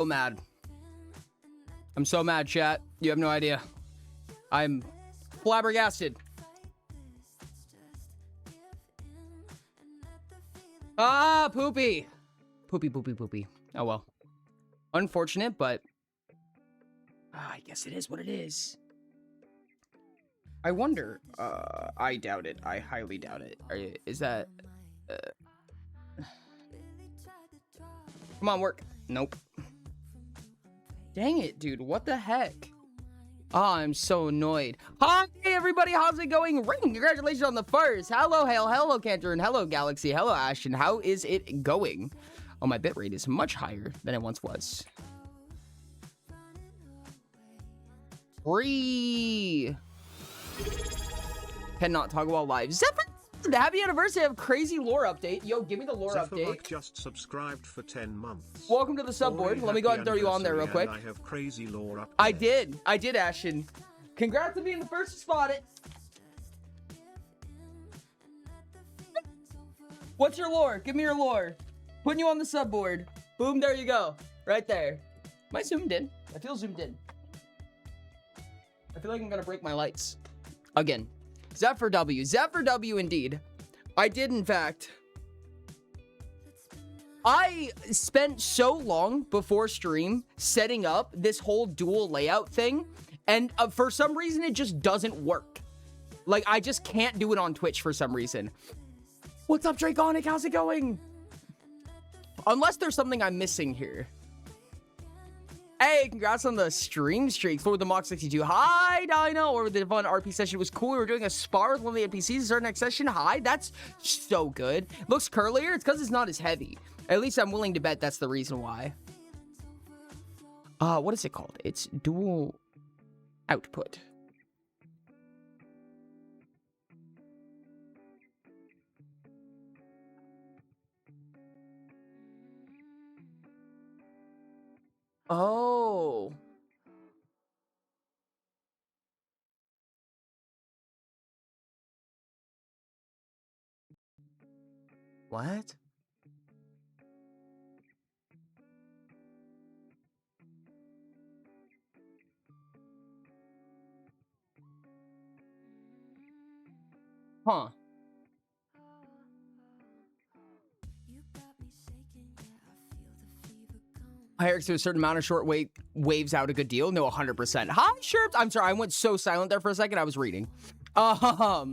So mad. I'm so mad, chat. You have no idea. I'm flabbergasted. Ah, poopy. Poopy. Oh, well. Unfortunate, but I guess it is what it is. I wonder. I doubt it. I highly doubt it. Is that... Come on, work. Nope. Dang it, dude. What the heck? Oh, I'm so annoyed. Hi, everybody. How's it going? Ring, congratulations on the first. Hello, Hale. Hello, Cantor. And hello, Galaxy. Hello, Ashton. How is it going? Oh, my bitrate is much higher than it once was. Free. Cannot talk about live. Zephyr, happy anniversary of crazy lore update. Yo, give me the lore update. Just subscribed for 10 months. Welcome to the sub board. Let me go ahead and throw you on there real quick. I have crazy lore up I did, Ashton. Congrats on being the first to spot it. What's your lore? Give me your lore. Putting you on the sub board. Boom, there you go. Right there. Am I zoomed in? I feel zoomed in. I feel like I'm gonna break my lights. Again. Zephyr W indeed. I did, in fact. I spent so long before stream setting up this whole dual layout thing, and for some reason it just doesn't work. Like, I just can't do it on Twitch for some reason. What's up, Draconic? How's it going? Unless there's something I'm missing here. Hey, congrats on the stream streak for the Mach 62. Hi, Dino. Or the fun RP session was cool. We were doing a spar with one of the NPCs. Start next session. Hi, that's so good. Looks curlier. It's because it's not as heavy. At least I'm willing to bet that's the reason why. What is it called? It's dual output. Oh. What? Huh. Eric's to a certain amount of short waves out a good deal. No, 100%. Hi, sure. I'm sorry. I went so silent there for a second. I was reading. I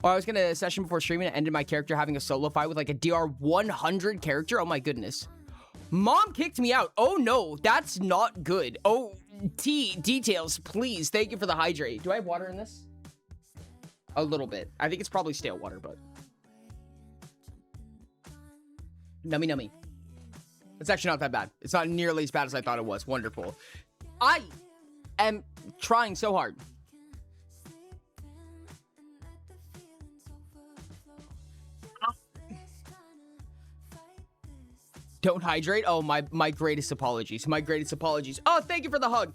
was going to session before streaming and ended my character having a solo fight with like a DR 100 character. Oh my goodness. Mom kicked me out. Oh no, that's not good. Oh, details, please. Thank you for the hydrate. Do I have water in this? A little bit. I think it's probably stale water, but. Nummy. It's actually not that bad. It's not nearly as bad as I thought it was. Wonderful. I am trying so hard. Don't hydrate? Oh, my greatest apologies. My greatest apologies. Oh, thank you for the hug.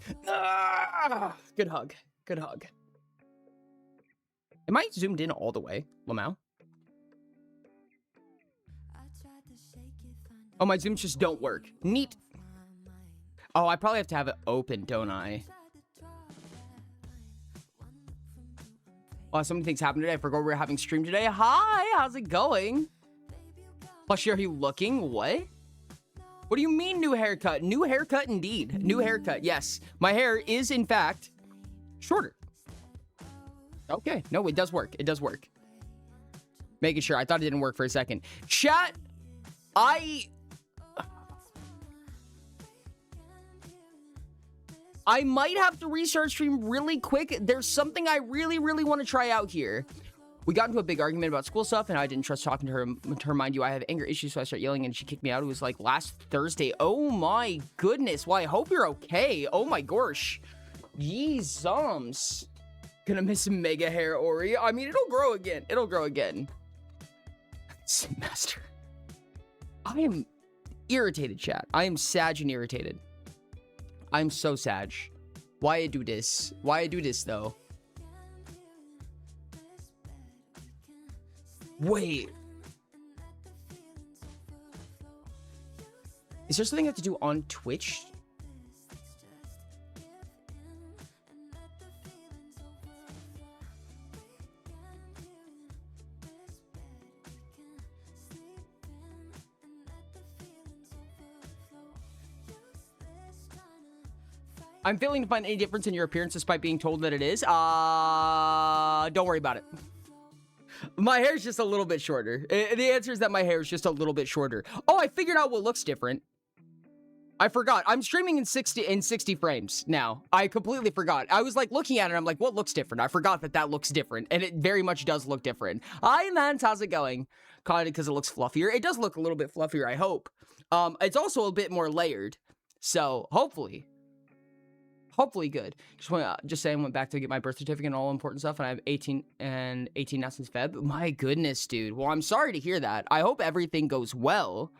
Good hug. Good hug. Am I zoomed in all the way, Lamau? Oh, my zooms just don't work. Neat. Oh, I probably have to have it open, don't I? Oh, so many things happened today. I forgot we were having stream today. Hi, how's it going? Plushie, are you looking? What? What do you mean new haircut? New haircut indeed. New haircut, yes. My hair is, in fact, shorter. Okay, no, it does work. It does work. Making sure. I thought it didn't work for a second. Chat, I might have to restart stream really quick. There's something I really want to try out here. We got into a big argument about school stuff, and I didn't trust talking to her. Mind you, I have anger issues, so I start yelling, and she kicked me out. It was like last Thursday. Oh my goodness. Well, I hope you're okay. Oh my gosh. Yeezums. Gonna miss mega hair, Ori. I mean, it'll grow again. It'll grow again. Semester. I am irritated, chat. I am sad and irritated. I'm so sad. Why I do this? Why I do this, though? Wait. Is there something I have to do on Twitch? I'm failing to find any difference in your appearance despite being told that it is. Don't worry about it. My hair's just a little bit shorter. The answer is that my hair is just a little bit shorter. Oh, I figured out what looks different. I forgot. I'm streaming in 60 frames now. I completely forgot. I was like looking at it. I'm like, what looks different? I forgot that looks different, and it very much does look different. Hi, man. How's it going? Caught it because it looks fluffier. It does look a little bit fluffier, I hope. It's also a bit more layered. So hopefully good. Just saying, went back to get my birth certificate and all important stuff, and I have 18 now since Feb. My goodness, dude. Well, I'm sorry to hear that. I hope everything goes well.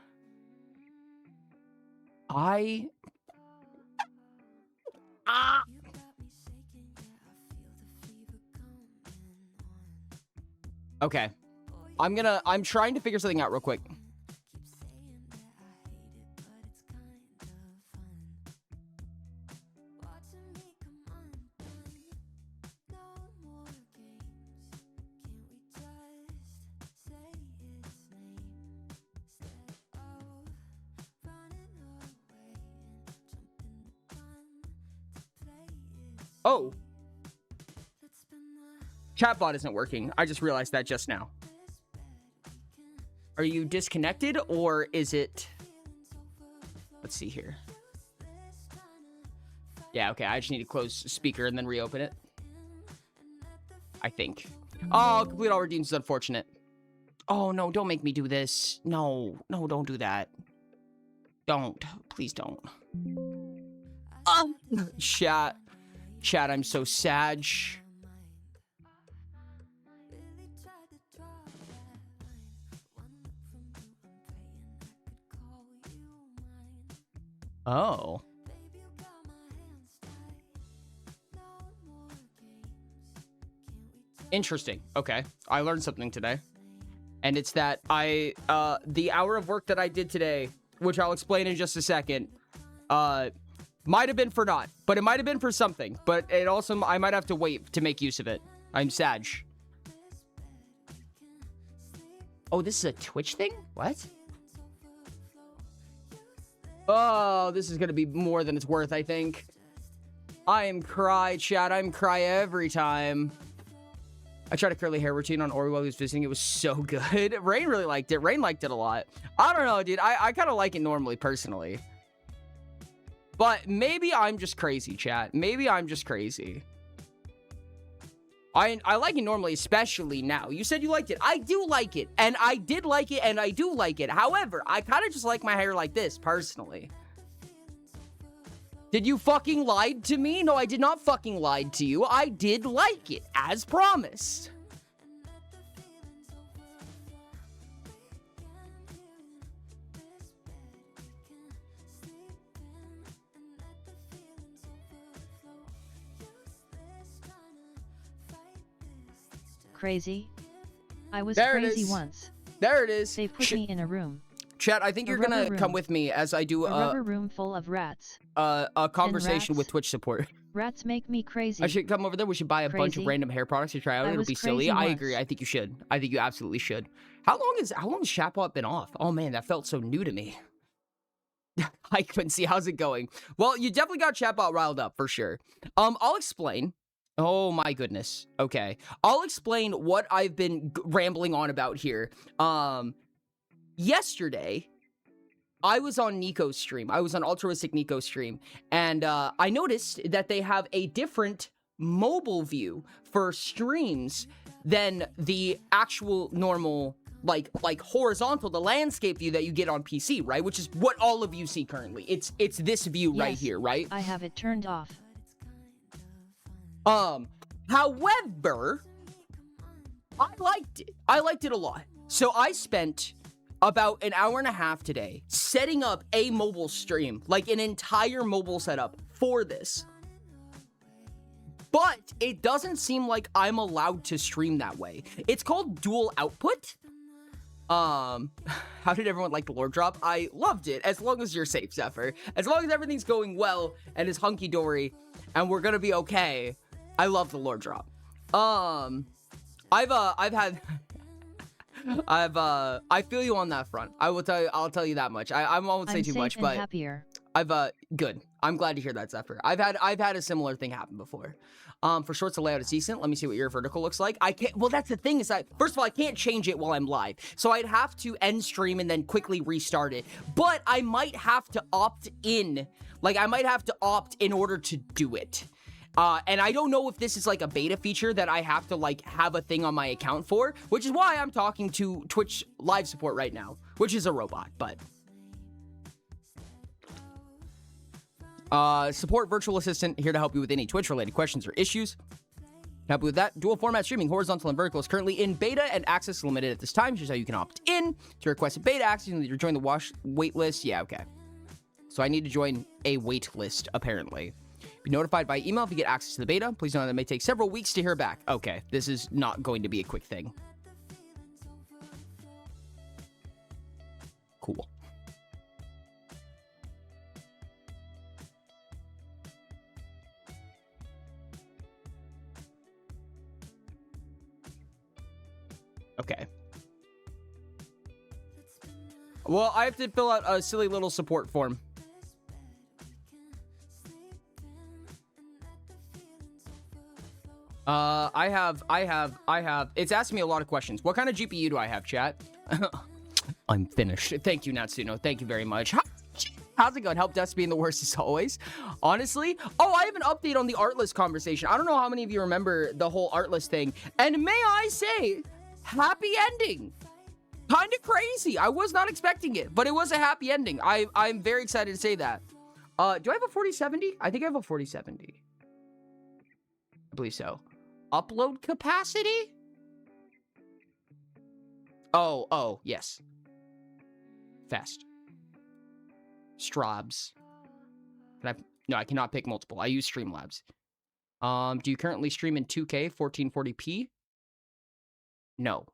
Okay. I'm trying to figure something out real quick. Oh. Chatbot isn't working. I just realized that just now. Are you disconnected or is it... Let's see here. Yeah, okay. I just need to close speaker and then reopen it. I think. Oh, complete all redeems is unfortunate. Oh, no. Don't make me do this. No. No, don't do that. Don't. Please don't. Chat, I'm so sad. Oh. Interesting. Okay. I learned something today. And it's that the hour of work that I did today, which I'll explain in just a second, might have been for naught, but it might have been for something. But it also, I might have to wait to make use of it. I'm sad. Oh, this is a Twitch thing? What? Oh, this is going to be more than it's worth, I think. I am cry, chat. I'm cry every time. I tried a curly hair routine on Ori while he was visiting. It was so good. Rain really liked it. Rain liked it a lot. I don't know, dude. I kind of like it normally, personally. But maybe I'm just crazy, chat. Maybe I'm just crazy. I like it normally, especially now. You said you liked it. I do like it. And I did like it, and I do like it. However, I kind of just like my hair like this, personally. Did you fucking lie to me? No, I did not fucking lie to you. I did like it, as promised. Crazy? I was There crazy once. There it is. They put me in a room. Chat, I think you're gonna come with me as I do a rubber room full of rats. A conversation with Twitch support. Rats make me crazy. I should come over there. We should buy a bunch of random hair products to try out. It'll be silly. I agree. I think you should. I think you absolutely should. How long has Chatbot been off? Oh man, that felt so new to me. I couldn't see. How's it going? Well, you definitely got Chatbot riled up for sure. I'll explain. Oh my goodness. Okay. I'll explain what I've been rambling on about here. Yesterday, I was on Nico's stream. I was on Altruistic Nico's stream, and I noticed that they have a different mobile view for streams than the actual normal, like horizontal, the landscape view that you get on PC, right? Which is what all of you see currently. It's this view right here, right? I have it turned off. However, I liked it. I liked it a lot. So I spent about an hour and a half today setting up a mobile stream, like an entire mobile setup for this. But it doesn't seem like I'm allowed to stream that way. It's called dual output. How did everyone like the lore drop? I loved it, as long as you're safe, Zephyr. As long as everything's going well and is hunky-dory and we're gonna be okay, I love the lore drop. I feel you on that front. I'll tell you that much. I won't say too much, but happier. Good. I'm glad to hear that, Zephyr. I've had a similar thing happen before. For shorts, the layout is decent. Let me see what your vertical looks like. I can't, well, that's the thing is that, first of all, I can't change it while I'm live. So I'd have to end stream and then quickly restart it. But I might have to opt in. Like, I might have to opt in order to do it. And I don't know if this is like a beta feature that I have to like have a thing on my account for, which is why I'm talking to Twitch live support right now, which is a robot, but... support virtual assistant, here to help you with any Twitch-related questions or issues. Help you with that. Dual format streaming, horizontal and vertical, is currently in beta and access is limited at this time. Here's how you can opt in. To request a beta access, you need to join the wait list. Yeah, okay. So I need to join a wait list, apparently. Be notified by email if you get access to the beta. Please know that it may take several weeks to hear back. Okay, this is not going to be a quick thing. Cool. Okay. Well, I have to fill out a silly little support form. I have, it's asking me a lot of questions. What kind of GPU do I have, chat? I'm finished. Thank you, Natsuno. Thank you very much. How's it going? Help desk being the worst as always. Honestly. Oh, I have an update on the Artlist conversation. I don't know how many of you remember the whole Artlist thing. And may I say, happy ending. Kind of crazy. I was not expecting it, but it was a happy ending. I'm very excited to say that. Do I have a 4070? I think I have a 4070. I believe so. Upload capacity? Oh, yes. Fast. Strobs. No, I cannot pick multiple. I use Streamlabs. Do you currently stream in 2K 1440p? No,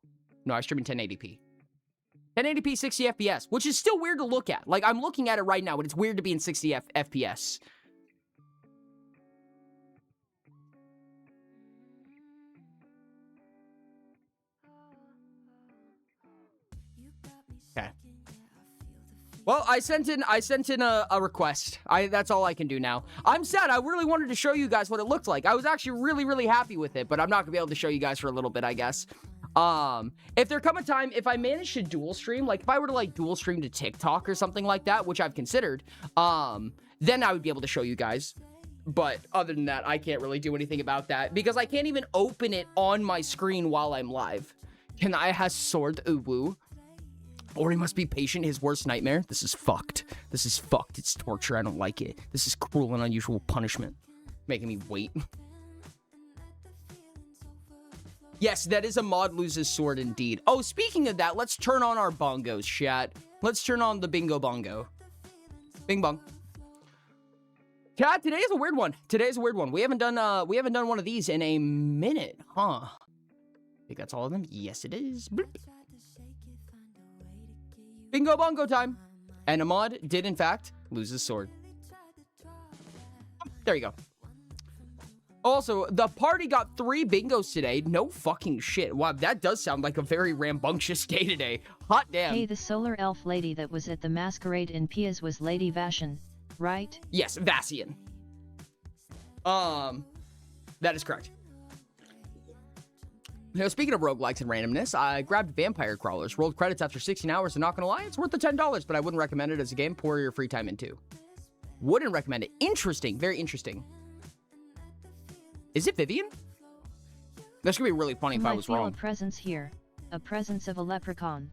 I stream in 1080p. 1080p 60 FPS, which is still weird to look at. Like, I'm looking at it right now, but it's weird to be in 60 FPS. Okay. Well, I sent in a request. That's all I can do now. I'm sad. I really wanted to show you guys what it looked like. I was actually really, really happy with it, but I'm not gonna be able to show you guys for a little bit, I guess. If there come a time, if I manage to dual stream, like if I were to like dual stream to TikTok or something like that, which I've considered, then I would be able to show you guys. But other than that, I can't really do anything about that because I can't even open it on my screen while I'm live. Can I have sword uwu? Or he must be patient, his worst nightmare. This is fucked. This is fucked. It's torture. I don't like it. This is cruel and unusual punishment. Making me wait. Yes, that is a mod loses sword indeed. Oh, speaking of that, let's turn on our bongos, chat. Let's turn on the bingo bongo. Bing bong. Chat, today is a weird one. Today's a weird one. We haven't done one of these in a minute, huh? I think that's all of them. Yes, it is. Bloop. Bingo bongo time. And Ahmad did, in fact, lose his sword. There you go. Also, the party got 3 bingos today. No fucking shit. Wow, that does sound like a very rambunctious day today. Hot damn. Hey, the solar elf lady that was at the masquerade in Piaz was Lady Vashan, right? Yes, Vassian. That is correct. Now, speaking of roguelikes and randomness, I grabbed Vampire Crawlers, rolled credits after 16 hours, and not gonna lie, it's worth the $10, but I wouldn't recommend it as a game. Pour your free time into. Wouldn't recommend it. Interesting, very interesting. Is it Vivian? That's gonna be really funny if I was wrong. A presence here, a presence of a leprechaun.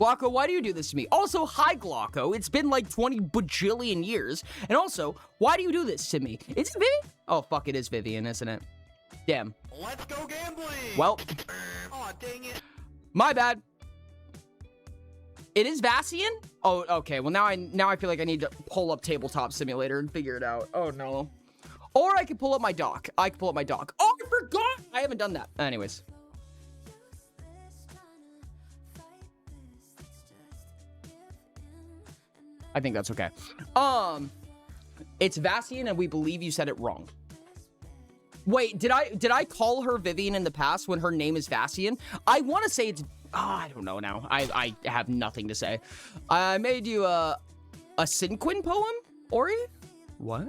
Glocko, why do you do this to me? Also, hi Glocko, it's been like 20 bajillion years. And also, why do you do this to me? Is it Vivian? Oh, fuck, it is Vivian, isn't it? Damn. Let's go gambling! Well. Aw, dang it. My bad. It is Vassian? Oh, okay. Well, now I feel like I need to pull up Tabletop Simulator and figure it out. Oh, no. Or I can pull up my dock. Oh, I forgot! I haven't done that. Anyways. I think that's okay. It's Vassian, and we believe you said it wrong. Wait, did I call her Vivian in the past when her name is Vassian? I want to say it's... Oh, I don't know now. I have nothing to say. I made you a Sinquin poem, Ori? What?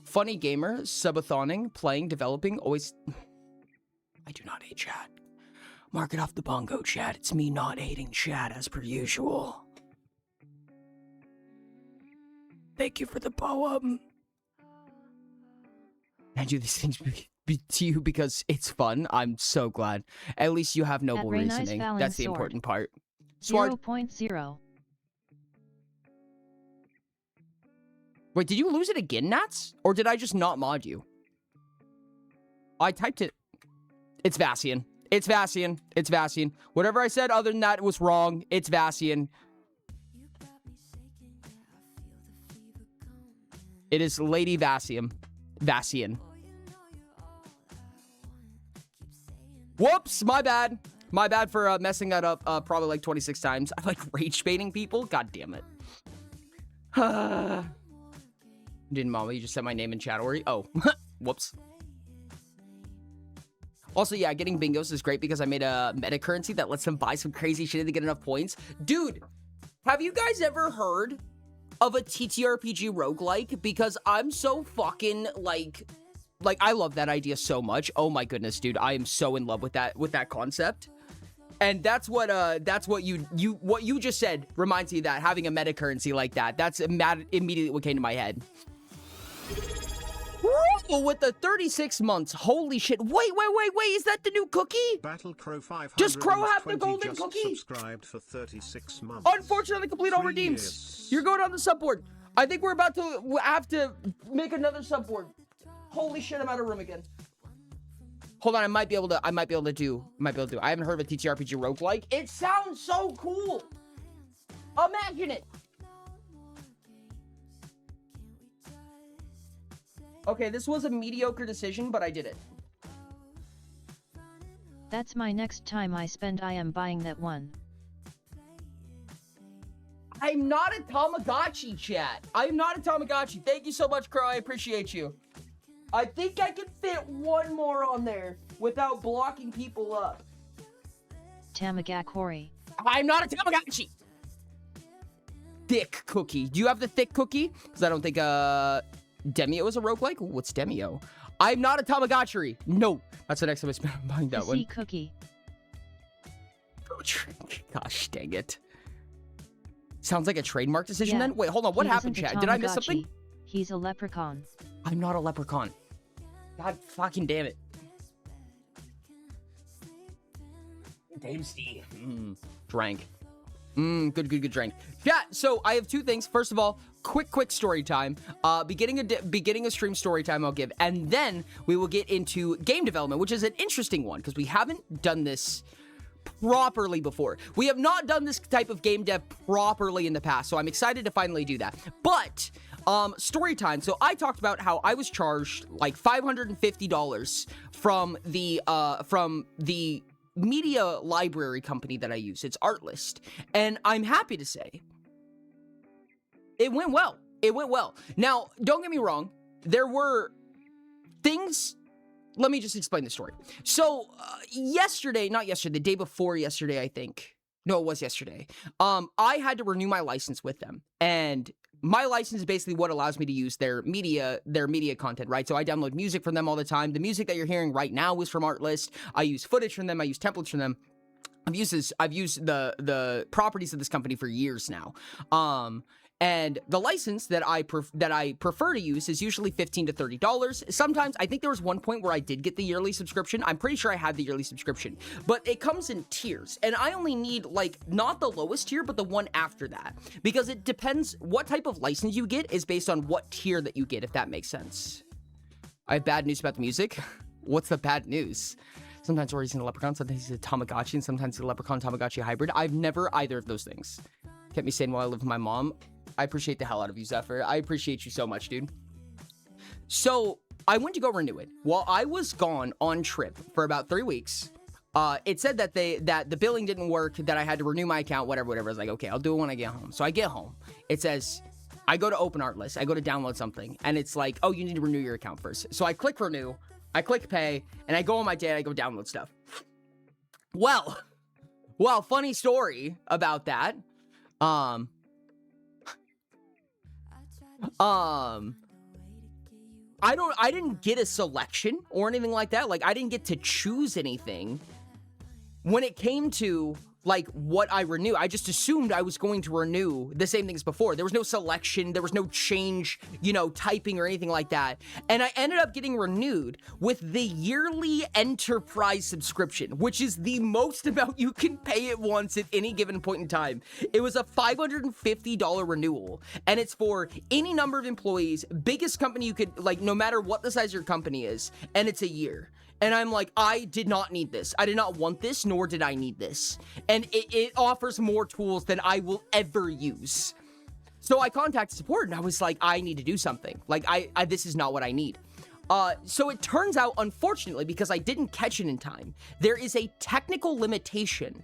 Funny gamer, subathoning, playing, developing, always... I do not hate chat. Mark it off the bongo, chat. It's me not hating chat as per usual. Thank you for the poem. I do these things to you because it's fun. I'm so glad. At least you have noble reasoning. That's the important part. 0.0. Wait, did you lose it again, Nats? Or did I just not mod you? I typed it. It's Vassian. It's Vassian. It's Vassian. Whatever I said other than that was wrong. It's Vassian. It is Lady Vassian. Vassian. Whoops, my bad. My bad for messing that up probably like 26 times. I like rage baiting people. God damn it. Didn't mama, you just said my name in chat, Ori. Oh, whoops. Also, yeah, getting bingos is great because I made a meta currency that lets them buy some crazy shit to get enough points. Dude, have you guys ever heard of a TTRPG roguelike? Because I'm so fucking like I love that idea so much. Oh my goodness, dude, I am so in love with that concept. And that's what you just said reminds me of that, having a meta currency like that. That's immediately what came to my head. With the 36 months, holy shit. Wait, is that the new cookie? Battle Crow 500 Does Crow have the golden just cookie? Subscribed for 36 months. Unfortunately, complete all 3 redeems. years. You're going on the subboard. I think we're about to have to make another subboard. Holy shit, I'm out of room again. Hold on, I might be able to do. I haven't heard of a TTRPG roguelike. It sounds so cool. Imagine it. Okay, this was a mediocre decision, but I did it. That's my next time I spend. I am buying that one. I'm not a Tamagotchi, chat. I'm not a Tamagotchi. Thank you so much, Crow. I appreciate you. I think I can fit one more on there without blocking people up. Tamagakori. I'm not a Tamagotchi. Thick cookie. Do you have the thick cookie? Because I don't think Demio is a roguelike. What's Demio? I'm not a Tamagotchi. No. That's the next time I spend buying that one. Cookie. Gosh dang it. Sounds like a trademark decision then? Wait, hold on. What happened, chat? Did I miss something? He's a leprechaun. I'm not a leprechaun. God fucking damn it. Damn Steve. Drank. Good drink. Yeah, so I have two things. First of all, quick story time. Beginning a stream story time I'll give. And then we will get into game development, which is an interesting one because we haven't done this properly before. We have not done this type of game dev properly in the past, so I'm excited to finally do that. But story time. So I talked about how I was charged like $550 from the media library company that I use. It's Artlist, and I'm happy to say it went well. It went well. Now, don't get me wrong. There were things. Let me just explain the story. So, the day before yesterday, I think. No, it was yesterday. I had to renew my license with them. And my license is basically what allows me to use their media content, right? So I download music from them all the time. The music that you're hearing right now is from Artlist. I use footage from them. I use templates from them. I've used the properties of this company for years now. And the license that I prefer to use is usually $15 to $30. Sometimes, I think there was one point where I did get the yearly subscription. I'm pretty sure I had the yearly subscription, but it comes in tiers, and I only need like not the lowest tier, but the one after that, because it depends what type of license you get is based on what tier that you get, if that makes sense. I have bad news about the music. What's the bad news? Sometimes Ori's in a leprechaun, sometimes he's a Tamagotchi, and sometimes he's a leprechaun Tamagotchi hybrid. I've never either of those things. Kept me sane while I live with my mom. I appreciate the hell out of you, Zephyr. I appreciate you so much, dude. So I went to go renew it. While I was gone on trip for about 3 weeks, it said that the billing didn't work, that I had to renew my account, whatever. I was like, okay, I'll do it when I get home. So I get home. It says, I go to open art list. I go to download something. And it's like, oh, you need to renew your account first. So I click renew. I click pay. And I go on my day and I go download stuff. Well, funny story about that. I didn't get a selection or anything like that. Like, I didn't get to choose anything. When it came to, like, what I renew, I just assumed I was going to renew the same thing as before. There was no selection. There was no change, typing or anything like that. And I ended up getting renewed with the yearly enterprise subscription, which is the most amount you can pay at once at any given point in time. It was a $550 renewal, and it's for any number of employees, biggest company you could, like, no matter what the size of your company is, and it's a year. And I'm like, I did not need this. I did not want this, nor did I need this. And it offers more tools than I will ever use. So I contacted support and I was like, I need to do something. Like, this is not what I need. So it turns out, unfortunately, because I didn't catch it in time, there is a technical limitation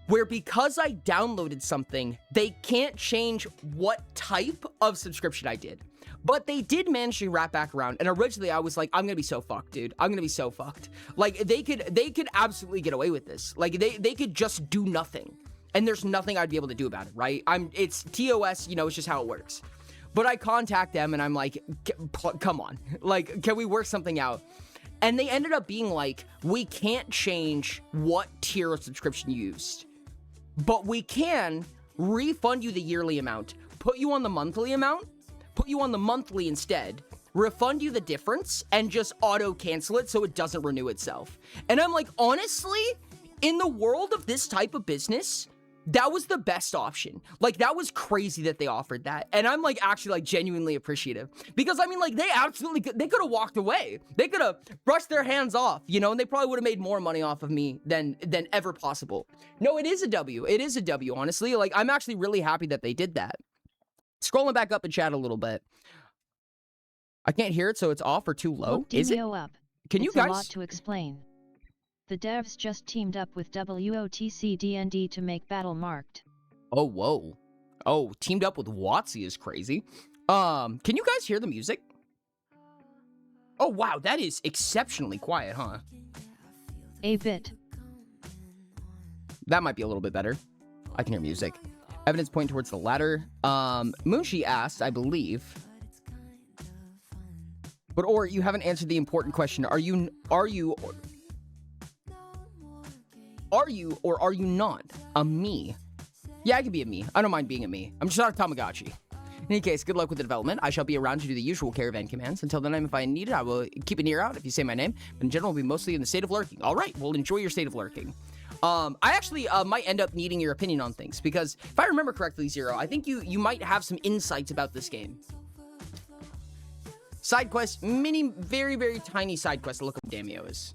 where because I downloaded something, they can't change what type of subscription I did. But they did manage to wrap back around. And originally I was like, I'm gonna be so fucked, dude. I'm gonna be so fucked. Like, they could absolutely get away with this. Like, they could just do nothing. And there's nothing I'd be able to do about it, right? It's TOS, it's just how it works. But I contact them and I'm like, come on. Like, can we work something out? And they ended up being like, we can't change what tier of subscription you used, but we can refund you the yearly amount, put you on the monthly amount, put you on the monthly instead, refund you the difference, and just auto-cancel it so it doesn't renew itself. And I'm like, honestly, in the world of this type of business, that was the best option. Like, that was crazy that they offered that. And I'm, like, actually, like, genuinely appreciative. Because, I mean, like, they could have walked away. They could have brushed their hands off, and they probably would have made more money off of me than ever possible. No, it is a W. It is a W, honestly. Like, I'm actually really happy that they did that. Scrolling back up in chat a little bit. I can't hear it, so it's off or too low. Is it? Up. Can you it's guys? A lot to explain. The devs just teamed up with WOTC DND to make Battle Marked. Oh, whoa. Oh, teamed up with WotC is crazy. Can you guys hear the music? Oh, wow, that is exceptionally quiet, huh? A bit. That might be a little bit better. I can hear music. Evidence point towards the latter. Moonshi asked, I believe. But, or you haven't answered the important question. Are you or are you not a me? Yeah, I can be a me. I don't mind being a me. I'm just not a Tamagotchi. In any case, good luck with the development. I shall be around to do the usual caravan commands. Until then, if I need it, I will keep an ear out if you say my name. But in general, I'll be mostly in the state of lurking. All right, well, enjoy your state of lurking. I actually might end up needing your opinion on things, because if I remember correctly, Zero, I think you might have some insights about this game. Side quest, very, very tiny side quest to look up Damio is.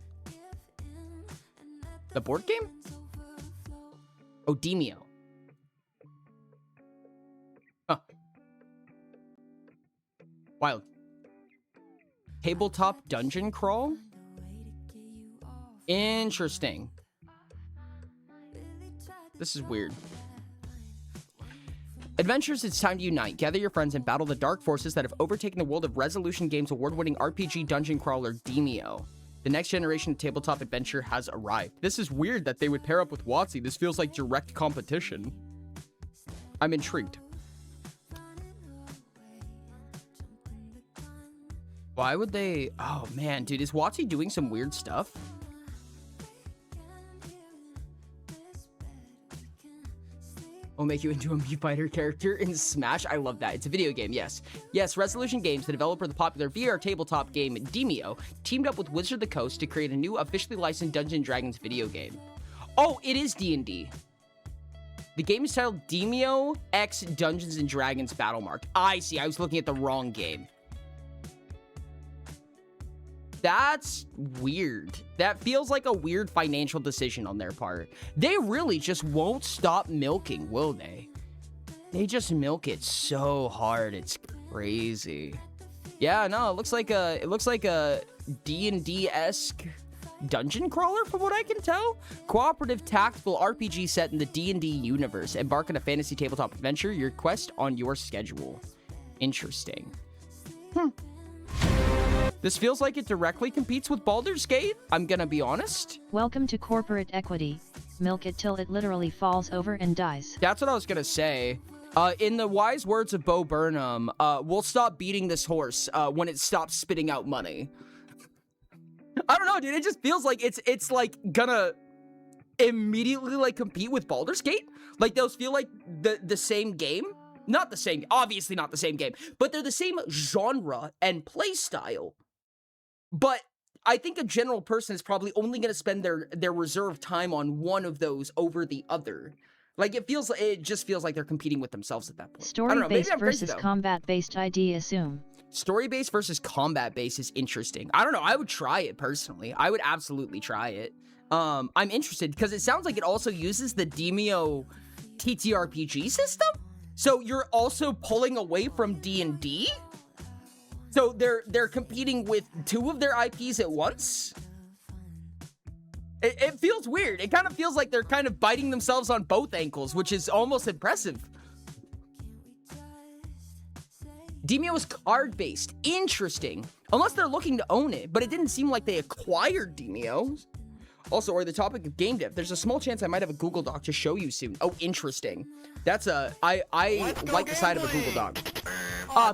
The board game? Oh, Demio. Huh. Wild. Tabletop dungeon crawl? Interesting. This is weird. Adventurers, it's time to unite. Gather your friends and battle the dark forces that have overtaken the world of Resolution Games' award-winning RPG dungeon crawler, Demio. The next generation of tabletop adventure has arrived. This is weird that they would pair up with WotC. This feels like direct competition. I'm intrigued. Why would they... Oh, man, dude, is WotC doing some weird stuff? Will make you into a Mii Fighter character in Smash. I love that. It's a video game, yes. Yes, Resolution Games, the developer of the popular VR tabletop game Demio, teamed up with Wizard of the Coast to create a new officially licensed Dungeons & Dragons video game. Oh, it is D&D. The game is titled Demio X Dungeons & Dragons Battle Mark. I see. I was looking at the wrong game. That's weird. That feels like a weird financial decision on their part. They really just won't stop milking, will they? They just milk it so hard. It's crazy. Yeah, no, it looks like a D&D-esque dungeon crawler from what I can tell. Cooperative tactical RPG set in the D&D universe. Embark on a fantasy tabletop adventure. Your quest on your schedule. Interesting. This feels like it directly competes with Baldur's Gate. I'm gonna be honest. Welcome to corporate equity. Milk it till it literally falls over and dies. That's what I was gonna say. In the wise words of Bo Burnham, we'll stop beating this horse when it stops spitting out money. I don't know, dude. It just feels like it's like gonna immediately like compete with Baldur's Gate. Like those feel like the same game. Not the same, obviously not the same game, but they're the same genre and play style. But I think a general person is probably only going to spend their reserved time on one of those over the other. Like it just feels like they're competing with themselves at that point. Story-based versus combat-based ID assume. Story-based versus combat-based is interesting. I don't know. I would try it personally. I would absolutely try it. I'm interested because it sounds like it also uses the Demio TTRPG system. So you're also pulling away from D&D? So they're competing with two of their IPs at once? It feels weird. It kind of feels like they're kind of biting themselves on both ankles, which is almost impressive. Demio is card-based. Interesting. Unless they're looking to own it, but it didn't seem like they acquired Demio. Also, or the topic of game dev, there's a small chance I might have a Google Doc to show you soon. Oh, interesting. That's I like the side of a Google Doc.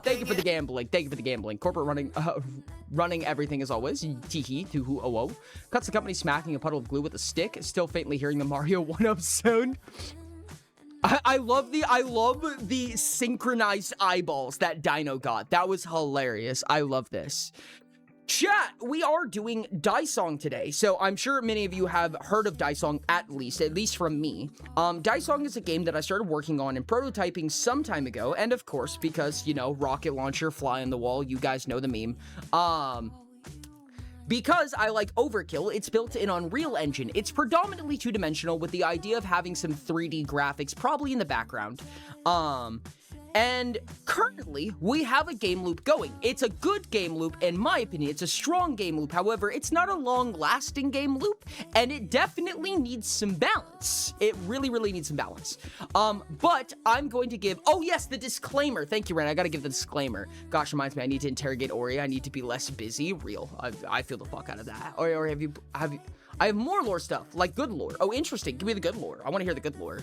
Thank you for the gambling. Thank you for the gambling. Corporate running everything as always. Teehee, tuhu, oh. Cuts the company smacking a puddle of glue with a stick. Still faintly hearing the Mario 1-up sound. I love the synchronized eyeballs that Dino got. That was hilarious. I love this. Chat, we are doing Daisong today, so I'm sure many of you have heard of Daisong at least from me. Daisong is a game that I started working on and prototyping some time ago, and of course, because, you know, rocket launcher, fly on the wall, you guys know the meme. Because I like Overkill, it's built in Unreal Engine. It's predominantly two-dimensional with the idea of having some 3D graphics probably in the background. And currently, we have a game loop going. It's a good game loop, in my opinion. It's a strong game loop. However, it's not a long-lasting game loop, and it definitely needs some balance. It really, really needs some balance. But I'm going to give... Oh, yes, the disclaimer. Thank you, Ren. I gotta give the disclaimer. Gosh, reminds me, I need to interrogate Ori. I need to be less busy. Real. I feel the fuck out of that. Or have you... I have more lore stuff, like good lore. Oh, interesting. Give me the good lore. I want to hear the good lore.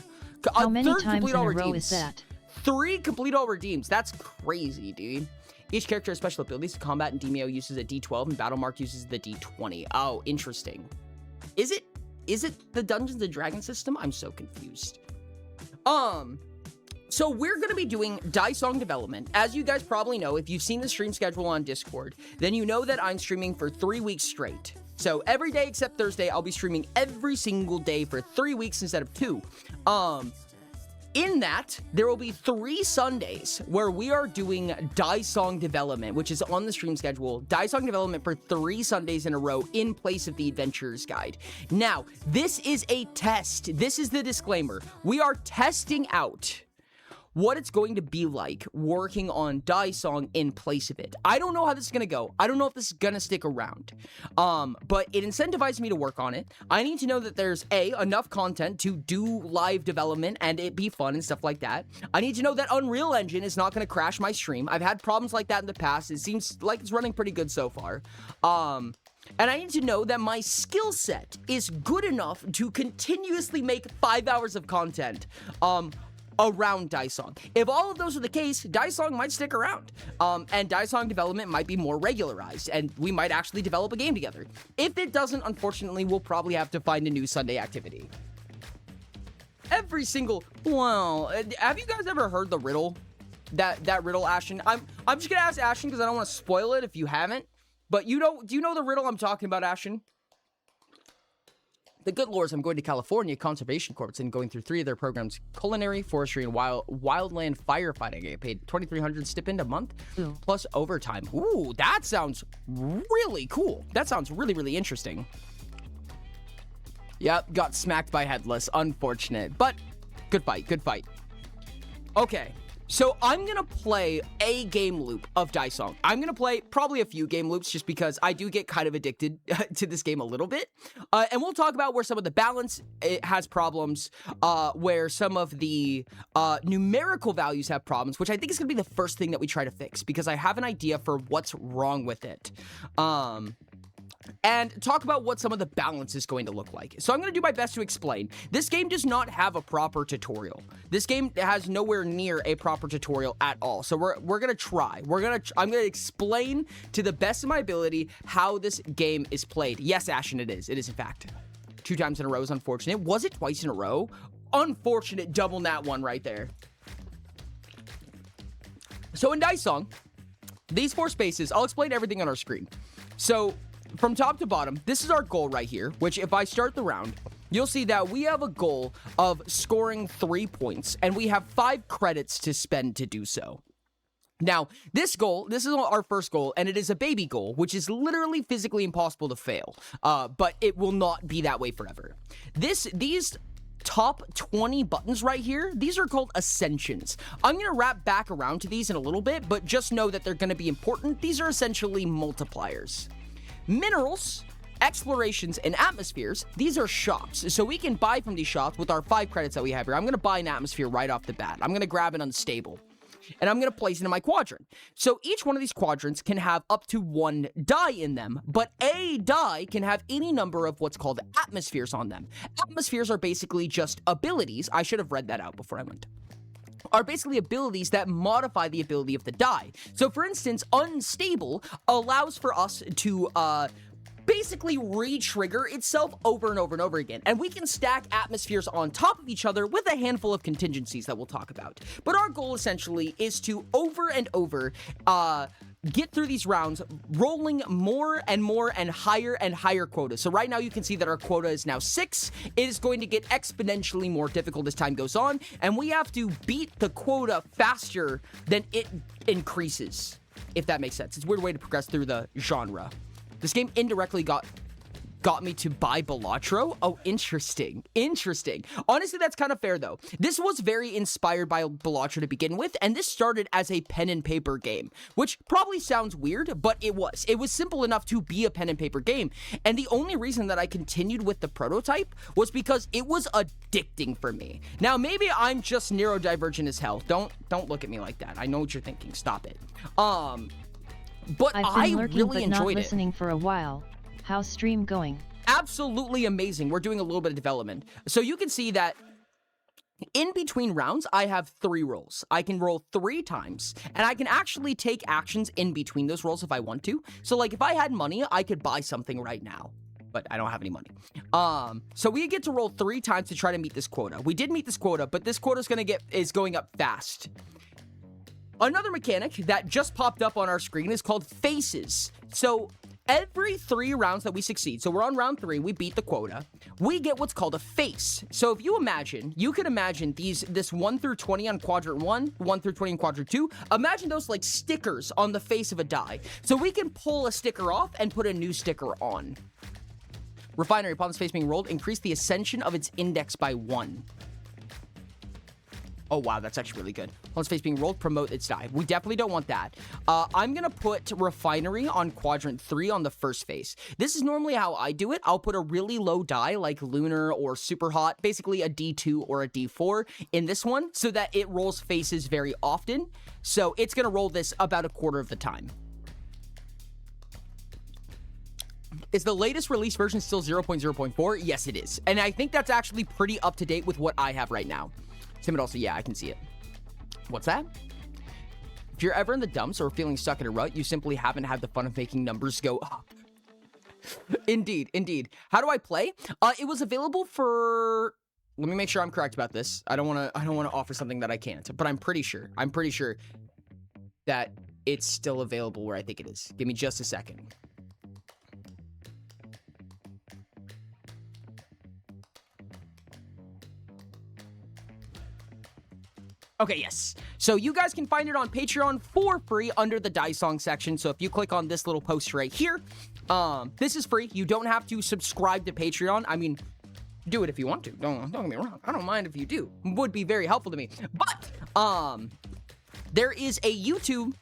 How many times in a row is that? 3 complete all redeems. That's crazy, dude. Each character has special abilities. Combat and Demio uses a D12 and Battlemark uses the D20. Oh, interesting. Is it the Dungeons and Dragons system? I'm so confused. So we're going to be doing Daisong development. As you guys probably know, if you've seen the stream schedule on Discord, then you know that I'm streaming for 3 weeks straight. So every day except Thursday, I'll be streaming every single day for 3 weeks instead of 2. In that, there will be 3 Sundays where we are doing Daisong development, which is on the stream schedule. Daisong development for 3 Sundays in a row in place of the Adventurer's Guide. Now, this is a test. This is the disclaimer. We are testing out what it's going to be like working on Daisong in place of it. I don't know how this is going to go. I don't know if this is going to stick around. But it incentivizes me to work on it. I need to know that there's, enough content to do live development and it be fun and stuff like that. I need to know that Unreal Engine is not going to crash my stream. I've had problems like that in the past. It seems like it's running pretty good so far. And I need to know that my skill set is good enough to continuously make 5 hours of content. Around Daisong. If all of those are the case, Daisong might stick around. And Daisong development might be more regularized, and we might actually develop a game together. If it doesn't, unfortunately, we'll probably have to find a new Sunday activity. Every single... Well, have you guys ever heard the riddle? That riddle, Ashton? I'm just gonna ask Ashton because I don't want to spoil it if you haven't. But do you know the riddle I'm talking about, Ashton? The good lore is I'm going to California Conservation Corps and going through 3 of their programs: culinary, forestry, and wildland firefighting. I get paid $2,300 stipend a month, plus overtime. Ooh, that sounds really cool. That sounds really, really interesting. Yep, got smacked by Headless. Unfortunate, but good fight, good fight. Okay, So I'm going to play a game loop of Dice Song. I'm going to play probably a few game loops just because I do get kind of addicted to this game a little bit. And we'll talk about where some of the balance it has problems, where some of the numerical values have problems, which I think is going to be the first thing that we try to fix because I have an idea for what's wrong with it. And talk about what some of the balance is going to look like. So I'm going to do my best to explain. This game does not have a proper tutorial. This game has nowhere near a proper tutorial at all. So we're going to try. I'm going to explain to the best of my ability how this game is played. Yes, Ashen, it is. It is, in fact. 2 times in a row is unfortunate. Was it twice in a row? Unfortunate double nat one right there. So in Dice Song, these 4 spaces, I'll explain everything on our screen. So from top to bottom, this is our goal right here, which if I start the round, you'll see that we have a goal of scoring 3 points, and we have 5 credits to spend to do so. Now, this is our first goal, and it is a baby goal, which is literally physically impossible to fail, but it will not be that way forever. These top 20 buttons right here, these are called ascensions. I'm going to wrap back around to these in a little bit, but just know that they're going to be important. These are essentially multipliers. Minerals, explorations, and atmospheres, these are shops. So we can buy from these shops with our 5 credits that we have here. I'm going to buy an atmosphere right off the bat. I'm going to grab an unstable, and I'm going to place it in my quadrant. So each one of these quadrants can have up to 1 die in them, but a die can have any number of what's called atmospheres on them. Atmospheres are basically just abilities. I should have read that out before I went. Are basically abilities that modify the ability of the die. So for instance, unstable allows for us to basically re-trigger itself over and over and over again. And we can stack atmospheres on top of each other with a handful of contingencies that we'll talk about. But our goal essentially is to over and over get through these rounds, rolling more and higher quotas. So right now you can see that our quota is now 6. It is going to get exponentially more difficult as time goes on, and we have to beat the quota faster than it increases, if that makes sense. It's a weird way to progress through the genre. This game indirectly got me to buy Balatro. Oh, interesting. Honestly, that's kind of fair, though. This was very inspired by Balatro to begin with, and this started as a pen and paper game, which probably sounds weird, but it was. It was simple enough to be a pen and paper game, and the only reason that I continued with the prototype was because it was addicting for me. Now, maybe I'm just neurodivergent as hell. Don't look at me like that. I know what you're thinking. Stop it. But I've been lurking really but not enjoyed it. listening for a while. How's stream going? Absolutely amazing. We're doing a little bit of development. So you can see that in between rounds, I have 3 rolls. I can roll 3 times, and I can actually take actions in between those rolls if I want to. So like if I had money, I could buy something right now, but I don't have any money. So we get to roll 3 times to try to meet this quota. We did meet this quota, but this quota is going up fast. Another mechanic that just popped up on our screen is called faces. So every 3 rounds that we succeed, so we're on round 3, we beat the quota, we get what's called a face. So if you can imagine this 1 through 20 on quadrant 1, 1 through 20 on quadrant 2, imagine those like stickers on the face of a die. So we can pull a sticker off and put a new sticker on. Refinery, upon this face being rolled, increase the ascension of its index by 1. Oh, wow, that's actually really good. Once face being rolled, promote its die. We definitely don't want that. I'm going to put Refinery on quadrant 3 on the first face. This is normally how I do it. I'll put a really low die like Lunar or Super Hot, basically a D2 or a D4 in this one so that it rolls faces very often. So it's going to roll this about a quarter of the time. Is the latest release version still 0.0.4? Yes, it is. And I think that's actually pretty up to date with what I have right now. Tim, also, yeah, I can see it. What's that? If you're ever in the dumps or feeling stuck in a rut, you simply haven't had the fun of making numbers go up. Indeed. How do I play? It was available for... Let me make sure I'm correct about this. I don't want to offer something that I can't, but I'm pretty sure that it's still available where I think it is. Give me just a second. Okay, yes. So you guys can find it on Patreon for free under the Dice Song section. So if you click on this little post right here, this is free. You don't have to subscribe to Patreon. I mean, do it if you want to. Don't get me wrong. I don't mind if you do. It would be very helpful to me. But there is a YouTube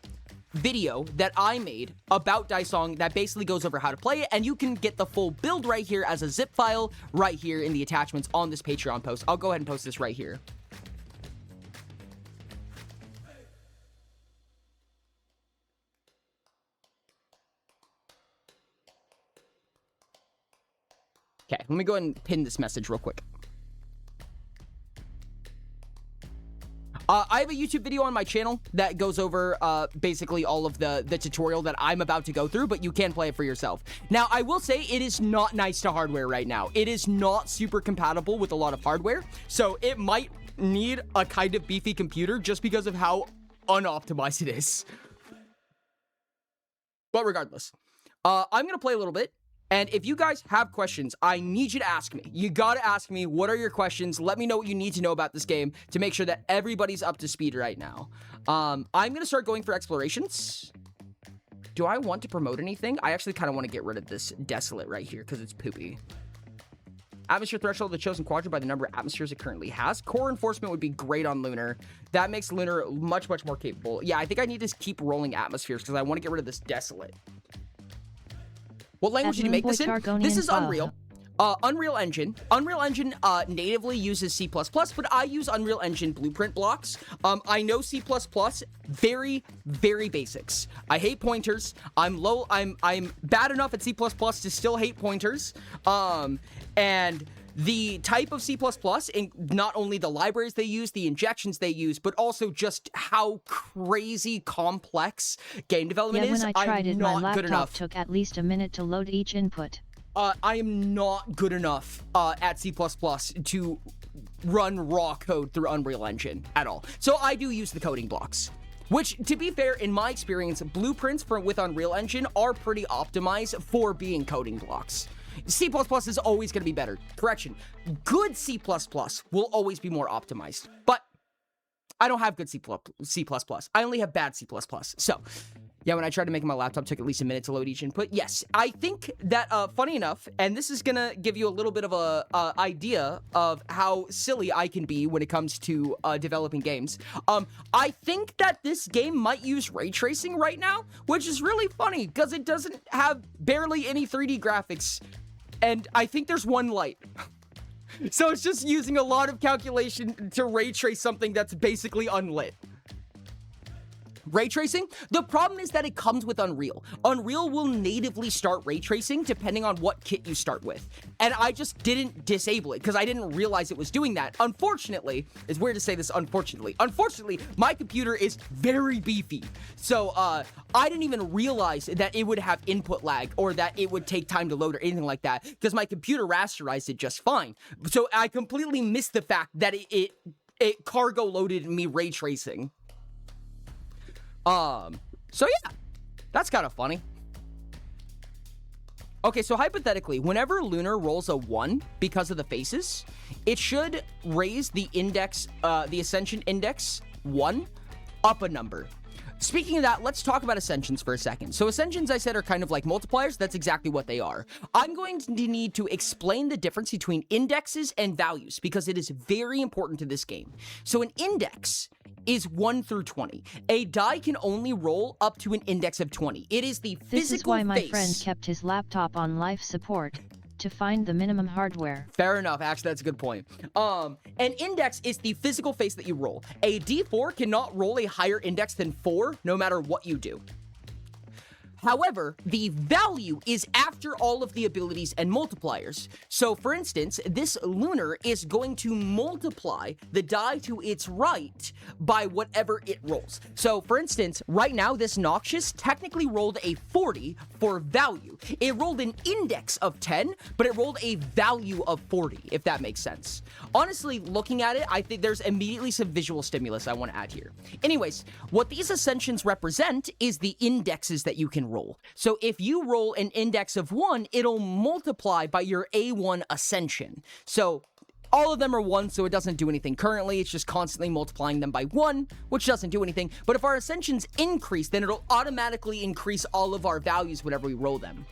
video that I made about Daisong that basically goes over how to play it, and you can get the full build right here as a zip file right here in the attachments on this Patreon post. I'll go ahead and post this right here. Okay, let me go ahead and pin this message real quick. I have a YouTube video on my channel that goes over basically all of the tutorial that I'm about to go through, but you can play it for yourself. Now, I will say it is not nice to hardware right now. It is not super compatible with a lot of hardware, so it might need a kind of beefy computer just because of how unoptimized it is. But regardless, I'm going to play a little bit. And if you guys have questions, I need you to ask me. You gotta ask me, what are your questions? Let me know what you need to know about this game to make sure that everybody's up to speed right now. I'm gonna start going for explorations. Do I want to promote anything? I actually kind of want to get rid of this desolate right here because it's poopy. Atmosphere threshold, the chosen quadrant by the number of atmospheres it currently has. Core enforcement would be great on Lunar. That makes Lunar much, much more capable. Yeah, I think I need to keep rolling atmospheres because I want to get rid of this desolate. What language did you make this in? This is Unreal. Unreal Engine. Unreal Engine natively uses C++, but I use Unreal Engine blueprint blocks. I know C++, very, very basics. I hate pointers. I'm bad enough at C++ to still hate pointers. And the type of C++, and not only the libraries they use, the injections they use, but also just how crazy complex game development is. When I tried it, my not good laptop enough. took at least a minute to load each input. I am not good enough at C++ to run raw code through Unreal Engine at all. So I do use the coding blocks. Which, to be fair, in my experience, blueprints with Unreal Engine are pretty optimized for being coding blocks. C++ is always going to be better. Correction, good C++ will always be more optimized. But I don't have good C++. I only have bad C++. So, yeah, when I tried to make my laptop, it took at least a minute to load each input. Yes, I think that, funny enough, and this is going to give you a little bit of a idea of how silly I can be when it comes to developing games. I think that this game might use ray tracing right now, which is really funny because it doesn't have barely any 3D graphics. And I think there's one light. So it's just using a lot of calculation to ray trace something that's basically unlit. Ray tracing? The problem is that it comes with Unreal. Unreal will natively start ray tracing depending on what kit you start with. And I just didn't disable it because I didn't realize it was doing that. Unfortunately, it's weird to say this unfortunately. Unfortunately, my computer is very beefy. So I didn't even realize that it would have input lag or that it would take time to load or anything like that because my computer rasterized it just fine. So I completely missed the fact that it cargo loaded me ray tracing. So yeah, that's kind of funny. Okay, so hypothetically, whenever Lunar rolls a 1 because of the faces, it should raise the index, the Ascension index 1 up a number. Speaking of that, let's talk about Ascensions for a second. So Ascensions, I said, are kind of like multipliers. That's exactly what they are. I'm going to need to explain the difference between indexes and values because it is very important to this game. So an index is 1 through 20. A die can only roll up to an index of 20. It is the physical face. This is why my friend kept his laptop on life support, to find the minimum hardware. Fair enough. Actually, that's a good point. An index is the physical face that you roll. A D4 cannot roll a higher index than 4, no matter what you do. However, the value is after all of the abilities and multipliers. So, for instance, this Lunar is going to multiply the die to its right by whatever it rolls. So, for instance, right now, this Noxious technically rolled a 40 for value. It rolled an index of 10, but it rolled a value of 40, if that makes sense. Honestly, looking at it, I think there's immediately some visual stimulus I want to add here. Anyways, what these Ascensions represent is the indexes that you can roll. So if you roll an index of 1, it'll multiply by your A1 Ascension. So all of them are 1, so it doesn't do anything currently. It's just constantly multiplying them by 1, which doesn't do anything. But if our Ascensions increase, then it'll automatically increase all of our values whenever we roll them.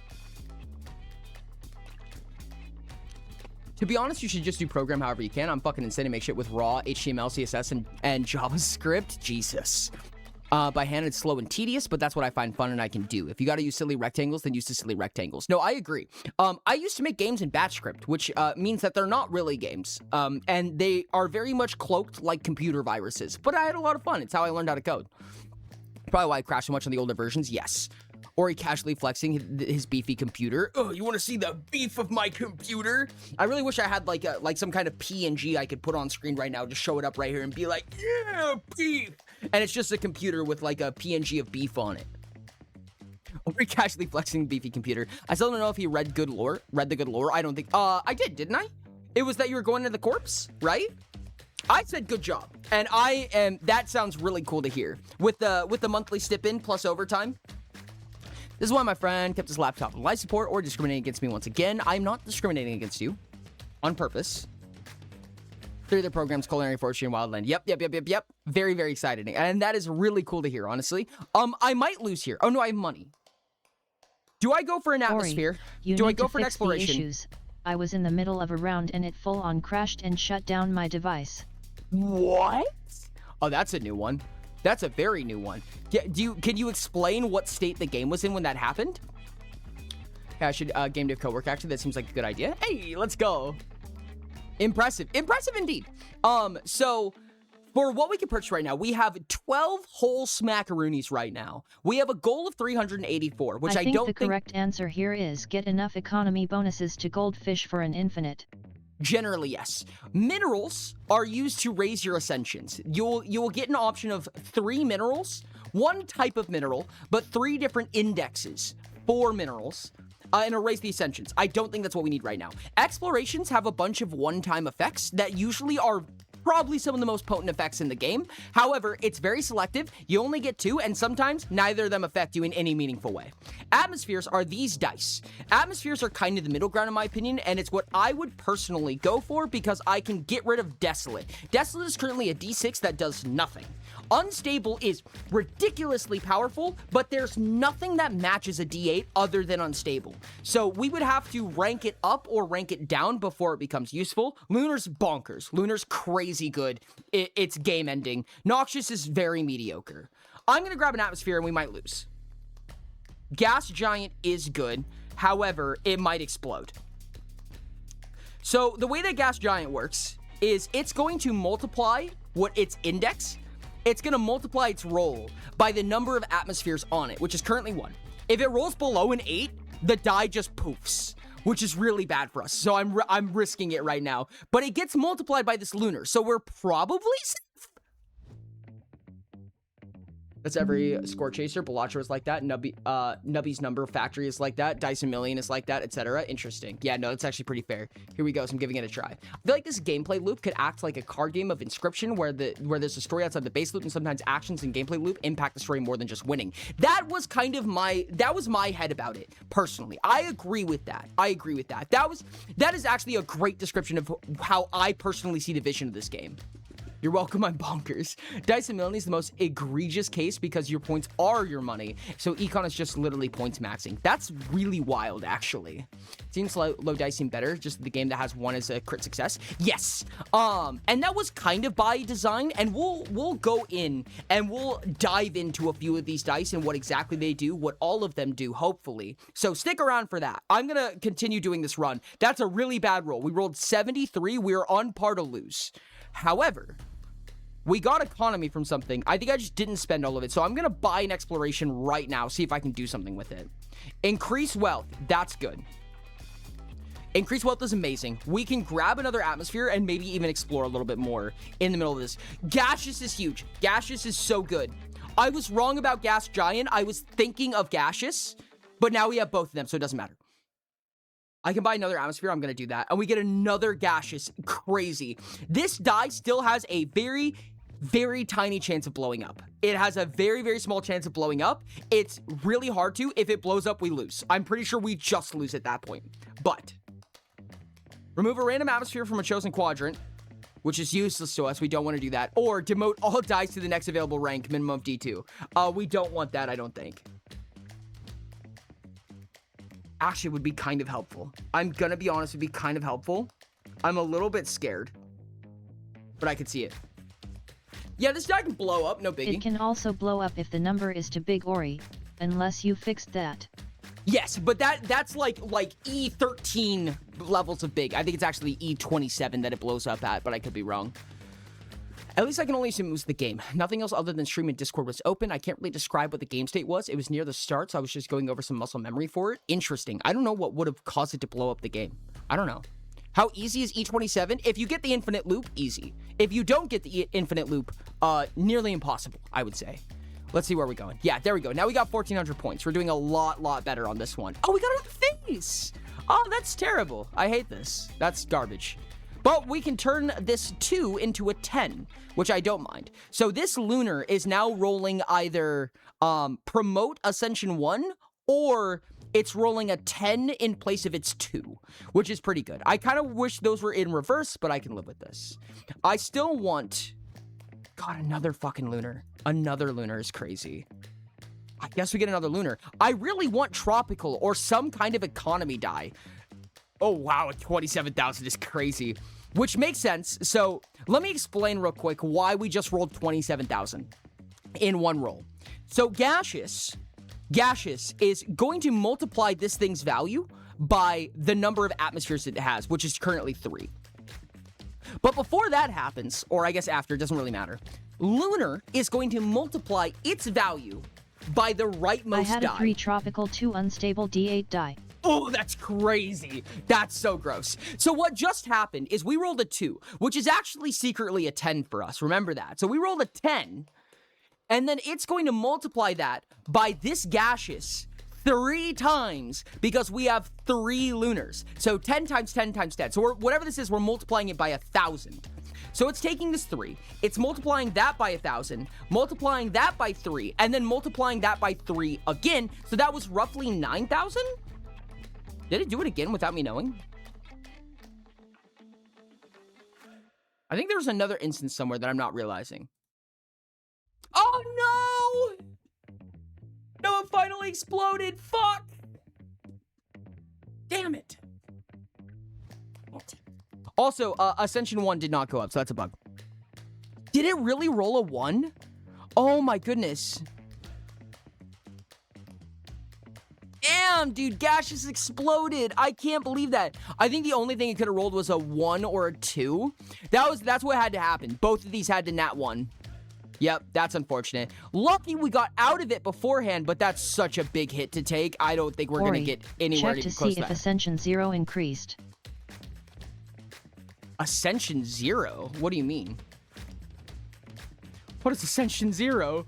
To be honest, you should just do program however you can. I'm fucking insane to make shit with raw HTML, CSS, and JavaScript. Jesus. By hand, it's slow and tedious, but that's what I find fun and I can do. If you got to use silly rectangles, then use the silly rectangles. No, I agree. I used to make games in batch script, which means that they're not really games. And they are very much cloaked like computer viruses. But I had a lot of fun. It's how I learned how to code. Probably why I crashed so much on the older versions, yes. Or he casually flexing his beefy computer. Oh, you want to see the beef of my computer? I really wish I had like some kind of PNG I could put on screen right now, just show it up right here and be like, yeah, beef. And it's just a computer with like a PNG of beef on it. Or he casually flexing beefy computer. I still don't know if he read the good lore. I don't think, I did, didn't I? It was that you were going into the corpse, right? I said good job. And that sounds really cool to hear. With the monthly stipend plus overtime. This is why my friend kept his laptop on life support or discriminating against me once again. I'm not discriminating against you. On purpose. 3 of the programs, Culinary Forestry and Wildland. Yep. Very, very exciting. And that is really cool to hear, honestly. I might lose here. Oh, no, I have money. Do I go for an atmosphere? Do I go for an exploration? I was in the middle of a round and it full on crashed and shut down my device. What? Oh, that's a new one. That's a very new one. Can you explain what state the game was in when that happened? Yeah, I should game dev co-work, actually. That seems like a good idea. Hey, let's go. Impressive indeed. So for what we can purchase right now, we have 12 whole smackaroonies right now. We have a goal of 384, which I don't think... the correct answer here is get enough economy bonuses to goldfish for an infinite. Generally, yes. Minerals are used to raise your ascensions. You'll get an option of 3 minerals, 1 type of mineral, but 3 different indexes for minerals, and it'll raise the ascensions. I don't think that's what we need right now. Explorations have a bunch of one-time effects that usually are probably some of the most potent effects in the game. However, it's very selective. You only get 2, and sometimes neither of them affect you in any meaningful way. Atmospheres are these dice. Atmospheres are kind of the middle ground in my opinion, and it's what I would personally go for because I can get rid of Desolate. Desolate is currently a D6 that does nothing. Unstable is ridiculously powerful, but there's nothing that matches a D8 other than Unstable. So we would have to rank it up or rank it down before it becomes useful. Lunar's bonkers. Lunar's crazy good. It's game ending. Noxious is very mediocre. I'm going to grab an Atmosphere and we might lose. Gas Giant is good. However, it might explode. So the way that Gas Giant works is it's going to multiply what its index. It's going to multiply its roll by the number of atmospheres on it, which is currently 1. If it rolls below an 8, the die just poofs, which is really bad for us. So I'm risking it right now. But it gets multiplied by this lunar, so we're probably safe. That's every Score Chaser. Balacha is like that. Nubby's Number Factory is like that. Dyson Million is like that, etc. Interesting. Yeah, no, that's actually pretty fair. Here we go. So I'm giving it a try. I feel like this gameplay loop could act like a card game of Inscription where there's a story outside the base loop and sometimes actions and gameplay loop impact the story more than just winning. That was kind of my head about it, personally. I agree with that. That is actually a great description of how I personally see the vision of this game. You're welcome, I'm bonkers. Dyson Million is the most egregious case because your points are your money. So Econ is just literally points maxing. That's really wild, actually. Seems low dice seem better, just the game that has 1 as a crit success. Yes. And that was kind of by design, and we'll go in and we'll dive into a few of these dice and what exactly they do, what all of them do, hopefully. So stick around for that. I'm gonna continue doing this run. That's a really bad roll. We rolled 73. We are on par to lose. However, we got economy from something. I think I just didn't spend all of it. So I'm going to buy an exploration right now. See if I can do something with it. Increase wealth. That's good. Increase wealth is amazing. We can grab another atmosphere and maybe even explore a little bit more in the middle of this. Gaseous is huge. Gaseous is so good. I was wrong about Gas Giant. I was thinking of Gaseous. But now we have both of them, so it doesn't matter. I can buy another atmosphere. I'm going to do that. And we get another gaseous. Crazy. This die still has a very, very tiny chance of blowing up. It has a very, very small chance of blowing up. It's really hard to. If it blows up, we lose. I'm pretty sure we just lose at that point. But remove a random atmosphere from a chosen quadrant, which is useless to us. We don't want to do that. Or demote all dice to the next available rank, minimum of D2. We don't want that, I don't think. Actually, would be kind of helpful. I'm gonna be honest, would be kind of helpful. I'm a little bit scared. But I can see it. Yeah, this die can blow up, no biggie. It can also blow up if the number is too big, Ori, unless you fixed that. Yes, but that's like E13 levels of big. I think it's actually E27 that it blows up at, but I could be wrong. At least I can only assume it was the game. Nothing else other than stream and Discord was open. I can't really describe what the game state was. It was near the start, so I was just going over some muscle memory for it. Interesting. I don't know what would have caused it to blow up the game. I don't know. How easy is E27? If you get the infinite loop, easy. If you don't get the infinite loop, nearly impossible, I would say. Let's see where we're going. Yeah, there we go. Now we got 1,400 points. We're doing a lot better on this one. Oh, we got a face! Oh, that's terrible. I hate this. That's garbage. But we can turn this 2 into a 10, which I don't mind. So this lunar is now rolling either promote Ascension 1 or it's rolling a 10 in place of its 2, which is pretty good. I kind of wish those were in reverse, but I can live with this. I still want... God, another fucking lunar. Another lunar is crazy. I guess we get another lunar. I really want tropical or some kind of economy die. Oh, wow, 27,000 is crazy. Which makes sense. So let me explain real quick why we just rolled 27,000 in one roll. So gaseous is going to multiply this thing's value by the number of atmospheres it has, which is currently 3. But before that happens, or I guess after, it doesn't really matter, lunar is going to multiply its value by the rightmost die. I had a 3 tropical, 2 unstable D8 die. Oh, that's crazy. That's so gross. So what just happened is we rolled a 2, which is actually secretly a 10 for us. Remember that. So we rolled a 10, and then it's going to multiply that by this gaseous 3 times because we have 3 lunars. So 10 times 10 times 10. So whatever this is, we're multiplying it by 1,000. So it's taking this 3, it's multiplying that by 1,000, multiplying that by 3, and then multiplying that by 3 again. So that was roughly 9,000? Did it do it again without me knowing? I think there's another instance somewhere that I'm not realizing. Oh no! No, it finally exploded. Fuck! Damn it. Also, Ascension 1 did not go up, so that's a bug. Did it really roll a 1? Oh my goodness. Damn, dude, gaseous exploded. I can't believe that. I think the only thing it could have rolled was a 1 or a 2. That's what had to happen. Both of these had to nat 1. Yep, that's unfortunate. Lucky we got out of it beforehand, but that's such a big hit to take. I don't think we're going to get anywhere check to to close see that. if Ascension 0 increased. Ascension 0? What do you mean? What is Ascension 0?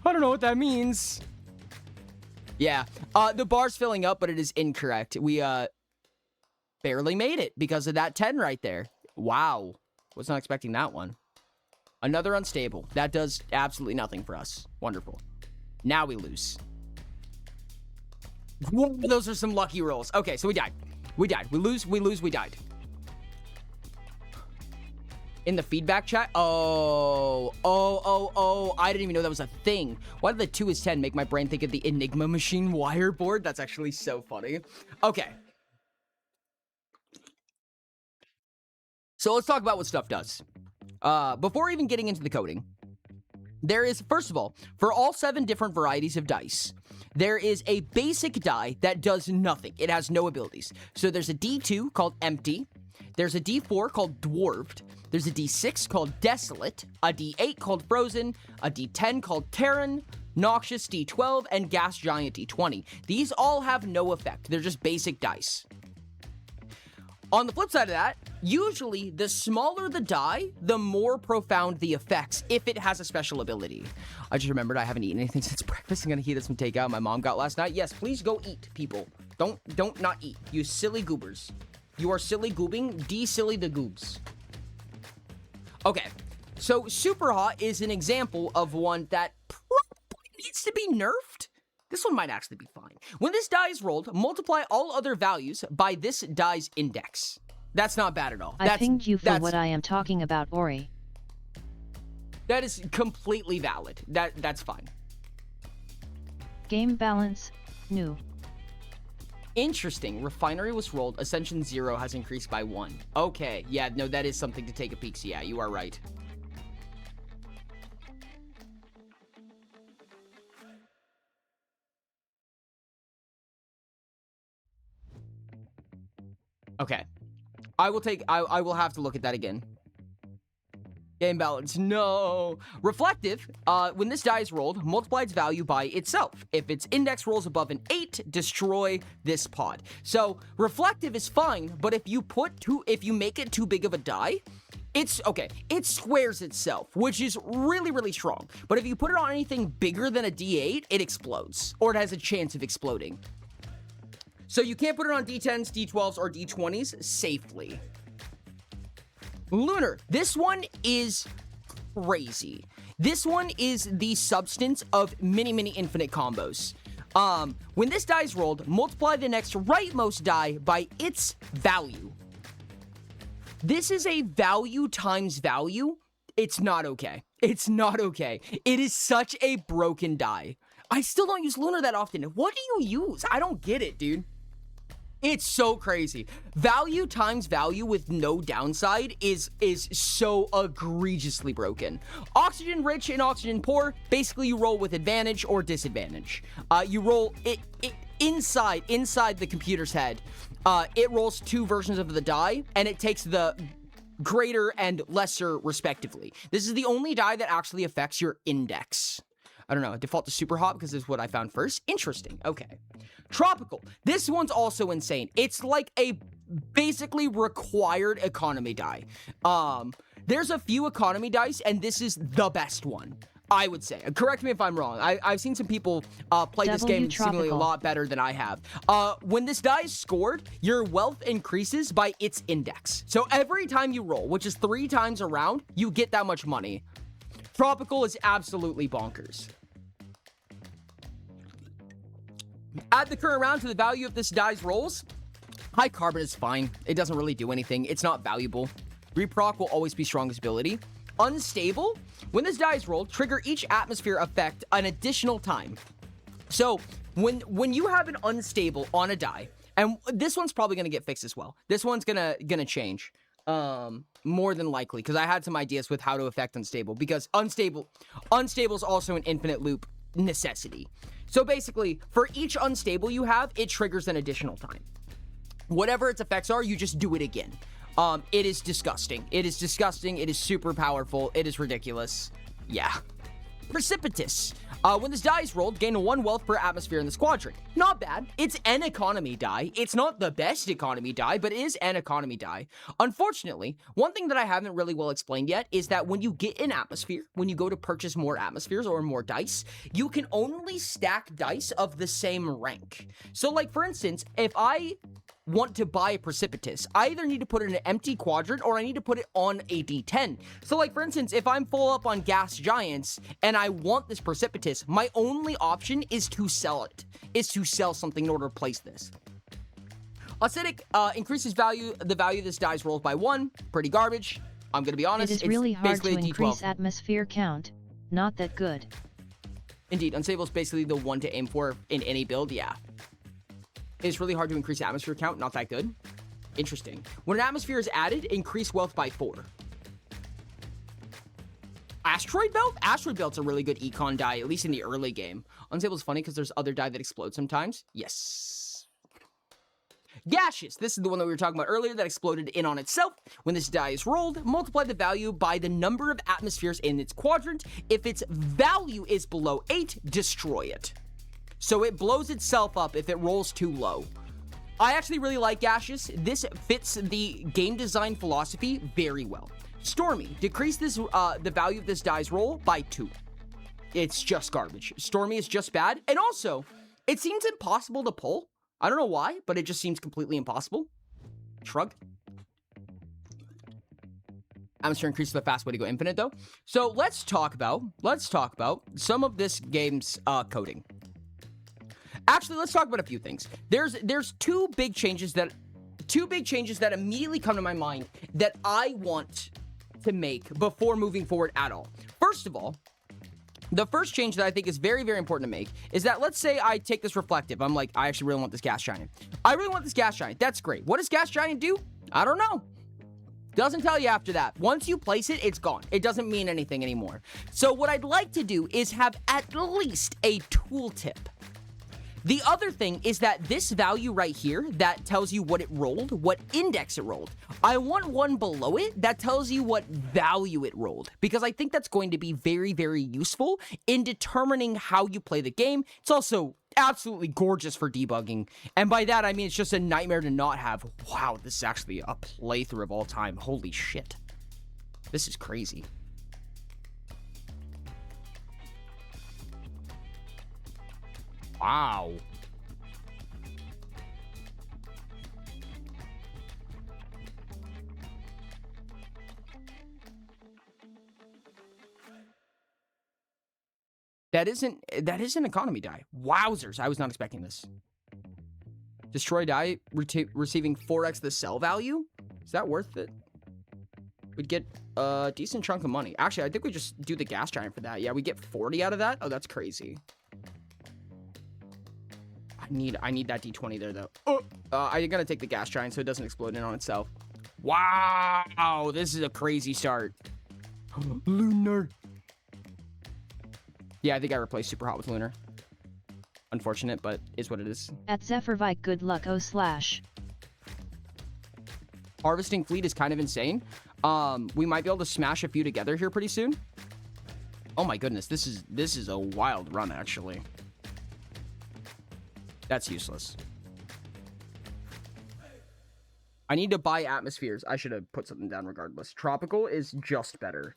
I don't know what that means. Yeah, the bar's filling up, but it is incorrect. We, barely made it because of that 10 right there. Wow. Was not expecting that one. Another unstable. That does absolutely nothing for us. Wonderful. Now we lose. Those are some lucky rolls. Okay, so we died. We died. We lose, we died. In the feedback chat? Oh, I didn't even know that was a thing. Why did the 2 is 10 make my brain think of the Enigma machine wire board? That's actually so funny. Okay. So let's talk about what stuff does. Before even getting into the coding, there is, first of all, for all 7 different varieties of dice, there is a basic die that does nothing. It has no abilities. So there's a D2 called Empty. There's a D4 called Dwarved. There's a D6 called Desolate, a D8 called Frozen, a D10 called Terran, Noxious D12, and Gas Giant D20. These all have no effect. They're just basic dice. On the flip side of that, usually the smaller the die, the more profound the effects, if it has a special ability. I just remembered I haven't eaten anything since breakfast. I'm gonna heat up some takeout my mom got last night. Yes, please go eat, people. Don't not eat. You silly goobers. You are silly goobing. De-silly the goobs. Okay, so Super Hot is an example of one that probably needs to be nerfed. This one might actually be fine. When this die is rolled, multiply all other values by this die's index. That's not bad at all. I pinged you for what I am talking about, Ori. That is completely valid. That's fine. Game balance, new. Interesting. Refinery was rolled. Ascension 0 has increased by 1. Okay. Yeah, no, that is something to take a peek. So yeah, you are right. Okay. I will have to look at that again. Game balance. No. Reflective. When this die is rolled, multiply its value by itself. If its index rolls above an 8, destroy this pod. So reflective is fine, but if you make it too big of a die, it's okay. It squares itself, which is really, really strong. But if you put it on anything bigger than a D8, it explodes, or it has a chance of exploding. So you can't put it on D10s, D12s, or D20s safely. Lunar. This one is crazy. This one is the substance of many, many infinite combos. When this die is rolled, multiply the next rightmost die by its value. This is a value times value. It's not okay. It's not okay. It is such a broken die. I still don't use Lunar that often. What do you use? I don't get it, dude. It's so crazy. Value times value with no downside is so egregiously broken. Oxygen rich and oxygen poor, basically you roll with advantage or disadvantage. You roll it inside the computer's head. It rolls 2 versions of the die, and it takes the greater and lesser respectively. This is the only die that actually affects your index. I don't know, default to super hot because this is what I found first. Interesting. Okay. Tropical. This one's also insane. It's like a basically required economy die. There's a few economy dice, and this is the best one, I would say. Correct me if I'm wrong. I've seen some people play this game seemingly a lot better than I have. When this die is scored, your wealth increases by its index. So every time you roll, which is 3 times around, you get that much money. Tropical is absolutely bonkers. Add the current round to the value of this die's rolls. High carbon is fine. It doesn't really do anything. It's not valuable. Reproc will always be strongest ability. Unstable. When this die is rolled, trigger each atmosphere effect an additional time. So when you have an unstable on a die, and this one's probably going to get fixed as well. This one's gonna change. More than likely, because I had some ideas with how to affect unstable, because unstable is also an infinite loop necessity. So basically, for each unstable you have, it triggers an additional time. Whatever its effects are, you just do it again. It is disgusting. It is disgusting. It is super powerful. It is ridiculous. Yeah. Precipitous. When this die is rolled, gain 1 wealth per atmosphere in this quadrant. Not bad. It's an economy die. It's not the best economy die, but it is an economy die. Unfortunately, one thing that I haven't really well explained yet is that when you get an atmosphere, when you go to purchase more atmospheres or more dice, you can only stack dice of the same rank. So like, for instance, if I want to buy a precipitous, I either need to put it in an empty quadrant or I need to put it on a D10. So like, for instance, if I'm full up on gas giants and I want this precipitous, my only option is to sell it, is to sell something in order to replace this. Acidic increases the value of this die's rolls by 1. Pretty garbage. I'm gonna be honest. It is really hard to increase atmosphere count. Not that good. Indeed, unstable is basically the one to aim for in any build. Yeah. It's really hard to increase atmosphere count. Not that good. Interesting. When an atmosphere is added, increase wealth by 4. Asteroid Belt? Asteroid Belt's a really good econ die, at least in the early game. Unstable is funny because there's other die that explode sometimes. Yes. Gaseous. This is the one that we were talking about earlier that exploded in on itself. When this die is rolled, multiply the value by the number of atmospheres in its quadrant. If its value is below 8, destroy it. So it blows itself up if it rolls too low. I actually really like Gaseous. This fits the game design philosophy very well. Stormy. Decrease this the value of this die's roll by 2. It's just garbage. Stormy is just bad. And also, it seems impossible to pull. I don't know why, but it just seems completely impossible. Shrug. Atmosphere increases the fast way to go infinite, though. So let's talk about some of this game's coding. Actually, let's talk about a few things. There's two big changes that immediately come to my mind that I want to make before moving forward at all. First of all, The first change that I think is very, very important to make is that, let's say I take this reflective. I'm like, I actually really want this gas giant. I really want this gas giant. That's great. What does gas giant do? I don't know. Doesn't tell you after that. Once you place it, it's gone. It doesn't mean anything anymore. So what I'd like to do is have at least a tooltip. The other thing is that this value right here that tells you what it rolled, what index it rolled, I want one below it that tells you what value it rolled, because I think that's going to be very, very useful in determining how you play the game. It's also absolutely gorgeous for debugging, and by that I mean it's just a nightmare to not have. Wow, this is actually a playthrough of all time. Holy shit. This is crazy. Wow. That is an economy die. Wowzers, I was not expecting this. Destroy die receiving 4x the sell value? Is that worth it? We'd get a decent chunk of money. Actually, I think we just do the gas giant for that. Yeah, we get 40 out of that. Oh, that's crazy. I need that D20 there, though. I gotta take the gas giant so it doesn't explode in on itself. Wow, this is a crazy start. Lunar. Yeah, I think I replaced Super Hot with Lunar. Unfortunate, but is what it is. At Zephyrvike, good luck, /. Harvesting Fleet is kind of insane. We might be able to smash a few together here pretty soon. Oh my goodness, this is a wild run, actually. That's useless. I need to buy atmospheres. I should have put something down regardless. Tropical is just better.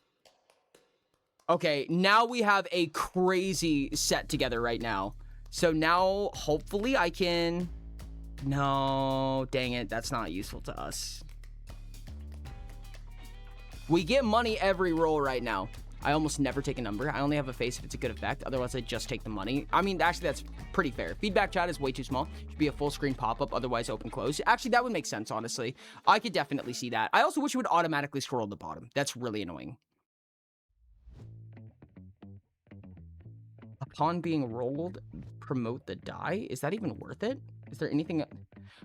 Okay, now we have a crazy set together right now. So now, hopefully, I can... No, dang it. That's not useful to us. We get money every roll right now. I almost never take a number. I only have a face if it's a good effect. Otherwise, I just take the money. I mean, actually, that's pretty fair. Feedback chat is way too small. Should be a full screen pop-up. Otherwise, open, close. Actually, that would make sense, honestly. I could definitely see that. I also wish it would automatically scroll to the bottom. That's really annoying. Upon being rolled, promote the die. Is that even worth it? Is there anything...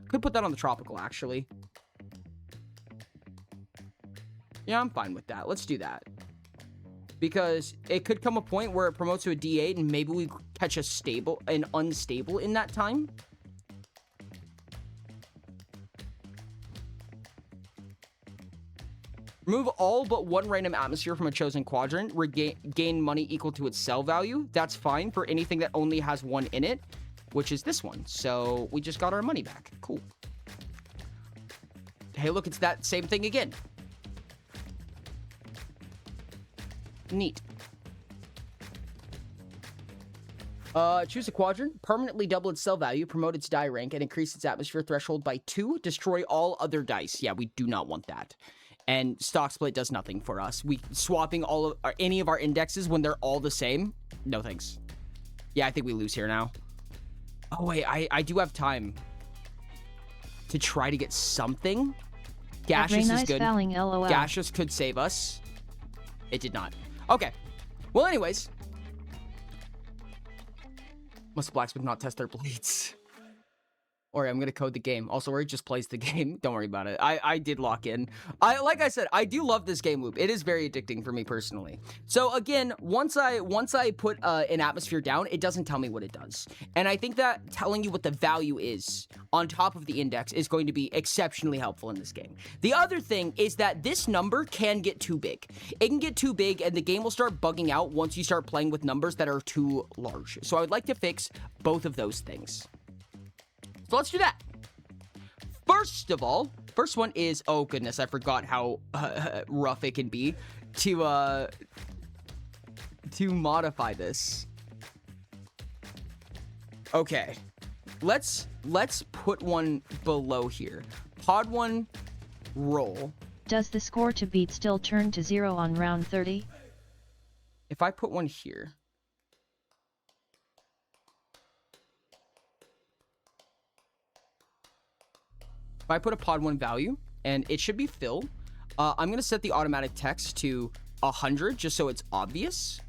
Could put that on the tropical, actually. Yeah, I'm fine with that. Let's do that. Because it could come a point where it promotes to a D8 and maybe we catch an unstable in that time. Remove all but one random atmosphere from a chosen quadrant. Gain money equal to its sell value. That's fine for anything that only has one in it, which is this one. So we just got our money back. Cool. Hey, look, it's that same thing again. Neat. Choose a quadrant, permanently double its sell value, promote its die rank, and increase its atmosphere threshold by 2. Destroy all other dice. Yeah, we do not want that. And stock split does nothing for us. Swapping any of our indexes when they're all the same. No thanks. Yeah, I think we lose here now. Oh wait, I do have time to try to get something. Gaseous is good. Gaseous could save us. It did not. Okay. Well, anyways. Must blacksmith not test their blades. Or I'm gonna code the game. Also, where it just plays the game. Don't worry about it. I did lock in. Like I said, I do love this game loop. It is very addicting for me personally. So again, once I put an atmosphere down, it doesn't tell me what it does. And I think that telling you what the value is on top of the index is going to be exceptionally helpful in this game. The other thing is that this number can get too big. It can get too big and the game will start bugging out once you start playing with numbers that are too large. So I would like to fix both of those things. So let's do that. First of all, first one is, oh goodness, I forgot how rough it can be to modify this. Okay, let's put one below here. Pod 1 roll. Does the score to beat still turn to 0 on round 30? If I put one here. If I put a pod 1 value, and it should be fill, I'm going to set the automatic text to 100, just so it's obvious.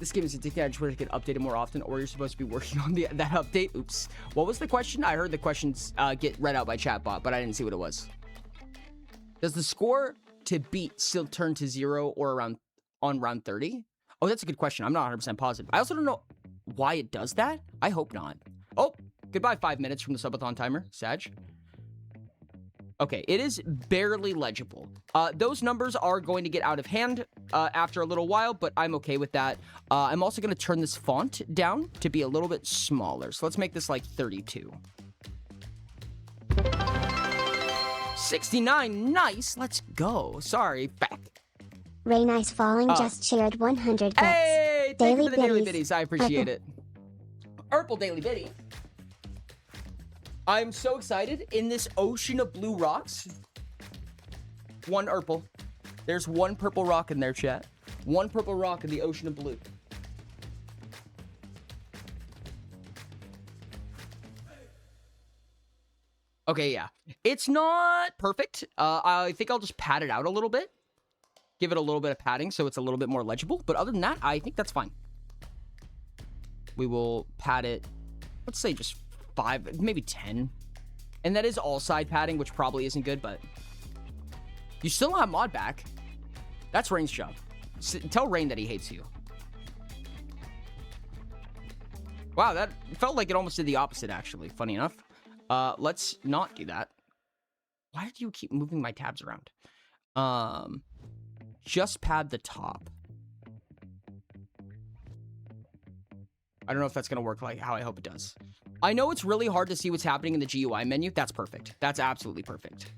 This game is addicting. I just wish I could update it more often, or you're supposed to be working on that update. Oops. What was the question? I heard the questions get read out by chatbot, but I didn't see what it was. Does the score to beat still turn to 0 or on round 30? Oh, that's a good question. I'm not 100% positive. I also don't know why it does that. I hope not. Oh, goodbye 5 minutes from the subathon timer, Sag. Okay, it is barely legible. Those numbers are going to get out of hand after a little while, but I'm okay with that. I'm also going to turn this font down to be a little bit smaller. So let's make this like 32. 69, nice. Let's go. Sorry, back. Ray Nice Falling just shared 100 bits. Hey, thank you for the daily Biddies. biddies. I appreciate it. Purple daily biddy. I'm so excited. In this ocean of blue rocks, one purple. There's one purple rock in there, chat. One purple rock in the ocean of blue. Okay, yeah. It's not perfect. I think I'll just pad it out a little bit. Give it a little bit of padding so it's a little bit more legible. But other than that, I think that's fine. We will pad it, let's say just 5, maybe 10. And that is all side padding, which probably isn't good, but you still don't have mod back. That's Rain's job. Tell Rain that he hates you. Wow, that felt like it almost did the opposite, actually. Funny enough. Let's not do that. Why did you keep moving my tabs around? Just pad the top. I don't know if that's going to work like how I hope it does. I know it's really hard to see what's happening in the GUI menu. That's perfect. That's absolutely perfect.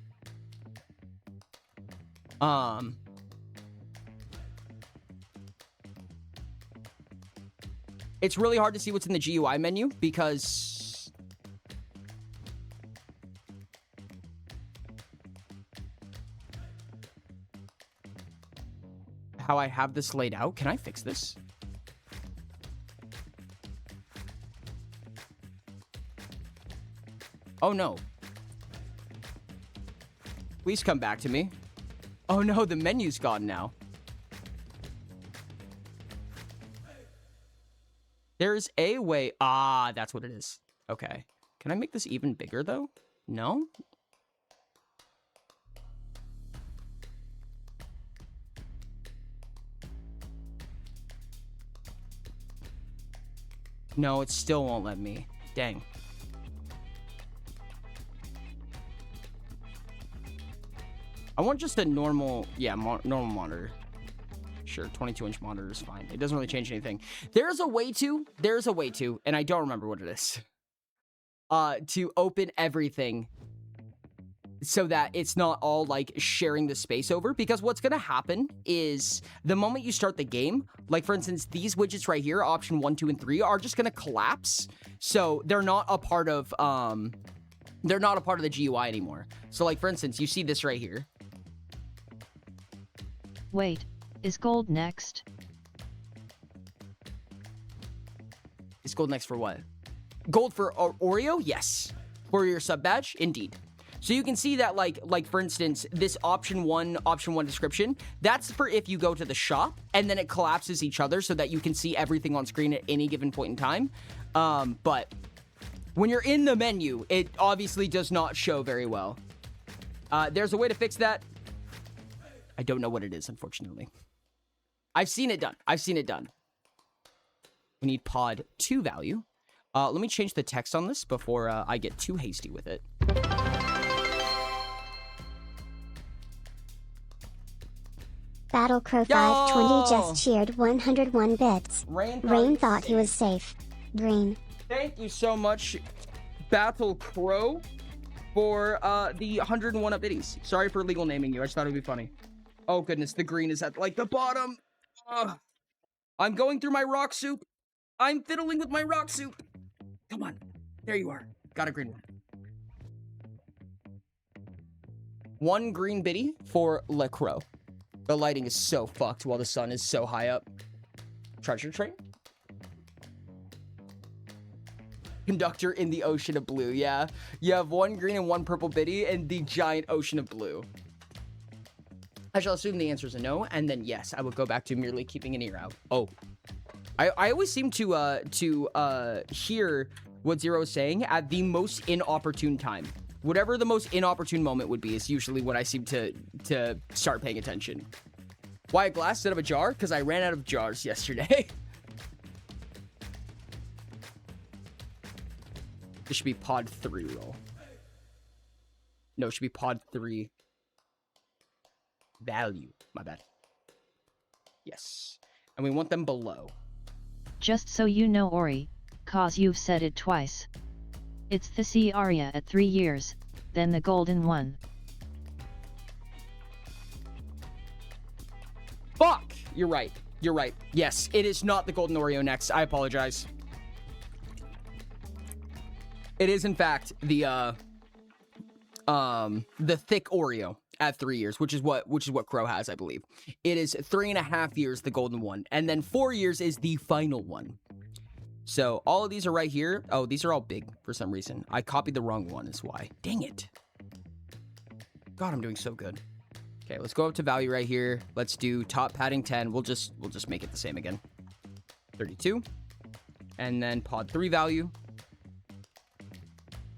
It's really hard to see what's in the GUI menu because how I have this laid out. Can I fix this? Oh no. Please come back to me. Oh no, the menu's gone now. There's a way. Ah, that's what it is. Okay. Can I make this even bigger though? No? No, it still won't let me. Dang. I want just a normal, yeah, normal monitor. Sure, 22-inch monitor is fine. It doesn't really change anything. There's a way to, and I don't remember what it is, to open everything so that it's not all, like, sharing the space over. Because what's going to happen is the moment you start the game, like, for instance, these widgets right here, option 1, 2, and 3, are just going to collapse. So they're not a part of, the GUI anymore. So, like, for instance, you see this right here. Wait, is gold next? Is gold next for what? Gold for Oreo? Yes. For your sub badge? Indeed. So you can see that, like for instance, this option one description, that's for if you go to the shop and then it collapses each other so that you can see everything on screen at any given point in time. But when you're in the menu, it obviously does not show very well. There's a way to fix that. I don't know what it is, unfortunately. I've seen it done. We need pod 2 value. Let me change the text on this before I get too hasty with it. Battlecrow 520 just cheered 101 bits. Rain thought he was safe. Green. Thank you so much, Battle Crow, for the 101 up biddies. Sorry for legal naming you. I just thought it would be funny. Oh, goodness. The green is at, like, the bottom. Ugh. I'm going through my rock soup. I'm fiddling with my rock soup. Come on. There you are. Got a green one. One green biddy for Le Crow. The lighting is so fucked while the sun is so high up. Treasure train? Conductor in the ocean of blue. Yeah. You have one green and one purple biddy in the giant ocean of blue. I shall assume the answer is a no, and then yes, I would go back to merely keeping an ear out. Oh. I always seem to hear what Zero is saying at the most inopportune time. Whatever the most inopportune moment would be is usually when I seem to start paying attention. Why a glass instead of a jar? Because I ran out of jars yesterday. This should be pod 3 roll. No, it should be pod 3 value. My bad. Yes. And we want them below. Just so you know, Ori, cause you've said it twice. It's the C aria at 3 years, then the golden one. Fuck! You're right. You're right. Yes, it is not the golden Oreo next. I apologize. It is, in fact, the thick Oreo at 3 years, which is what Crow has, I believe. It is 3.5 years, the golden one, and then 4 years is the final one. So all of these are right here. Oh, these are all big for some reason. I copied the wrong one is why. Dang it. God, I'm doing so good. Okay, let's go up to value right here. Let's do top padding 10. We'll just make it the same again. 32. And then pod 3 value.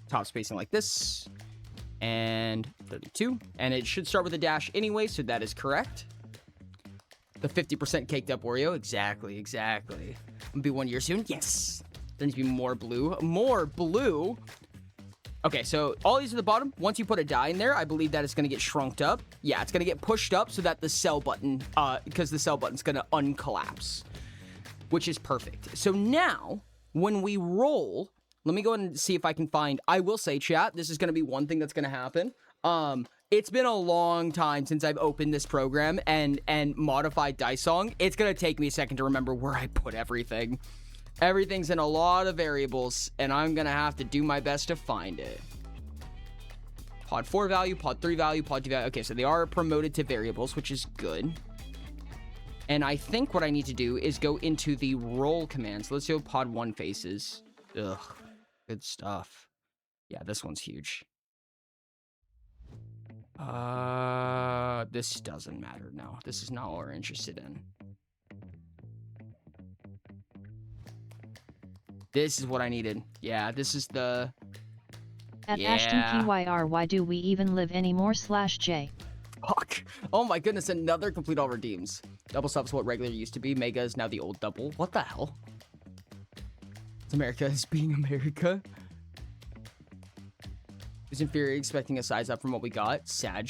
Top spacing like this. And 32. And it should start with a dash anyway, so that is correct. The 50% caked up Oreo. Exactly. I'm gonna be 1 year soon. Yes. There needs to be more blue. More blue. Okay, so all these at the bottom. Once you put a die in there, I believe that it's gonna get shrunked up. Yeah, it's gonna get pushed up so that the sell button, because the sell button's gonna uncollapse, which is perfect. So now, when we roll, let me go ahead and see if I can find. I will say, chat, this is gonna be one thing that's gonna happen. It's been a long time since I've opened this program and modified Dice Song. It's gonna take me a second to remember where I put everything. Everything's in a lot of variables, and I'm gonna have to do my best to find it. Pod 4 value, pod 3 value, pod 2 value. Okay, so they are promoted to variables, which is good. And I think what I need to do is go into the roll commands. Let's go pod 1 faces. Ugh, good stuff. Yeah, this one's huge. This doesn't matter now. This is not what we're interested in. This is what I needed. Yeah, this is the... At Ashton PYR, why do we even live anymore /J? Fuck. Oh my goodness, another complete all redeems. Double subs what regular used to be. Mega is now the old double. What the hell? America is being America. Is inferior expecting a size up from what we got? Sag.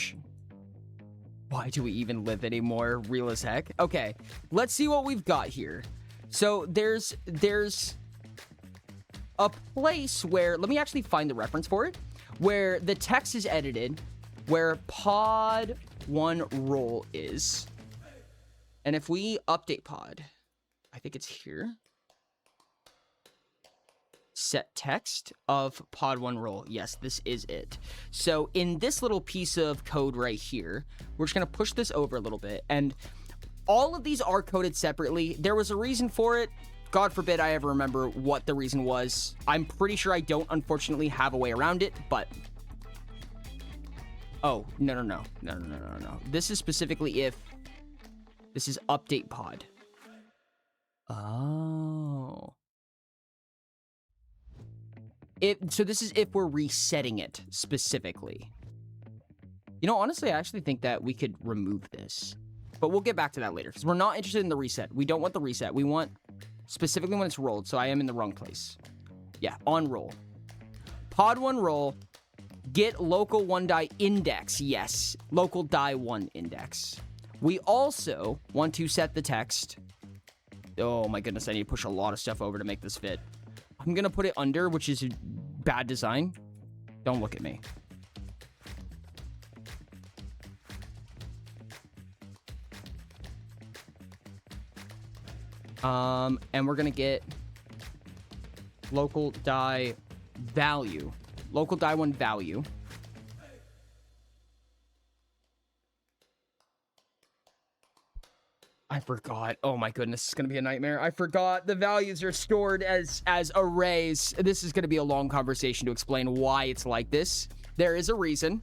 Why do we even live anymore? Real as heck. Okay, let's see what we've got here. So there's a place where, let me actually find the reference for it, where the text is edited, where pod 1 roll is. And if we update pod, I think it's here. Set text of pod 1 roll. Yes, this is it. So in this little piece of code right here, we're just gonna push this over a little bit, and all of these are coded separately. There was a reason for it. God forbid I ever remember what the reason was. I'm pretty sure I don't, unfortunately, have a way around it, but... Oh, no. This is specifically if... This is update pod. Oh... So this is if we're resetting it specifically. You know, honestly, I actually think that we could remove this. But we'll get back to that later, because we're not interested in the reset. We don't want the reset. We want specifically when it's rolled, so I am in the wrong place. Yeah, on roll. Pod 1 roll. Get local 1 die index. Yes, local die 1 index. We also want to set the text. Oh my goodness, I need to push a lot of stuff over to make this fit. I'm gonna put it under, which is bad design. Don't look at me. And we're gonna get local die value. Local die 1 value. I forgot. Oh my goodness, it's gonna be a nightmare. I forgot the values are stored as arrays. This is gonna be a long conversation to explain why it's like this. There is a reason.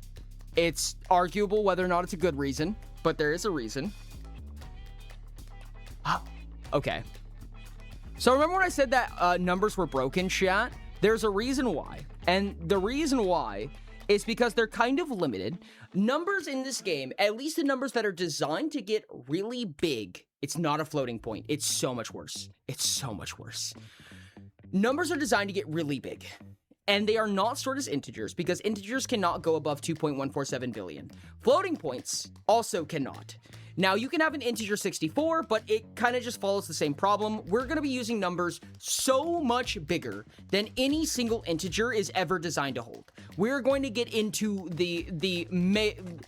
It's arguable whether or not it's a good reason, but there is a reason. Okay. So remember when I said that numbers were broken, chat? There's a reason why. And the reason why is because they're kind of limited. Numbers in this game, at least the numbers that are designed to get really big, it's not a floating point. It's so much worse. It's so much worse. Numbers are designed to get really big. And they are not stored as integers because integers cannot go above 2.147 billion. Floating points also cannot. Now, you can have an integer 64, but it kind of just follows the same problem. We're going to be using numbers so much bigger than any single integer is ever designed to hold. We're going to get into the millions.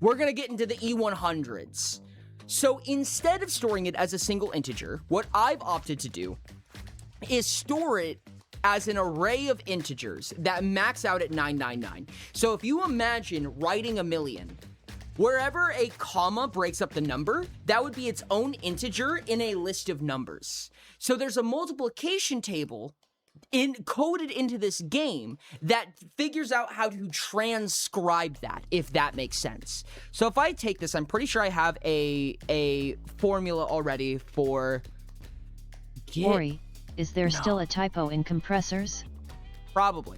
We're going to get into the E100s. So instead of storing it as a single integer, what I've opted to do is store it as an array of integers that max out at 999. So if you imagine writing a million, wherever a comma breaks up the number, that would be its own integer in a list of numbers. So there's a multiplication table coded into this game that figures out how to transcribe that, if that makes sense. So if I take this, I'm pretty sure I have a formula already for Ori, is there still a typo in compressors? Probably.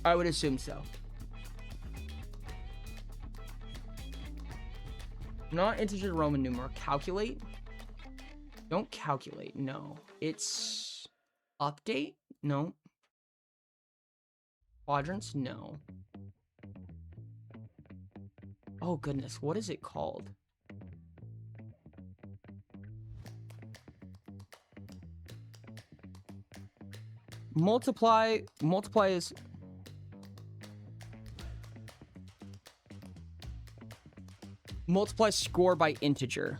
I would assume so. Not integer Roman numeral. Calculate? Don't calculate. No. It's update? No. Quadrants? No. Oh goodness, what is it called? Multiply is multiply score by integer.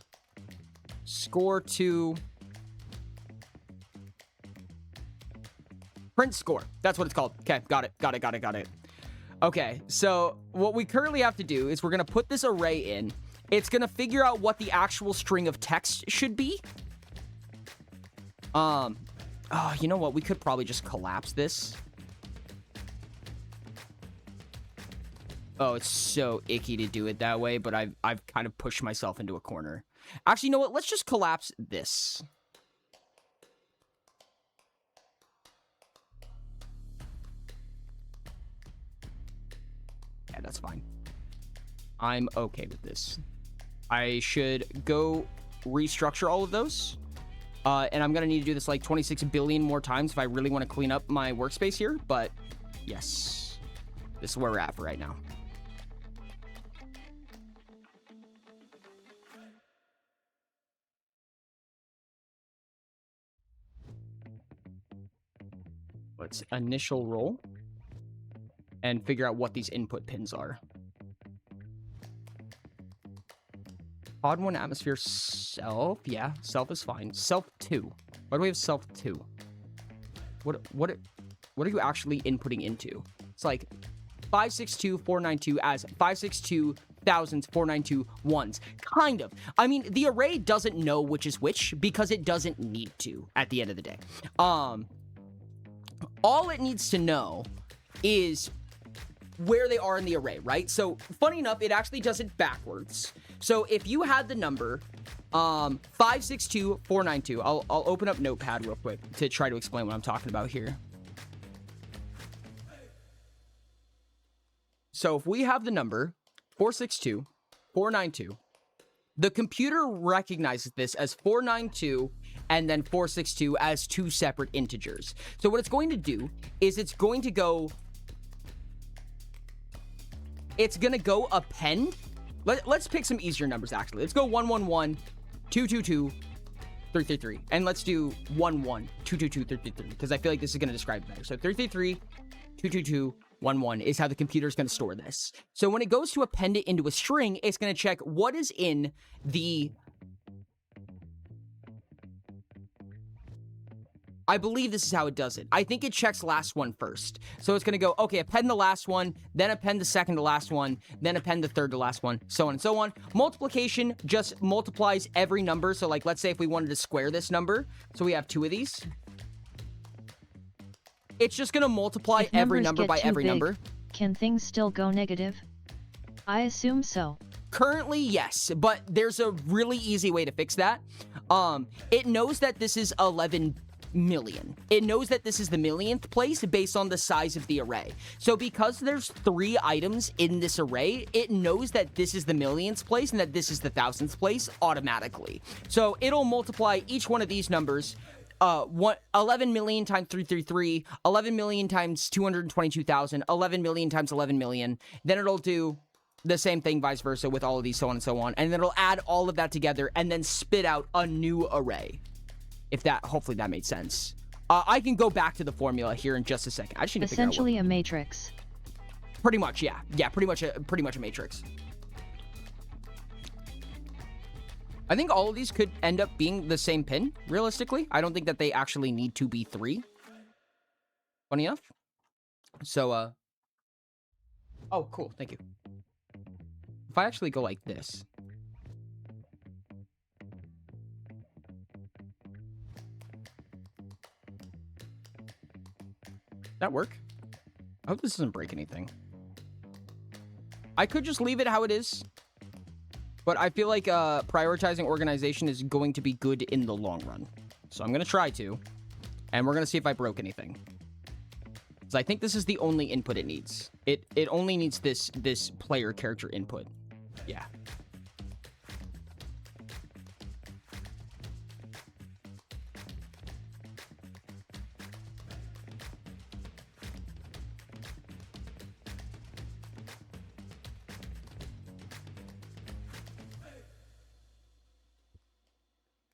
Score to print score. That's what it's called. Okay, got it. Okay, so what we currently have to do is we're gonna put this array in. It's gonna figure out what the actual string of text should be. Oh, you know what? We could probably just collapse this. Oh, it's so icky to do it that way, but I've kind of pushed myself into a corner. Actually, you know what? Let's just collapse this. Yeah, that's fine. I'm okay with this. I should go restructure all of those. And I'm going to need to do this like 26 billion more times if I really want to clean up my workspace here. But yes, this is where we're at for right now. Let's initial roll and figure out what these input pins are. Pod 1 atmosphere self. Yeah, self is fine. Self 2. Why do we have self 2? What are you actually inputting into? It's like 562492 as 562,492 Kind of. I mean, the array doesn't know which is which because it doesn't need to at the end of the day. All it needs to know is where they are in the array, right? So funny enough, it actually does it backwards. So if you had the number 562492, I'll open up Notepad real quick to try to explain what I'm talking about here. So if we have the number 462492, the computer recognizes this as 492 and then 462 as two separate integers. So what it's going to do is it's going to go append. Let's pick some easier numbers, actually. Let's go 111, 222, 333. And let's do 11, 222, 333, because I feel like this is going to describe it better. So 333, 222, 11 is how the computer is going to store this. So when it goes to append it into a string, it's going to check what is in the... I believe this is how it does it. I think it checks last one first. So it's going to go, okay, append the last one, then append the second to last one, then append the third to last one, so on and so on. Multiplication just multiplies every number. So like, let's say if we wanted to square this number, so we have two of these. It's just going to multiply every number by every number. Can things still go negative? I assume so. Currently, yes, but there's a really easy way to fix that. It knows that this is 11 million. It knows that this is the millionth place based on the size of the array. So because there's 3 items in this array, it knows that this is the millionth place and that this is the thousandth place automatically. So it'll multiply each one of these numbers 11 million times 333, 11 million times 222,000, 11 million times 11 million. Then it'll do the same thing vice versa with all of these, so on and so on. And then it'll add all of that together and then spit out a new array. If that, hopefully that made sense. I can go back to the formula here in just a second. I just need to figure out Essentially a matrix. Pretty much, yeah. Yeah, pretty much a matrix. I think all of these could end up being the same pin, realistically. I don't think that they actually need to be 3. Funny enough. So, oh, cool. Thank you. If I actually go like this. That work? I hope this doesn't break anything. I could just leave it how it is. But I feel like prioritizing organization is going to be good in the long run. So I'm going to try to. And we're going to see if I broke anything. Because I think this is the only input it needs. It only needs this player character input. Yeah.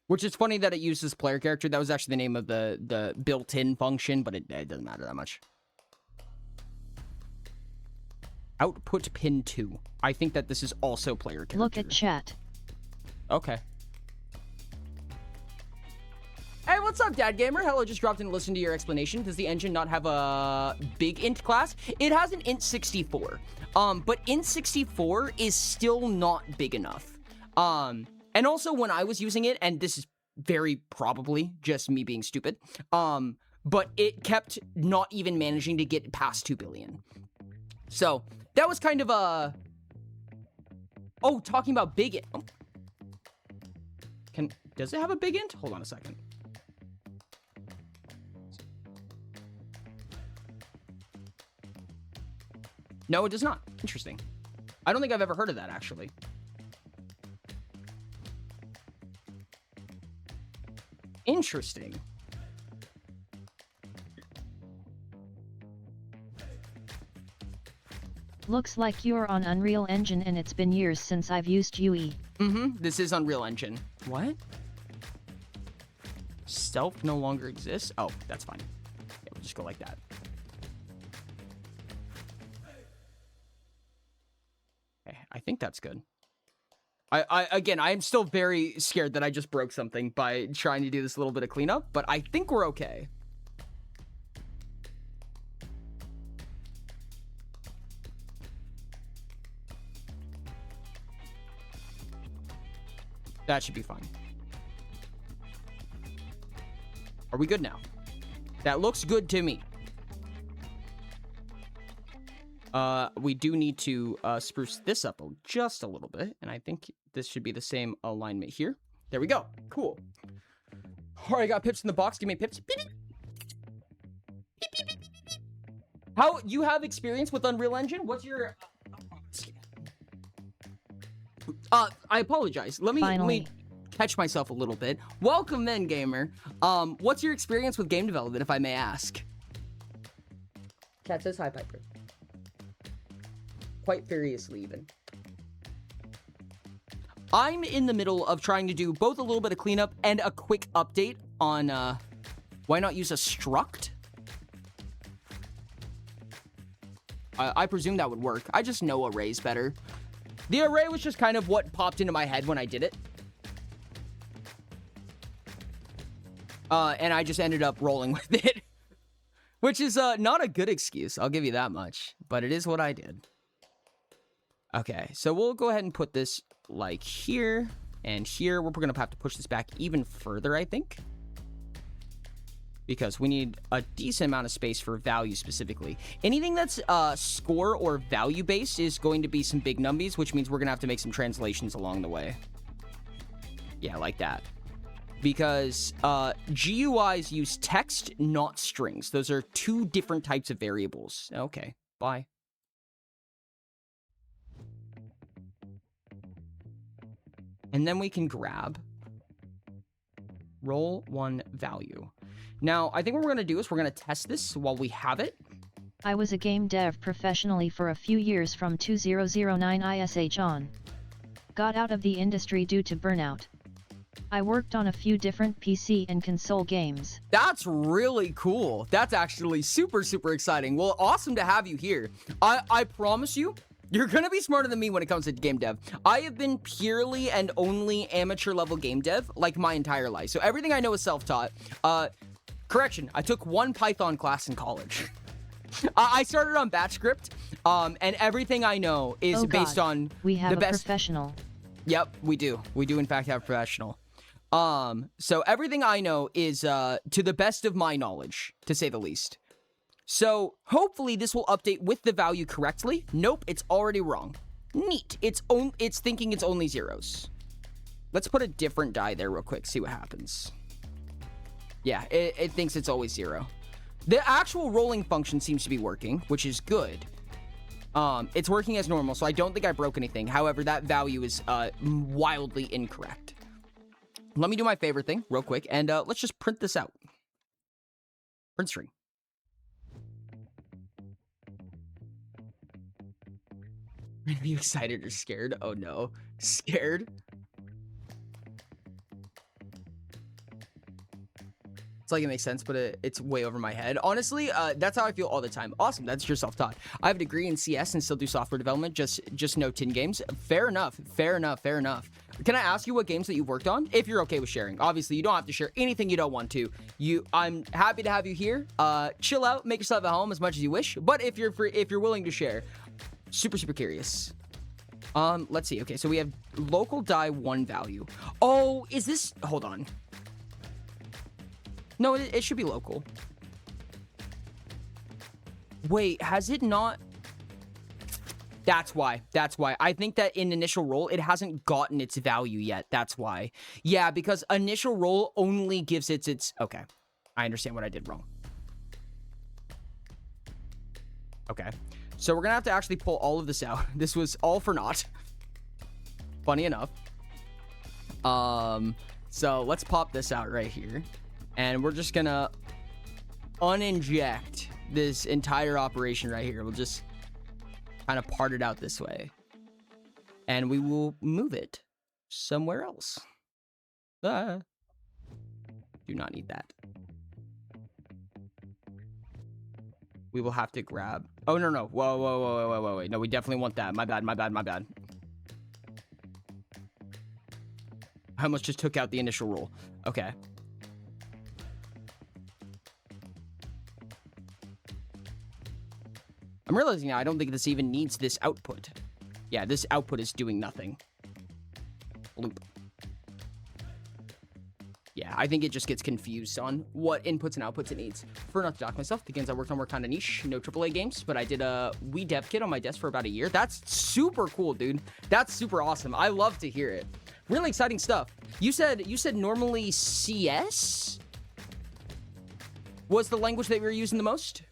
Which is funny that it uses player character. That was actually the name of the built-in function, but it doesn't matter that much. Output pin 2. I think that this is also player character. Look at chat. Okay. Hey, what's up, Dad Gamer? Hello, just dropped in to listen to your explanation. Does the engine not have a big int class? It has an int 64. But int 64 is still not big enough. And also, when I was using it, and this is very probably just me being stupid, but it kept not even managing to get past 2 billion. So, that was kind of a... Oh, talking about big int. Oh. Does it have a big int? Hold on a second. No, it does not. Interesting. I don't think I've ever heard of that, actually. Interesting. Looks like you're on Unreal Engine and it's been years since I've used UE. This is Unreal Engine. What? Stealth no longer exists? Oh, that's fine. Yeah, we'll just go like that. Okay, I think that's good. Again, I'm still very scared that I just broke something by trying to do this little bit of cleanup, but I think we're okay. That should be fine. Are we good now? That looks good to me. We do need to spruce this up just a little bit, and I think this should be the same alignment here. There we go. Cool. All right, I got pips in the box. Give me pips. Beep, beep. Beep, beep, beep, beep, beep. How you have experience with Unreal Engine? What's your? I apologize. Let me catch myself a little bit. Welcome then, gamer. What's your experience with game development, if I may ask? Cat says hi, Piper. Quite furiously, even. I'm in the middle of trying to do both a little bit of cleanup and a quick update on, why not use a struct? I presume that would work. I just know arrays better. The array was just kind of what popped into my head when I did it. And I just ended up rolling with it. Which is not a good excuse, I'll give you that much. But it is what I did. Okay, so we'll go ahead and put this like here and here. We're going to have to push this back even further, I think. because we need a decent amount of space for value specifically. Anything that's score or value based is going to be some big numbies, which means we're gonna have to make some translations along the way. Yeah, like that. Because GUIs use text, not strings. Those are two different types of variables. Okay, bye. And then we can grab roll one value. Now, I think what we're going to do is we're going to test this while we have it. I was a game dev professionally for a few years from 2009 ISH on. Got out of the industry due to burnout. I worked on a few different PC and console games. That's really cool. That's actually super, super exciting. Well, awesome to have you here. I promise you, you're going to be smarter than me when it comes to game dev. I have been purely and only amateur level game dev like my entire life. So everything I know is self-taught. Correction, I took one Python class in college. I started on batch script, and everything I know is based on we have the a best professional. Yep, we do. We do in fact have a professional. So everything I know is to the best of my knowledge, to say the least. So hopefully this will update with the value correctly. Nope, it's already wrong. Neat. It's thinking it's only zeros. Let's put a different die there real quick, see what happens. Yeah, it thinks it's always 0. The actual rolling function seems to be working, which is good. It's working as normal, so I don't think I broke anything. However, that value is wildly incorrect. Let me do my favorite thing real quick, and let's just print this out. Print string. Are you excited or scared? Oh no. Scared? It's like it makes sense, but it's way over my head. Honestly, that's how I feel all the time. Awesome, that's your self-taught. I have a degree in CS and still do software development, just no tin games. Fair enough, fair enough, fair enough. Can I ask you what games that you've worked on? If you're okay with sharing. Obviously, you don't have to share anything you don't want to. I'm happy to have you here. Chill out, make yourself at home as much as you wish. But if you're willing to share, super, super curious. Let's see. Okay, so we have local die 1 value. Oh, is this... Hold on. No, it should be local. Wait, has it not... That's why. That's why. I think that in initial roll, it hasn't gotten its value yet. That's why. Yeah, because initial roll only gives its... Okay. I understand what I did wrong. Okay. So we're going to have to actually pull all of this out. This was all for naught. Funny enough. So let's pop this out right here. And we're just going to uninject this entire operation right here. We'll just kind of part it out this way. And we will move it somewhere else. Do not need that. We will have to grab... Oh, no, no. Whoa, wait. No, we definitely want that. My bad. I almost just took out the initial roll. Okay. I'm realizing now I don't think this even needs this output. Yeah, this output is doing nothing. Bloop. Yeah, I think it just gets confused on what inputs and outputs it needs. For not to dock myself, the games I worked on were kind of niche. No AAA games, but I did a Wii dev kit on my desk for about a year. That's super cool, dude. That's super awesome. I love to hear it. Really exciting stuff. You said normally CS was the language that we were using the most?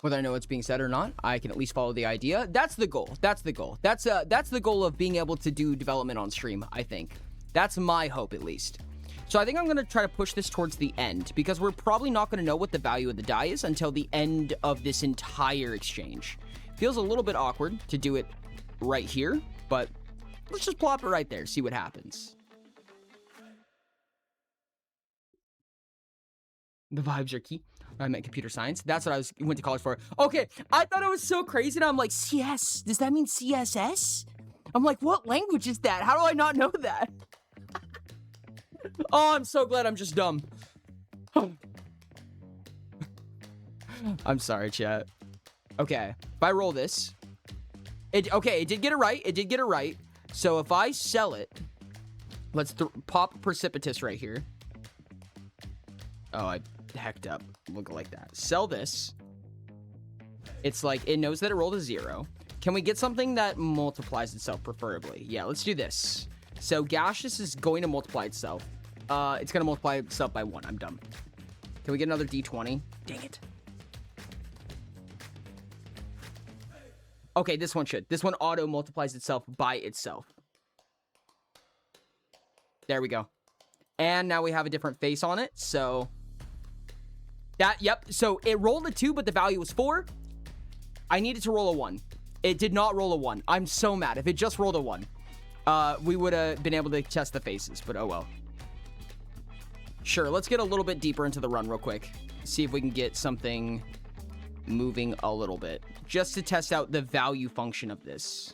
Whether I know what's being said or not, I can at least follow the idea. That's the goal. That's the goal. That's the goal of being able to do development on stream, I think. That's my hope, at least. So I think I'm going to try to push this towards the end, because we're probably not going to know what the value of the die is until the end of this entire exchange. Feels a little bit awkward to do it right here, but let's just plop it right there, see what happens. The vibes are key. I meant computer science. That's what I went to college for. Okay, I thought it was so crazy, and I'm like, CS? Does that mean CSS? I'm like, what language is that? How do I not know that? Oh, I'm so glad I'm just dumb. I'm sorry, chat. Okay, if I roll this, Okay, it did get it right. It did get it right. So if I sell it, let's pop precipitous right here. Oh, I hecked up. Look like that. Sell this. It's like, it knows that it rolled a 0. Can we get something that multiplies itself, preferably? Yeah, let's do this. So gaseous is going to multiply itself. It's going to multiply itself by 1. I'm done. Can we get another D20? Dang it. Okay, this one should. This one auto multiplies itself by itself. There we go. And now we have a different face on it. So that, yep. So it rolled a 2, but the value was 4. I needed to roll a 1. It did not roll a 1. I'm so mad. If it just rolled a 1, we would have been able to test the faces, but oh well. Sure, let's get a little bit deeper into the run real quick. See if we can get something moving a little bit. Just to test out the value function of this.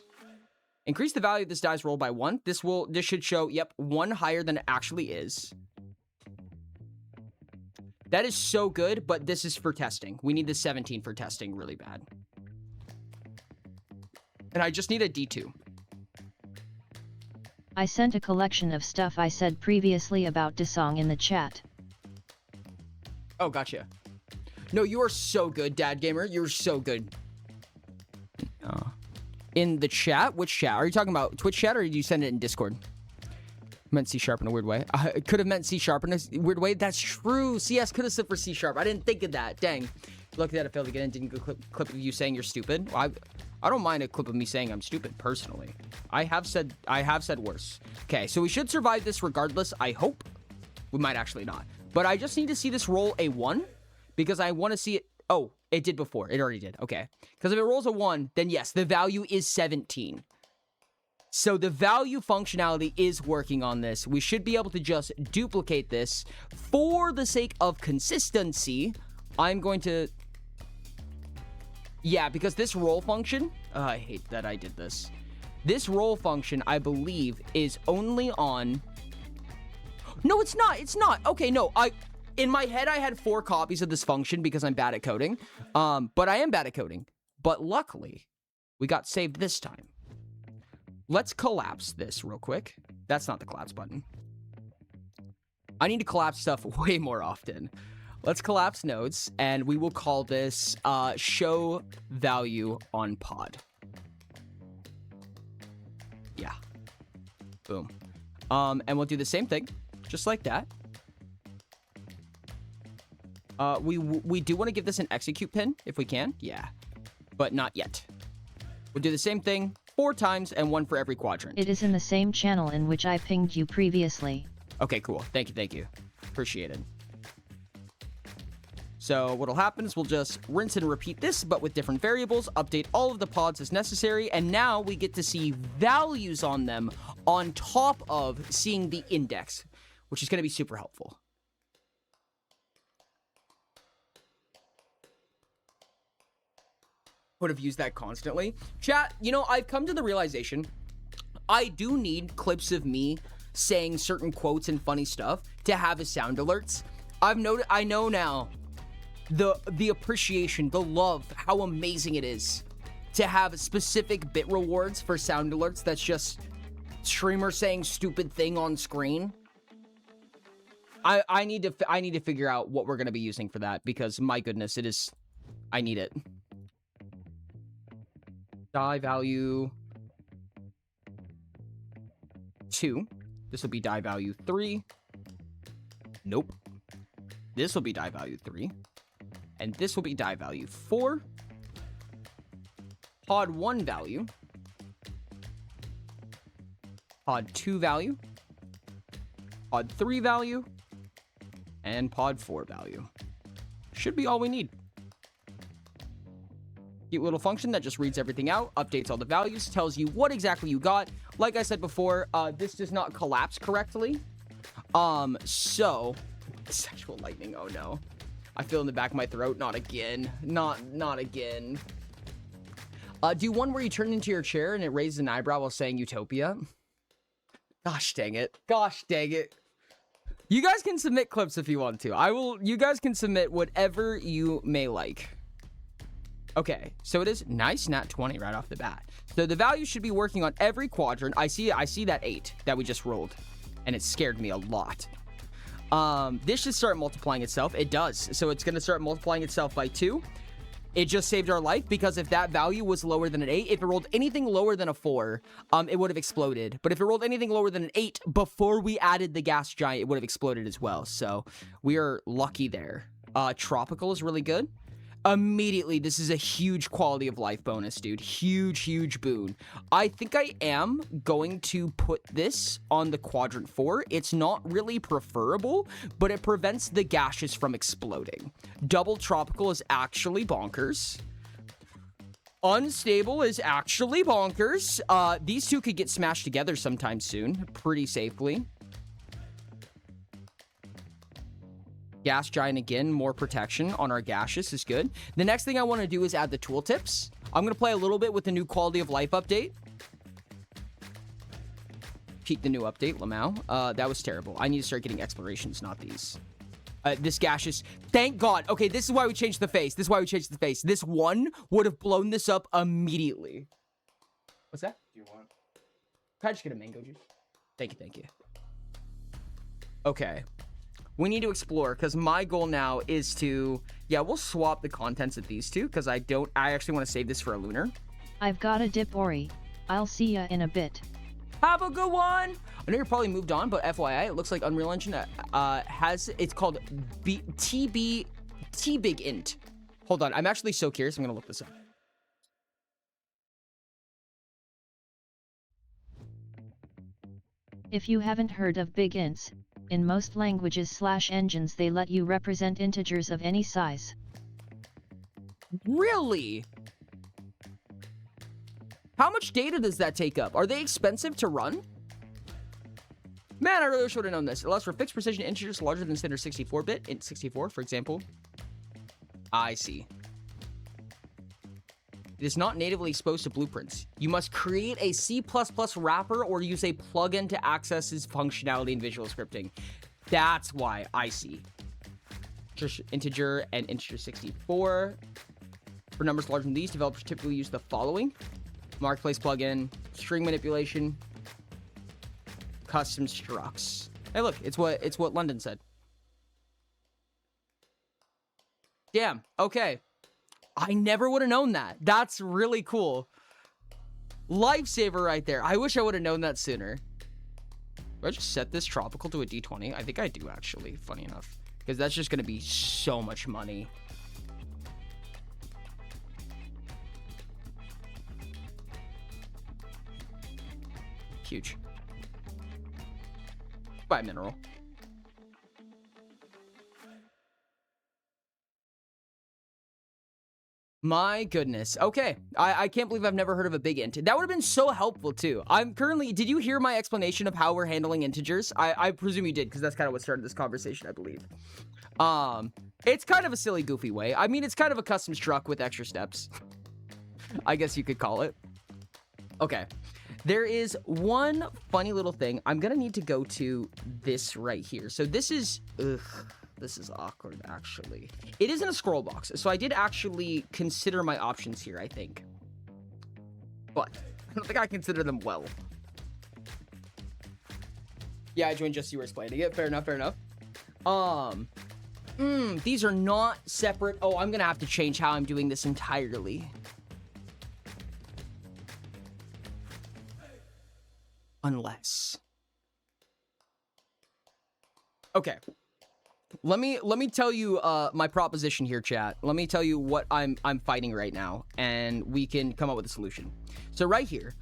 Increase the value of this dice roll by 1. This should show, yep, 1 higher than it actually is. That is so good, but this is for testing. We need the 17 for testing really bad. And I just need a D2. I sent a collection of stuff I said previously about Desong in the chat. Oh, gotcha. No, you are so good, Dad Gamer. You're so good. In the chat? Which chat? Are you talking about Twitch chat, or did you send it in Discord? Meant C# in a weird way. It could have meant C# in a weird way. That's true. CS could have stood for C#. I didn't think of that. Dang. Look at that. I failed to get in. Didn't go clip of you saying you're stupid. Well, I don't mind a clip of me saying I'm stupid, personally. I have said worse. Okay, so we should survive this regardless, I hope. We might actually not. But I just need to see this roll a 1, because I want to see it. Oh, it did before. It already did. Okay. Because if it rolls a 1, then yes, the value is 17. So the value functionality is working on this. We should be able to just duplicate this. For the sake of consistency, I'm going to... Yeah, because this roll function... I hate that I did this. This roll function, I believe, is only on... No, it's not. It's not. Okay, no. In my head, I had 4 copies of this function because I'm bad at coding. But I am bad at coding. But luckily, we got saved this time. Let's collapse this real quick. That's not the collapse button. I need to collapse stuff way more often. Let's collapse nodes, and we will call this show value on pod. Yeah. Boom. And we'll do the same thing, just like that. We do want to give this an execute pin, if we can. Yeah. But not yet. We'll do the same thing 4 times and 1 for every quadrant. It is in the same channel in which I pinged you previously. Okay, cool. Thank you. Appreciate it. So what'll happen is we'll just rinse and repeat this, but with different variables, update all of the pods as necessary, and now we get to see values on them on top of seeing the index, which is going to be super helpful. Would have used that constantly. Chat, you know, I've come to the realization I do need clips of me saying certain quotes and funny stuff to have as sound alerts. I know now the appreciation, the love, how amazing it is to have specific bit rewards for sound alerts that's just streamer saying stupid thing on screen. I need to figure out what we're going to be using for that, because my goodness, I need it. Die value 2. This will be die value 3. Nope. This will be die value 3. And this will be die value 4. Pod 1 value. Pod 2 value. Pod 3 value. And pod 4 value. Should be all we need. Cute little function that just reads everything out, updates all the values, tells you what exactly you got. Like I said before, this does not collapse correctly. So sexual lightning, oh no. I feel in the back of my throat, not again. Not again. Do one where you turn into your chair and it raises an eyebrow while saying utopia. Gosh dang it. Gosh dang it. You guys can submit clips if you want to. You guys can submit whatever you may like. Okay, so it is nice nat 20 right off the bat. So the value should be working on every quadrant. I see that 8 that we just rolled, and it scared me a lot. This should start multiplying itself. It does. So it's going to start multiplying itself by 2. It just saved our life, because if that value was lower than an 8, if it rolled anything lower than a 4, it would have exploded. But if it rolled anything lower than an 8 before we added the gas giant, it would have exploded as well. So we are lucky there. Tropical is really good. Immediately, this is a huge quality of life bonus, dude. Huge boon. I think I am going to put this on the quadrant 4. It's not really preferable, but it prevents the gaseous from exploding. Double tropical is actually bonkers. Unstable is actually bonkers. These two could get smashed together sometime soon, pretty safely. Gas giant again, more protection on our gaseous is good. The next thing I want to do is add the tooltips. I'm going to play a little bit with the new quality of life update. Peek the new update, Lamau. That was terrible. I need to start getting explorations, not these. This gaseous, thank God. Okay, this is why we changed the face. This one would have blown this up immediately. What's that? Do you want? Can I just get a mango juice? Thank you. Okay. We need to explore, because my goal now is to... Yeah, we'll swap the contents of these two, because I actually want to save this for a lunar. I've got a dip, Ori. I'll see ya in a bit. Have a good one! I know you're probably moved on, but FYI, it looks like Unreal Engine it's called T-Big Int. Hold on, I'm actually so curious. I'm going to look this up. If you haven't heard of big ints, in most languages / engines they let you represent integers of any size. Really? How much data does that take up? Are they expensive to run? Man, I really should have known this. It allows for fixed precision integers larger than standard 64-bit, int 64, for example. I see. It is not natively exposed to blueprints. You must create a C++ wrapper or use a plugin to access its functionality in visual scripting. That's why. I see. Integer and integer 64. For numbers larger than these, developers typically use the following: marketplace plugin, string manipulation, custom structs. Hey, look, it's what London said. Damn. Okay. I never would have known that. That's really cool. Lifesaver right there. I wish I would have known that sooner. Do I just set this tropical to a D20? I think I do, actually, funny enough. Because that's just going to be so much money. Huge. Buy mineral. My goodness. Okay. I can't believe I've never heard of a big int. That would have been so helpful, too. Did you hear my explanation of how we're handling integers? I presume you did, because that's kind of what started this conversation, I believe. It's kind of a silly, goofy way. I mean, it's kind of a custom struct with extra steps. I guess you could call it. Okay. There is one funny little thing. I'm going to need to go to this right here. So this is... This is awkward, actually. It isn't a scroll box, so I did actually consider my options here, I think. But I don't think I consider them well. Yeah, I joined just as you were explaining it. Fair enough, fair enough. These are not separate. Oh, I'm gonna have to change how I'm doing this entirely. Unless... Okay. Let me tell you my proposition here, chat. Let me tell you what I'm fighting right now, and we can come up with a solution. So right here,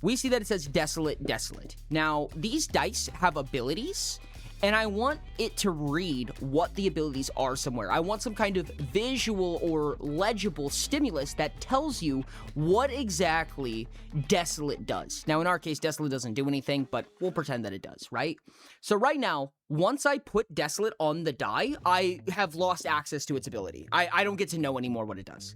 we see that it says desolate, desolate. Now, these dice have abilities, and I want it to read what the abilities are somewhere. I want some kind of visual or legible stimulus that tells you what exactly desolate does. Now, in our case, desolate doesn't do anything, but we'll pretend that it does, right? So right now, once I put desolate on the die, I have lost access to its ability. I don't get to know anymore what it does.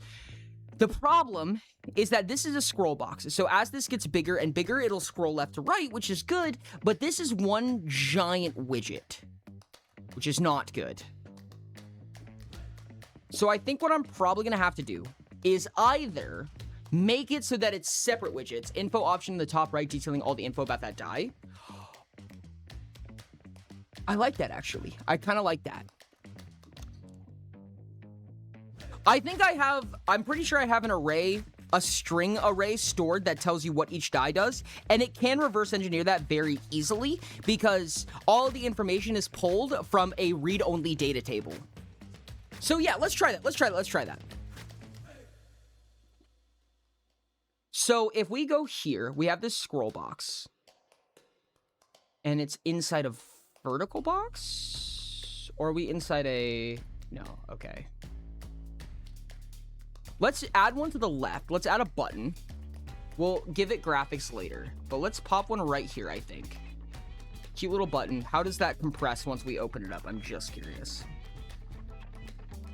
The problem is that this is a scroll box. So as this gets bigger and bigger, it'll scroll left to right, which is good, but this is one giant widget, which is not good. So I think what I'm probably going to have to do is either make it so that it's separate widgets, info option in the top right detailing all the info about that die. I like that, actually. I kind of like that. I think I'm pretty sure I have an array, a string array stored that tells you what each die does, and it can reverse engineer that very easily because all of the information is pulled from a read-only data table. So yeah, let's try that. So if we go here, we have this scroll box, and it's inside a vertical box? Or are we inside a... No, okay. Let's add one to the left. Let's add a button. We'll give it graphics later. But let's pop one right here, I think. Cute little button. How does that compress once we open it up? I'm just curious.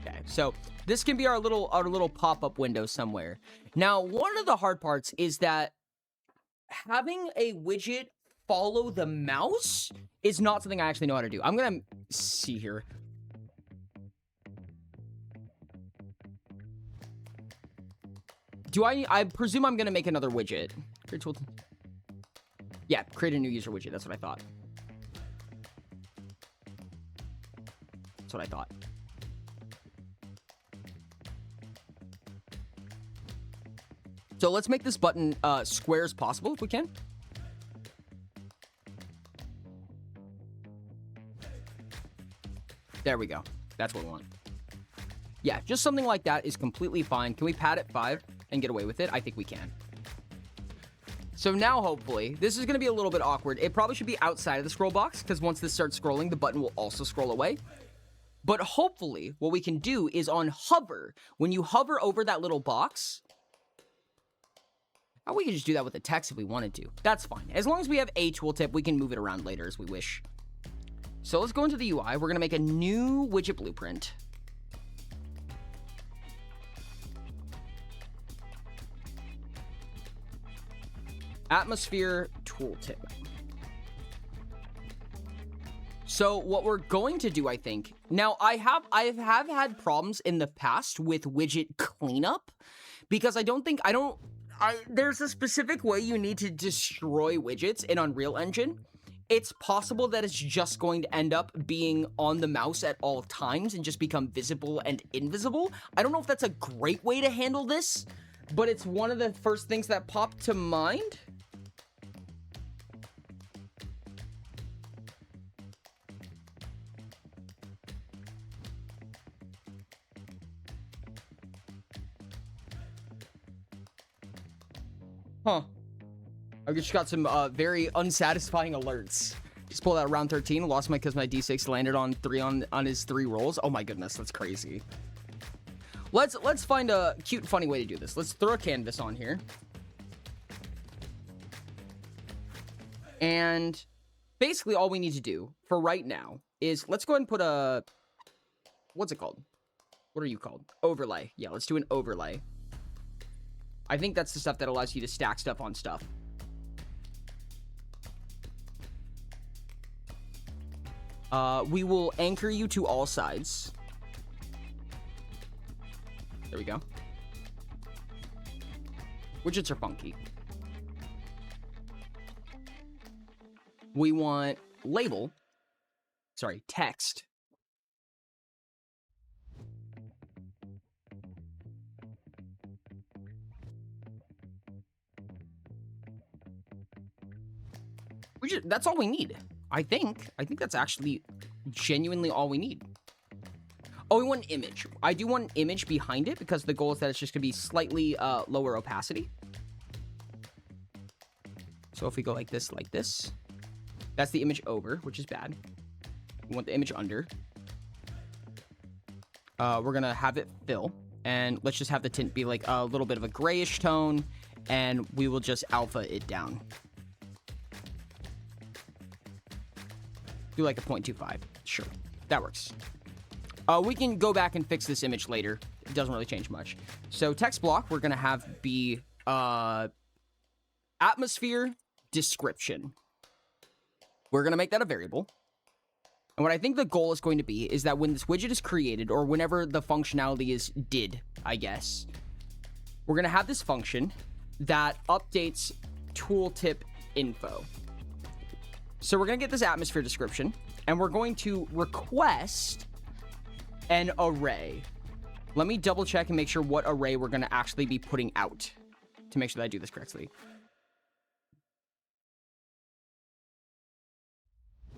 Okay, so this can be our little pop-up window somewhere. Now, one of the hard parts is that having a widget follow the mouse is not something I actually know how to do. I'm gonna see here. I presume I'm gonna make another widget. Create tool. Yeah, create a new user widget. That's what I thought. That's what I thought. So let's make this button square as possible if we can. There we go. That's what we want. Yeah, just something like that is completely fine. Can we pad it 5 and get away with it? I think we can. So now, hopefully, this is going to be a little bit awkward. It probably should be outside of the scroll box, because once this starts scrolling, the button will also scroll away. But hopefully, what we can do is on hover, when you hover over that little box, we can just do that with the text if we wanted to. That's fine. As long as we have a tooltip, we can move it around later as we wish. So let's go into the UI. We're going to make a new widget blueprint. Atmosphere tooltip. So what we're going to do, I think, now I have had problems in the past with widget cleanup because there's a specific way you need to destroy widgets in Unreal Engine. It's possible that it's just going to end up being on the mouse at all times and just become visible and invisible. I don't know if that's a great way to handle this, but it's one of the first things that popped to mind. Huh. I just got some very unsatisfying alerts. Just pulled out round 13, lost because my D6 landed on 3 on his 3 rolls. Oh my goodness, that's crazy. Let's find a cute, funny way to do this. Let's throw a canvas on here. And basically all we need to do for right now is let's go ahead and put a... What's it called? What are you called? Overlay. Yeah, let's do an overlay. I think that's the stuff that allows you to stack stuff on stuff. We will anchor you to all sides. There we go. Widgets are funky. We want label. Sorry, text. That's all we need. I think that's actually genuinely all we need. Oh, we want an image. I do want an image behind it because the goal is that it's just going to be slightly lower opacity. So if we go like this, that's the image over, which is bad. We want the image under. We're going to have it fill. And let's just have the tint be like a little bit of a grayish tone. And we will just alpha it down. Do like a 0.25. Sure. That works. We can go back and fix this image later. It doesn't really change much. So text block, we're going to have be atmosphere description. We're going to make that a variable. And what I think the goal is going to be is that when this widget is created, or whenever the functionality is did, I guess, we're going to have this function that updates tooltip info. So we're going to get this atmosphere description, and we're going to request an array. Let me double check and make sure what array we're going to actually be putting out to make sure that I do this correctly.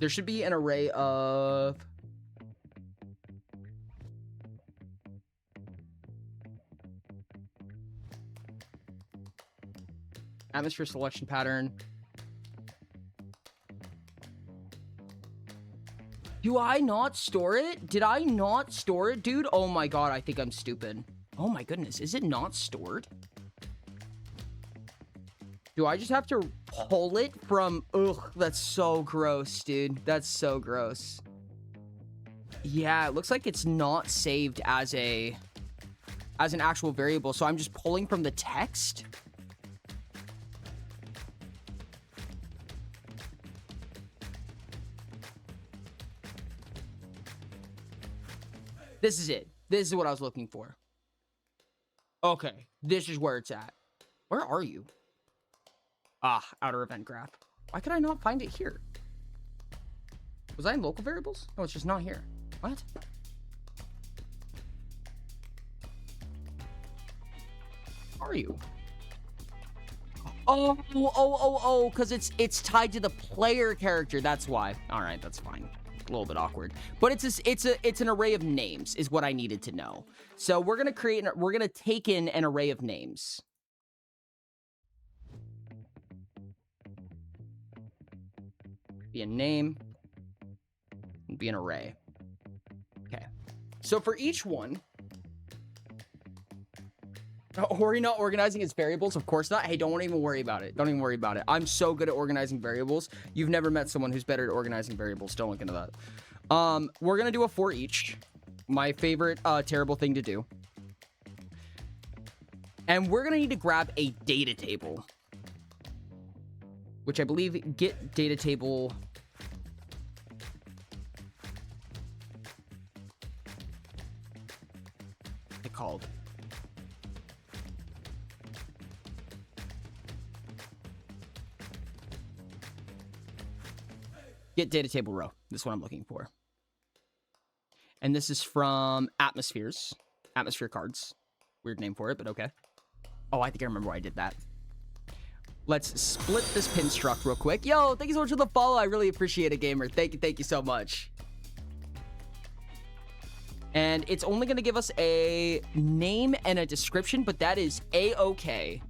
There should be an array of... atmosphere selection pattern. Do I not store it? Did I not store it, dude? Oh my god, I think I'm stupid. Oh my goodness, is it not stored? Do I just have to pull it from... ugh, that's so gross, dude. That's so gross. Yeah, it looks like it's not saved as an actual variable, so I'm just pulling from the text? This is it. This is what I was looking for. Okay, this is where it's at. Where are you? Ah, outer event graph. Why could I not find it here? Was I in local variables? No, it's just not here. What? Where are you? Oh, because it's tied to the player character. That's why. All right, that's fine. A little bit awkward, but it's an array of names is what I needed to know. So we're gonna take in an array of names. Be a name, and be an array. Okay. So for each one, are you not organizing its variables? Of course not. Hey, don't even worry about it. Don't even worry about it. I'm so good at organizing variables. You've never met someone who's better at organizing variables. Don't look into that. We're going to do a for each. My favorite terrible thing to do. And we're going to need to grab a data table. Which I believe get data table... what's it called? Get data table row. This is what I'm looking for. And this is from atmospheres. Atmosphere cards. Weird name for it, but okay. Oh, I think I remember why I did that. Let's split this pin struct real quick. Yo, thank you so much for the follow. I really appreciate it, gamer. Thank you so much. And it's only going to give us a name and a description, but that is A-okay.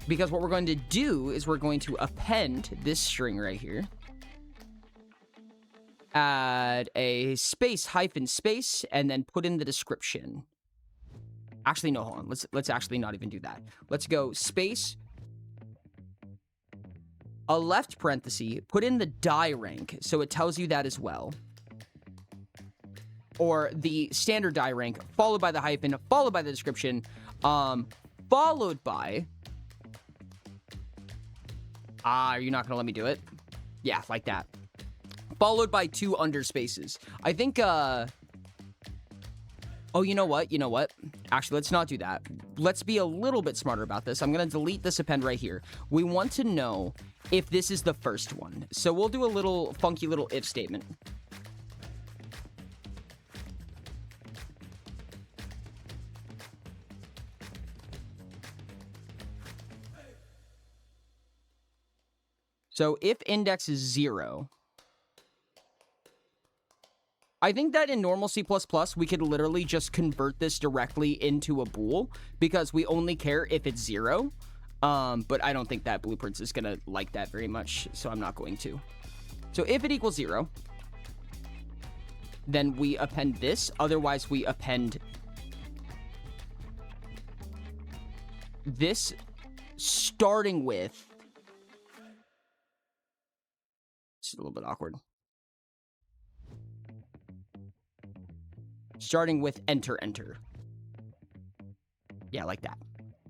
Because what we're going to do is we're going to append this string right here. Add a space, hyphen space, and then put in the description. Actually, no, hold on. Let's actually not even do that. Let's go space, a left parenthesis, put in the die rank, so it tells you that as well. Or the standard die rank, followed by the hyphen, followed by the description, followed by... are you not going to let me do it? Yeah, like that. Followed by 2 underspaces. I think, oh, you know what? You know what? Actually, let's not do that. Let's be a little bit smarter about this. I'm going to delete this append right here. We want to know if this is the first one. So we'll do a little funky little if statement. So if index is 0... I think that in normal C++, we could literally just convert this directly into a bool because we only care if it's 0. But I don't think that Blueprints is going to like that very much, so I'm not going to. So if it equals 0, then we append this. Otherwise, we append this starting with... it's a little bit awkward. Starting with enter. Yeah, like that.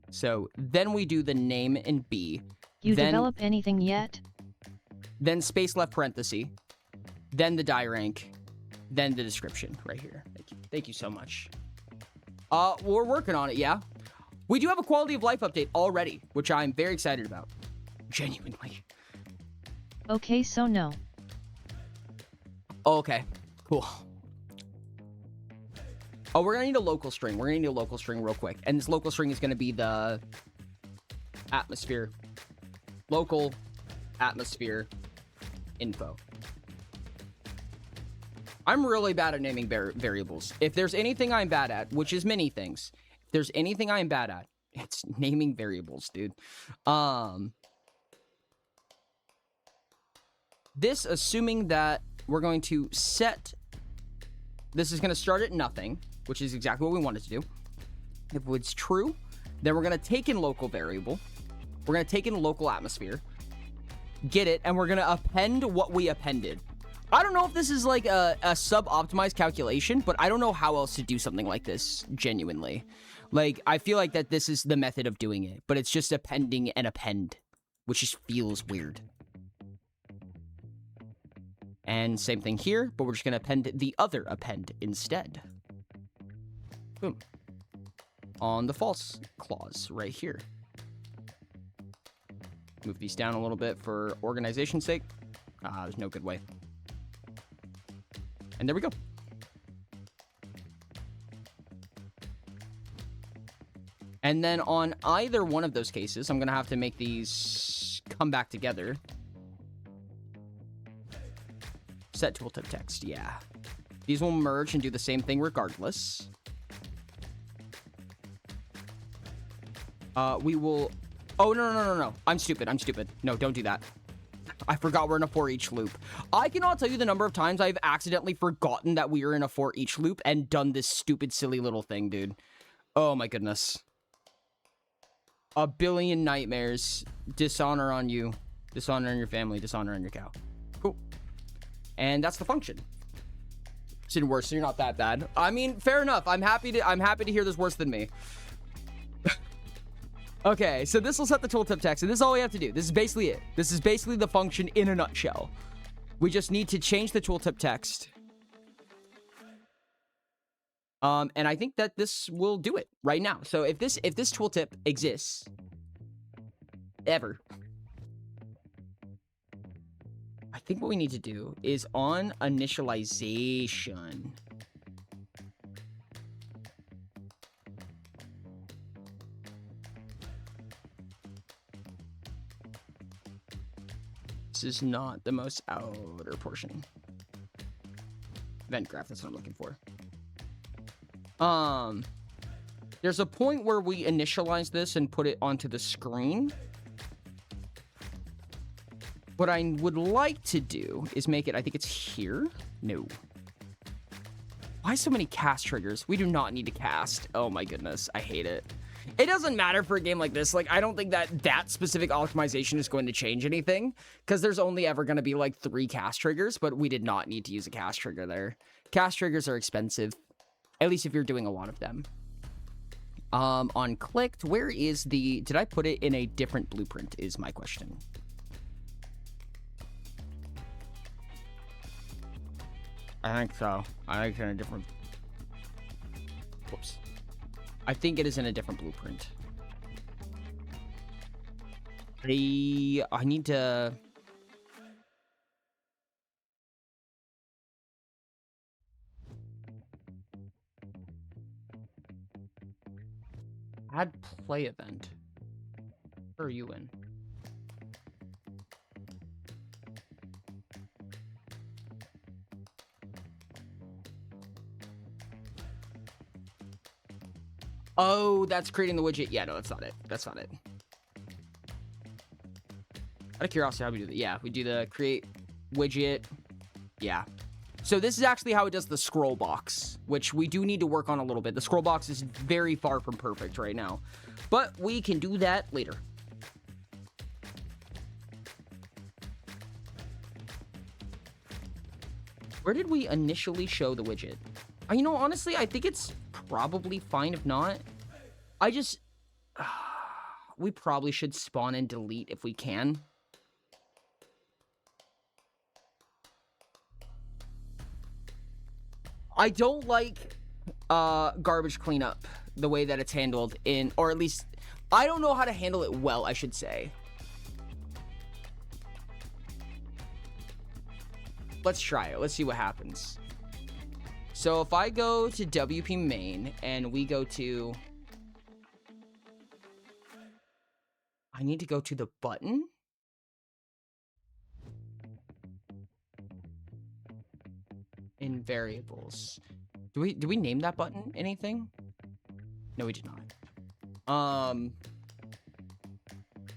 So then we do the name in B. You develop anything yet? Then space left parenthesis. Then the die rank. Then the description right here. Thank you so much. We're working on it, yeah. We do have a quality of life update already, which I'm very excited about. Genuinely. Okay, so no. Okay, cool. Oh, we're gonna need a local string. We're gonna need a local string real quick. And this local string is gonna be the atmosphere. Local atmosphere info. I'm really bad at naming variables. If there's anything I'm bad at, which is many things, if there's anything I'm bad at, it's naming variables, dude. This, assuming that we're going to set... This is going to start at nothing, which is exactly what we wanted to do. If it's true, then we're going to take in local variable. We're going to take in local atmosphere. Get it, and we're going to append what we appended. I don't know if this is like a sub-optimized calculation, but I don't know how else to do something like this, genuinely. Like, I feel like that this is the method of doing it, but it's just appending an append, which just feels weird. And same thing here, but we're just going to append the other append instead. Boom. On the false clause right here. Move these down a little bit for organization's sake. There's no good way. And there we go. And then on either one of those cases, I'm going to have to make these come back together. Set tooltip text, yeah. These will merge and do the same thing regardless. We will... Oh, no. I'm stupid. No, don't do that. I forgot we're in a for each loop. I cannot tell you the number of times I've accidentally forgotten that we are in a for each loop and done this stupid, silly little thing, dude. Oh my goodness. A billion nightmares. Dishonor on you. Dishonor on your family. Dishonor on your cow. Cool. And that's the function. It's even worse, so you're not that bad. I mean, fair enough. I'm happy to hear there's worse than me. Okay, so this will set the tooltip text, and this is all we have to do. This is basically it. This is basically the function in a nutshell. We just need to change the tooltip text. And I think that this will do it right now. So if this tooltip exists ever, I think what we need to do is on initialization. This is not the most outer portion. Event graph, that's what I'm looking for. There's a point where we initialize this and put it onto the screen. What I would like to do is make it, I think it's here. No. Why so many cast triggers? We do not need to cast. Oh my goodness, I hate it. It doesn't matter for a game like this. Like, I don't think that specific optimization is going to change anything, because there's only ever going to be like 3 cast triggers, but we did not need to use a cast trigger there. Cast triggers are expensive, at least if you're doing a lot of them. On clicked, where is the... Did I put it in a different blueprint is my question. I think so. I think it's in a different... Whoops. I think it is in a different blueprint. I need to... Add play event. Where are you in? Oh, that's creating the widget. Yeah, no, that's not it. That's not it. Out of curiosity, how do we do that? Yeah, we do the create widget. Yeah. So this is actually how it does the scroll box, which we do need to work on a little bit. The scroll box is very far from perfect right now, but we can do that later. Where did we initially show the widget? You know, honestly, I think it's probably fine if not. I just... we probably should spawn and delete if we can. I don't like garbage cleanup the way that it's handled in, or at least, I don't know how to handle it well, I should say. Let's try it. Let's see what happens. So if I go to WP main and we go to... I need to go to the button. In variables. Do we name that button anything? No, we did not.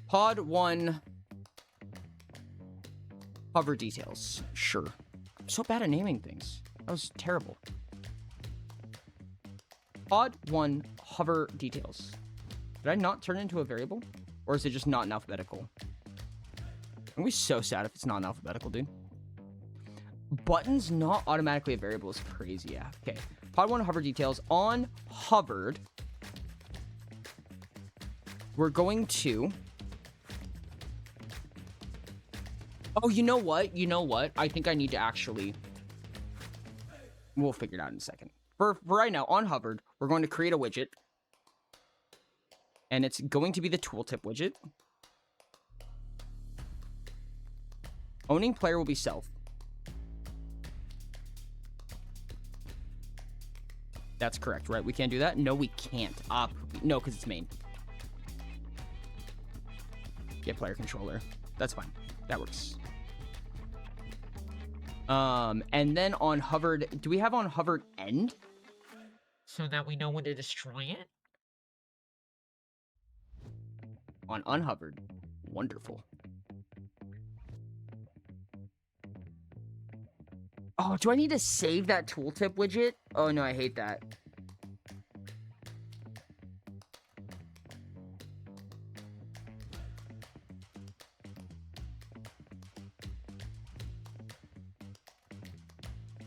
Pod 1 hover details. Sure. I'm so bad at naming things. That was terrible. Pod 1 hover details. Did I not turn it into a variable? Or is it just not in alphabetical? I'm gonna be so sad if it's not in alphabetical, dude. Buttons not automatically a variable is crazy. Yeah. Okay. Pod 1 hover details on hovered. We're going to... Oh, you know what? You know what? I think I need to actually... We'll figure it out in a second. For right now, on hovered, we're going to create a widget. And it's going to be the tooltip widget. Owning player will be self. That's correct, right? We can't do that? No, we can't. No, because it's main. Get player controller. That's fine. That works. And then on hovered, do we have on hovered end? So that we know when to destroy it? On unhovered. Wonderful. Oh, do I need to save that tooltip widget? Oh, no, I hate that.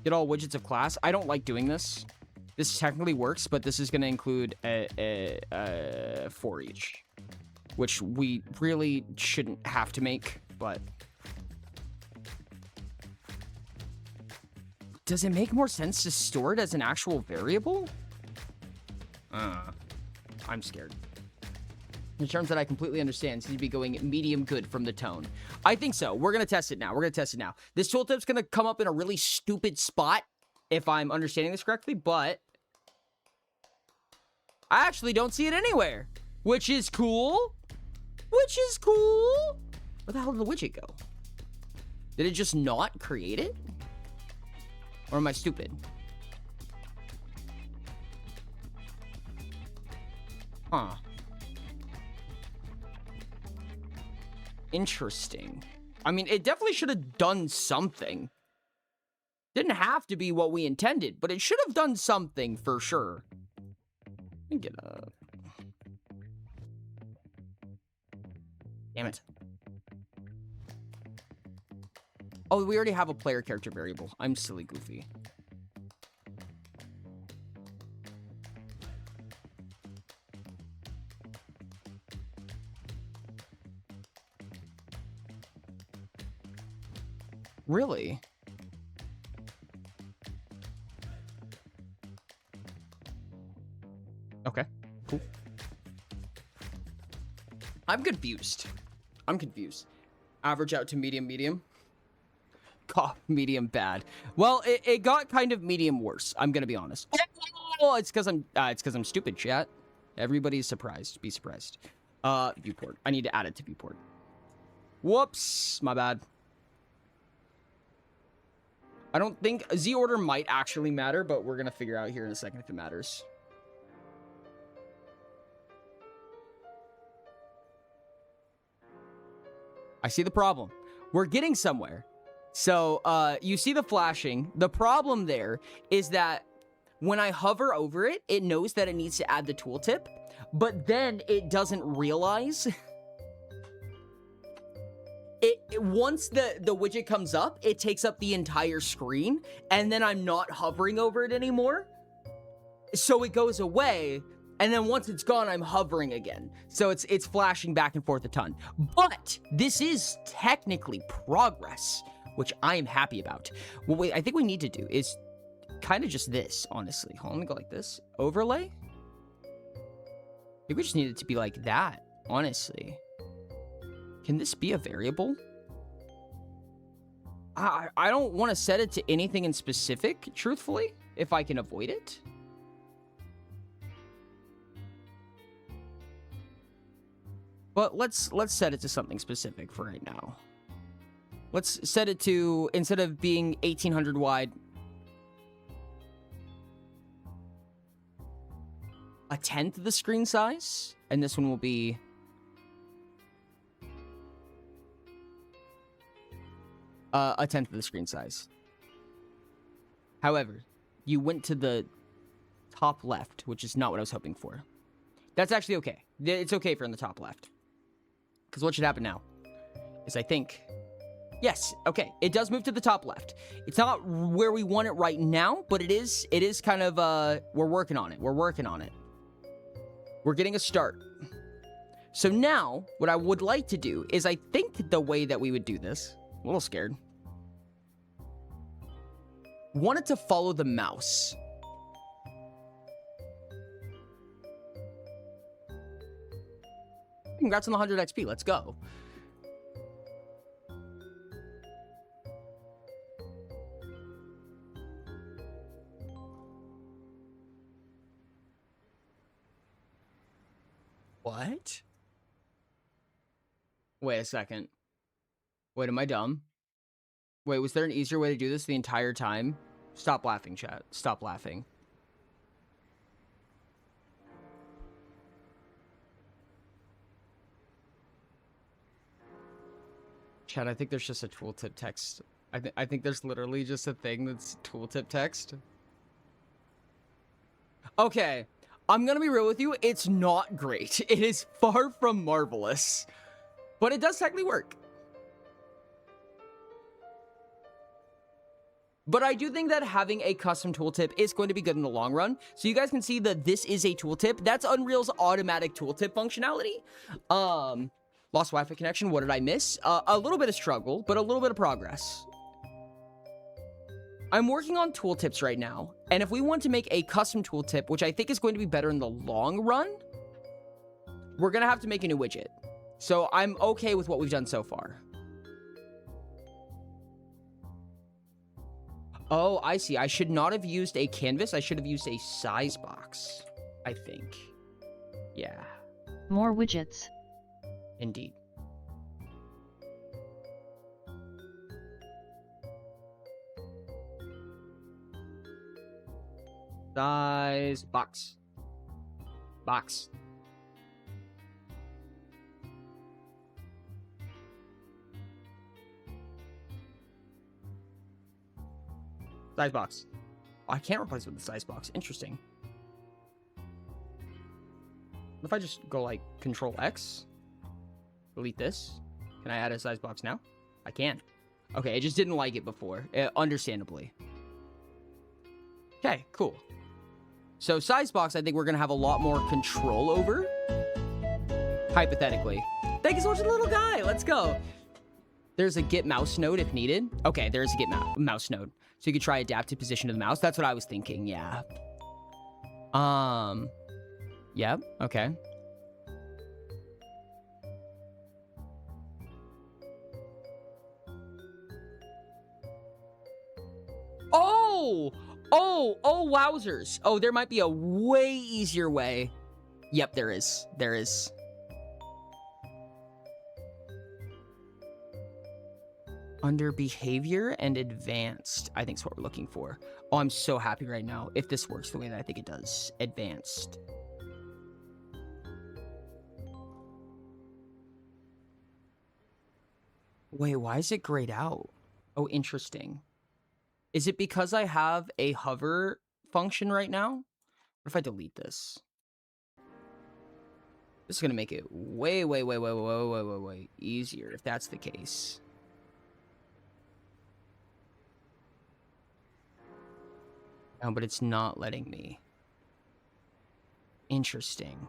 Get all widgets of class. I don't like doing this. This technically works, but this is going to include a for each, which we really shouldn't have to make, but... Does it make more sense to store it as an actual variable? I'm scared. In terms that I completely understand, seems to be going medium good from the tone. I think so. We're going to test it now. We're going to test it now. This tooltip's going to come up in a really stupid spot, if I'm understanding this correctly, but I actually don't see it anywhere, which is cool. Which is cool. Where the hell did the widget go? Did it just not create it? Or am I stupid? Huh. Interesting. I mean, it definitely should have done something. Didn't have to be what we intended, but it should have done something for sure. Let me get a... Damn it. Oh, we already have a player character variable. I'm silly goofy. Really? Okay, cool. I'm confused. I'm confused. Average out to medium, medium. God, medium bad. Well, it got kind of medium worse. I'm gonna be honest. Oh, it's because I'm stupid, chat. Everybody's surprised. Be surprised. Viewport. I need to add it to viewport. Whoops, my bad. I don't think Z order might actually matter, but we're gonna figure out here in a second if it matters. I see the problem. We're getting somewhere. So, you see the flashing. The problem there is that when I hover over it, it knows that it needs to add the tooltip, but then it doesn't realize. Once the widget comes up, it takes up the entire screen, and then I'm not hovering over it anymore. So it goes away, and then once it's gone, I'm hovering again. So it's flashing back and forth a ton. But this is technically progress, which I am happy about. What I think we need to do is kind of just this, honestly. Hold on, let me go like this. Overlay. Maybe we just need it to be like that, honestly. Can this be a variable? I don't want to set it to anything in specific, truthfully, if I can avoid it. But let's set it to something specific for right now. Let's set it to, instead of being 1800 wide, a tenth of the screen size, and this one will be a tenth of the screen size. However, you went to the top left, which is not what I was hoping for. That's actually okay. It's okay if you're in the top left. Because what should happen now is, I think, yes, okay, it does move to the top left. It's not where we want it right now, but it is kind of, we're working on it. We're working on it. We're getting a start. So now, what I would like to do is, I think the way that we would do this, a little scared, want it to follow the mouse. Congrats on the 100 XP. Let's go. What? Wait a second. Wait, am I dumb? Wait, was there an easier way to do this the entire time? Stop laughing, chat. Stop laughing. Chat, I think there's just a tooltip text. I think there's literally just a thing that's tooltip text. Okay, I'm gonna be real with you. It's not great. It is far from marvelous. But it does technically work. But I do think that having a custom tooltip is going to be good in the long run. So you guys can see that this is a tooltip. That's Unreal's automatic tooltip functionality. Lost Wi-Fi connection. What did I miss? A little bit of struggle, but a little bit of progress. I'm working on tooltips right now. And if we want to make a custom tooltip, which I think is going to be better in the long run, we're going to have to make a new widget. So I'm okay with what we've done so far. Oh, I see. I should not have used a canvas. I should have used a size box, I think. Yeah. More widgets. Indeed. Size box. Box. Size box. Oh, I can't replace it with the size box. Interesting. What if I just go like Control X? Delete this. Can I add a size box now? I can. Okay, I just didn't like it before. Understandably. Okay, cool. So size box, I think we're going to have a lot more control over. Hypothetically. Thank you so much, little guy. Let's go. There's a get mouse node if needed. Okay, there's a get mouse node. So you could try adaptive position of the mouse. That's what I was thinking, yeah. Yeah, okay. Oh, wowzers. Oh, there might be a way easier way. Yep, there is. There is. Under behavior and advanced, I think is what we're looking for. Oh, I'm so happy right now if this works the way that I think it does. Advanced. Wait, why is it grayed out? Oh, interesting. Is it because I have a hover function right now? What if I delete this? This is going to make it way easier if that's the case. No, but it's not letting me. Interesting.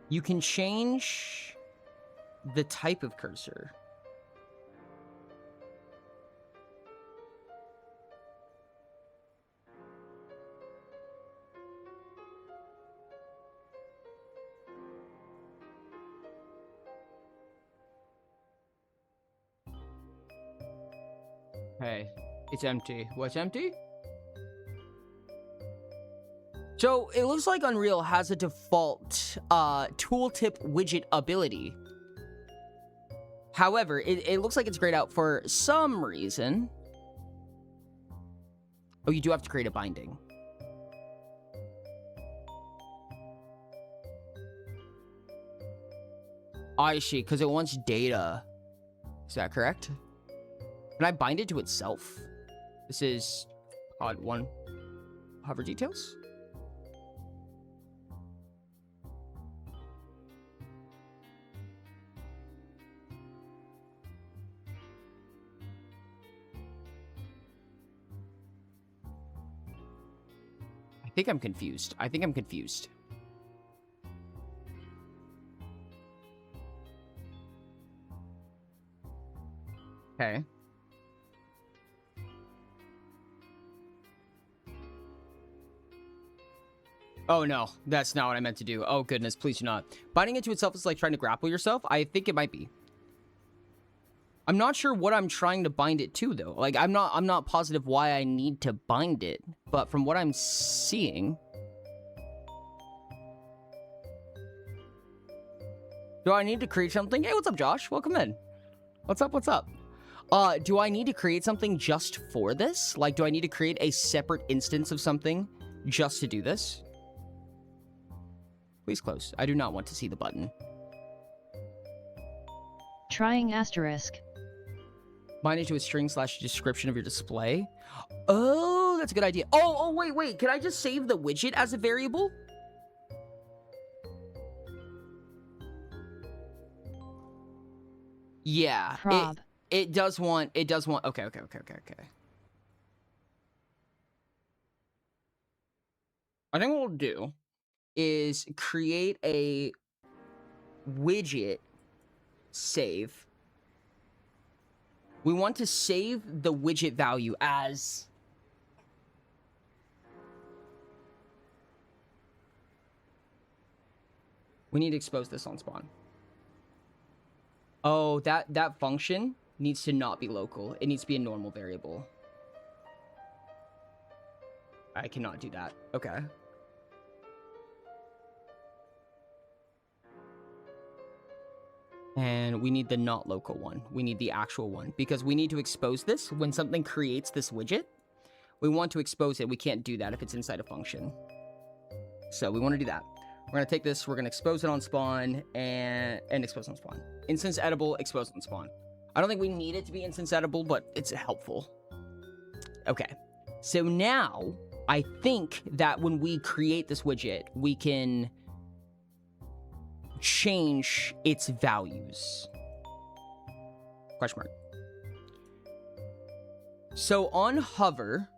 You can change the type of cursor. Okay, it's empty. What's empty? So it looks like Unreal has a default tooltip widget ability. However, it looks like it's grayed out for some reason. Oh, you do have to create a binding. I see, because it wants data. Is that correct? Can I bind it to itself? This is odd one. Hover details? I think I'm confused. Okay. Oh no, that's not what I meant to do. Oh goodness, please do not. Binding it to itself is like trying to grapple yourself. I think it might be. I'm not sure what I'm trying to bind it to though. Like I'm not positive why I need to bind it, but from what I'm seeing, do I need to create something? Hey, what's up, Josh? Welcome in. What's up? Do I need to create something just for this? Like, do I need to create a separate instance of something just to do this? Please close. I do not want to see the button. Trying asterisk. Bind it to a string / description of your display. Oh, that's a good idea. Oh, wait. Can I just save the widget as a variable? Yeah. Prob. It does want, okay. I think what we'll do is create a widget save. We want to save the widget value as we need to expose this on spawn. Oh, that function needs to not be local. It needs to be a normal variable. I cannot do that. Okay. And we need the not local one. We need the actual one because we need to expose this when something creates this widget. We want to expose it. We can't do that if it's inside a function. So we want to do that. We're going to take this. We're going to expose it on spawn and expose on spawn. Instance editable, expose on spawn. I don't think we need it to be instance editable, but it's helpful. Okay. So now I think that when we create this widget, we can change its values. Question mark. So on hover,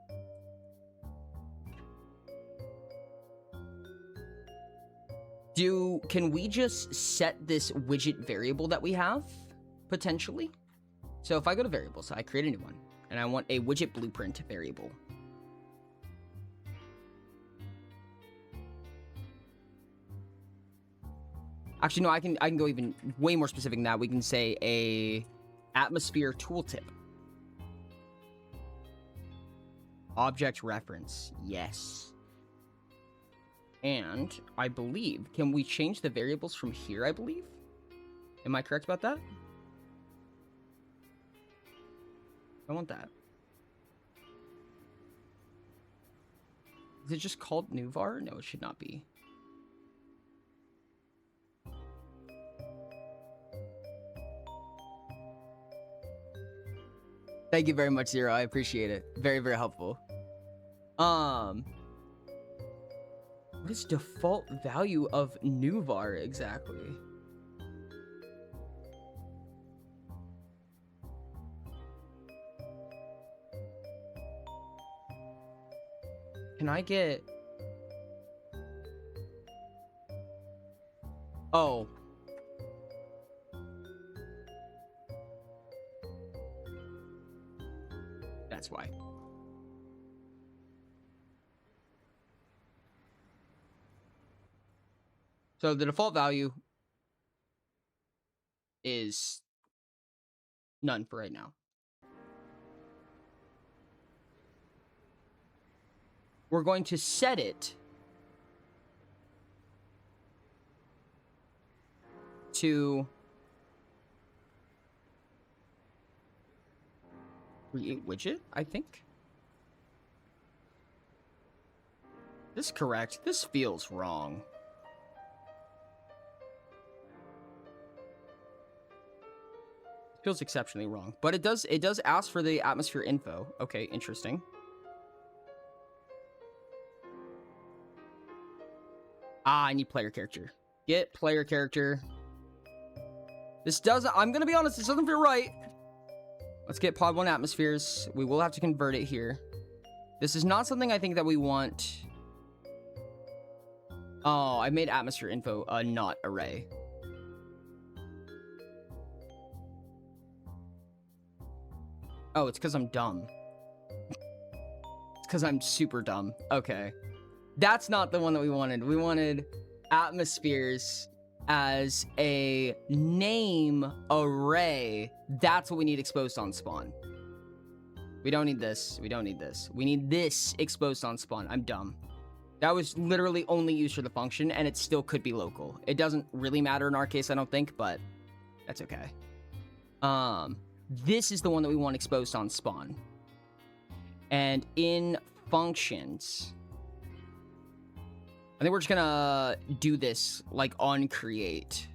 can we just set this widget variable that we have potentially? So if I go to variables, I create a new one and I want a widget blueprint variable. Actually, no, I can go even way more specific than that. We can say a atmosphere tooltip. Object reference, yes. And I believe, can we change the variables from here, I believe? Am I correct about that? I want that. Is it just called new var? No, it should not be. Thank you very much, Zero. I appreciate it. Very, very helpful. What is default value of new var exactly? Can I get... Oh. That's why. So the default value is none for right now. we're going to set it to create widget, I think. This is correct. This feels wrong. Feels exceptionally wrong, but it does ask for the atmosphere info. Okay, interesting. Ah, I need player character. Get player character. This doesn't, I'm gonna be honest, this doesn't feel right. Let's get pod 1 atmospheres. We will have to convert it here. This is not something I think that we want. Oh, I made atmosphere info a not array. Oh, it's because I'm dumb. It's because I'm super dumb. Okay. That's not the one that we wanted. We wanted atmospheres as a name array. That's what we need exposed on spawn. We don't need this. We don't need this. We need this exposed on spawn. I'm dumb. That was literally only used for the function, and it still could be local. It doesn't really matter in our case, I don't think, but that's okay. This is the one that we want exposed on spawn. And in functions, I think we're just gonna do this like on create.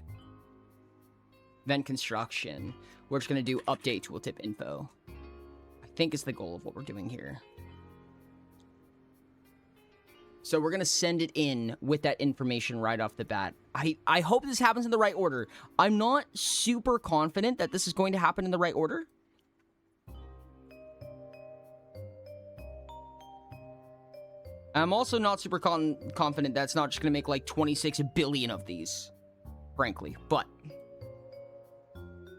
Then construction. We're just gonna do update tooltip info. I think is the goal of what we're doing here. So we're gonna send it in with that information right off the bat. I hope this happens in the right order. I'm not super confident that this is going to happen in the right order. I'm also not super confident that it's not just gonna make like 26 billion of these, frankly, but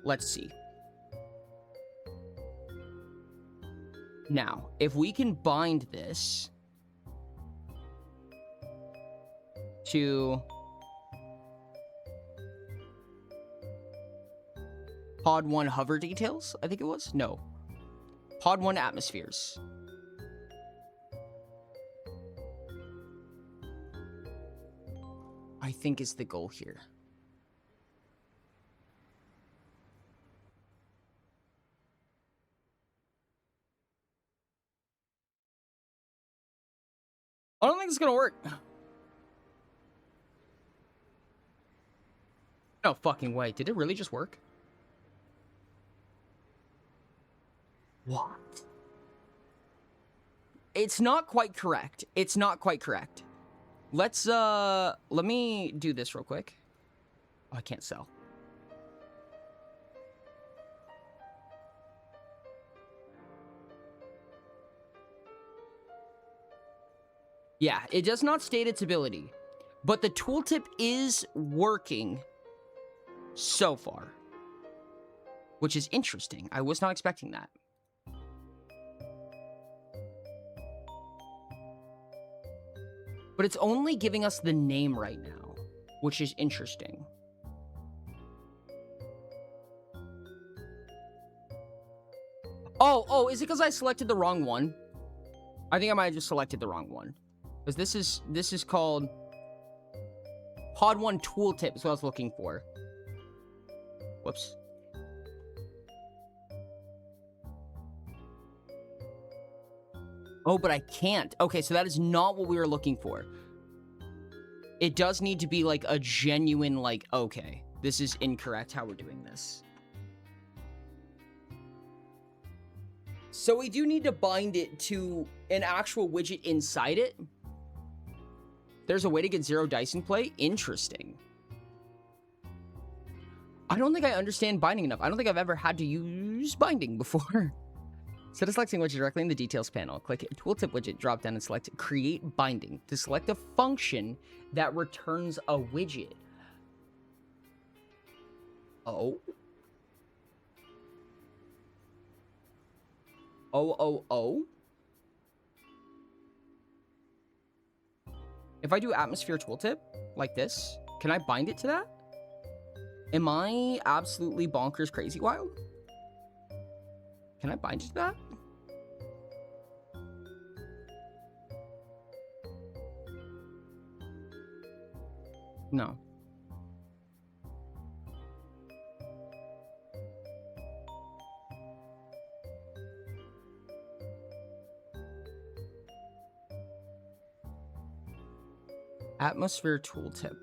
let's see. Now, if we can bind this to pod 1 hover details, I think it was? No. Pod 1 atmospheres. I think is the goal here. I don't think it's gonna work. No fucking way. Did it really just work? What? It's not quite correct. It's not quite correct. Let's, let me do this real quick. Oh, I can't sell. Yeah, it does not state its ability, but the tooltip is working so far, which is interesting. I was not expecting that. But it's only giving us the name right now, which is interesting. Oh, is it because I selected the wrong one? I think I might have just selected the wrong one. Because this is called Pod 1 Tooltip is what I was looking for. Whoops. Oh, but I can't. Okay, so that is not what we were looking for. It does need to be like a genuine, like, okay, this is incorrect how we're doing this. So we do need to bind it to an actual widget inside it. There's a way to get 0 dice in play? Interesting. I don't think I understand binding enough. I don't think I've ever had to use binding before. Instead of selecting widget directly in the details panel, click tooltip widget, drop down and select create binding to select a function that returns a widget. Oh. Oh. If I do atmosphere tooltip like this, can I bind it to that? Am I absolutely bonkers crazy wild? Can I bind it to that? No. Atmosphere tooltip.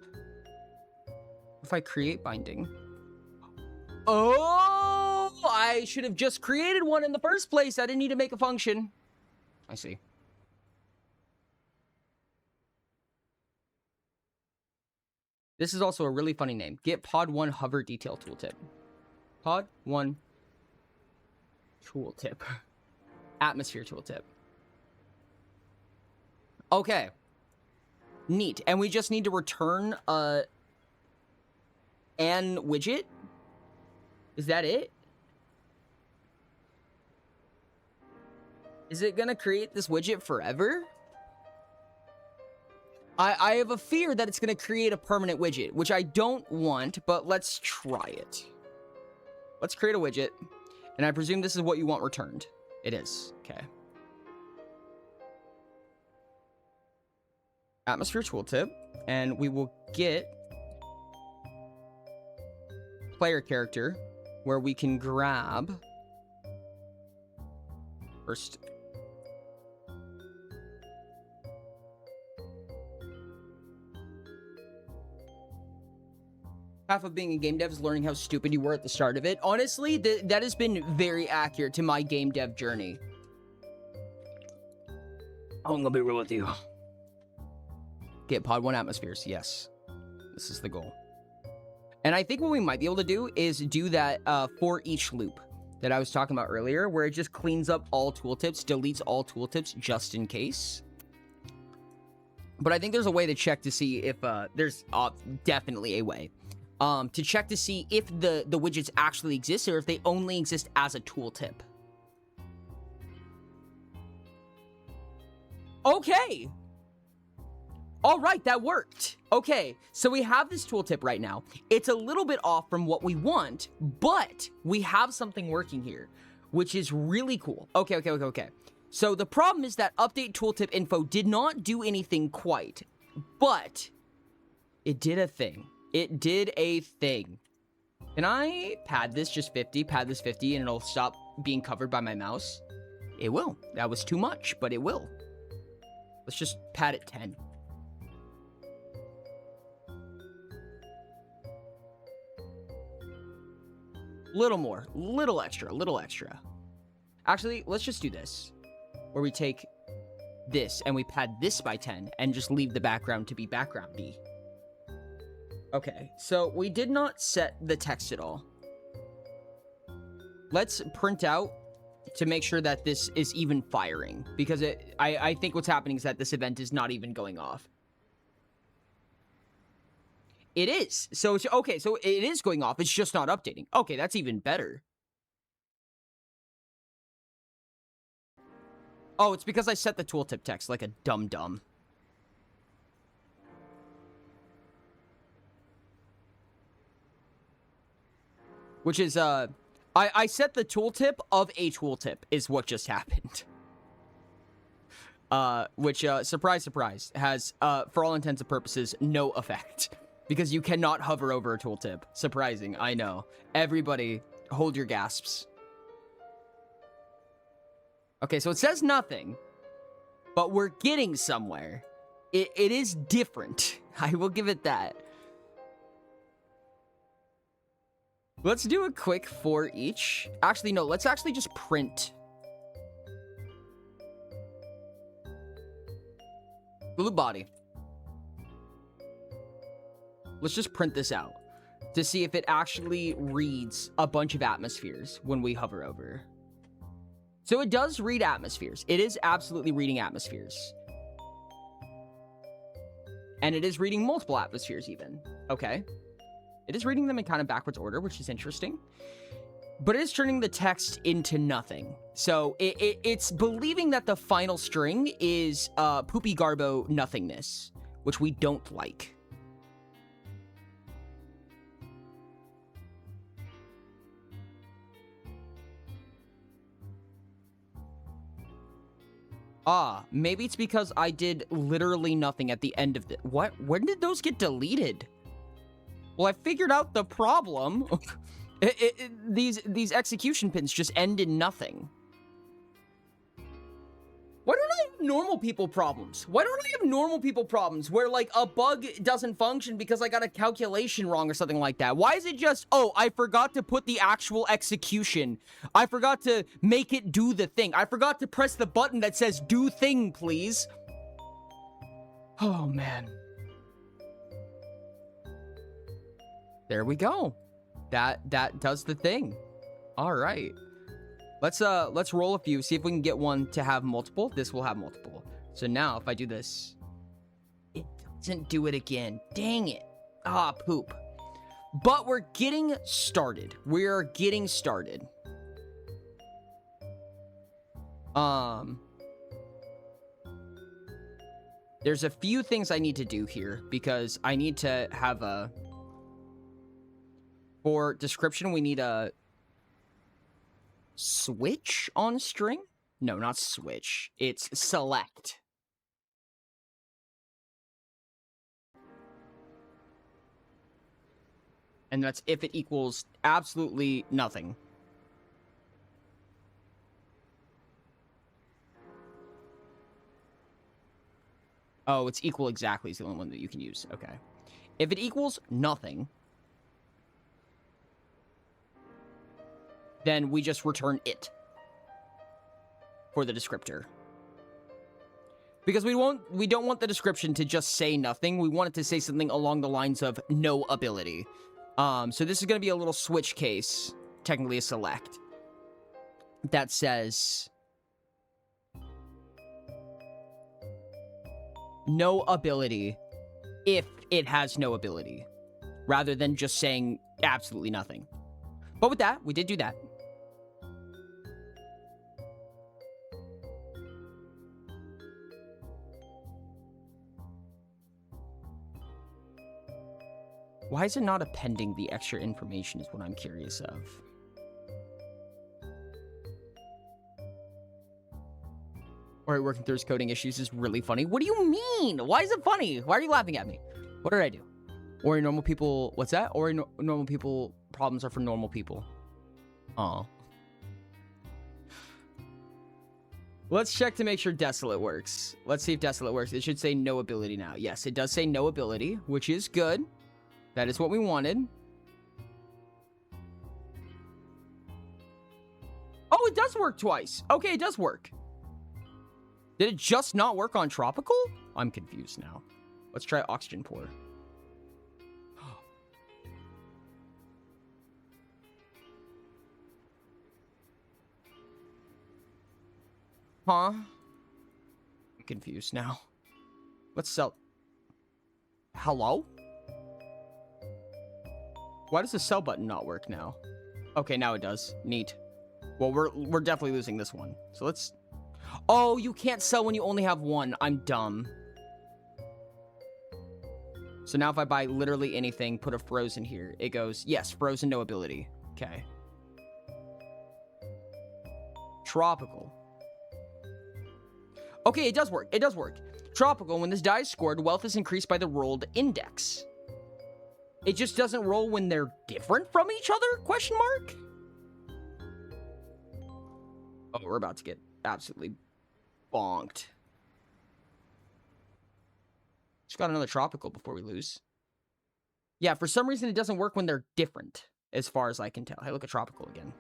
If I create binding. Oh, I should have just created one in the first place. I didn't need to make a function. I see. This is also a really funny name. Get Pod 1 Hover Detail Tooltip. Pod 1 Tooltip. Atmosphere Tooltip. Okay. Neat. And we just need to return an widget? Is that it? Is it gonna create this widget forever? I have a fear that it's gonna create a permanent widget, which I don't want, but let's try it. Let's create a widget, and I presume this is what you want returned. It is. Okay. Atmosphere tooltip, and we will get player character, where we can grab first. Half of being a game dev is learning how stupid you were at the start of it. Honestly, that has been very accurate to my game dev journey. I'm gonna be real with you. Get Pod 1 atmospheres, yes. This is the goal. And I think what we might be able to do is do that for each loop that I was talking about earlier, where it just cleans up all tooltips, deletes all tooltips just in case. But I think there's a way to check to see if there's definitely a way to check to see if the widgets actually exist or if they only exist as a tooltip. Okay. All right, that worked. Okay, so we have this tooltip right now. It's a little bit off from what we want, but we have something working here, which is really cool. Okay. So the problem is that update tooltip info did not do anything quite, but it did a thing. It did a thing. Can I pad this just 50, pad this 50, and it'll stop being covered by my mouse? It will. That was too much, but it will. Let's just pad it 10. Little more, little extra. Actually, let's just do this, where we take this and we pad this by 10 and just leave the background to be backgroundy. Okay, so we did not set the text at all. Let's print out to make sure that this is even firing, because I think what's happening is that this event is not even going off. It is. So it's okay. So it is going off. It's just not updating. Okay, that's even better. Oh, it's because I set the tooltip text like a dum-dum. Which is, I set the tooltip of a tooltip is what just happened. Which, surprise, surprise, has, for all intents and purposes, no effect. Because you cannot hover over a tooltip. Surprising, I know. Everybody, hold your gasps. Okay, so it says nothing, but we're getting somewhere. It is different. I will give it that. Let's do a quick for each. Actually, no, let's actually just print. Blue body. Let's just print this out to see if it actually reads a bunch of atmospheres when we hover over. So it does read atmospheres. It is absolutely reading atmospheres. And it is reading multiple atmospheres even. Okay. It is reading them in kind of backwards order, which is interesting. But it is turning the text into nothing. So it's believing that the final string is poopy garbo nothingness, which we don't like. Maybe it's because I did literally nothing at the end of the... What? When did those get deleted? Well, I figured out the problem. These execution pins just end in nothing. Why don't I have normal people problems? Why don't I have normal people problems where, like, a bug doesn't function because I got a calculation wrong or something like that? Why is it just, oh, I forgot to put the actual execution. I forgot to make it do the thing. I forgot to press the button that says do thing, please. Oh, man. There we go. That does the thing. All right. Let's roll a few, see if we can get one to have multiple. This will have multiple. So now if I do this, it doesn't do it again. Dang it. Ah, poop. But we're getting started. We're getting started. There's a few things I need to do here because I need to have a, for description, we need a switch on string? No, not switch. It's select. And that's if it equals absolutely nothing. Oh, it's equal exactly is the only one that you can use. Okay. If it equals nothing, then we just return it for the descriptor. Because we don't want the description to just say nothing. We want it to say something along the lines of no ability. So this is going to be a little switch case, technically a select, that says no ability if it has no ability, rather than just saying absolutely nothing. But with that, we did do that. Why is it not appending the extra information is what I'm curious of. Alright, working through his coding issues is really funny. What do you mean? Why is it funny? Why are you laughing at me? What did I do? Or normal people... What's that? Or normal people problems are for normal people. Aw. Let's check to make sure Desolate works. Let's see if Desolate works. It should say no ability now. Yes, it does say no ability, which is good. That is what we wanted. Oh, it does work twice. Okay, it does work. Did it just not work on Tropical? I'm confused now. Let's try Oxygen Pour. Huh? I'm confused now. Let's sell... Hello? Why does the sell button not work now? Okay, now it does. Neat. Well, we're definitely losing this one. So let's... Oh, you can't sell when you only have one. I'm dumb. So now if I buy literally anything, put a frozen here, it goes, yes, frozen, no ability. Okay. Tropical. Okay, it does work. It does work. Tropical, when this die is scored, wealth is increased by the rolled index. It just doesn't roll when they're different from each other? Question mark? Oh, we're about to get absolutely bonked. Just got another tropical before we lose. Yeah, for some reason it doesn't work when they're different, as far as I can tell. Hey, look at tropical again.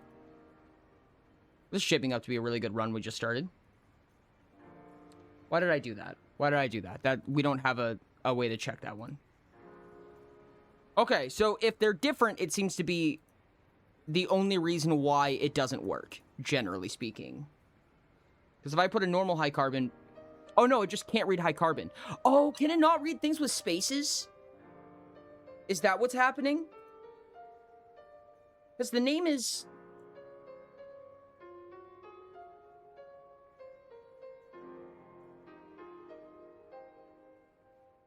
This is shaping up to be a really good run we just started. Why did I do that? Why did I do that? That we don't have a way to check that one. Okay, so if they're different, it seems to be the only reason why it doesn't work, generally speaking. Because if I put a normal high carbon... Oh, no, it just can't read high carbon. Oh, can it not read things with spaces? Is that what's happening? Because the name is...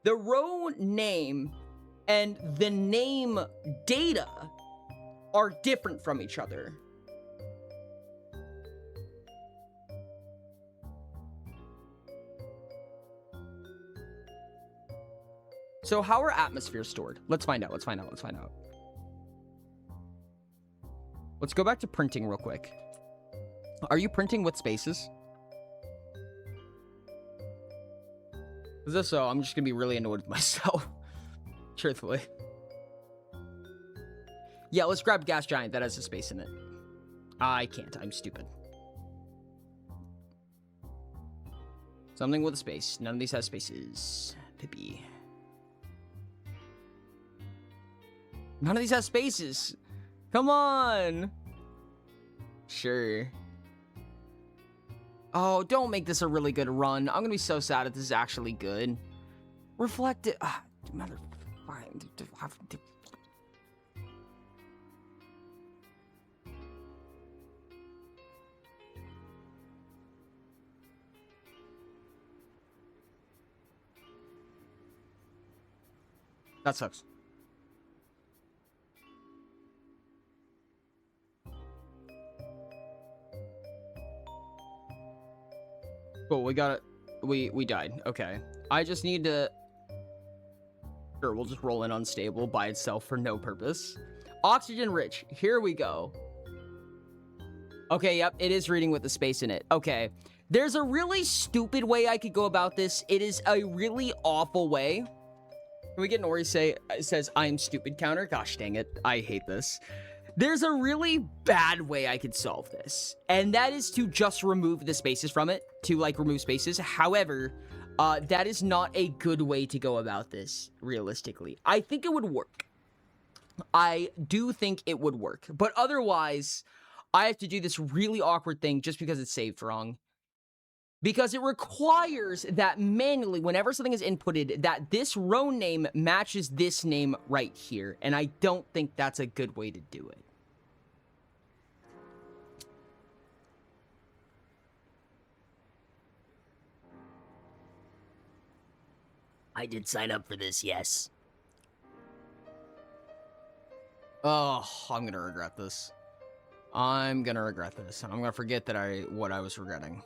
The row name and the name data are different from each other. So how are atmospheres stored? Let's find out. Let's find out. Let's find out. Let's go back to printing real quick. Are you printing with spaces? Is this so? I'm just gonna be really annoyed with myself. Truthfully. Yeah, let's grab Gas Giant that has a space in it. I can't. I'm stupid. Something with a space. None of these has spaces. Pippi. None of these has spaces. Come on. Sure. Oh, don't make this a really good run. I'm gonna be so sad if this is actually good. Reflect it. Mother. That sucks. Cool, we got it. We died. Okay. I just need to... Sure, we'll just roll in unstable by itself for no purpose. Oxygen rich. Here we go. Okay, yep, it is reading with the space in it. Okay. There's a really stupid way I could go about this. It is a really awful way. Can we get Nori says, I am stupid counter? Gosh dang it. I hate this. There's a really bad way I could solve this. And that is to just remove the spaces from it. To, like, remove spaces. However, that is not a good way to go about this, realistically. I think it would work. I do think it would work. But otherwise, I have to do this really awkward thing just because it's saved wrong. Because it requires that manually, whenever something is inputted, that this row name matches this name right here. And I don't think that's a good way to do it. I did sign up for this, yes. Oh, I'm gonna regret this. I'm gonna regret this. I'm gonna forget that what I was regretting.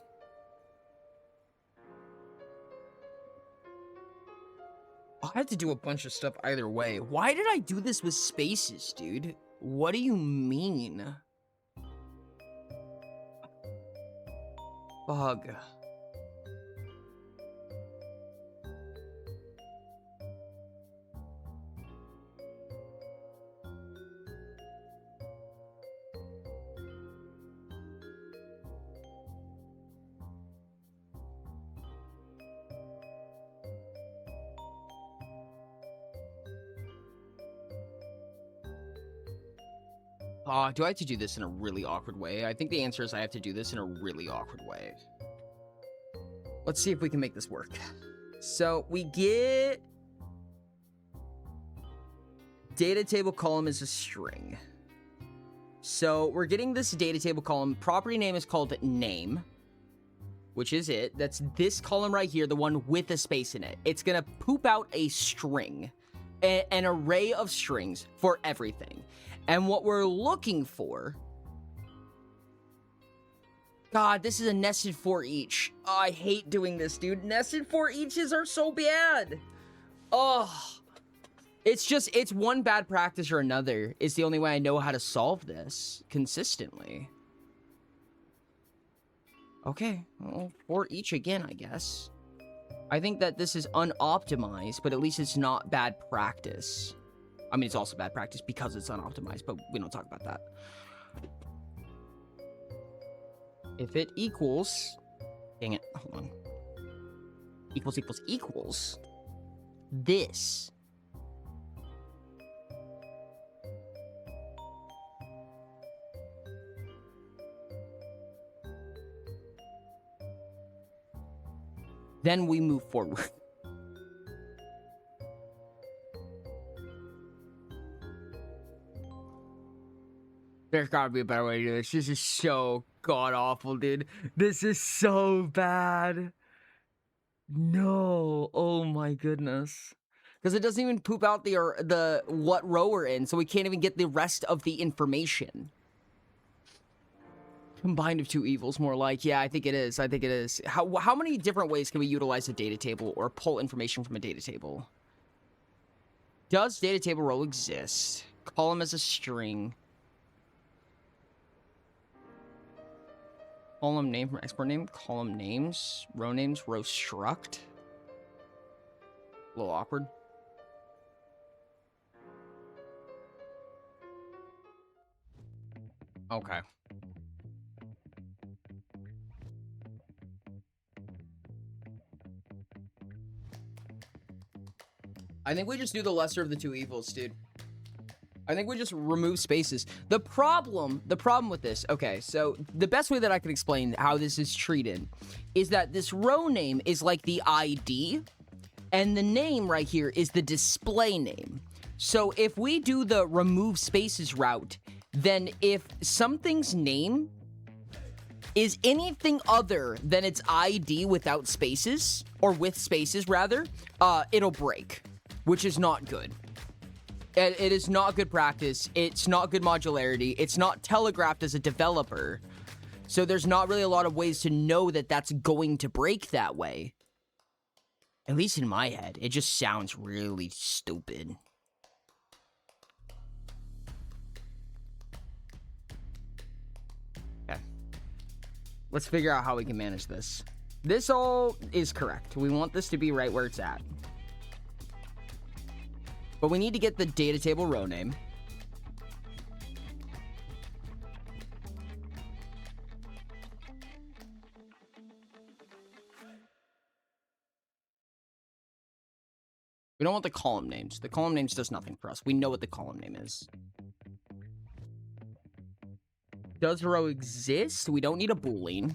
I had to do a bunch of stuff either way. Why did I do this with spaces, dude? What do you mean? Bug. Do I have to do this in a really awkward way? I think the answer is I have to do this in a really awkward way. Let's see if we can make this work. So we get... Data table column is a string. So we're getting this data table column. Property name is called name, which is it. That's this column right here, the one with a space in it. It's going to poop out a string, an array of strings for everything. And what we're looking for... God, this is a nested for each. Oh, I hate doing this, dude. Nested for eaches are so bad. Oh. It's one bad practice or another. It's the only way I know how to solve this consistently. Okay, well, for each again, I guess. I think that this is unoptimized, but at least it's not bad practice. I mean, it's also bad practice because it's unoptimized, but we don't talk about that. If it equals... Dang it, hold on. Equals this. Then we move forward. There's gotta be a better way to do this. This is so god-awful, dude. This is so bad. No. Oh my goodness. Because it doesn't even poop out the what row we're in, so we can't even get the rest of the information. Combined of two evils, more like. Yeah, I think it is. I think it is. How many different ways can we utilize a data table or pull information from a data table? Does data table row exist? Column as a string. Column name from export name. Column names. Row struct. A little awkward. Okay. I think we just do the lesser of the two evils, dude. I think we just remove spaces. The problem with this, okay, so the best way that I can explain how this is treated is that this row name is like the ID, and the name right here is the display name. So if we do the remove spaces route, then if something's name is anything other than its ID without spaces, or with spaces rather, it'll break, which is not good. It is not good practice. It's not good modularity. It's not telegraphed as a developer. So there's not really a lot of ways to know that that's going to break that way. At least in my head, it just sounds really stupid. Okay. Let's figure out how we can manage this. This all is correct. We want this to be right where it's at. But we need to get the data table row name. We don't want the column names. The column names does nothing for us. We know what the column name is. Does row exist? We don't need a boolean.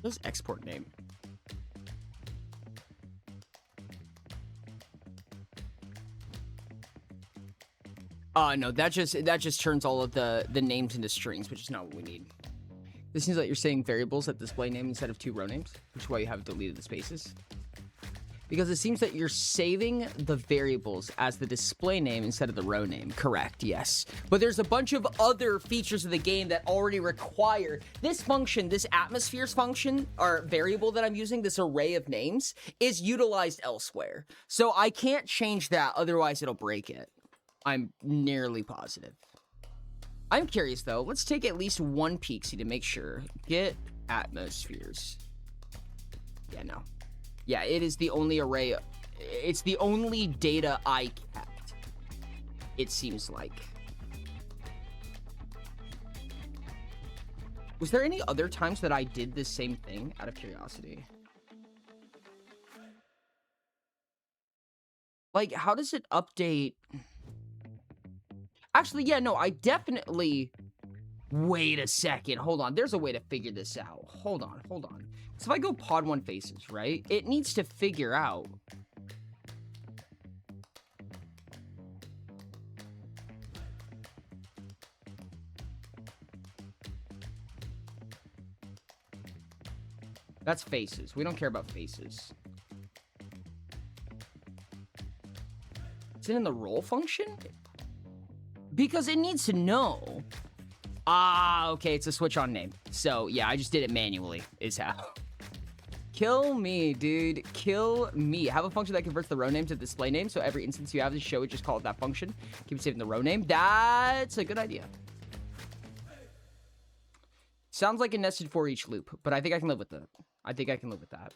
What is export name? No, that just turns all of the names into strings, which is not what we need. This seems like you're saying variables at display name instead of two row names, which is why you have deleted the spaces. Because it seems that you're saving the variables as the display name instead of the row name. Correct, yes. But there's a bunch of other features of the game that already require this function, this atmospheres function, or variable that I'm using, this array of names, is utilized elsewhere. So I can't change that, otherwise it'll break it. I'm nearly positive. I'm curious though, let's take at least one peeksy to make sure. Get atmospheres. Yeah, no. Yeah, it is the only array. It's the only data I kept, it seems like. Was there any other times that I did the same thing, out of curiosity? Like, how does it update? Actually, yeah, no, I definitely... Wait a second. Hold on. There's a way to figure this out. Hold on. So if I go pod 1 faces, right? It needs to figure out... That's faces. We don't care about faces. Is it in the roll function? Because it needs to know. Ah, okay, it's a switch on name. So, yeah, I just did it manually, is how. Kill me, dude. Kill me. Have a function that converts the row name to display name, so every instance you have to show it, just call it that function. Keep saving the row name. That's a good idea. Sounds like a nested for each loop, but I think I can live with that. I think I can live with that.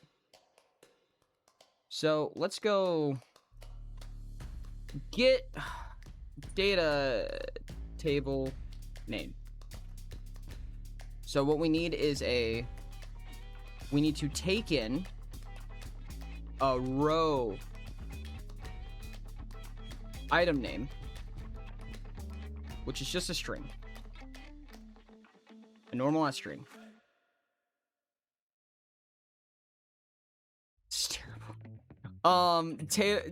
So, let's go... Get data table name. So what we need is we need to take in a row item name, which is just a string. A normal ass string. It's terrible.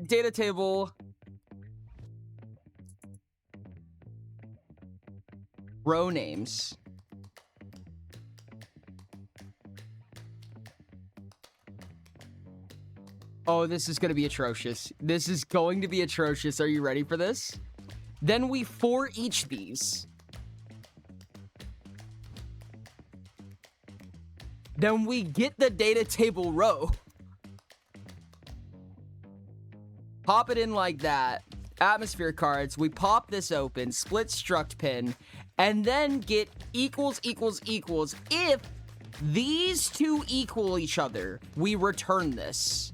Data table row names. Oh, this is going to be atrocious. This is going to be atrocious. Are you ready for this? Then we for each these. Then we get the data table row. Pop it in like that. Atmosphere cards. We pop this open. Split struct pin. And then get equals, equals, equals. If these two equal each other, we return this.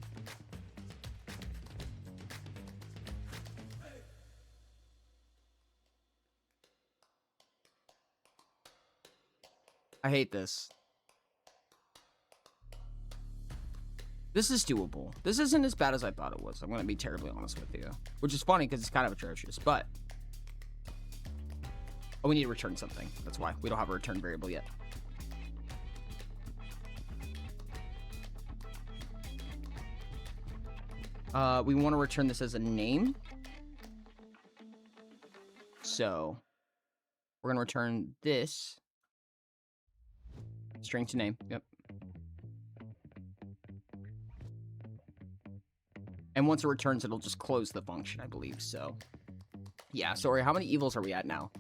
I hate this. This is doable. This isn't as bad as I thought it was. I'm going to be terribly honest with you. Which is funny because it's kind of atrocious, but... Oh, we need to return something. That's why. We don't have a return variable yet. We want to return this as a name. So, we're going to return this. String to name. Yep. And once it returns, it'll just close the function, I believe. So, yeah. Sorry, how many evils are we at now?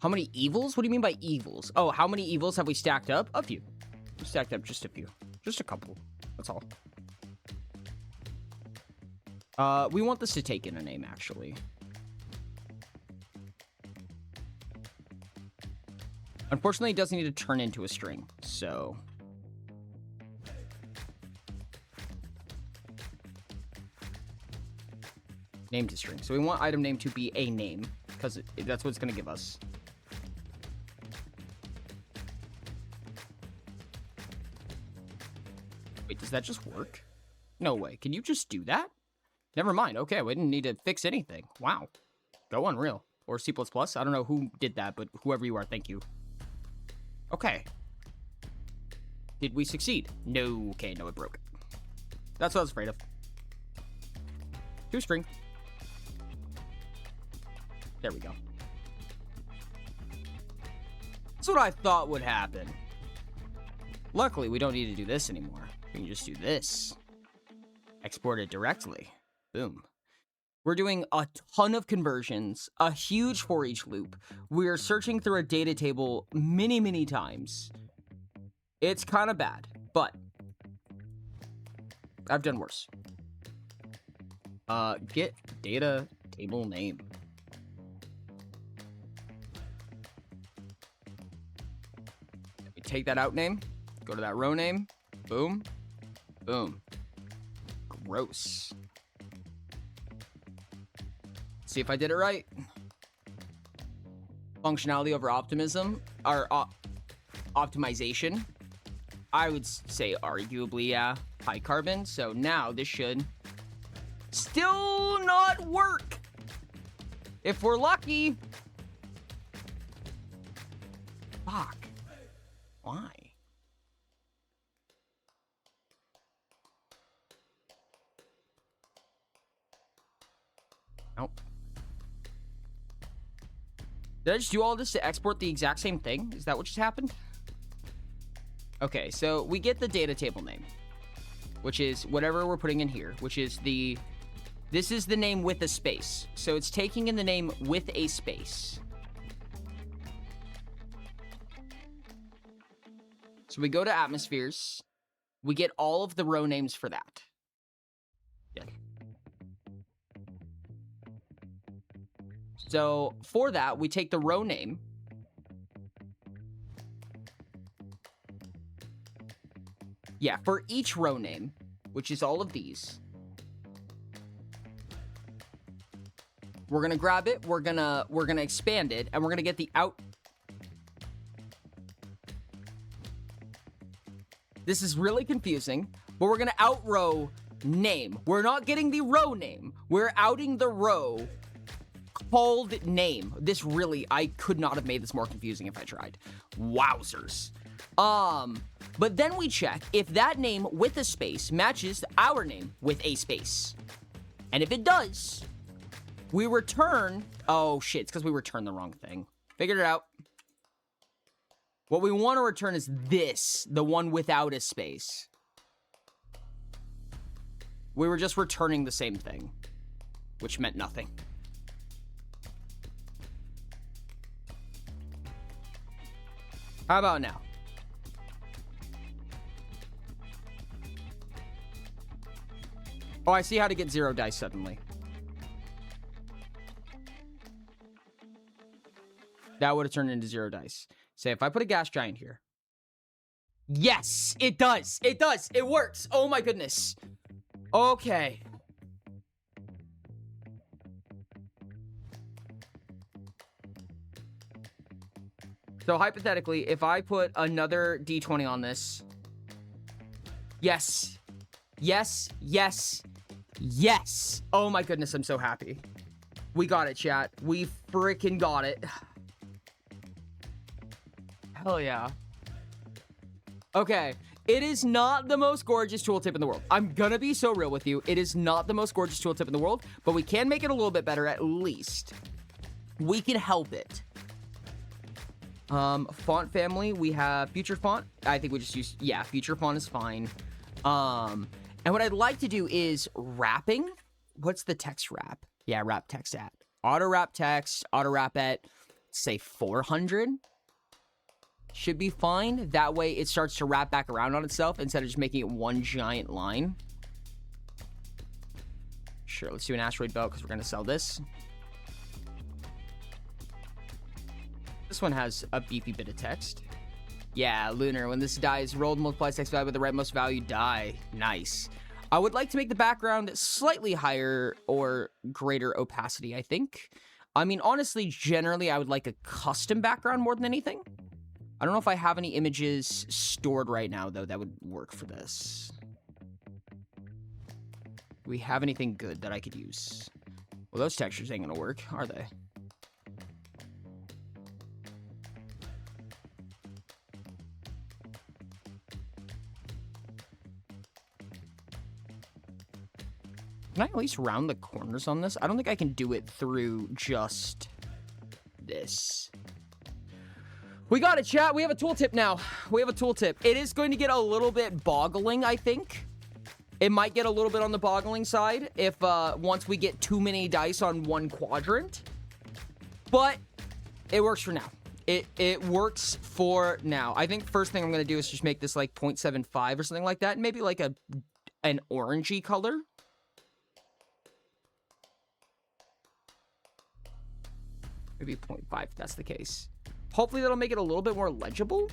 How many evils? What do you mean by evils? Oh, how many evils have we stacked up? A few. We stacked up just a few. Just a couple. That's all. We want this to take in a name, actually. Unfortunately, it doesn't need to turn into a string, so... Name to string. So we want item name to be a name, because that's what it's going to give us. Wait, does that just work? No way. Can you just do that? Never mind. Okay, we didn't need to fix anything. Wow. Go Unreal. Or C++. I don't know who did that, but whoever you are, thank you. Okay. Did we succeed? No. Okay, no, it broke. That's what I was afraid of. String. There we go. That's what I thought would happen. Luckily, we don't need to do this anymore. We can just do this. Export it directly. Boom. We're doing a ton of conversions, a huge for each loop. We are searching through a data table many, many times. It's kind of bad, but I've done worse. Get data table name. We take that out name, go to that row name, boom, boom. Gross. See if I did it right. Functionality over optimism, or optimization. I would say arguably, yeah, high carbon. So now this should still not work. If we're lucky. Fuck. Why? Nope. Did I just do all this to export the exact same thing? Is that what just happened? Okay, so we get the data table name, which is whatever we're putting in here, which is the... This is the name with a space. So it's taking in the name with a space. So we go to atmospheres. We get all of the row names for that. Yeah. So for that, we take the row name. Yeah, for each row name, which is all of these. We're gonna grab it, we're gonna expand it, and we're gonna get the out. This is really confusing, but we're gonna outrow name. We're not getting the row name. We're outing the row called name. This really, I could not have made this more confusing if I tried. Wowzers. But then we check if that name with a space matches our name with a space. And if it does, we return... Oh, shit. It's because we returned the wrong thing. Figured it out. What we want to return is this. The one without a space. We were just returning the same thing. Which meant nothing. How about now? Oh, I see how to get 0 dice suddenly. That would have turned into 0 dice. Say, if I put a gas giant here. Yes, it does. It does. It works. Oh my goodness. Okay. So hypothetically, if I put another D20 on this. Yes. Yes. Yes. Yes. Oh my goodness, I'm so happy. We got it, chat. We freaking got it. Hell yeah. Okay. It is not the most gorgeous tooltip in the world. I'm gonna be so real with you. It is not the most gorgeous tooltip in the world, but we can make it a little bit better at least. We can help it. Font family, we have future font. I think we just use, yeah, future font is fine. And what I'd like to do is wrapping. What's the text wrap? Yeah, wrap text at. Auto wrap text, auto wrap at, say 400. Should be fine. That way it starts to wrap back around on itself instead of just making it one giant line. Sure, let's do an asteroid belt because we're going to sell this. This one has a beefy bit of text. Yeah, Lunar. When this die is rolled, multiplies text value with the rightmost value die. Nice. I would like to make the background slightly higher or greater opacity, I think. I mean, honestly, generally, I would like a custom background more than anything. I don't know if I have any images stored right now, though, that would work for this. Do we have anything good that I could use? Well, those textures ain't gonna work, are they? Can I at least round the corners on this? I don't think I can do it through just this. We got it, chat. We have a tooltip now. We have a tooltip. It is going to get a little bit boggling, I think. It might get a little bit on the boggling side if once we get too many dice on one quadrant. But it works for now. It works for now. I think first thing I'm going to do is just make this like 0.75 or something like that. Maybe like an orangey color. Maybe 0.5 if that's the case. Hopefully that'll make it a little bit more legible.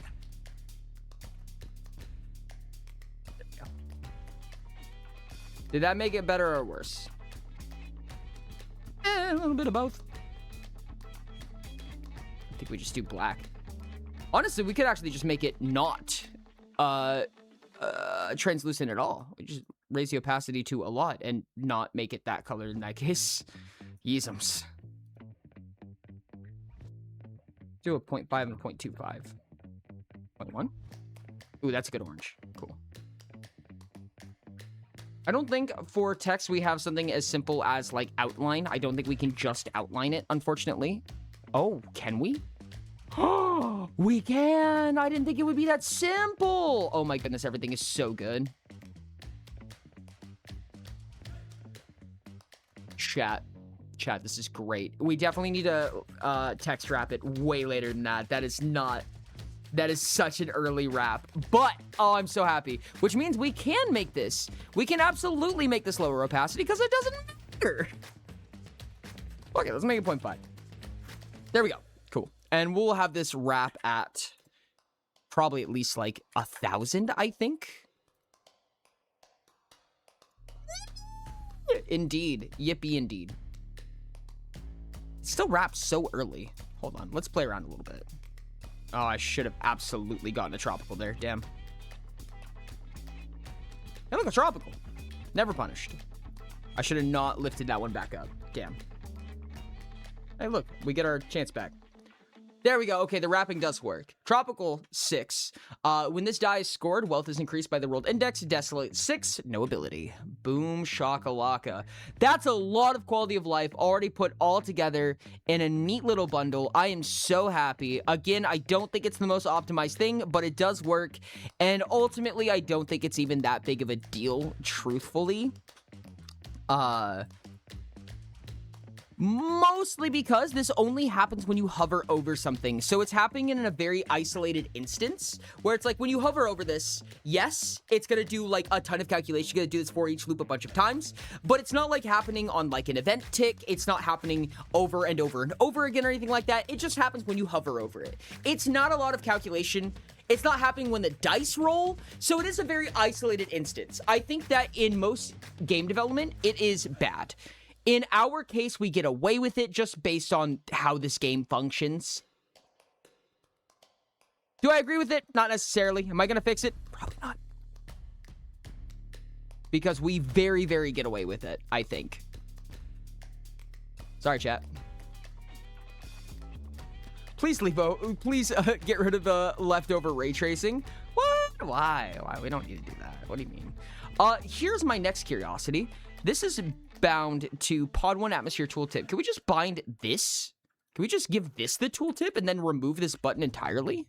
There we go. Did that make it better or worse? A little bit of both. I think we just do black. Honestly, we could actually just make it not translucent at all. We just raise the opacity to a lot and not make it that color in that case. Yeezums. Do a 0.5 and a 0.25. 0.1? Ooh, that's a good orange. Cool. I don't think for text we have something as simple as, like, outline. I don't think we can just outline it, unfortunately. Oh, can we? Oh, we can! I didn't think it would be that simple! Oh my goodness, everything is so good. Chat, this is great. We definitely need to text wrap it way later than that. That is such an early wrap. But, oh, I'm so happy. Which means we can make this. We can absolutely make this lower opacity because it doesn't matter. Okay, let's make it 0.5. There we go. Cool. And we'll have this wrap at probably at least like 1,000, I think. Indeed. Yippee indeed. It still wraps so early. Hold on. Let's play around a little bit. Oh, I should have absolutely gotten a tropical there. Damn. Hey, look, a tropical. Never punished. I should have not lifted that one back up. Damn. Hey, look. We get our chance back. There we go. Okay, the wrapping does work. Tropical 6. When this die is scored, wealth is increased by the rolled index. Desolate 6. No ability. Boom shakalaka. That's a lot of quality of life already put all together in a neat little bundle. I am so happy. Again, I don't think it's the most optimized thing, but it does work. And ultimately, I don't think it's even that big of a deal, truthfully. Mostly because this only happens when you hover over something. So it's happening in a very isolated instance where it's like when you hover over this, yes, it's going to do like a ton of calculation. You're going to do this for each loop a bunch of times, but it's not like happening on like an event tick. It's not happening over and over and over again or anything like that. It just happens when you hover over it. It's not a lot of calculation. It's not happening when the dice roll. So it is a very isolated instance. I think that in most game development, it is bad. In our case, we get away with it just based on how this game functions. Do I agree with it? Not necessarily. Am I going to fix it? Probably not. Because we very, very get away with it, I think. Sorry, chat. Please leave please get rid of the leftover ray tracing. What? Why? We don't need to do that. What do you mean? Here's my next curiosity. This is bound to Pod 1 Atmosphere Tooltip. Can we just bind this? Can we just give this the tooltip and then remove this button entirely?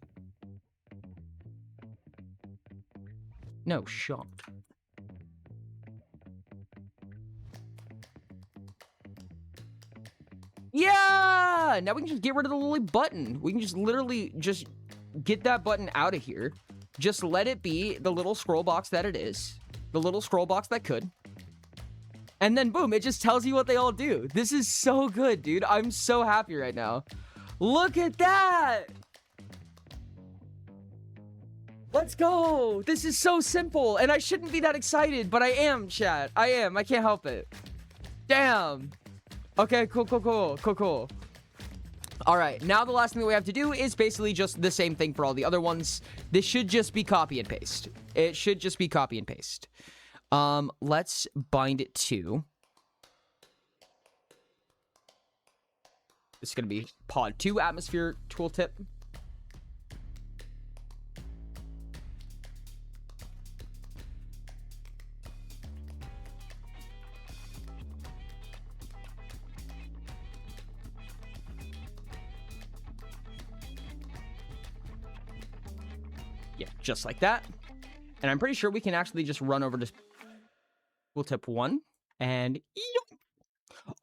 No, shot. Yeah! Now we can just get rid of the little button. We can just literally just get that button out of here. Just let it be the little scroll box that it is. The little scroll box that could. And then boom, it just tells you what they all do. This is so good, dude. I'm so happy right now. Look at that. Let's go. This is so simple. And I shouldn't be that excited, but I am, chat. I am. I can't help it. Damn. Okay, cool. All right, now the last thing that we have to do is basically just the same thing for all the other ones. This should just be copy and paste. It should just be copy and paste. Let's bind it to. This is going to be Pod 2 Atmosphere Tooltip. Yeah, just like that. And I'm pretty sure we can actually just run over to Tooltip 1 and...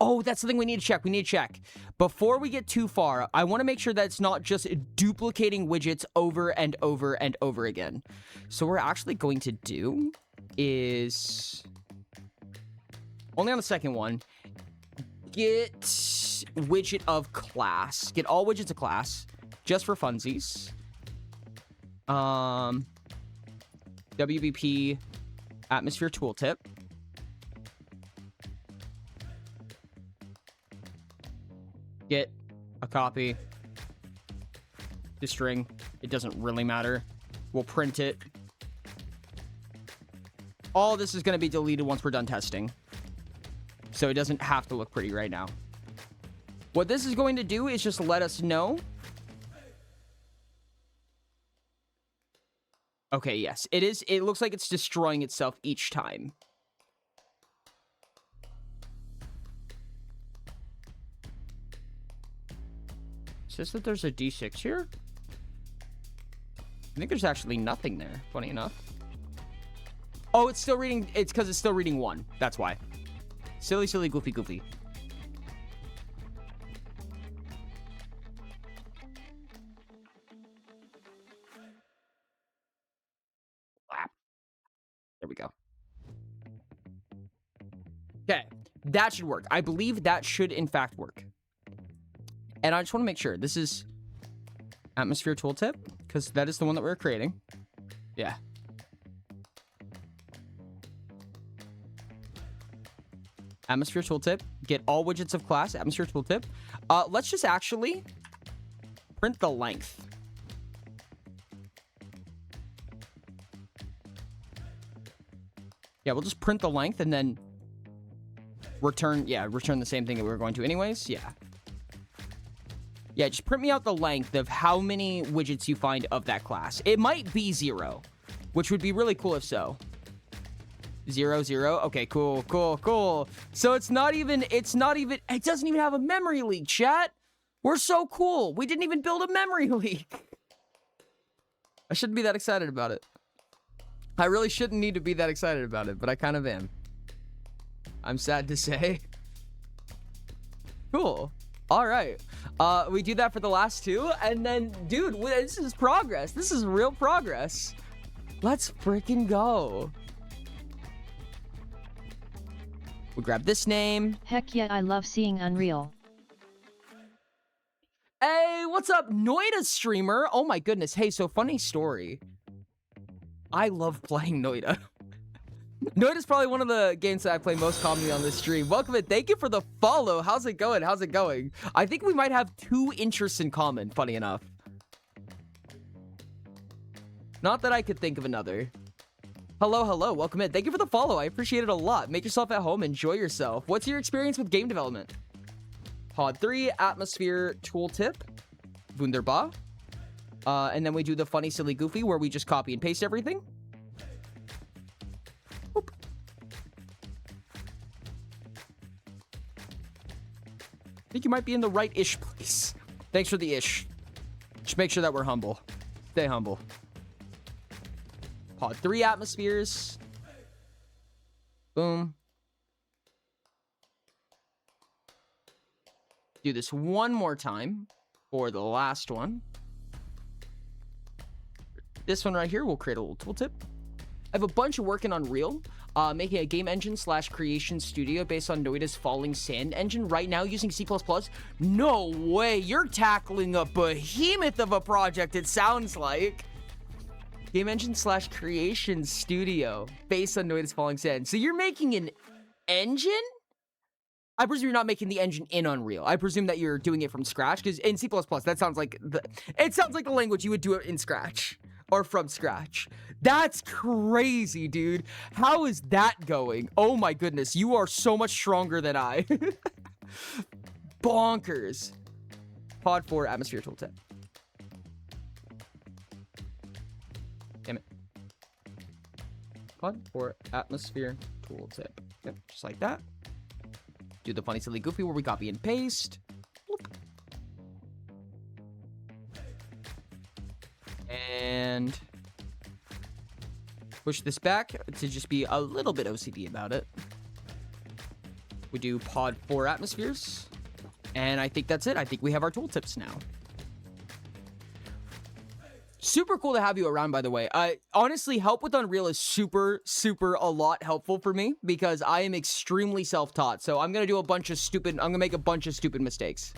Oh, that's the thing we need to check. We need to check. Before we get too far, I want to make sure that it's not just duplicating widgets over and over and over again. So what we're actually going to do is... Only on the second one. Get widget of class. Get all widgets of class. Just for funsies. WBP Atmosphere Tooltip. Get a copy. The string. It doesn't really matter. We'll print it. All this is going to be deleted once we're done testing. So it doesn't have to look pretty right now. What this is going to do is just let us know. Okay, yes. It is. It looks like it's destroying itself each time. Says that there's a D6 here? I think there's actually nothing there, funny enough. Oh, it's still reading. It's because it's still reading 1. That's why. Silly, goofy. There we go. Okay, that should work. I believe that should, in fact, work. And I just want to make sure. This is Atmosphere Tooltip, because that is the one that we're creating. Yeah. Atmosphere Tooltip. Get all widgets of class. Atmosphere Tooltip. Let's just actually print the length. Yeah, we'll just print the length and then return the same thing that we were going to anyways. Yeah, just print me out the length of how many widgets you find of that class. It might be 0, which would be really cool if so. 0, 0. Okay, cool. So it doesn't even have a memory leak, chat. We're so cool. We didn't even build a memory leak. I shouldn't be that excited about it. I really shouldn't need to be that excited about it, but I kind of am. I'm sad to say. Cool. All right. We do that for the last two, and then, dude, this is progress. This is real progress. Let's freaking go. We grab this name. Heck yeah, I love seeing Unreal. Hey, what's up, Noida streamer? Oh my goodness. Hey, so funny story. I love playing Noida. Noida's probably one of the games that I play most commonly on this stream. Welcome and thank you for the follow. How's it going? How's it going? I think we might have 2 interests in common, funny enough. Not that I could think of another. Hello, hello. Welcome in. Thank you for the follow. I appreciate it a lot. Make yourself at home. Enjoy yourself. What's your experience with game development? Pod 3, Atmosphere Tooltip, Wunderbar. And then we do the funny, silly, goofy, where we just copy and paste everything. Boop. I think you might be in the right-ish place. Thanks for the ish. Just make sure that we're humble. Stay humble. Pod 3 atmospheres. Boom. Do this one more time for the last one. This one right here, we'll create a little tooltip. I have a bunch of work in Unreal, making a game engine / creation studio based on Noida's Falling Sand engine right now using C++. No way, you're tackling a behemoth of a project, it sounds like. Game engine / creation studio based on Noida's Falling Sand. So you're making an engine? I presume you're not making the engine in Unreal. I presume that you're doing it from scratch, because in C++, that sounds like it sounds like a language you would do it in scratch or from scratch. That's crazy, dude. How is that going? Oh my goodness, you are so much stronger than I. Bonkers. Pod 4 atmosphere tooltip. Damn it. Pod 4 atmosphere tooltip. Yep, just like that. Do the funny, silly, goofy where we copy and paste. Whoop. And push this back to just be a little bit OCD about it. We do pod 4 atmospheres. And I think that's it. I think we have our tooltips now. Super cool to have you around, by the way. Honestly, help with Unreal is super a lot helpful for me because I am extremely self-taught. So I'm going to do I'm going to make a bunch of stupid mistakes.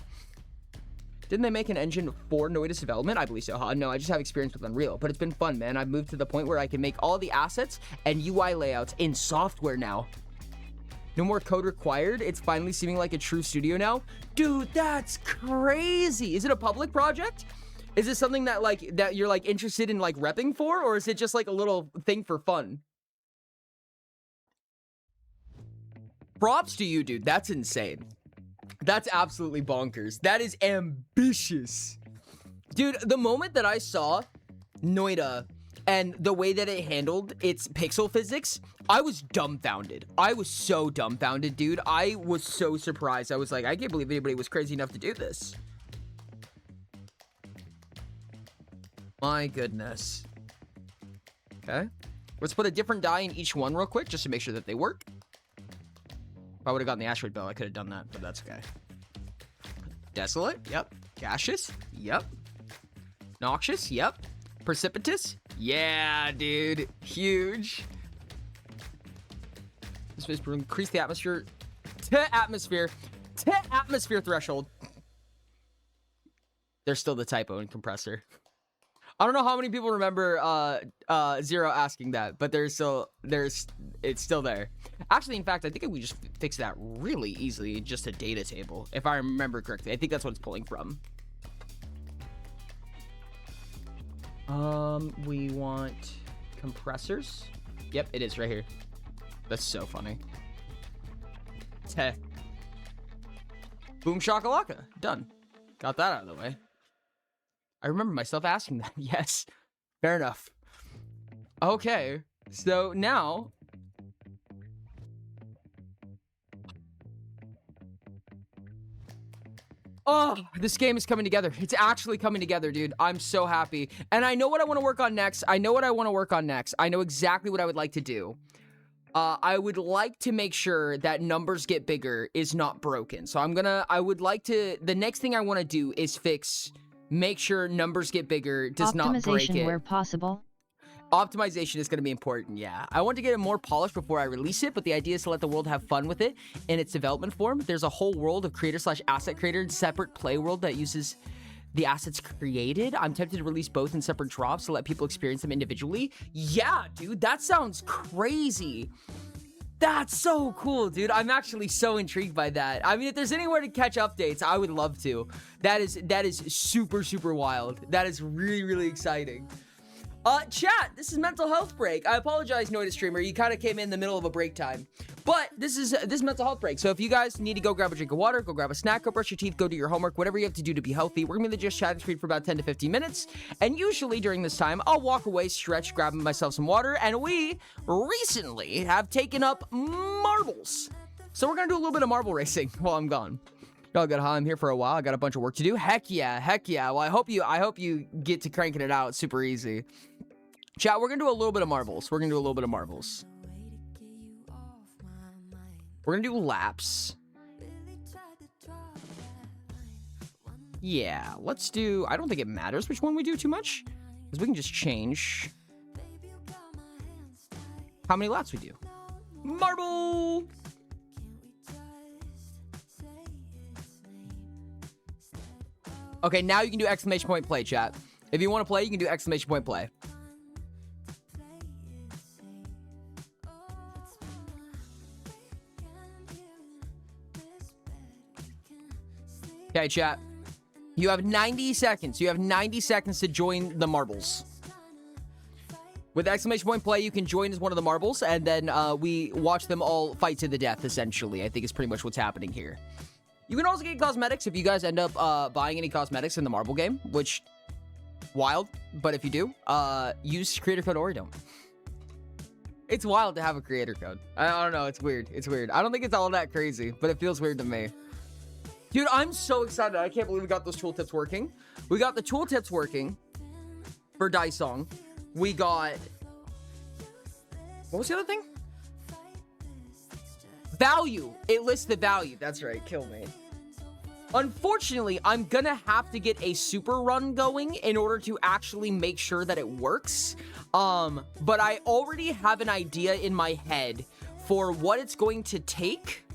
Didn't they make an engine for Noida's development? I believe so, huh? No, I just have experience with Unreal, but it's been fun, man. I've moved to the point where I can make all the assets and UI layouts in software now. No more code required. It's finally seeming like a true studio now. Dude, that's crazy. Is it a public project? Is this something that you're like interested in like repping for, or is it just like a little thing for fun? Props to you, dude. That's insane. That's absolutely bonkers. That is ambitious. Dude, the moment that I saw Noida and the way that it handled its pixel physics, I was dumbfounded. I was so dumbfounded, dude. I was so surprised. I was like, I can't believe anybody was crazy enough to do this. My goodness. Okay. Let's put a different die in each one real quick just to make sure that they work. If I would have gotten the asteroid bell, I could have done that, but that's okay. Desolate? Yep. Gaseous? Yep. Noxious? Yep. Precipitous? Yeah, dude. Huge. This is to increase the atmosphere threshold. There's still the typo in compressor. I don't know how many people remember Zero asking that, but it's still there. Actually, in fact, I think we just fix that really easily in just a data table, if I remember correctly. I think that's what it's pulling from. We want compressors. Yep, it is right here. That's so funny. Teh. Boom shakalaka. Done. Got that out of the way. I remember myself asking that. Yes. Fair enough. Okay. So now... Oh, this game is coming together. It's actually coming together, dude. I'm so happy. And I know what I want to work on next. I know exactly what I would like to do. I would like to make sure that numbers get bigger is not broken. So the next thing I want to do is make sure numbers get bigger does not break it. Optimization where possible. Optimization is going to be important, yeah. I want to get it more polished before I release it, but the idea is to let the world have fun with it in its development form. There's a whole world of creator/asset creator, separate play world that uses the assets created. I'm tempted to release both in separate drops to let people experience them individually. Yeah, dude, that sounds crazy. That's so cool, dude. I'm actually so intrigued by that. I mean, if there's anywhere to catch updates, I would love to. That is super, super wild. That is really, really exciting. Chat, this is Mental Health Break. I apologize, Noida Streamer. You kind of came in the middle of a break time. But this is Mental Health Break. So if you guys need to go grab a drink of water, go grab a snack, go brush your teeth, go do your homework, whatever you have to do to be healthy, we're going to be in the Just Chatting Street for about 10 to 15 minutes. And usually during this time, I'll walk away, stretch, grab myself some water. And we recently have taken up marbles. So we're going to do a little bit of marble racing while I'm gone. Y'all got I'm here for a while. I got a bunch of work to do. Heck yeah. Well, I hope you get to cranking it out super easy. Chat, we're gonna do a little bit of marbles. We're gonna do laps. Yeah, let's do... I don't think it matters which one we do too much, because we can just change how many laps we do. Marble! Okay, now you can do exclamation point play, chat. If you want to play, you can do exclamation point play. Okay, chat. You have 90 seconds. You have 90 seconds to join the marbles. With exclamation point play, you can join as one of the marbles, and then we watch them all fight to the death, essentially. I think is pretty much what's happening here. You can also get cosmetics if you guys end up buying any cosmetics in the marble game, which, wild, but if you do, use creator code Oridome. It's wild to have a creator code. I don't know, it's weird. I don't think it's all that crazy, but it feels weird to me. Dude, I'm so excited. I can't believe we got those tooltips working. We got the tooltips working for Daisong. We got... What was the other thing? Value. It lists the value. That's right. Kill me. Unfortunately, I'm gonna have to get a super run going in order to actually make sure that it works. But I already have an idea in my head for what it's going to take.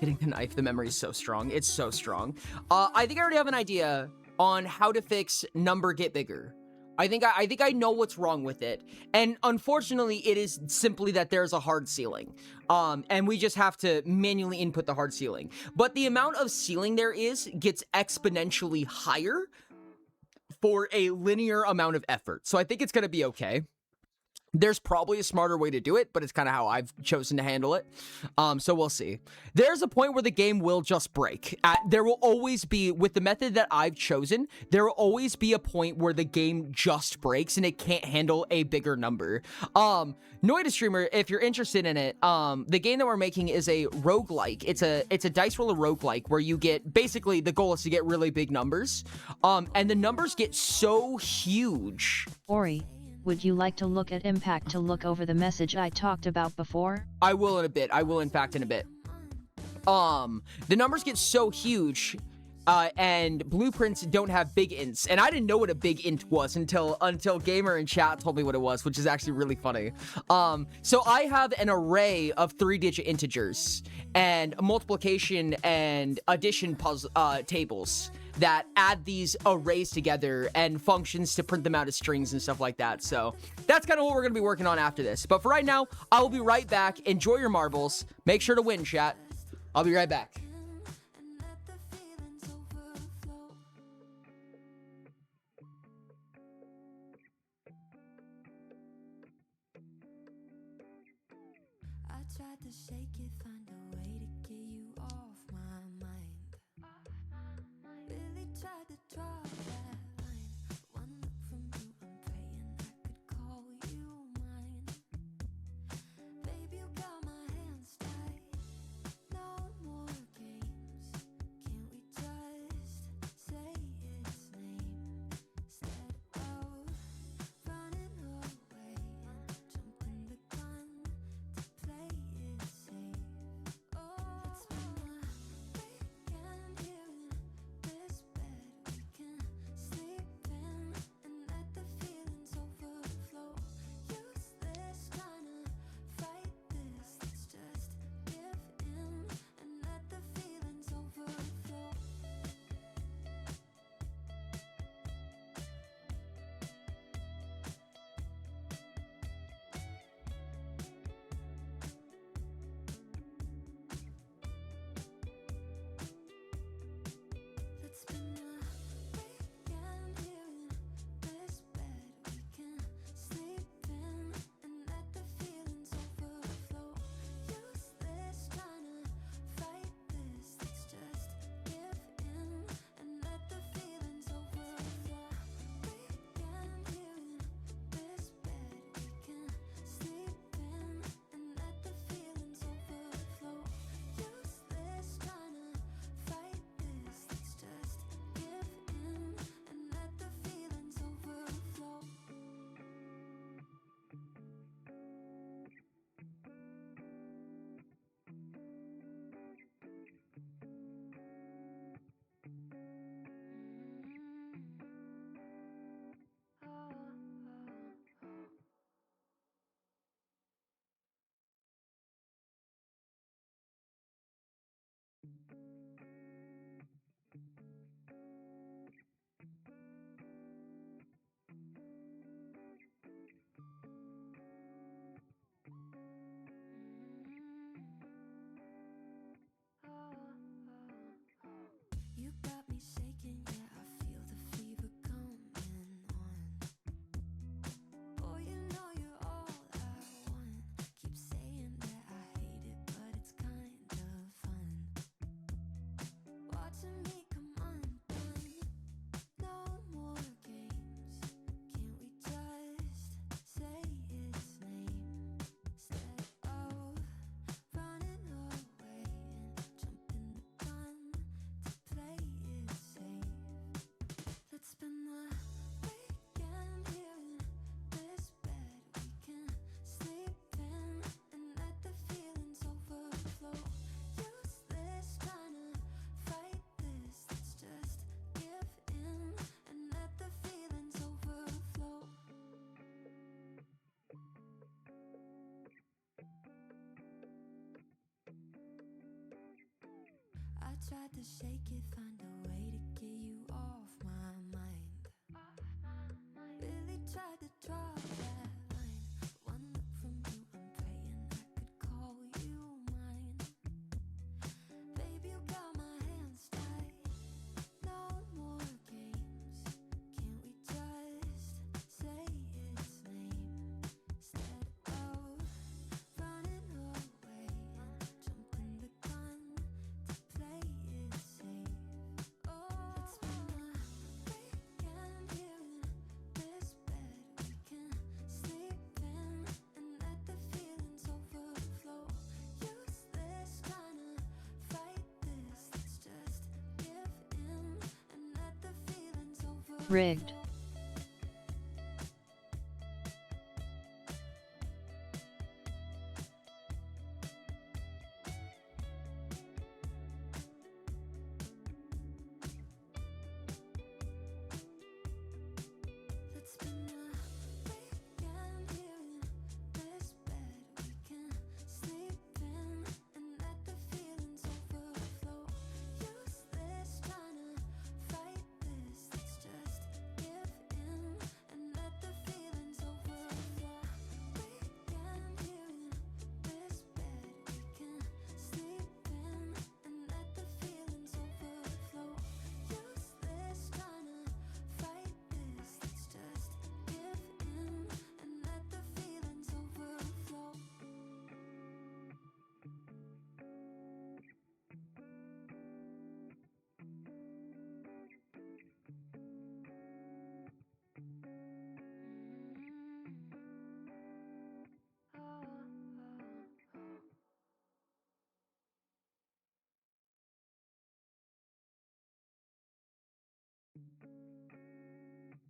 Getting the knife, the memory is so strong. It's so strong. I think I already have an idea on how to fix number get bigger. I think I know what's wrong with it. And unfortunately, it is simply that there's a hard ceiling. And we just have to manually input the hard ceiling. But the amount of ceiling there is gets exponentially higher for a linear amount of effort. So I think it's going to be okay. There's probably a smarter way to do it, but it's kind of how I've chosen to handle it. So we'll see. There's a point where the game will just break. There will always be, with the method that I've chosen, there will always be a point where the game just breaks and it can't handle a bigger number. Noida Streamer, if you're interested in it, the game that we're making is a roguelike. It's a dice roller roguelike where you get, basically the goal is to get really big numbers. And the numbers get so huge. Ori, would you like to look at impact to look over the message I talked about before? I will in a bit. I will, in fact, in a bit. The numbers get so huge, and blueprints don't have big ints. And I didn't know what a big int was until Gamer in chat told me what it was, which is actually really funny. So I have an array of 3-digit integers and multiplication and addition puzzle tables that add these arrays together and functions to print them out as strings and stuff like that. So that's kind of what we're going to be working on after this. But for right now, I will be right back. Enjoy your marbles. Make sure to win, chat. I'll be right back. I tried to shake it, find a way to get you off my mind. Really tried to draw that line. One look from you, I'm praying I could call you mine. Baby, you got my hands tied. No more games. Can't we just say its name instead of running away and jumping the gun? tried to shake it, find a way to get you off my mind. Really tried to draw that line. One look from you, I'm praying I could call you mine. Baby, you got my hands tied. No more games. Can't we just say its name instead of running away and jumping the gun to play it safe? Oh, let's spend the weekend here in this bed we can sleep in and let the feelings overflow. Useless trying to fight this. Let's just give in and let the feelings overflow. Rigged. Let's spend the weekend here in this bed we can sleep in and let the feelings overflow. Useless trying to fight this. Let's just give in and let the feelings overflow. Weekend here in this bed we can sleep in and let the feelings overflow. Useless trying to fight this. Let's just give in and let the feelings overflow.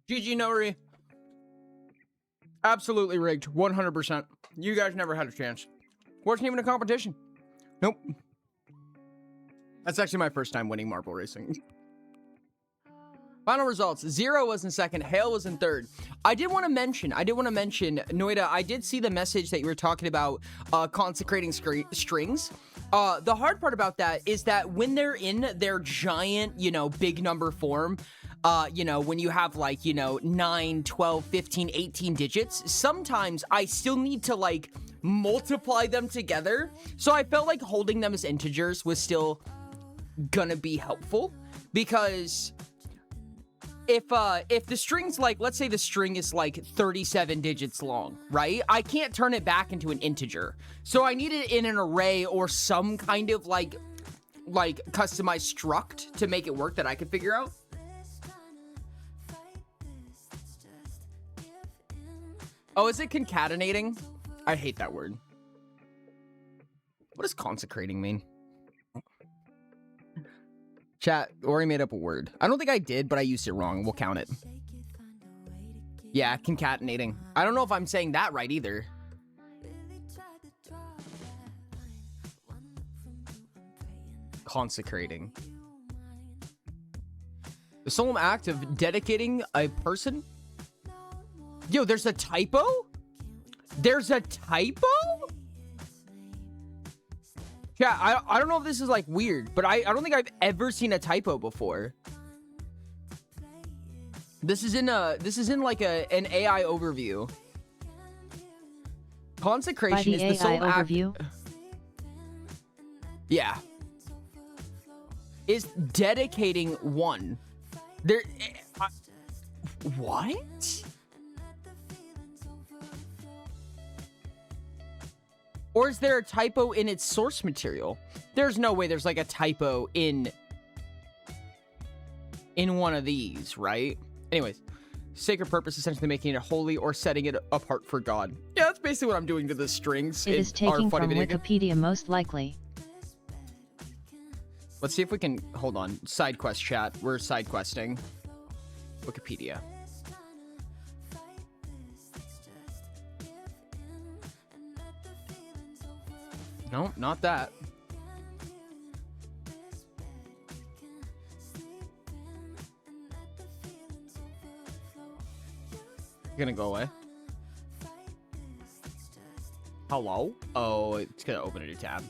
GG Nori. Absolutely rigged. 100%. You guys never had a chance. Wasn't even a competition. Nope. That's actually my first time winning marble racing. Final results. 0 was in second. Hale was in third. I did want to mention, Noida, I did see the message that you were talking about consecrating strings. The hard part about that is that when they're in their giant, big number form, when you have 9, 12, 15, 18 digits, sometimes I still need to multiply them together. So I felt like holding them as integers was still gonna be helpful, because if the string's let's say the string is 37 digits long, right? I can't turn it back into an integer. So I need it in an array or some kind of customized struct to make it work that I could figure out. Oh, is it concatenating? I hate that word. What does consecrating mean? Chat, Ori made up a word. I don't think I did, but I used it wrong. We'll count it. Yeah, concatenating. I don't know if I'm saying that right either. Consecrating. The solemn act of dedicating a person? Yo, there's a typo? There's a typo? Yeah, I don't know if this is weird, but I don't think I've ever seen a typo before. This is in an AI overview. Consecration is the sole act. Yeah. Is dedicating one. There. What? Or is there a typo in its source material? There's no way there's a typo in one of these, right? Anyways, sacred purpose, essentially making it holy or setting it apart for God. Yeah, that's basically what I'm doing to the strings. It is taking from Wikipedia most likely. Let's see if we can, hold on, side quest chat. We're side questing. Wikipedia. No, not that. You're gonna go away. Hello? Oh, it's gonna open a new tab.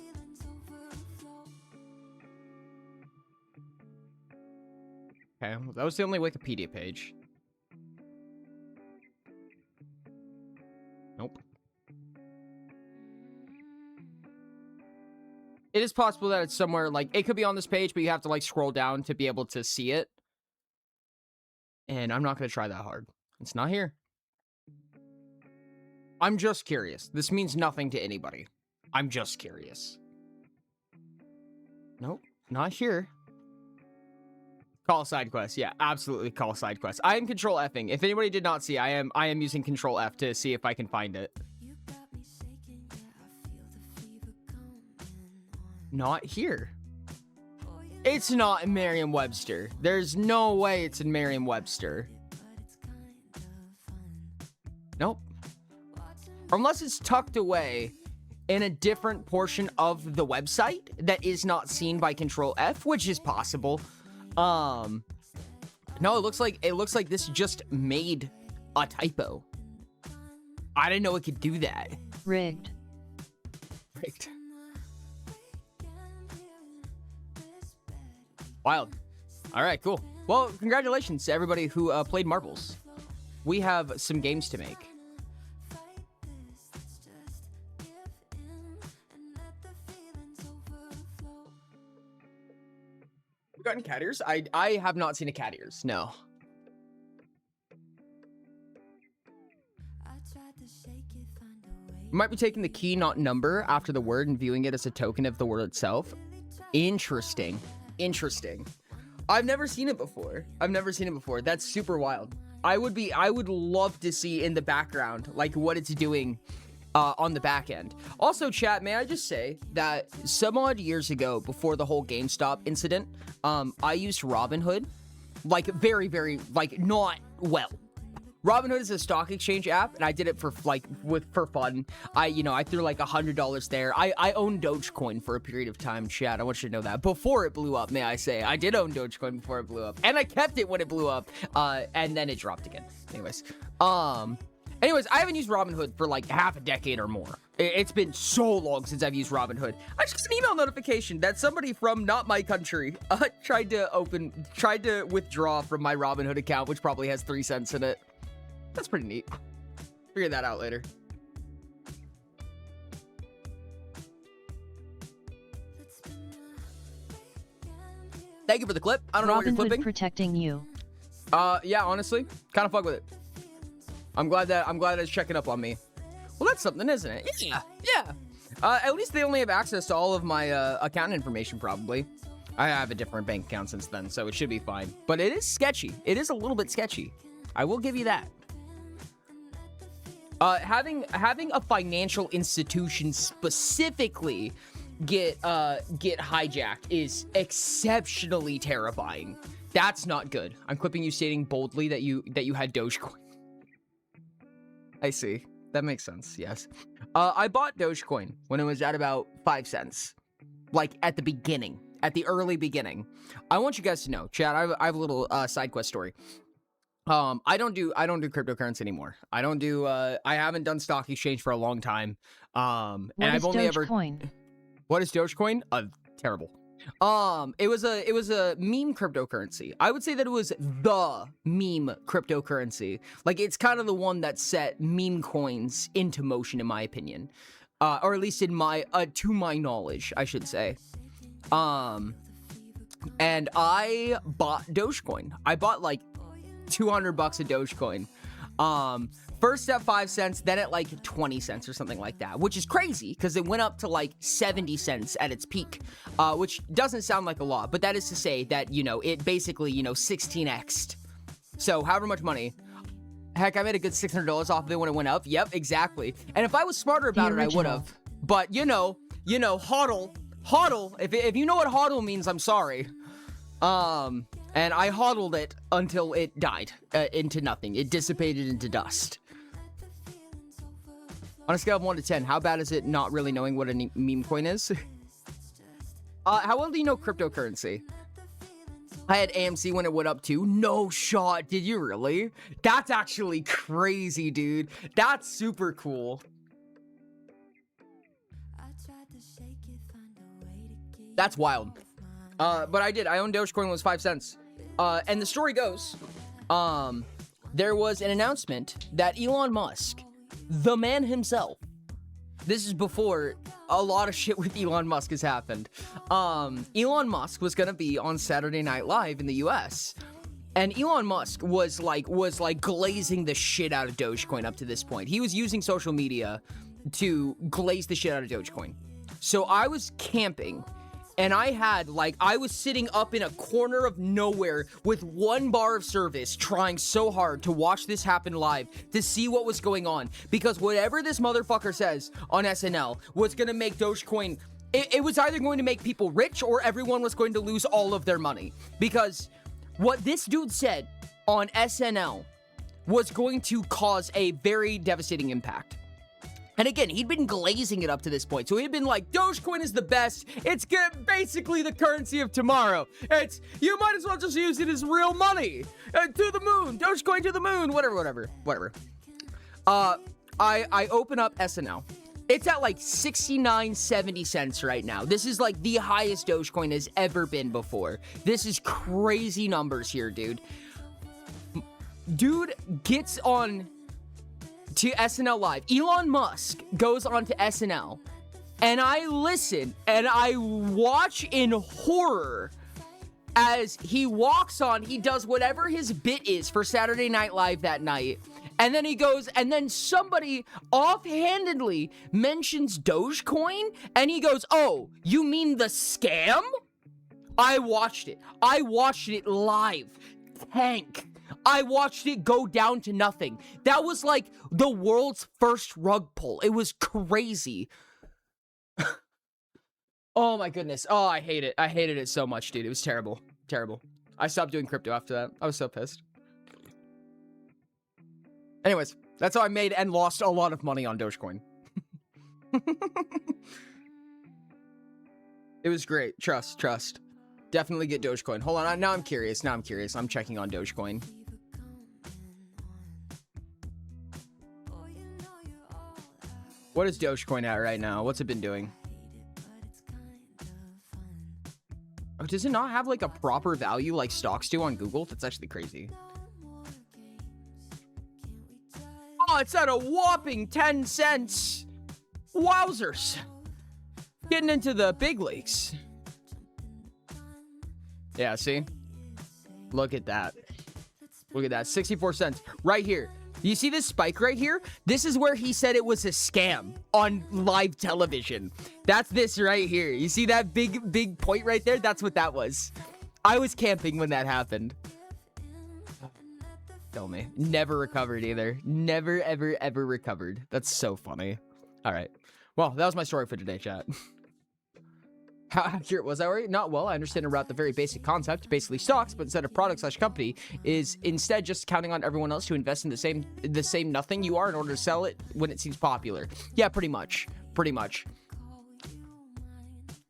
Okay, that was the only Wikipedia page. Nope. It is possible that it's somewhere, like, it could be on this page, but you have to, like, scroll down to be able to see it. And I'm not going to try that hard. It's not here. I'm just curious. This means nothing to anybody. I'm just curious. Nope, not here. Call side quest. Yeah, absolutely call side quest. I am control Fing. If anybody did not see, I am using control F to see if I can find it. Not here. It's not in Merriam-Webster. There's no way it's in Merriam-Webster. Nope. Unless it's tucked away in a different portion of the website that is not seen by control F, which is possible. No, it looks like this just made a typo. I didn't know it could do that. Rigged. Rigged. Wild. All right, cool. Well, congratulations to everybody who played Marbles. We have some games to make. We've gotten cat ears? I have not seen a cat ears, no. Might be taking the key, not number, after the word and viewing it as a token of the word itself. Interesting. Interesting. I've never seen it before. That's super wild. I would love to see in the background, like, what it's doing on the back end. Also, chat, may I just say that some odd years ago, before the whole GameStop incident, I used Robinhood, like, very, very, like, not well. Robinhood is a stock exchange app, and I did it for fun. I threw like $100 there. I owned Dogecoin for a period of time, chat. I want you to know that. Before it blew up, may I say. I did own Dogecoin before it blew up. And I kept it when it blew up. And then it dropped again. Anyways, I haven't used Robinhood for like half a decade or more. It's been so long since I've used Robinhood. I just got an email notification that somebody from not my country tried to withdraw from my Robinhood account, which probably has 3 cents in it. That's pretty neat. Figure that out later. Thank you for the clip. I don't know what you're clipping. Protecting you. Yeah, honestly, kind of fuck with it. I'm glad that it's checking up on me. Well, that's something, isn't it? Yeah. At least they only have access to all of my account information, probably. I have a different bank account since then, so it should be fine. But it is sketchy. It is a little bit sketchy. I will give you that. Having a financial institution specifically get hijacked is exceptionally terrifying. That's not good. I'm clipping you stating boldly that you had Dogecoin. I see. That makes sense. Yes. I bought Dogecoin when it was at about 5 cents, like at the beginning, at the early beginning. I want you guys to know, chat. I have a little side quest story. I don't do cryptocurrency anymore. I haven't done stock exchange for a long time. And I've only Dogecoin? What is Dogecoin? Terrible. It was a meme cryptocurrency. I would say that it was the meme cryptocurrency. Like, it's kind of the one that set meme coins into motion, in my opinion. Or at least to my knowledge, I should say. And I bought Dogecoin. I bought like $200 of Dogecoin. First at 5 cents, then at like 20 cents or something like that, which is crazy because it went up to like 70 cents at its peak, which doesn't sound like a lot, but that is to say that, it basically, 16x'd. So however much money. Heck, I made a good $600 off of it when it went up. Yep, exactly. And if I was smarter about it, I would have. But, hodl. If you know what hodl means, I'm sorry. And I hodled it until it died into nothing. It dissipated into dust. On a scale of 1 to 10, how bad is it not really knowing what a meme coin is? How well do you know cryptocurrency? I had AMC when it went up too. No shot. Did you really? That's actually crazy, dude. That's super cool. That's wild. But I did. I owned Dogecoin when it was 5 cents. And the story goes, there was an announcement that Elon Musk, the man himself, this is before a lot of shit with Elon Musk has happened. Elon Musk was gonna be on Saturday Night Live in the US. And Elon Musk was like glazing the shit out of Dogecoin up to this point. He was using social media to glaze the shit out of Dogecoin. So I was camping, and I was sitting up in a corner of nowhere with 1 bar of service, trying so hard to watch this happen live, to see what was going on. Because whatever this motherfucker says on SNL was gonna make Dogecoin, it was either going to make people rich or everyone was going to lose all of their money. Because what this dude said on SNL was going to cause a very devastating impact. And again, he'd been glazing it up to this point. So he'd been like, Dogecoin is the best. It's basically the currency of tomorrow. You might as well just use it as real money. To the moon, Dogecoin to the moon, whatever. I open up SNL. It's at like 69, 70 cents right now. This is like the highest Dogecoin has ever been before. This is crazy numbers here, dude. Dude gets on to SNL Live. Elon Musk goes on to SNL, and I listen and I watch in horror as he walks on. He does whatever his bit is for Saturday Night Live that night, and then he goes, and then somebody offhandedly mentions Dogecoin, and he goes, "Oh, you mean the scam?" I watched it live. Tank. I watched it go down to nothing. That was like the world's first rug pull. It was crazy. Oh my goodness. Oh, I hate it. I hated it so much, dude. It was terrible. Terrible. I stopped doing crypto after that. I was so pissed. Anyways, that's how I made and lost a lot of money on Dogecoin. It was great. Trust. Definitely get Dogecoin. Hold on. Now I'm curious. I'm checking on Dogecoin. What is Dogecoin at right now? What's it been doing? Oh, does it not have like a proper value like stocks do on Google? That's actually crazy. Oh, it's at a whopping 10 cents. Wowzers. Getting into the big leagues. Yeah, see? Look at that. 64 cents right here. You see this spike right here? This is where he said it was a scam on live television. That's this right here. You see that big point right there? That's what that was. I was camping when that happened. Tell me. Never recovered either. Never, ever recovered. That's so funny. All right. Well, that was my story for today, chat. How accurate was that? Right? Not well. I understand about the very basic concept, basically stocks, but instead of product/company, is instead just counting on everyone else to invest in the same nothing you are in order to sell it when it seems popular. Yeah, pretty much.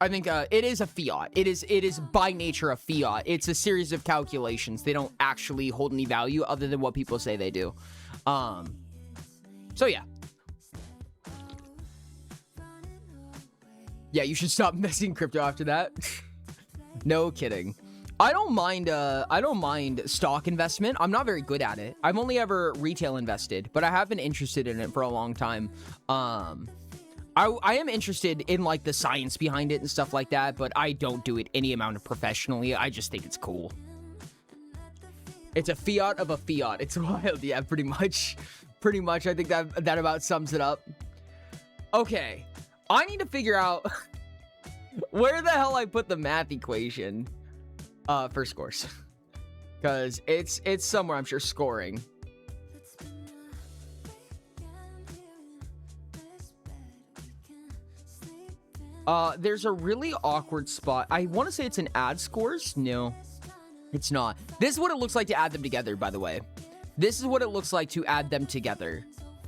I think it is a fiat. It is by nature a fiat. It's a series of calculations. They don't actually hold any value other than what people say they do. So yeah. Yeah, you should stop investing in crypto after that. No kidding. I don't mind stock investment. I'm not very good at it. I've only ever retail invested, but I have been interested in it for a long time. I am interested in like the science behind it and stuff like that, but I don't do it any amount of professionally. I just think it's cool. It's a fiat of a fiat. It's wild. Yeah, pretty much. I think that about sums it up. Okay. I need to figure out where the hell I put the math equation for scores. Because it's somewhere, I'm sure, scoring. There's a really awkward spot. I want to say it's an add scores. No, it's not. This is what it looks like to add them together, by the way. This is what it looks like to add them together.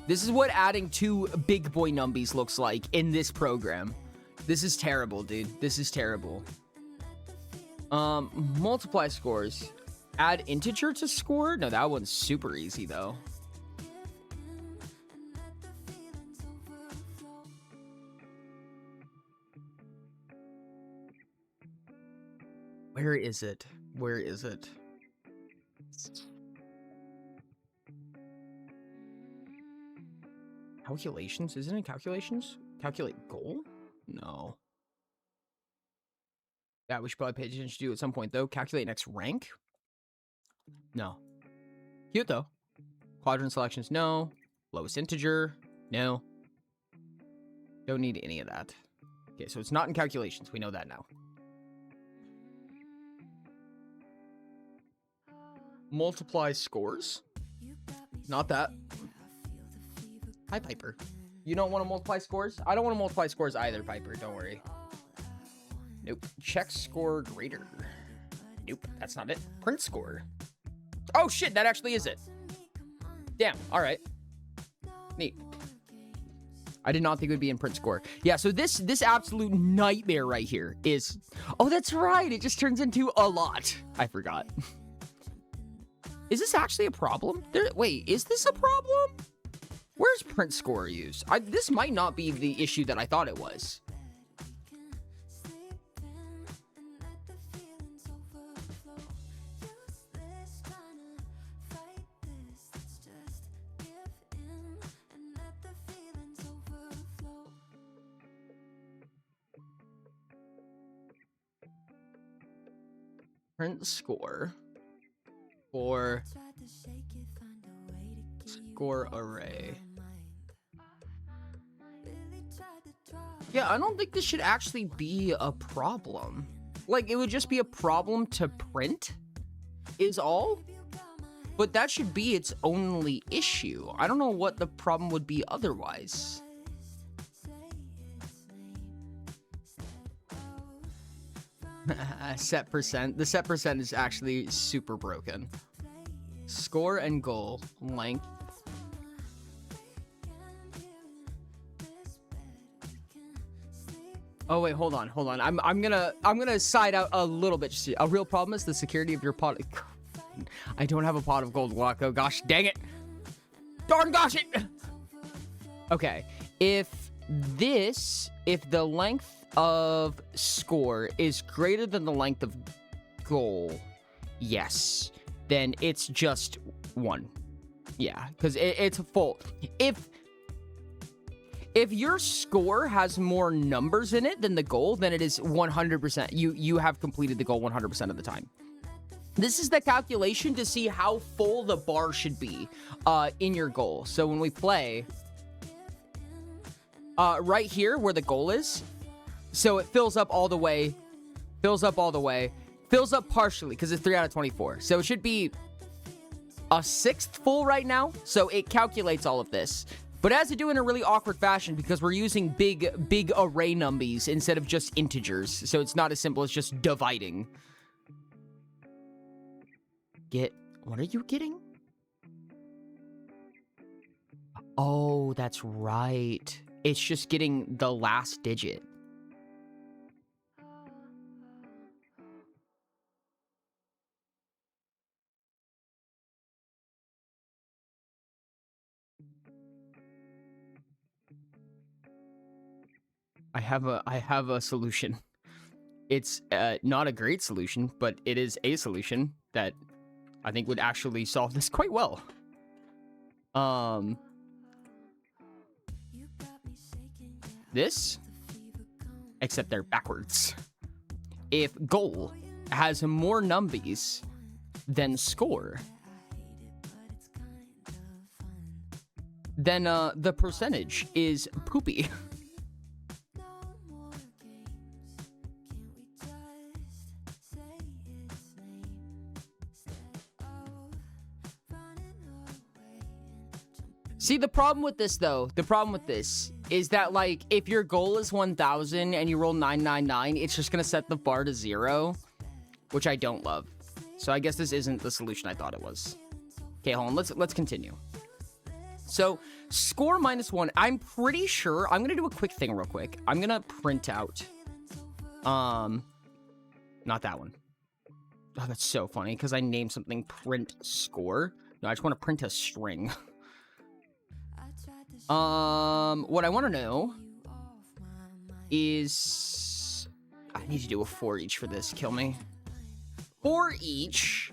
This is what adding two big boy numbies looks like in this program. This is terrible, dude. This is terrible. Multiply scores. Add integer to score? No, that one's super easy, though. Where is it? Where is it? Calculations? Isn't it calculations? Calculate goal? No. Yeah, we should probably pay attention to it at some point, though. Calculate next rank? No. Cute, though. Quadrant selections? No. Lowest integer? No. Don't need any of that. Okay, so it's not in calculations. We know that now. Multiply scores? Not that. Hi, Piper. You don't want to multiply scores? I don't want to multiply scores either, Piper. Don't worry. Nope. Check score greater. Nope, that's not it. Print score. Oh, shit, that actually is it. Damn, all right. Neat. I did not think it would be in print score. Yeah, so this absolute nightmare right here is... Oh, that's right. It just turns into a lot. I forgot. Is this actually a problem? Wait, is this a problem? Where's print score used? This might not be the issue that I thought it was. Print score for score array. Yeah, I don't think this should actually be a problem. Like, it would just be a problem to print, is all. But that should be its only issue. I don't know what the problem would be otherwise. Set percent. The set percent is actually super broken. Score and goal length. Oh wait, hold on. I'm gonna side out a little bit. A real problem is the security of your pot. I don't have a pot of gold, Wacko. Gosh dang it. Darn gosh it. Okay, if the length of score is greater than the length of goal, yes, then it's just 1. Yeah, because it's full. If your score has more numbers in it than the goal, then it is 100%. You have completed the goal 100% of the time. This is the calculation to see how full the bar should be in your goal. So when we play, right here where the goal is, so it fills up all the way, fills up partially because it's 3 out of 24. So it should be a 6th full right now. So it calculates all of this. But it has to do in a really awkward fashion because we're using big array numbies instead of just integers. So it's not as simple as just dividing. What are you getting? Oh, that's right. It's just getting the last digit. I have a solution. It's not a great solution, but it is a solution that I think would actually solve this quite well. This, except they're backwards. If goal has more numbies than score, then the percentage is poopy. See, the problem with this, though, is that, like, if your goal is 1,000 and you roll 999, it's just going to set the bar to 0, which I don't love. So I guess this isn't the solution I thought it was. Okay, hold on. Let's continue. So, score -1. I'm pretty sure... I'm going to do a quick thing real quick. I'm going to print out... Not that one. Oh, that's so funny, because I named something print score. No, I just want to print a string. What I want to know is... I need to do a for each for this. Kill me. For each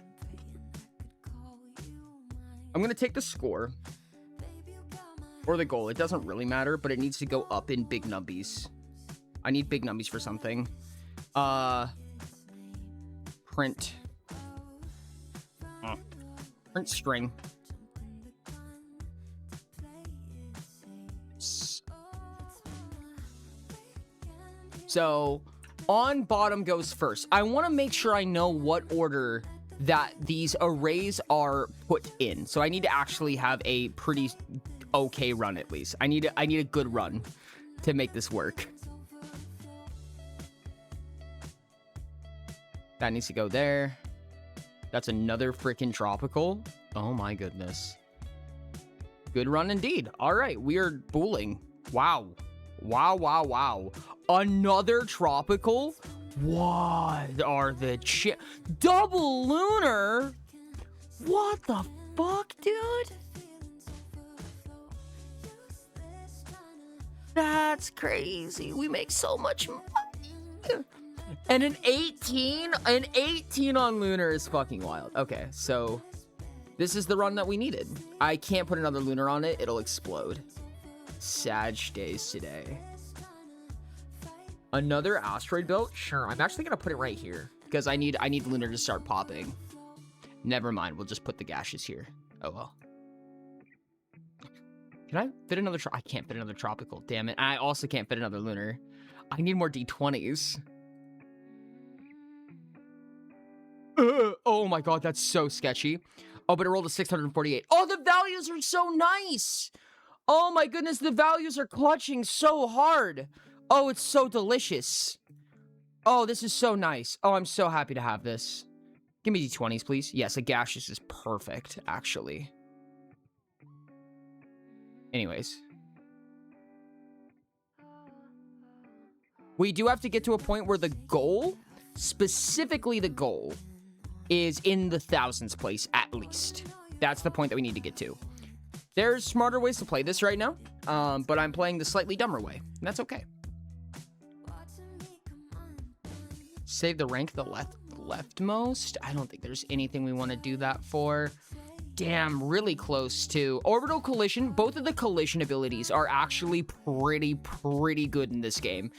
I'm going to take the score. Or the goal. It doesn't really matter, but it needs to go up in big numbies. I need big numbies for something. Print. Print string. So, on bottom goes first. I want to make sure I know what order that these arrays are put in. So I need to actually have a pretty okay run at least. I need a good run to make this work. That needs to go there. That's another freaking tropical. Oh my goodness. Good run indeed. All right, we are booling. Wow. Wow, wow, wow. Another tropical? What are the double lunar? What the fuck, dude? That's crazy. We make so much money. And an 18 on lunar is fucking wild. Okay, so this is the run that we needed. I can't put another lunar on it. It'll explode. Sag days today. Another asteroid belt? Sure, I'm actually gonna put it right here because I need lunar to start popping. Never mind, we'll just put the gaseous here. Oh well. Can I fit another I can't fit another tropical, damn it. I also can't fit another lunar. I need more D20s. Oh my god, that's so sketchy. Oh, but it rolled a 648. Oh, the values are so nice. Oh my goodness, the values are clutching so hard. Oh, it's so delicious. Oh, this is so nice. Oh, I'm so happy to have this. Give me D20s, please. Yes, a gaseous is perfect, actually. Anyways. We do have to get to a point where the goal, specifically the goal, is in the thousands place, at least. That's the point that we need to get to. There's smarter ways to play this right now, but I'm playing the slightly dumber way, and that's okay. Save the rank the leftmost? I don't think there's anything we want to do that for. Damn, really close to orbital collision. Both of the collision abilities are actually pretty good in this game.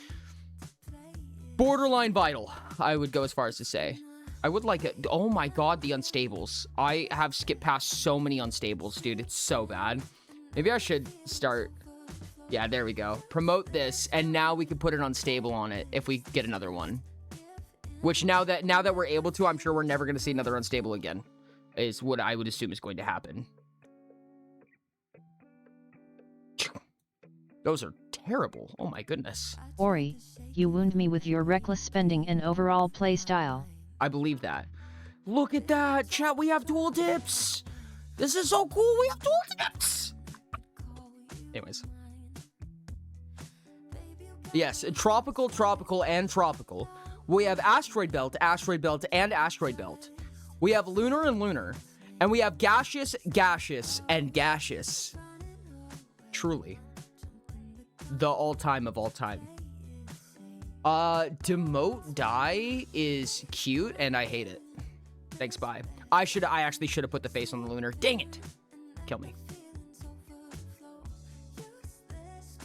Borderline vital, I would go as far as to say. I would like it. Oh my god, the unstables. I have skipped past so many unstables, dude. It's so bad. Maybe I should start. Yeah, there we go. Promote this, and now we can put an unstable on it if we get another one. Which now that we're able to, I'm sure we're never going to see another unstable again. Is what I would assume is going to happen. Those are terrible. Oh my goodness. Ori, you wound me with your reckless spending and overall play style. I believe that. Look at that. Chat, we have dual dips. This is so cool. We have dual dips. Anyways. Yes, tropical, and tropical. We have asteroid belt, and asteroid belt. We have lunar and lunar. And we have gaseous, and gaseous. Truly. The all-time of all time. Demote die is cute, and I hate it. Thanks, bye. I actually should have put the face on the lunar. Dang it! Kill me.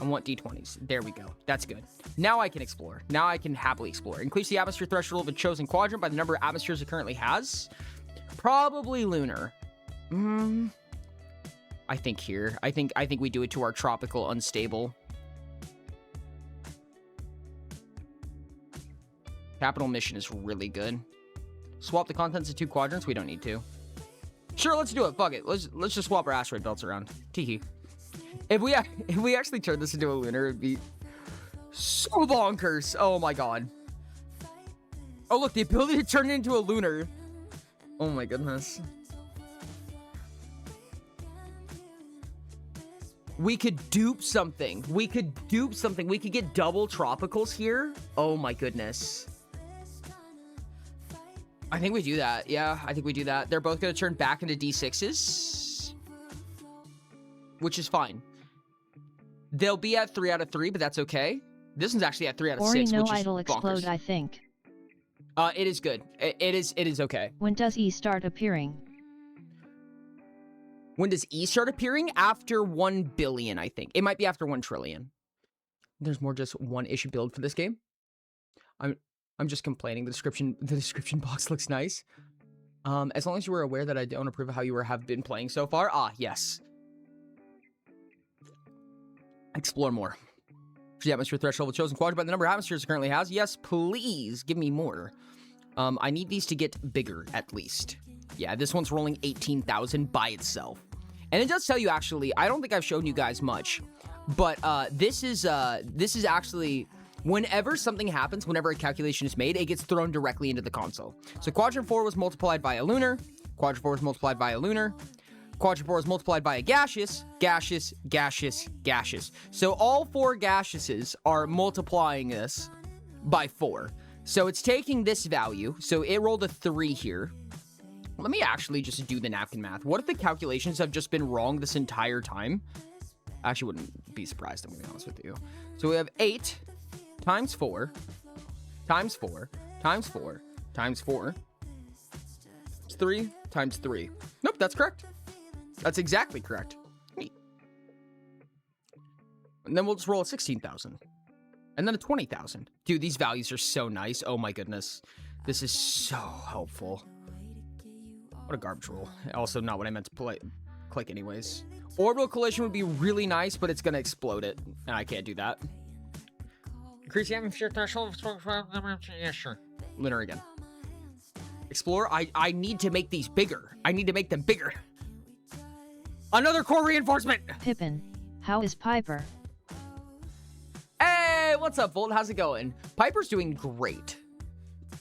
I want D20s. There we go. That's good. Now I can explore. Now I can happily explore. Increase the atmosphere threshold of a chosen quadrant by the number of atmospheres it currently has. Probably lunar. I think here. I think we do it to our tropical unstable. Capital mission is really good. Swap the contents of 2 quadrants. We don't need to. Sure, let's do it. Fuck it. Let's just swap our asteroid belts around. Teehee. If we actually turn this into a lunar, it'd be so bonkers. Oh my god. Oh look, the ability to turn it into a lunar. Oh my goodness. We could dupe something. We could get double tropicals here. Oh my goodness. I think we do that. Yeah, I think we do that. They're both going to turn back into D6s. Which is fine. They'll be at 3 out of 3, but that's okay. This one's actually at 3 out of 6, Ori, no which is idle bonkers. explode, I think. It is good. It is okay. When does E start appearing? When does E start appearing? After 1 billion, I think. It might be after 1 trillion. There's more just one issue build for this game. I'm just complaining. The description box looks nice. As long as you were aware that I don't approve of how you have been playing so far. Ah, yes. Explore more. The atmosphere threshold of chosen quadrant by the number of atmospheres it currently has. Yes, please give me more. I need these to get bigger at least. Yeah, this one's rolling 18,000 by itself. And it does tell you, actually, I don't think I've shown you guys much, but this is actually, whenever something happens, whenever a calculation is made, it gets thrown directly into the console. So quadrant 4 was multiplied by a lunar, quadrant 4 was multiplied by a lunar, quadrant 4 is multiplied by a gaseous, gaseous, gaseous, gaseous. So all 4 gaseouses are multiplying this by 4. So it's taking this value, so it rolled a 3 here. Let me actually just do the napkin math. What if the calculations have just been wrong this entire time? I actually wouldn't be surprised, I'm gonna be honest with you. So we have 8 times 4 times 4 times 4 times 4. It's 3 times 3. Nope, that's correct. That's exactly correct. Neat. And then we'll just roll a 16,000. And then a 20,000. Dude, these values are so nice. Oh my goodness. This is so helpful. What a garbage roll. Also not what I meant to click anyways. Orbital collision would be really nice, but it's going to explode it. And I can't do that. Increase the atmosphere threshold. Yeah, sure. Lunar again. Explore. I need to make these bigger. I need to make them bigger. Another core reinforcement. Pippin, how is Piper? Hey, what's up, Volt? How's it going? Piper's doing great.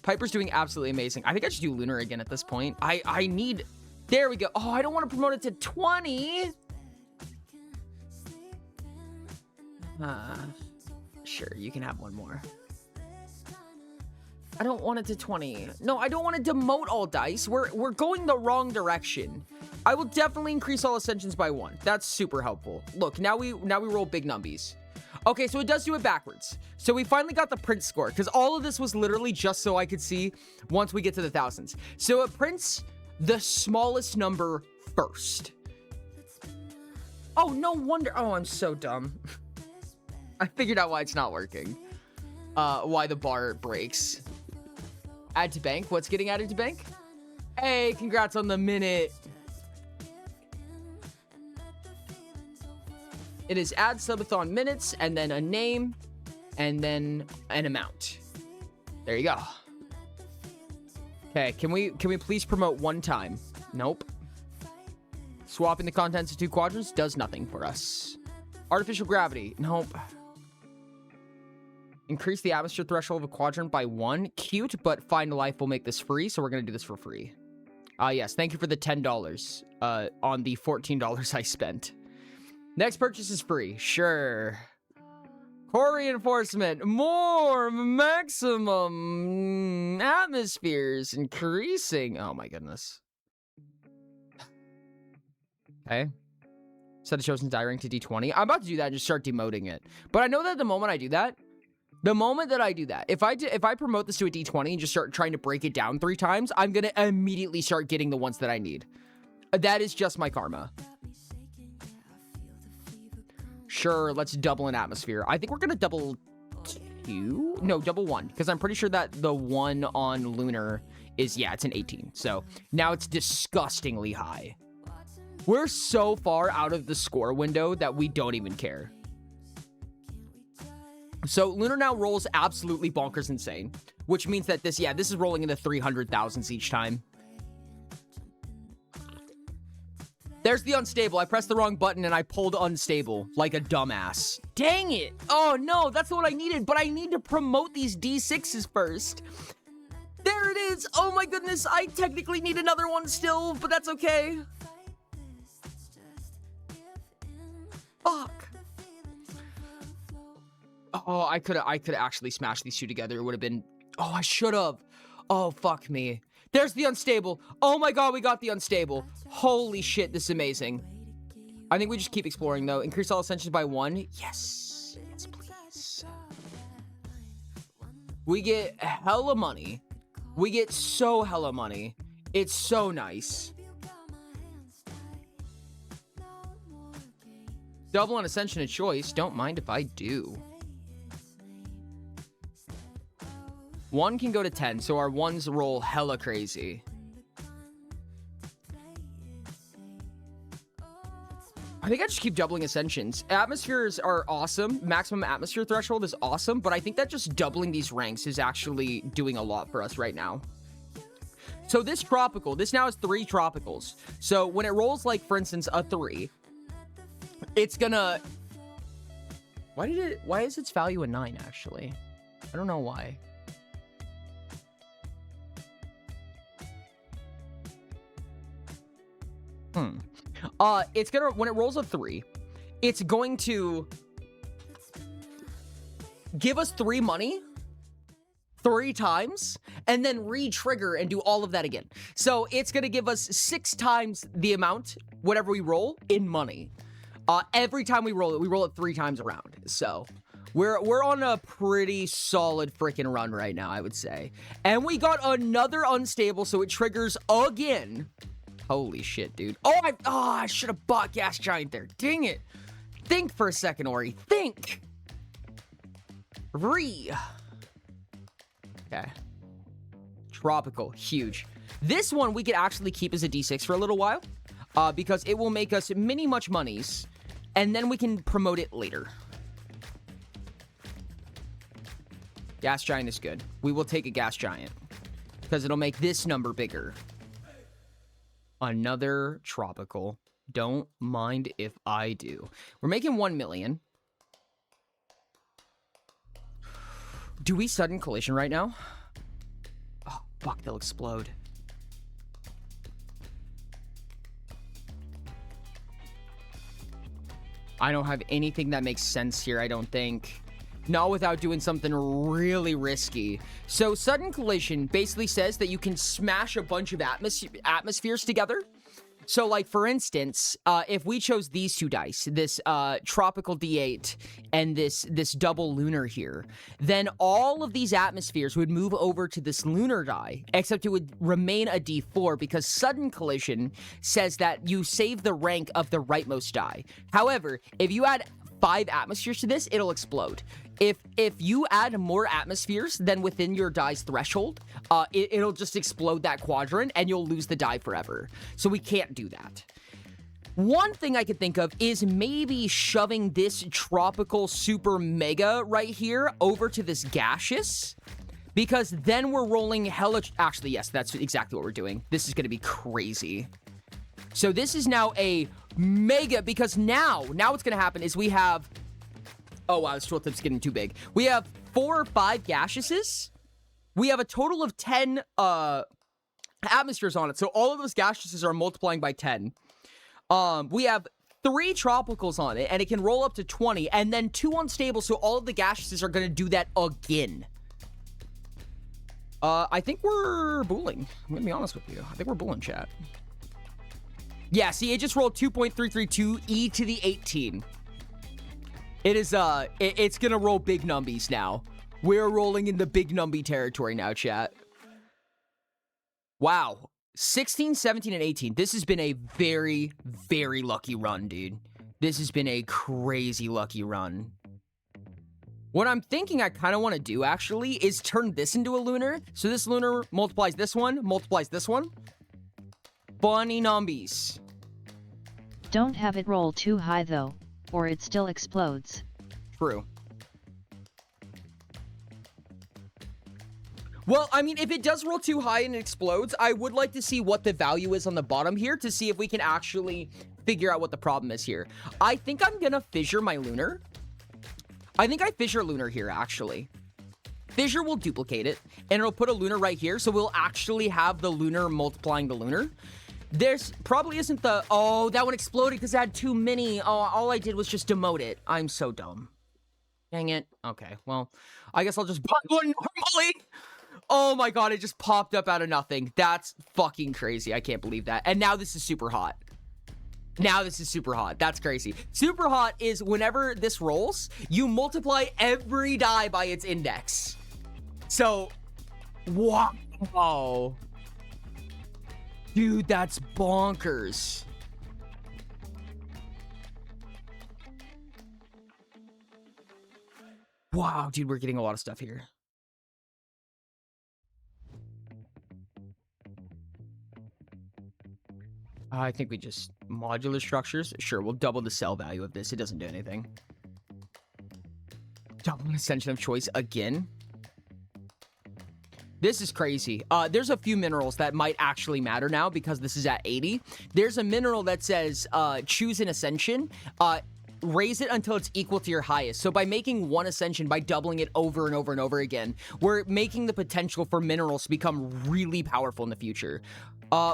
Piper's doing absolutely amazing. I think I should do Lunar again at this point. I need... There we go. Oh, I don't want to promote it to 20. Sure, you can have one more. I don't want it to 20. No, I don't want to demote all dice. We're going the wrong direction. I will definitely increase all ascensions by 1. That's super helpful. Look, now we roll big numbies. Okay, so it does do it backwards. So we finally got the print score, because all of this was literally just so I could see once we get to the thousands. So it prints the smallest number first. Oh, no wonder. Oh, I'm so dumb. I figured out why it's not working. Why the bar breaks. Add to bank. What's getting added to bank? Hey, congrats on the minute. It is add subathon minutes, and then a name, and then an amount. There you go. Okay, can we please promote one time? Nope. Swapping the contents of 2 quadrants does nothing for us. Artificial gravity. Nope. Increase the atmosphere threshold of a quadrant by 1. Cute, but Find Life will make this free, so we're going to do this for free. Yes, thank you for the $10 on the $14 I spent. Next purchase is free. Sure. Core reinforcement. More maximum atmospheres increasing. Oh my goodness. Okay. Set a chosen die rank to D20. I'm about to do that and just start demoting it. But I know that the moment I do that, if I promote this to a D20 and just start trying to break it down 3 times, I'm going to immediately start getting the ones that I need. That is just my karma. Sure, let's double an atmosphere. I think we're going to double 2? No, double 1. Because I'm pretty sure that the one on Lunar is, yeah, it's an 18. So now it's disgustingly high. We're so far out of the score window that we don't even care. So Lunar now rolls absolutely bonkers insane. Which means that this is rolling in the 300,000s each time. There's the unstable. I pressed the wrong button and I pulled unstable like a dumbass. Dang it. Oh no, that's what I needed. But I need to promote these D6s first. There it is. Oh my goodness. I technically need another one still, but that's okay. Fuck. Oh, I could actually smash these 2 together. It would have been... Oh, I should have. Oh, fuck me. There's the unstable. Oh my god, we got the unstable. Holy shit, this is amazing. I think we just keep exploring, though. Increase all ascensions by 1. Yes. Yes, please. We get hella money. We get so hella money. It's so nice. Double on Ascension a choice. Don't mind if I do. 1 can go to 10, so our ones roll hella crazy. I think I just keep doubling Ascensions. Atmospheres are awesome. Maximum atmosphere threshold is awesome, but I think that just doubling these ranks is actually doing a lot for us right now. So this tropical, this now has 3 tropicals. So when it rolls, like, for instance, a 3, it's gonna... Why is its value a 9, actually? I don't know why. It's gonna, when it rolls a 3, it's going to give us 3 money 3 times and then re-trigger and do all of that again. So it's gonna give us 6 times the amount, whatever we roll, in money. Every time we roll it 3 times around. So we're on a pretty solid freaking run right now, I would say. And we got another unstable, so it triggers again. Holy shit, dude. Oh, I should have bought Gas Giant there. Dang it. Think for a second, Ori. Think. Okay. Tropical. Huge. This one we could actually keep as a D6 for a little while. Because it will make us mini much monies. And then we can promote it later. Gas Giant is good. We will take a Gas Giant. Because it'll make this number bigger. Another tropical. Don't mind if I do. We're making 1 million. Do we sudden collision right now? Oh, fuck, they'll explode. I don't have anything that makes sense here, I don't think. Not without doing something really risky. So sudden collision basically says that you can smash a bunch of atmospheres together. So like for instance, if we chose these 2 dice, this tropical D8 and this double lunar here, then all of these atmospheres would move over to this lunar die, except it would remain a D4 because sudden collision says that you save the rank of the rightmost die. However, if you add 5 atmospheres to this, it'll explode. If you add more atmospheres than within your die's threshold, it'll just explode that quadrant and you'll lose the die forever. So we can't do that. One thing I could think of is maybe shoving this tropical super mega right here over to this gaseous, because then we're rolling hella... Actually, yes, that's exactly what we're doing. This is going to be crazy. So this is now a mega, because now what's going to happen is we have... Oh, wow, this tooltip's getting too big. We have 4 or 5 gaseouses. We have a total of 10 atmospheres on it. So all of those gaseouses are multiplying by 10. We have 3 tropicals on it, and it can roll up to 20, and then 2 unstable, so all of the gaseouses are going to do that again. I think we're booling. I'm going to be honest with you. I think we're booling, chat. Yeah, see, it just rolled 2.332 e to the 18. It is, it's gonna roll big numbies now. We're rolling in the big numby territory now, chat. Wow. 16, 17, and 18. This has been a very, very lucky run, dude. This has been a crazy lucky run. What I'm thinking I kind of want to do, actually, is turn this into a lunar. So this lunar multiplies this one, multiplies this one. Funny numbies. Don't have it roll too high though, or it still explodes. True. Well, I mean, if it does roll too high and it explodes, I would like to see what the value is on the bottom here to see if we can actually figure out what the problem is here. I think I'm gonna fissure my lunar. I think I fissure lunar here, actually. Fissure will duplicate it, and it'll put a lunar right here, so we'll actually have the lunar multiplying the lunar. There's probably isn't the... Oh, that one exploded because it had too many. Oh, all I did was just demote it. I'm so dumb. Dang it. Okay, well, I guess I'll just buy one normally. Oh my god, it just popped up out of nothing. That's fucking crazy. I can't believe that. And now this is super hot. Now this is super hot. That's crazy. Super hot is whenever this rolls, you multiply every die by its index. So, wow. Dude, that's bonkers. Wow, dude, we're getting a lot of stuff here. I think we just modular structures. Sure, we'll double the sell value of this. It doesn't do anything. Double an ascension of choice again. This is crazy. There's a few minerals that might actually matter now because this is at 80. There's a mineral that says choose an ascension. Raise it until it's equal to your highest. So by making one ascension, by doubling it over and over and over again, we're making the potential for minerals to become really powerful in the future.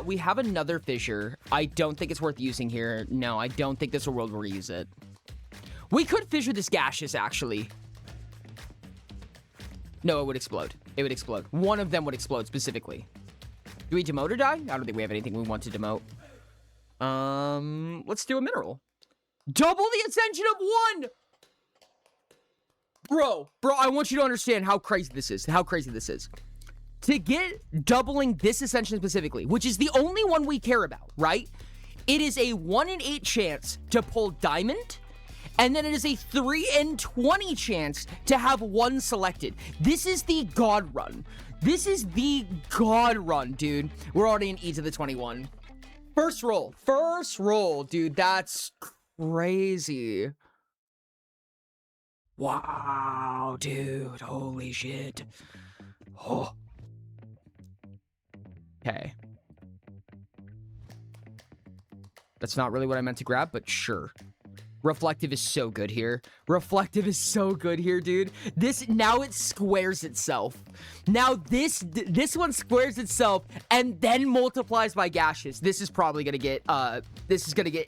We have another fissure. I don't think it's worth using here. No, I don't think this will world reuse it. We could fissure this gaseous, actually. No, it would explode. It would explode. One of them would explode specifically. Do we demote or die? I don't think we have anything we want to demote. Let's do a mineral. Double the ascension of one! Bro, I want you to understand how crazy this is. How crazy this is. To get doubling this ascension specifically, which is the only one we care about, right? It is a 1 in 8 chance to pull diamond, and then it is a 3 in 20 chance to have one selected. This is the god run. This is the god run, dude. We're already in E to the 21. First roll, dude. That's crazy. Wow, dude. Holy shit. Oh. Okay. That's not really what I meant to grab, but sure. Reflective is so good here. Reflective is so good here, dude. Now it squares itself. Now this one squares itself and then multiplies by gaseous. This is probably gonna get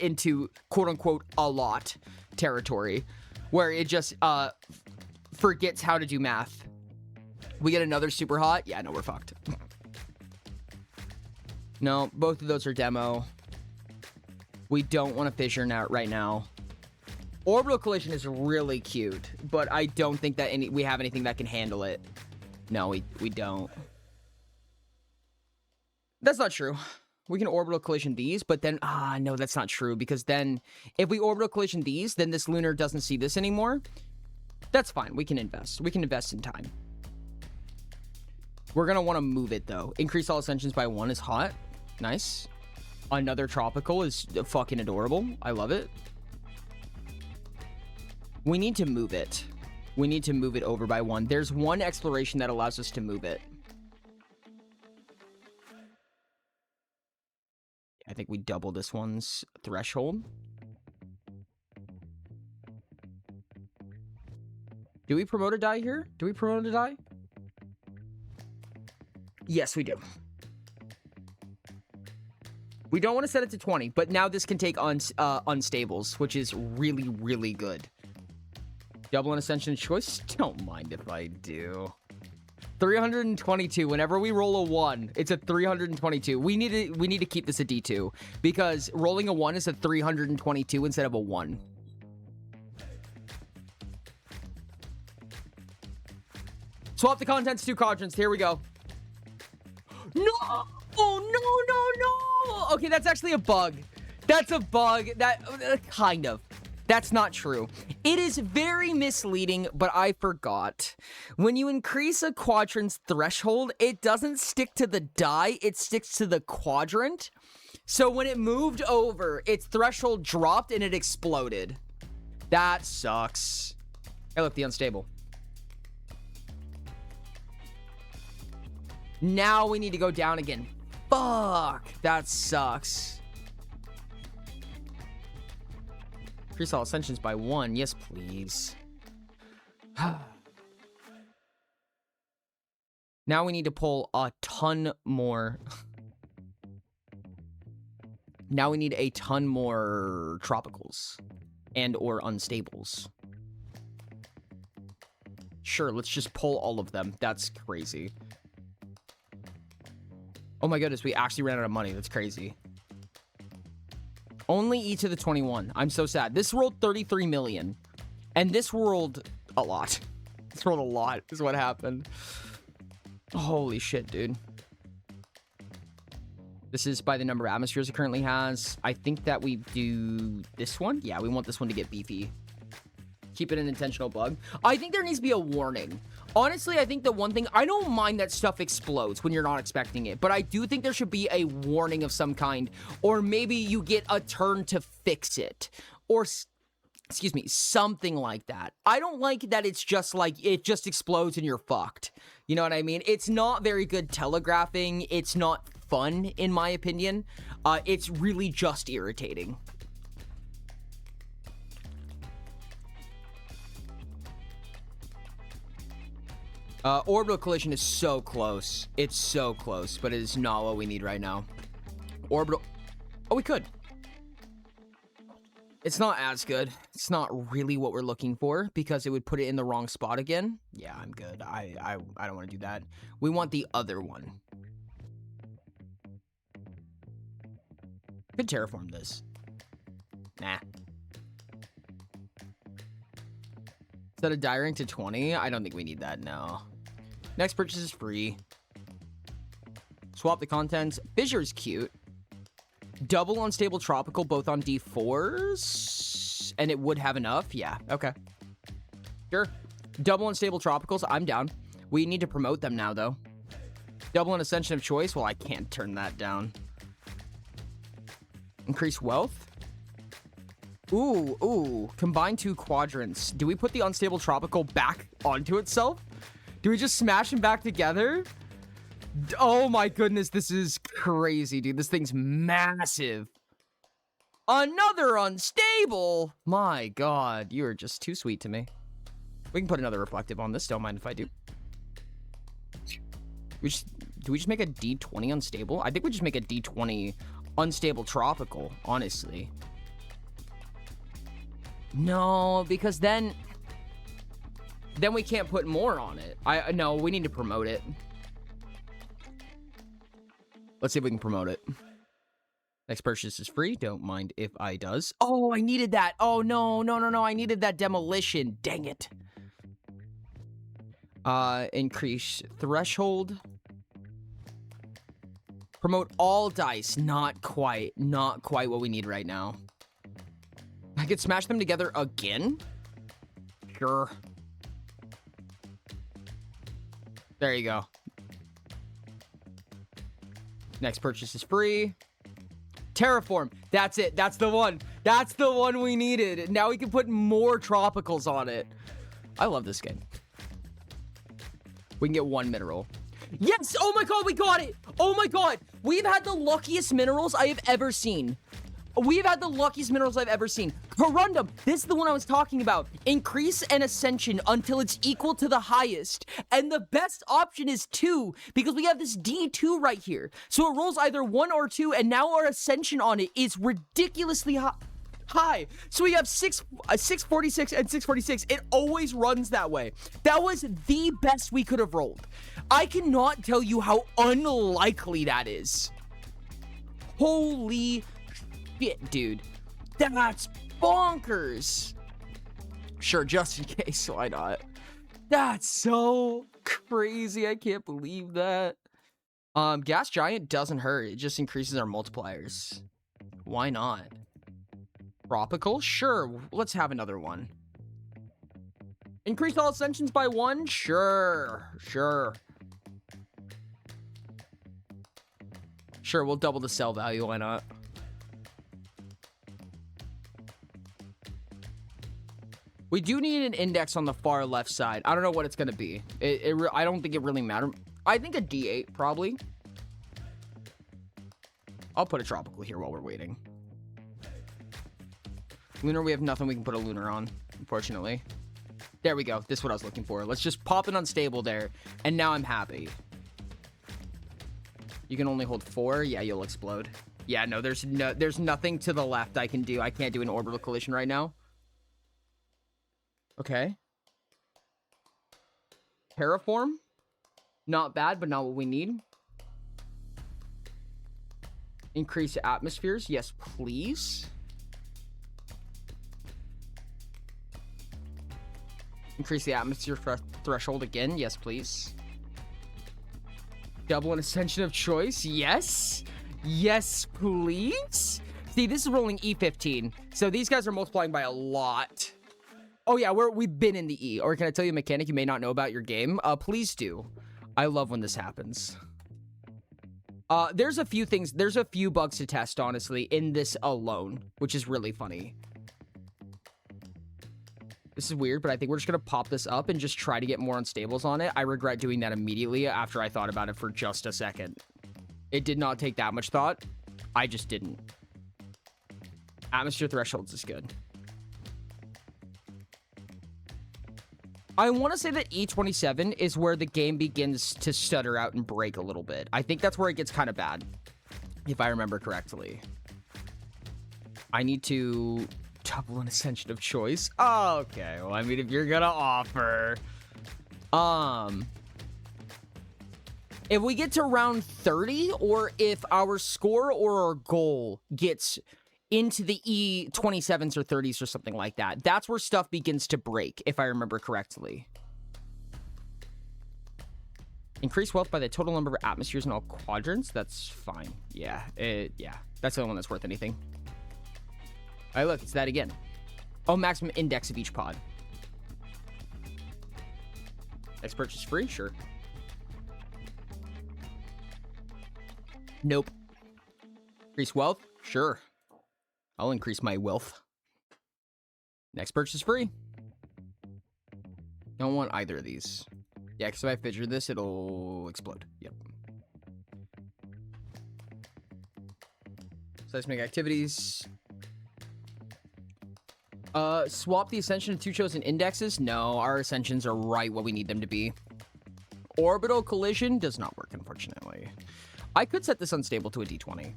into quote unquote a lot territory where it just forgets how to do math. We get another super hot. Yeah, no, we're fucked. No, both of those are demo. We don't want to fissure now right now. Orbital collision is really cute, but I don't think that we have anything that can handle it. No, we don't. That's not true. We can orbital collision these, but then no, that's not true, because then if we orbital collision these, then this lunar doesn't see this anymore. That's fine. We can invest. We can invest in time. We're gonna want to move it though. Increase all ascensions by 1 is hot. Nice. Another tropical is fucking adorable. I love it. We need to move it. We need to move it over by 1. There's one exploration that allows us to move it. I think we double this one's threshold. Do we promote a die here? Do we promote a die? Yes, we do. We don't want to set it to 20, but now this can take unstables, which is really, really good. Double an ascension choice? Don't mind if I do. 322. Whenever we roll a 1, it's a 322. We need to keep this a D2 because rolling a 1 is a 322 instead of a 1. Swap the contents, 2 quadrants. Here we go. No! Oh, no. Okay, that's actually a bug. That's a bug. That kind of. That's not true. It is very misleading, but I forgot. When you increase a quadrant's threshold, it doesn't stick to the die, it sticks to the quadrant. So when it moved over, its threshold dropped and it exploded. That sucks. Hey, look, the unstable. Now we need to go down again. Fuck, that sucks. Increase all ascensions by 1. Yes, please. Now we need to pull a ton more. Now we need a ton more tropicals and or unstables. Sure, let's just pull all of them. That's crazy. Oh my goodness, we actually ran out of money. That's crazy. Only E to the 21. I'm so sad. This rolled 33 million. And this rolled a lot. This rolled a lot is what happened. Holy shit, dude. This is by the number of atmospheres it currently has. I think that we do this one. Yeah, we want this one to get beefy. keep it an intentional bug. I think there needs to be a warning. Honestly, I think the one thing, I don't mind that stuff explodes when you're not expecting it, but I do think there should be a warning of some kind, or maybe you get a turn to fix it, or, excuse me, something like that. I don't like that it's just like, it just explodes and you're fucked. You know what I mean? It's not very good telegraphing. It's not fun, in my opinion. It's really just irritating. Orbital collision is so close. It's so close, but it is not what we need right now. Orbital... Oh, we could. It's not as good. It's not really what we're looking for because it would put it in the wrong spot again. Yeah, I'm good. I don't want to do that. We want the other one. Could terraform this. Nah. Set a die rank to 20? I don't think we need that, no. Next purchase is free. Swap the contents. Fissure is cute. Double unstable tropical, both on D4s. And it would have enough? Yeah, okay. Sure. Double unstable tropicals, I'm down. We need to promote them now, though. Double an ascension of choice? Well, I can't turn that down. Increase wealth? Ooh. Combine 2 quadrants. Do we put the unstable tropical back onto itself? Do we just smash them back together? Oh my goodness, this is crazy, dude. This thing's massive. Another unstable? My god, you are just too sweet to me. We can put another reflective on this. Don't mind if I do. Do we just make a D20 unstable? I think we just make a D20 unstable tropical, honestly. No, because then we can't put more on it. No, we need to promote it. Let's see if we can promote it. Next purchase is free. Don't mind if I does. Oh, I needed that. Oh, no. I needed that demolition. Dang it. Increase threshold. Promote all dice. Not quite what we need right now. I could smash them together again? Sure. There you go. Next purchase is free. Terraform. That's it. That's the one. That's the one we needed. Now we can put more tropicals on it. I love this game. We can get 1 mineral. Yes! Oh my god, we got it! Oh my god! We've had the luckiest minerals I have ever seen. We've had the luckiest minerals I've ever seen. Corundum, this is the one I was talking about. Increase an ascension until it's equal to the highest. And the best option is 2, because we have this D2 right here. So it rolls either 1 or 2, and now our ascension on it is ridiculously high. So we have 646 and 646. It always runs that way. That was the best we could have rolled. I cannot tell you how unlikely that is. Holy shit, dude. That's bonkers. Sure, just in case, why not? That's so crazy. I can't believe that. Gas Giant doesn't hurt. It just increases our multipliers. Why not? Tropical? Sure, let's have another one. Increase all ascensions by 1? Sure. Sure, we'll double the sell value. Why not? We do need an index on the far left side. I don't know what it's going to be. I don't think it really matters. I think a D8, probably. I'll put a tropical here while we're waiting. Lunar, we have nothing we can put a lunar on, unfortunately. There we go. This is what I was looking for. Let's just pop an unstable there, and now I'm happy. You can only hold 4. Yeah, you'll explode. Yeah, no, there's nothing to the left I can do. I can't do an orbital collision right now. Okay. Terraform. Not bad, but not what we need. Increase atmospheres. Yes, please. Increase the atmosphere threshold again. Yes, please. Double an ascension of choice. Yes. Yes, please. See, this is rolling E15. So these guys are multiplying by a lot. Oh yeah, we've been in the E. Or can I tell you a mechanic you may not know about your game? Please do. I love when this happens. There's a few bugs to test, honestly, in this alone, which is really funny. This is weird, but I think we're just going to pop this up and just try to get more unstables on it. I regret doing that immediately after I thought about it for just a second. It did not take that much thought. I just didn't. Atmosphere thresholds is good. I want to say that E27 is where the game begins to stutter out and break a little bit. I think that's where it gets kind of bad, if I remember correctly. I need to double an ascension of choice. Okay, well, I mean, if you're gonna offer... If we get to round 30, or if our score or our goal gets into the E27s or 30s or something like that, that's where stuff begins to break, if I remember correctly. Increase wealth by the total number of atmospheres in all quadrants. That's fine. Yeah, yeah. That's the only one that's worth anything. All right, look, it's that again. Oh, maximum index of each pod. Next purchase free? Sure. Nope. Increase wealth? Sure. I'll increase my wealth. Next purchase free. Don't want either of these. Yeah, because if I fidget this, it'll explode. Yep. Seismic activities. Swap the ascension of two chosen indexes? No, our ascensions are right what we need them to be. Orbital collision does not work, unfortunately. I could set this unstable to a D20.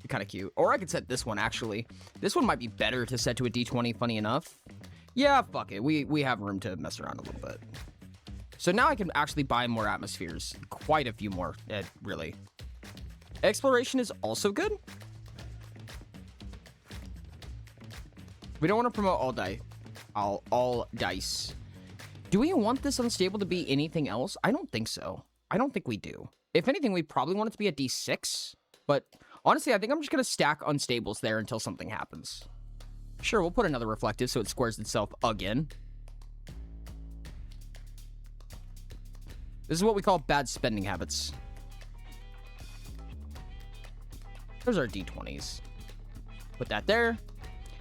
Kind of cute. Or I could set this one, actually. This one might be better to set to a D20, funny enough. Yeah, fuck it. We have room to mess around a little bit. So now I can actually buy more atmospheres. Quite a few more, really. Exploration is also good. We don't want to promote all dice. Do we want this unstable to be anything else? I don't think so. I don't think we do. If anything, we probably want it to be a D6. But honestly, I think I'm just going to stack unstables there until something happens. Sure, we'll put another reflective so it squares itself again. This is what we call bad spending habits. There's our D20s. Put that there.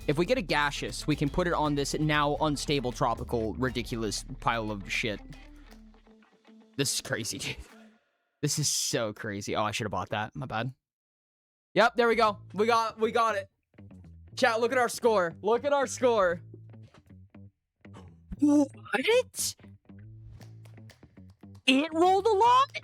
If we get a gaseous, we can put it on this now unstable, tropical, ridiculous pile of shit. This is crazy, dude. This is so crazy. Oh, I should have bought that. My bad. Yep, there we go. We got it. Chat, look at our score. Look at our score. What? It rolled a lot?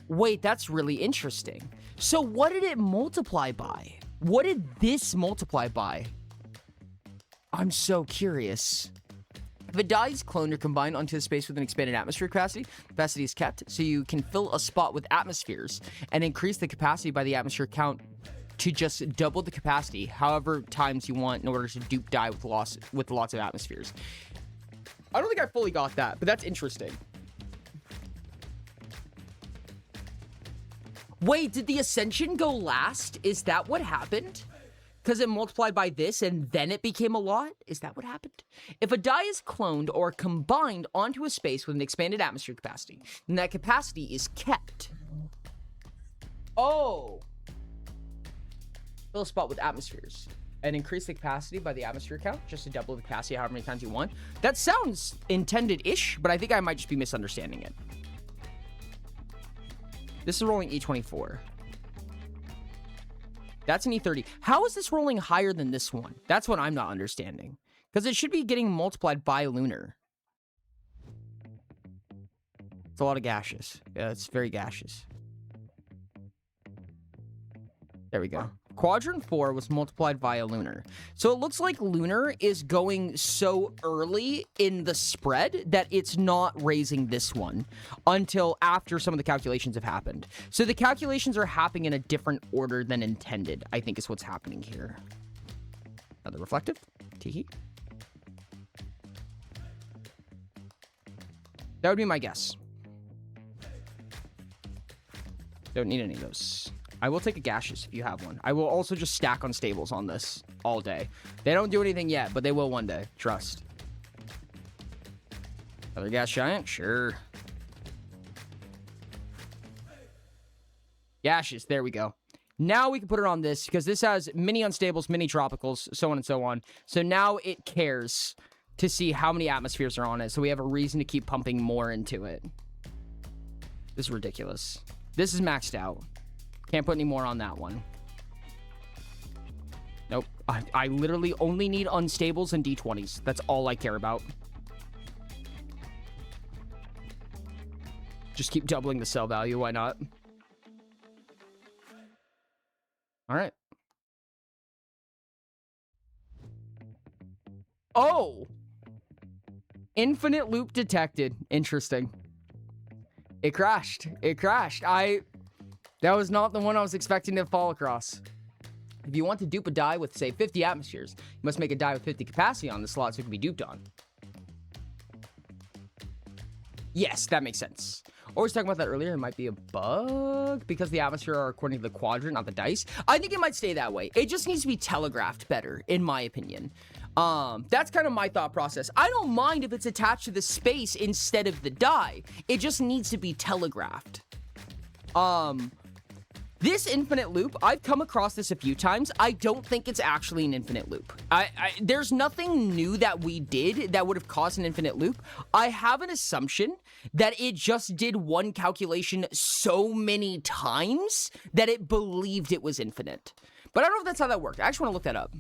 Wait, that's really interesting. So what did it multiply by? What did this multiply by? I'm so curious. If a die is cloned or combined onto the space with an expanded atmosphere capacity, capacity is kept, so you can fill a spot with atmospheres and increase the capacity by the atmosphere count to just double the capacity, however times you want, in order to dupe die with lots of atmospheres. I don't think I fully got that, but that's interesting. Wait, did the Ascension go last? Is that what happened? Because it multiplied by this and then it became a lot? Is that what happened? If a die is cloned or combined onto a space with an expanded atmosphere capacity, then that capacity is kept. Oh. Fill a spot with atmospheres and increase the capacity by the atmosphere count just to double the capacity however many times you want. That sounds intended-ish, but I think I might just be misunderstanding it. This is rolling E24. That's an E30. How is this rolling higher than this one? That's what I'm not understanding. Because it should be getting multiplied by lunar. It's a lot of gaseous. Yeah, it's very gaseous. There we go. Quadrant 4 was multiplied via lunar. So it looks like lunar is going so early in the spread that it's not raising this one until after some of the calculations have happened. So the calculations are happening in a different order than intended, I think is what's happening here. Another reflective. Teehee. That would be my guess. Don't need any of those. I will take a gaseous if you have one. I will also just stack unstables on this. all day. They don't do anything yet, but they will one day. Trust. Other gas giant? Sure. Gaseous. There we go. Now we can put it on this because this has mini unstables, mini tropicals, so on and so on. So now it cares to see how many atmospheres are on it. So we have a reason to keep pumping more into it. This is ridiculous. This is maxed out. Can't put any more on that one. Nope. I literally only need unstables and D20s. That's all I care about. Just keep doubling the sell value. Why not? All right. Oh! Infinite loop detected. Interesting. It crashed. It crashed. That was not the one I was expecting to fall across. If you want to dupe a die with, say, 50 atmospheres, you must make a die with 50 capacity on the slot so it can be duped on. Yes, that makes sense. Or we was talking about that earlier. It might be a bug because the atmosphere are according to the quadrant, not the dice. I think it might stay that way. It just needs to be telegraphed better, in my opinion. That's kind of my thought process. I don't mind if it's attached to the space instead of the die. It just needs to be telegraphed. This infinite loop, I've come across this a few times. I don't think it's actually an infinite loop. There's nothing new that we did that would have caused an infinite loop. I have an assumption that it just did one calculation so many times that it believed it was infinite. But I don't know if that's how that worked. I actually want to look that up.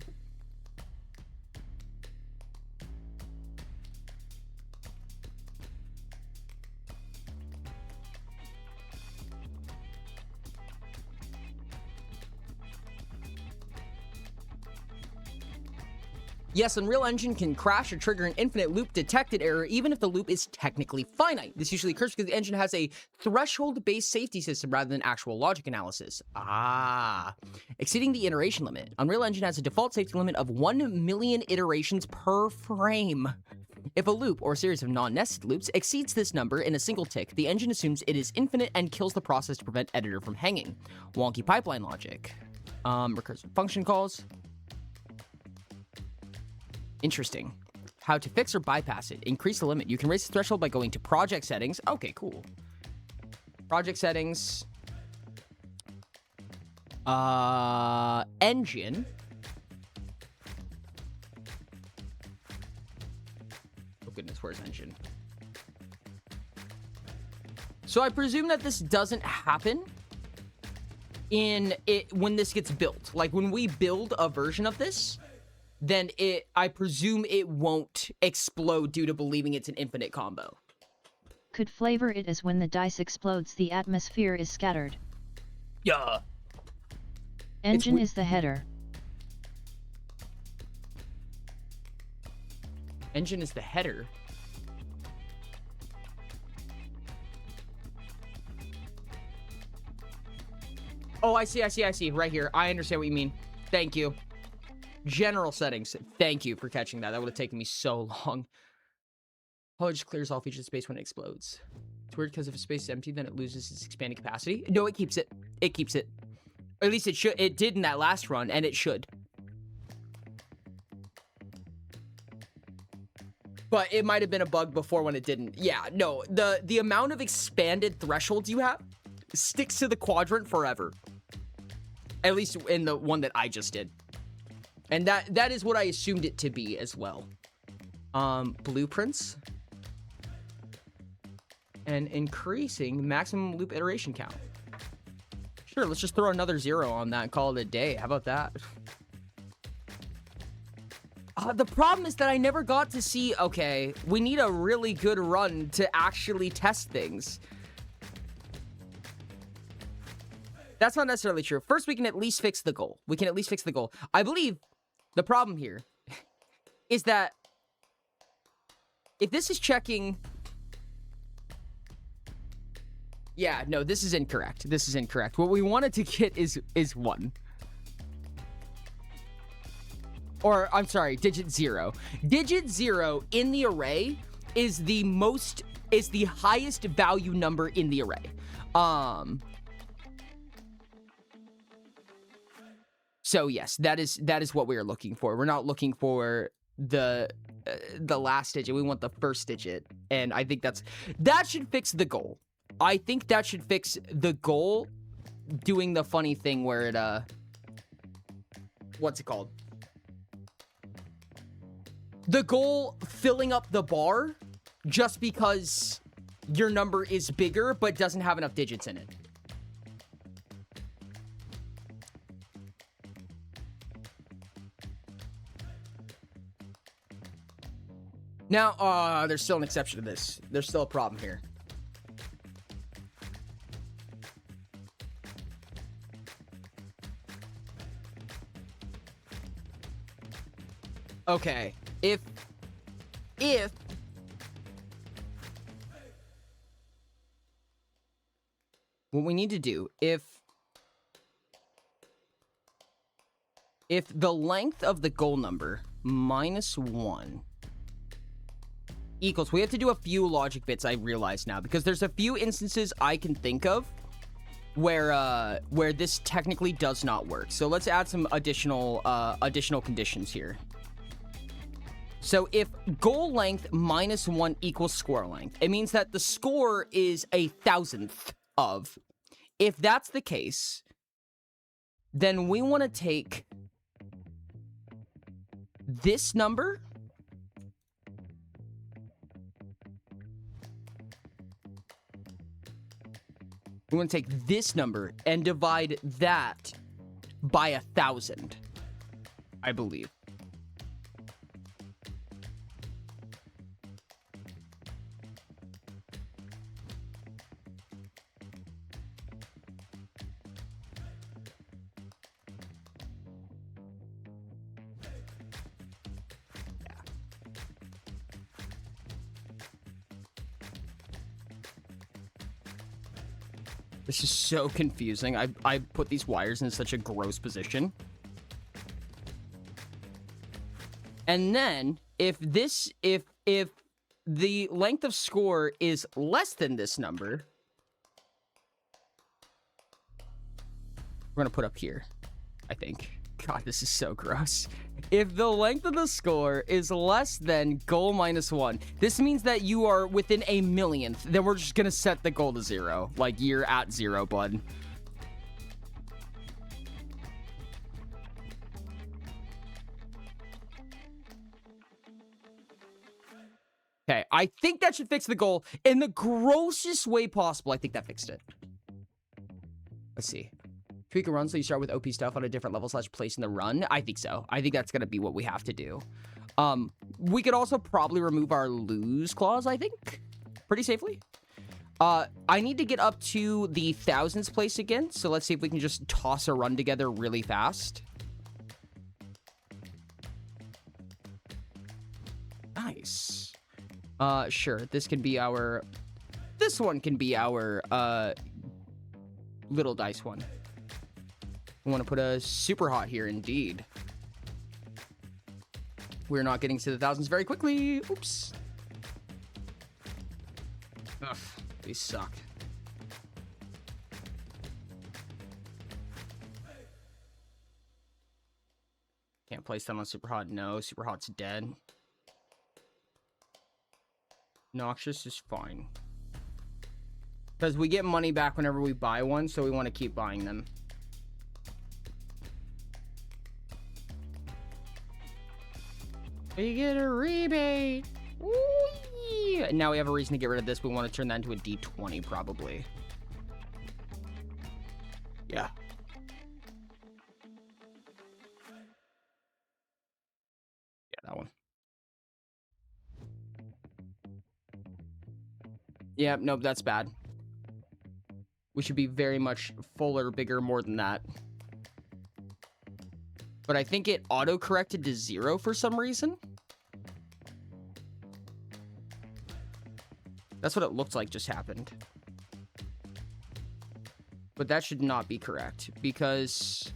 Yes, Unreal Engine can crash or trigger an infinite loop detected error even if the loop is technically finite. This usually occurs because the engine has a threshold-based safety system rather than actual logic analysis. Exceeding the iteration limit. Unreal Engine has a default safety limit of 1 million iterations per frame. If a loop, or a series of non-nested loops, exceeds this number in a single tick, the engine assumes it is infinite and kills the process to prevent editor from hanging. Wonky pipeline logic. Recursive function calls. Interesting. How to fix or bypass it. Increase the limit. You can raise the threshold by going to project settings. Okay, cool. Project settings. Engine. Oh goodness, where's engine? So I presume that this doesn't happen in it when this gets built. Like when we build a version of this, then I presume it won't explode due to believing it's an infinite combo. Could flavor it as when the dice explodes, the atmosphere is scattered. Yeah. Engine is the header. Engine is the header. Oh, I see. Right here. I understand what you mean. Thank you. General settings. Thank you for catching that. That would have taken me so long. Oh, it just clears all features of space when it explodes. It's weird because if a space is empty, then it loses its expanding capacity. No, it keeps it. It keeps it. Or at least it should. It did in that last run, and it should. But it might have been a bug before when it didn't. Yeah, no. The amount of expanded thresholds you have sticks to the quadrant forever. At least in the one that I just did. And that is what I assumed it to be as well. Blueprints. And increasing maximum loop iteration count. Sure, let's just throw another 0 on that and call it a day. How about that? The problem is that I never got to see, okay, we need a really good run to actually test things. That's not necessarily true. First, we can at least fix the goal. I believe the problem here is that if this is checking... Yeah, no, this is incorrect. What we wanted to get is 1. Or, I'm sorry, digit 0. Digit 0 in the array is the highest value number in the array. So yes, that is what we are looking for. We're not looking for the last digit. We want the first digit, and I think that should fix the goal. I think that should fix the goal. Doing the funny thing where it what's it called? The goal filling up the bar just because your number is bigger but doesn't have enough digits in it. Now, there's still an exception to this. There's still a problem here. Okay, if what we need to do, if the length of the goal number minus 1 equals, we have to do a few logic bits, I realize now, because there's a few instances I can think of where this technically does not work. So let's add some additional conditions here. So if goal length minus 1 equals score length, it means that the score is 1,000th of. If that's the case, then we want to take this number and divide that by 1,000, I believe. This is so confusing. I put these wires in such a gross position. And then if the length of score is less than this number, we're gonna put up here, I think. God, this is so gross. If the length of the score is less than goal minus 1, this means that you are within a millionth. Then we're just gonna set the goal to 0. Like, you're at 0, bud. Okay, I think that should fix the goal in the grossest way possible. I think that fixed it. Let's see. Tweak a run so you start with OP stuff on a different level / place in the run. I think so. I think that's going to be what we have to do. We could also probably remove our lose clause, I think, pretty safely. I need to get up to the thousands place again. So let's see if we can just toss a run together really fast. Nice. Sure. This one can be our, little dice one. I want to put a super hot here, indeed. We're not getting to the thousands very quickly. Oops. Ugh, these suck. Can't place them on super hot. No, super hot's dead. Noxious is fine. Because we get money back whenever we buy one, so we want to keep buying them. We get a rebate. Whee! Now we have a reason to get rid of this. We want to turn that into a D20, probably. Yeah. Yeah, that one. Yeah, nope, that's bad. We should be very much fuller, bigger, more than that. But I think it auto-corrected to 0 for some reason. That's what it looked like just happened. But that should not be correct, because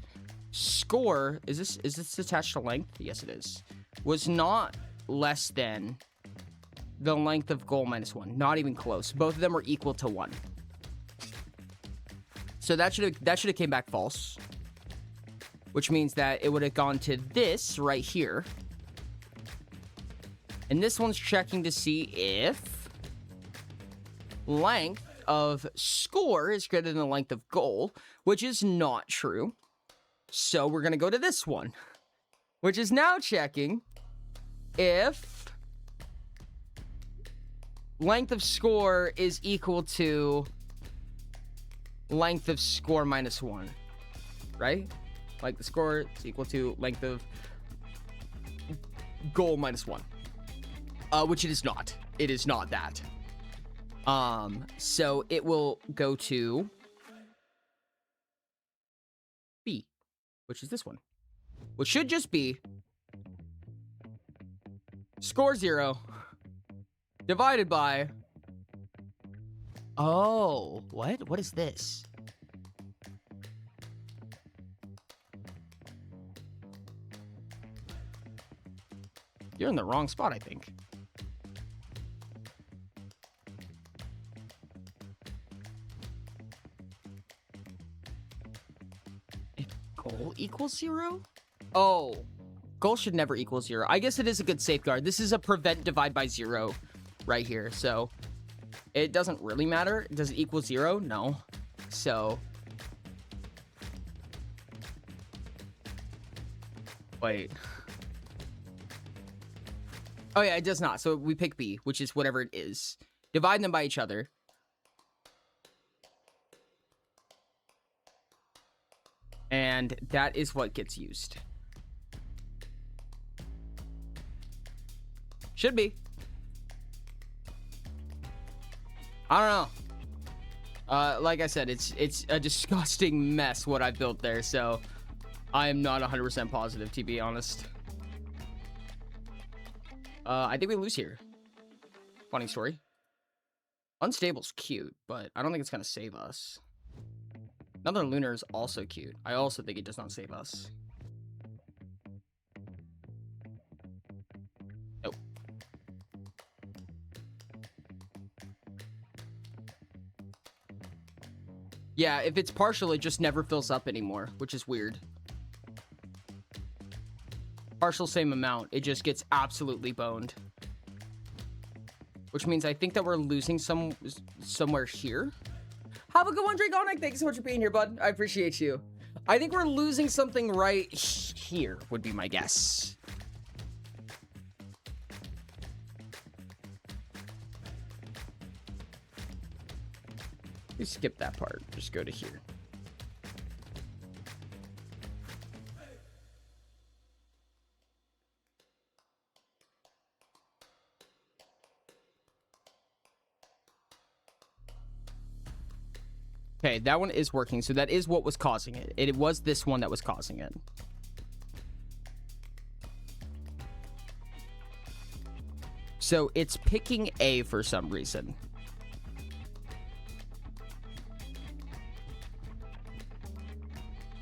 score, is this attached to length? Yes, it is. Was not less than the length of goal minus 1. Not even close. Both of them were equal to 1. So that should have came back false. which means that it would have gone to this right here. And this one's checking to see if length of score is greater than the length of goal, which is not true. So we're going to go to this one, which is now checking if length of score is equal to length of score minus 1, right? Like the score is equal to length of goal minus 1. Which it is not. It is not that. So it will go to B, which is this one. Which should just be score 0 divided by... Oh, what? What is this? You're in the wrong spot, I think. If goal equals 0? Oh, goal should never equal 0. I guess it is a good safeguard. This is a prevent divide by 0 right here, so it doesn't really matter. Does it equal 0? No. So wait. Oh yeah, it does not. So we pick B, which is whatever it is. Divide them by each other. And that is what gets used. Should be. I don't know. Like I said, it's a disgusting mess what I built there, so I am not 100% positive, to be honest. I think we lose here. Funny story. Unstable's cute, but I don't think it's gonna save us. Another lunar is also cute. I also think it does not save us. Nope. Yeah, if it's partial, it just never fills up anymore, which is weird. Partial same amount, it just gets absolutely boned. Which means I think that we're losing somewhere here. Have a good one, Draconic. Thank you so much for being here, bud. I appreciate you. I think we're losing something right here, would be my guess. We skip that part. Just go to here. Okay, that one is working, so that is what was causing it. It was this one that was causing it. So it's picking A for some reason.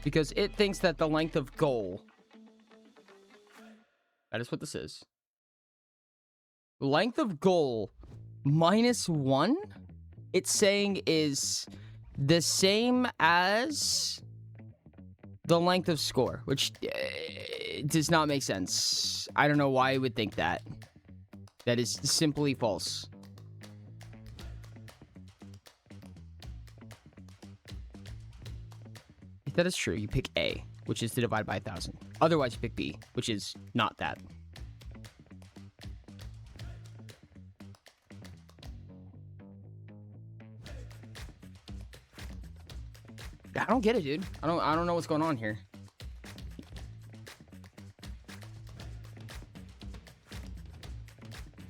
Because it thinks that the length of goal... That is what this is. Length of goal minus 1, it's saying is the same as the length of score, which does not make sense. I don't know why I would think that. That is simply false. If that is true, you pick A, which is to divide by 1,000. Otherwise, you pick B, which is not that. I don't get it, dude. I don't know what's going on here.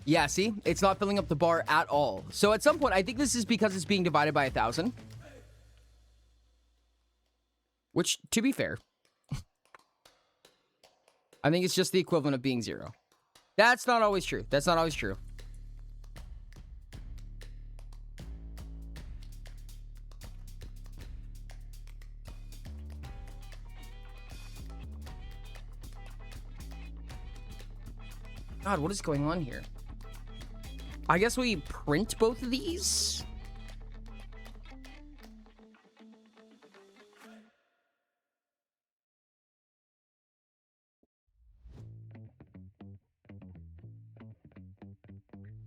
Yeah, see? It's not filling up the bar at all. So at some point, I think this is because it's being divided by 1,000. Which, to be fair, I think it's just the equivalent of being 0. That's not always true. That's not always true. God, what is going on here? I guess we print both of these?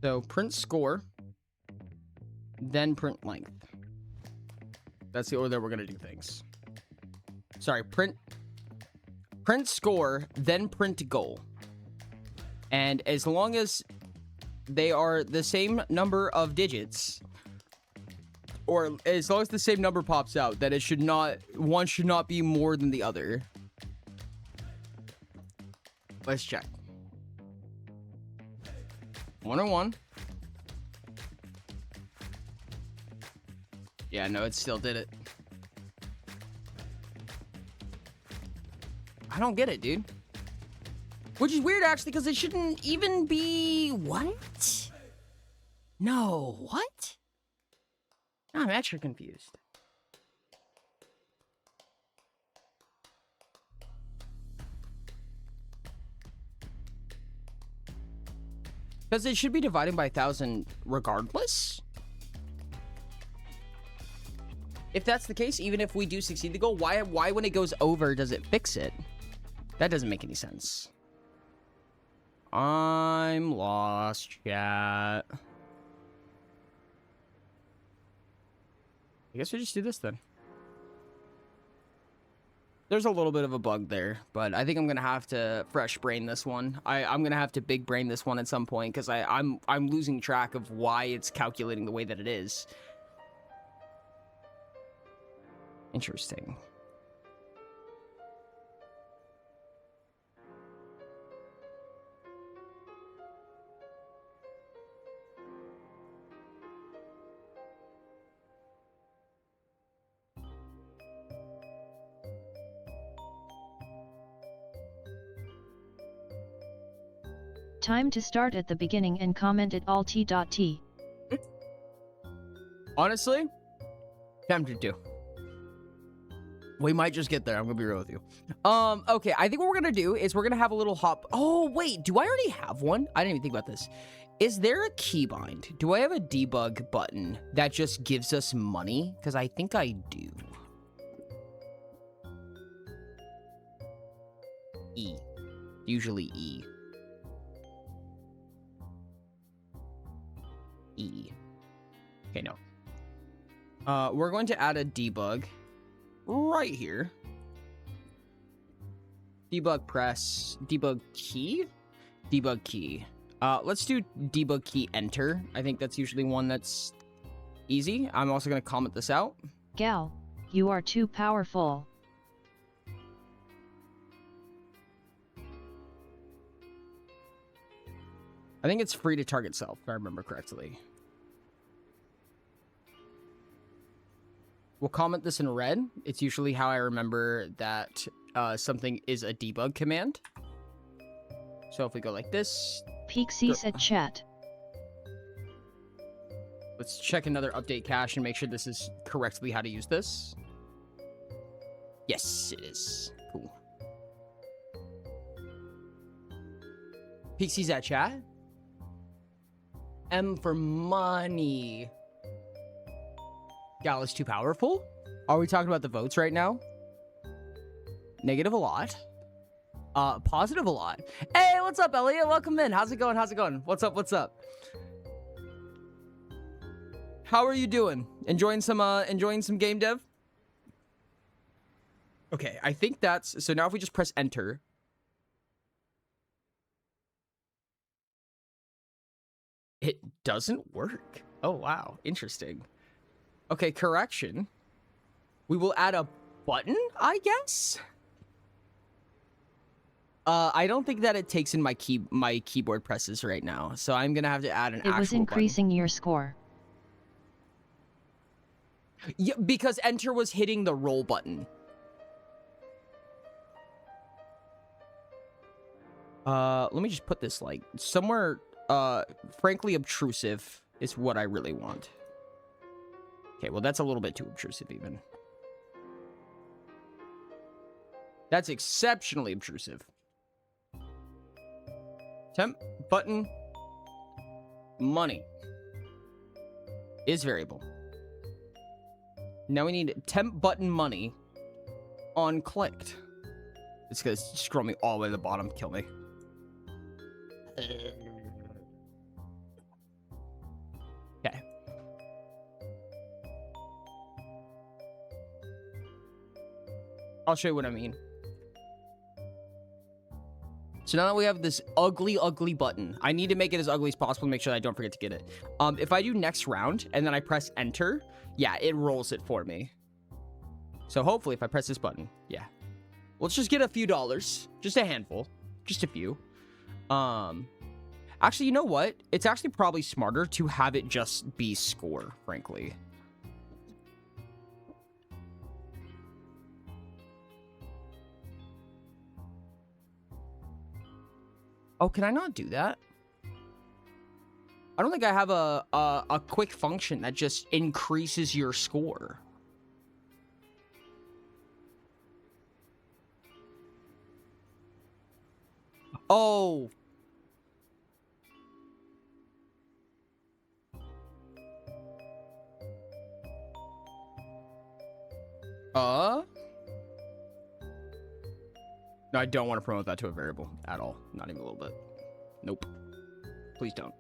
So print score, then print length. That's the order we're gonna do things. Sorry, print score, then print goal. And as long as they are the same number of digits, or as long as the same number pops out, that it should not, one should not be more than the other. Let's check. 101. Yeah, no, it still did it. I don't get it, dude. Which is weird, actually, because it shouldn't even be... What? No, what? No, I'm actually confused. Because it should be divided by 1,000 regardless? If that's the case, even if we do succeed the goal, why when it goes over does it fix it? That doesn't make any sense. I'm lost, chat. I guess we just do this then. There's a little bit of a bug there, but I think I'm gonna have to fresh brain this one. I'm gonna have to big brain this one at some point because I'm losing track of why it's calculating the way that it is. Interesting. Time to start at the beginning and comment at alt.t. Honestly, tempted to. We might just get there. I'm gonna be real with you. Okay, I think what we're gonna do is we're gonna have a little hop. Oh, wait, do I already have one? I didn't even think about this. Is there a keybind? Do I have a debug button that just gives us money? Because I think I do. E. Usually E. E. Okay, no. We're going to add a debug right here. Debug press, debug key, debug key. Let's do debug key enter. I think that's usually one that's easy. I'm also going to comment this out. Gal, you are too powerful. I think it's free to target self, if I remember correctly. We'll comment this in red. It's usually how I remember that something is a debug command. So if we go like this... Pixies at chat. Let's check another update cache and make sure this is correctly how to use this. Yes, it is. Cool. Pixies at chat. M for money. Gal is too powerful? Are we talking about the votes right now? Negative a lot. Positive a lot. Hey, what's up, Elliot? Welcome in. How's it going? How's it going? What's up? What's up? How are you doing? Enjoying some game dev? Okay, I think that's... So now if we just press enter... It doesn't work. Oh, wow. Interesting. Okay, correction. We will add a button, I guess? I don't think that it takes in my keyboard presses right now, so I'm gonna have to add an actual It was increasing button. your score. Yeah, because enter was hitting the roll button. Let me just put this, like, somewhere, frankly obtrusive is what I really want. Okay, well, that's a little bit too obtrusive, even. That's exceptionally obtrusive. Temp button money is variable. Now we need temp button money on clicked. It's gonna scroll me all the way to the bottom, kill me. Okay. I'll show you what I mean. So now that we have this ugly, ugly button, I need to make it as ugly as possible to make sure that I don't forget to get it. If I do next round and then I press enter, yeah, it rolls it for me. So hopefully if I press this button, yeah. Let's just get a few dollars. Just a handful. Just a few. Actually, you know what? It's actually probably smarter to have it just be score, frankly. Oh, can I not do that? I don't think I have a quick function that just increases your score. Oh. No, I don't want to promote that to a variable at all. Not even a little bit. Nope. Please don't.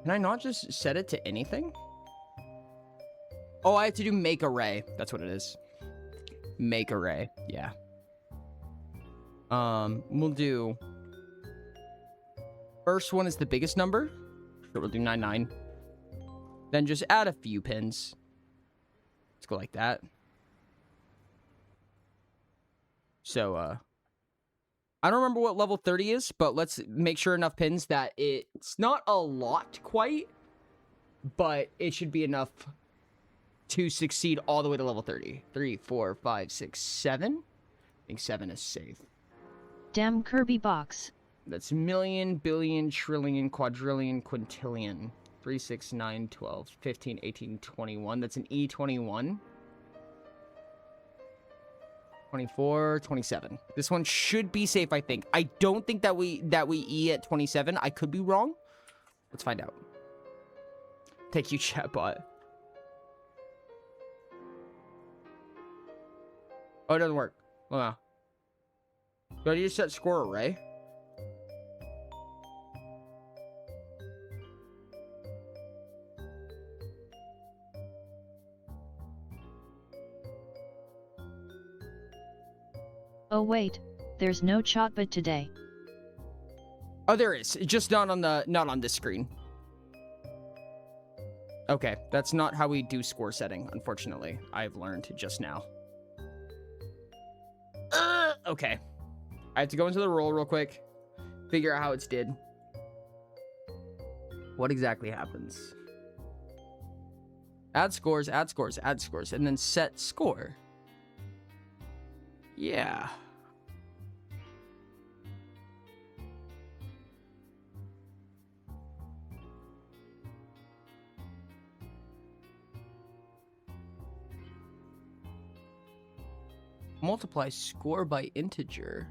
Can I not just set it to anything? Oh, I have to do make array. That's what it is. Make array. Yeah. We'll do... First one is the biggest number. So we'll do 99. Then just add a few pins. Let's go like that. So, I don't remember what level 30 is, but let's make sure enough pins that it's not a lot quite, but it should be enough to succeed all the way to level 30. 3, 4, 5, 6, 7. I think 7 is safe. Damn Kirby box. That's million, billion, trillion, quadrillion, quintillion. 3, 6, 9, 12, 15, 18, 21. That's an E21. 24, 27. This one should be safe, I think. I don't think that we E at 27. I could be wrong. Let's find out. Thank you, chatbot. Oh, it doesn't work. Hold on. Do I need to set score array? Oh wait, there's no chatbot today. Oh, there is. Just not on this screen. Okay, that's not how we do score setting, unfortunately. I've learned just now. Okay. I have to go into the roll real quick. Figure out how it's did. What exactly happens? Add scores, add scores, add scores, and then set score. Yeah. Multiply score by integer.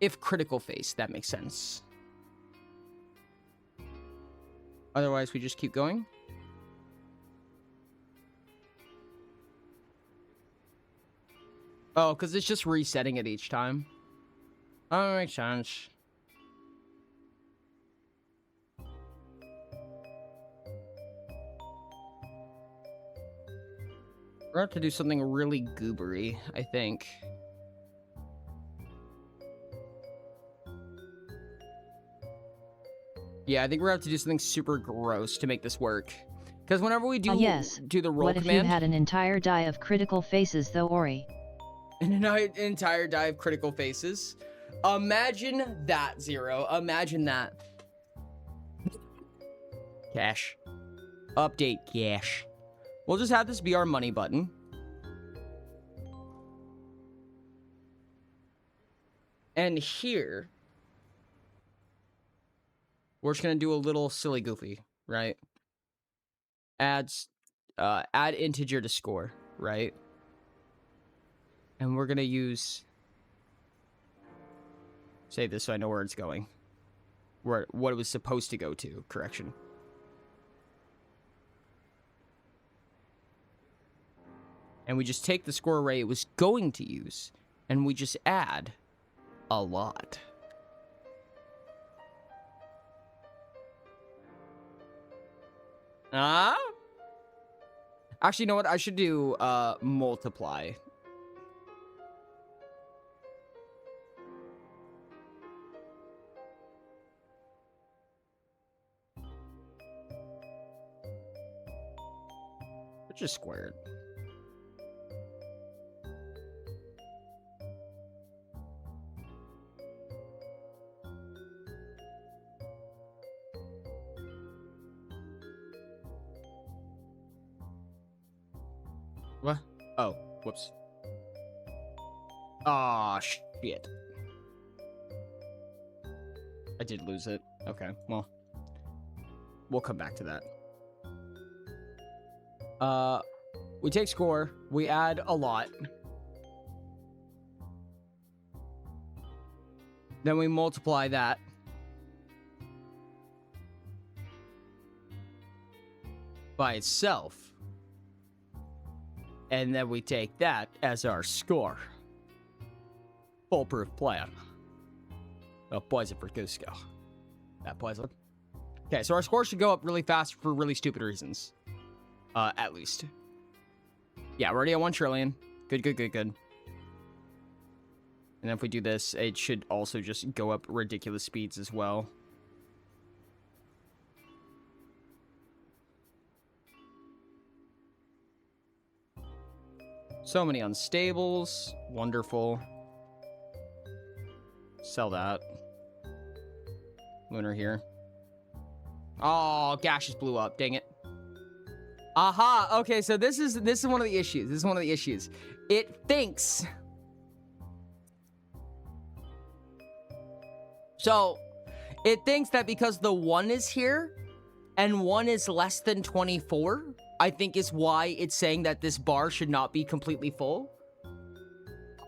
If critical face, that makes sense. Otherwise, we just keep going. Oh, because it's just resetting it each time. Oh, that makes sense. We're going to have to do something really goobery, I think. Yeah, I think we're going to have to do something super gross to make this work. Because whenever we do, do the roll what command... if you had an entire die of critical faces though, Ori? An entire die of critical faces. Imagine that, Zero. Imagine that. Cash. Update cash. We'll just have this be our money button. And here, we're just going to do a little silly goofy, right? Add integer to score, right? And we're going to use... Save this so I know where it's going. What it was supposed to go to. Correction. And we just take the score array it was going to use, and we just add a lot. Actually, you know what? I should do multiply. Which is squared. What? Oh, whoops. Aw, shit. I did lose it. Okay, well. We'll come back to that. We take score. We add a lot. Then we multiply that. By itself. And then we take that as our score. Foolproof plan. A poison for Cusco. That poison. Okay, so our score should go up really fast for really stupid reasons. At least. Yeah, we're already at 1 trillion. Good, good, good, good. And if we do this, it should also just go up ridiculous speeds as well. So many unstables. Wonderful. Sell that. Lunar here. Oh, gaseous blew up. Dang it. Aha. Okay, so this is one of the issues. This is one of the issues. It thinks. So, it thinks that because the 1 is here and 1 is less than 24, I think is why it's saying that this bar should not be completely full.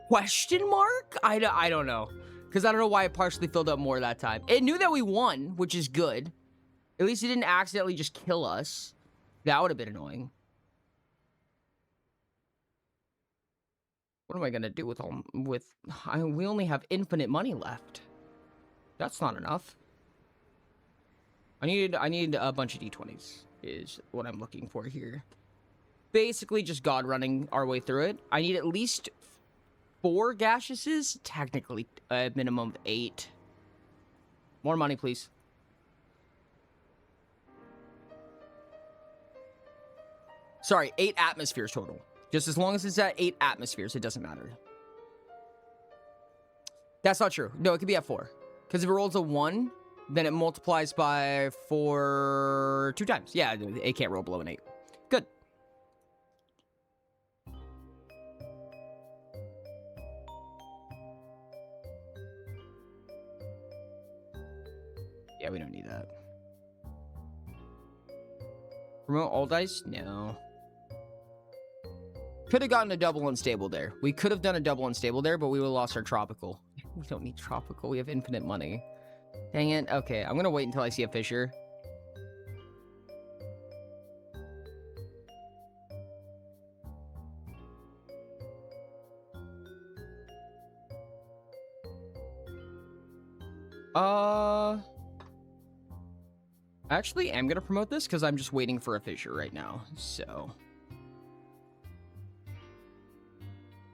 Question mark? I don't know. Because I don't know why it partially filled up more that time. It knew that we won, which is good. At least it didn't accidentally just kill us. That would have been annoying. What am I going to do with all... we only have infinite money left. That's not enough. I need a bunch of D20s. Is what I'm looking for here. Basically just God running our way through it. I need at least 4 gaseouses. Technically a minimum of 8. More money, please. Sorry, 8 atmospheres total. Just as long as it's at 8 atmospheres, it doesn't matter. That's not true. No, it could be at 4. Because if it rolls a 1, then it multiplies by 4 2 times. Yeah, it can't roll below an 8. Good. Yeah, we don't need that. Promote all dice? No. Could have gotten a double unstable there. We could have done a double unstable there, but we would have lost our tropical. We don't need tropical. We have infinite money. Dang it. Okay, I'm going to wait until I see a fissure. I actually am going to promote this because I'm just waiting for a fissure right now. So.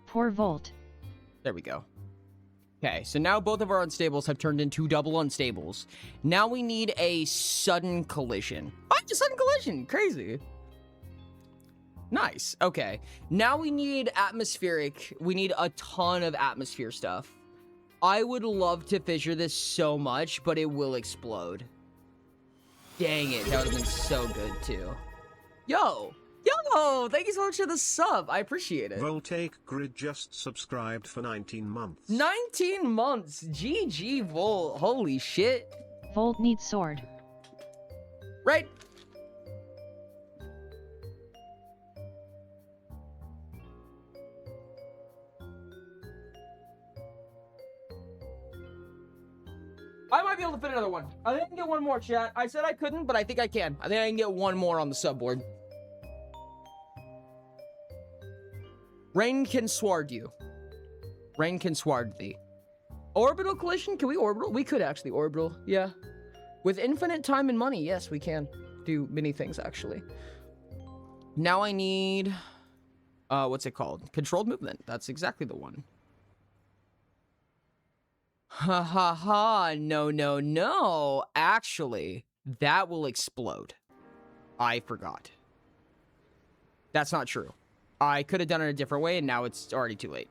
Poor Volt. There we go. Okay, so now both of our unstables have turned into double unstables. Now we need a sudden collision. Oh, a sudden collision! Crazy. Nice. Okay. Now we need atmospheric. We need a ton of atmosphere stuff. I would love to fissure this so much, but it will explode. Dang it. That would have been so good, too. Yo! Yo! Thank you so much for the sub. I appreciate it. Voltaic Grid just subscribed for 19 months. 19 months. GG, Volt. Holy shit. Volt needs sword. Right. I might be able to fit another one. I think I can get one more, chat. I said I couldn't, but I think I can. I think I can get one more on the subboard. Rain can sword you. Rain can sward thee. Orbital collision? Can we orbital? We could actually orbital. Yeah. With infinite time and money, yes, we can do many things, actually. Now I need... what's it called? Controlled movement. That's exactly the one. Ha ha ha. No, no, no. Actually, that will explode. I forgot. That's not true. I could have done it a different way, and now it's already too late.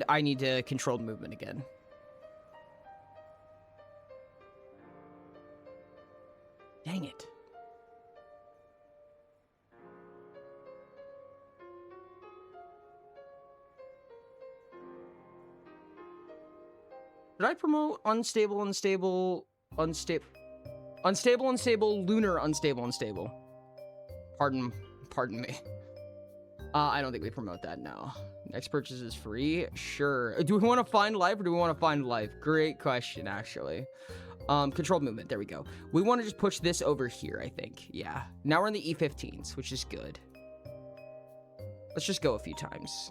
I need to control movement again. Dang it. Did I promote unstable, unstable, lunar, unstable? Pardon me. I don't think we promote that now. Next purchase is free? Sure. Do we want to find life or do we want to find life? Great question, actually. Controlled movement. There we go. We want to just push this over here, I think. Yeah. Now we're in the E15s, which is good. Let's just go a few times.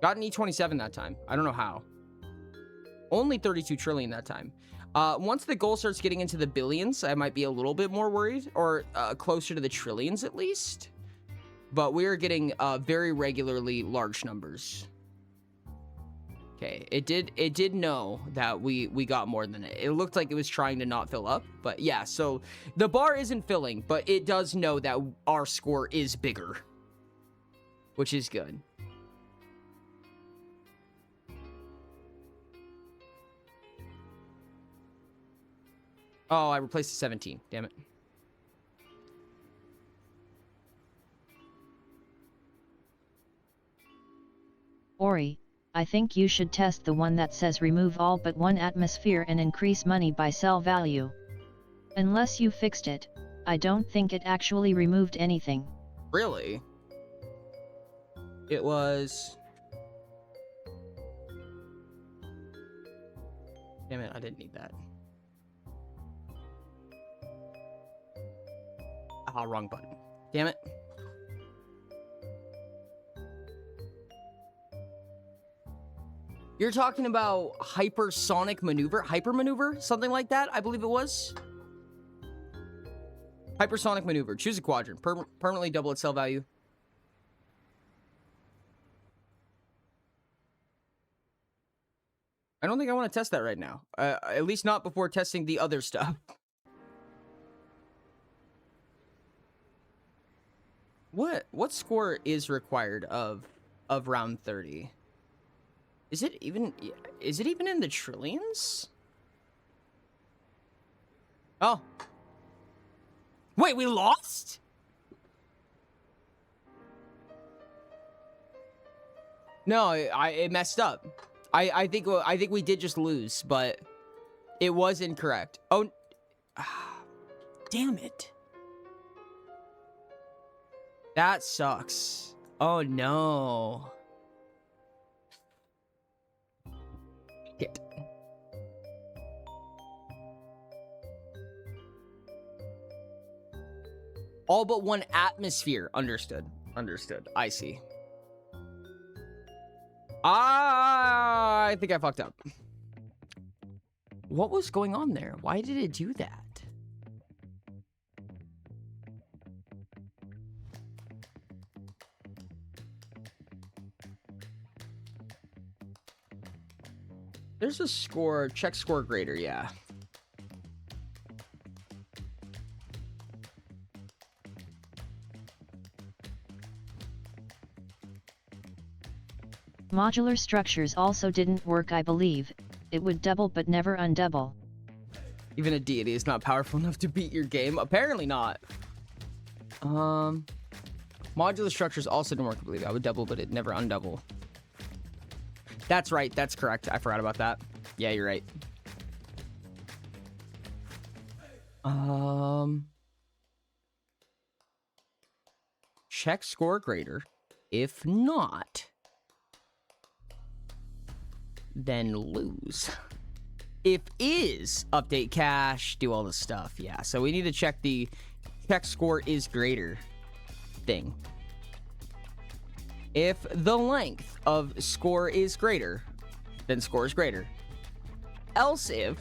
Got an E27 that time. I don't know how. Only 32 trillion that time. Once the goal starts getting into the billions, I might be a little bit more worried, or closer to the trillions at least. But we are getting very regularly large numbers. Okay, it did know that we got more than it. It looked like it was trying to not fill up, but yeah. So the bar isn't filling, but it does know that our score is bigger, which is good. Oh, I replaced the 17. Damn it. Ori, I think you should test the one that says remove all but one atmosphere and increase money by sell value. Unless you fixed it, I don't think it actually removed anything. Really? It was... Damn it, I didn't need that. Ah, wrong button. Damn it. You're talking about hypersonic maneuver? Hyper maneuver? Something like that, I believe it was. Hypersonic maneuver. Choose a quadrant. Permanently double its sell value. I don't think I want to test that right now. At least not before testing the other stuff. What score is required of round 30? Is it even in the trillions? Oh. Wait, we lost? No, it messed up. I think we did just lose, but it was incorrect. Oh, damn it. That sucks. Oh no. Shit. All but one atmosphere. Understood. Understood. I see. I think I fucked up. What was going on there? Why did it do that? There's a score, check score grader, yeah. Modular structures also didn't work, I believe. It would double but never undouble. Even a deity is not powerful enough to beat your game? Apparently not. Modular structures also didn't work, I believe. I would double, but it never undouble. That's right. That's correct. I forgot about that. Yeah, you're right. check score greater. If not, then lose. If is, update cache, do all this stuff. Yeah, so we need to check the check score is greater thing. If the length of score is greater, then score is greater. Else if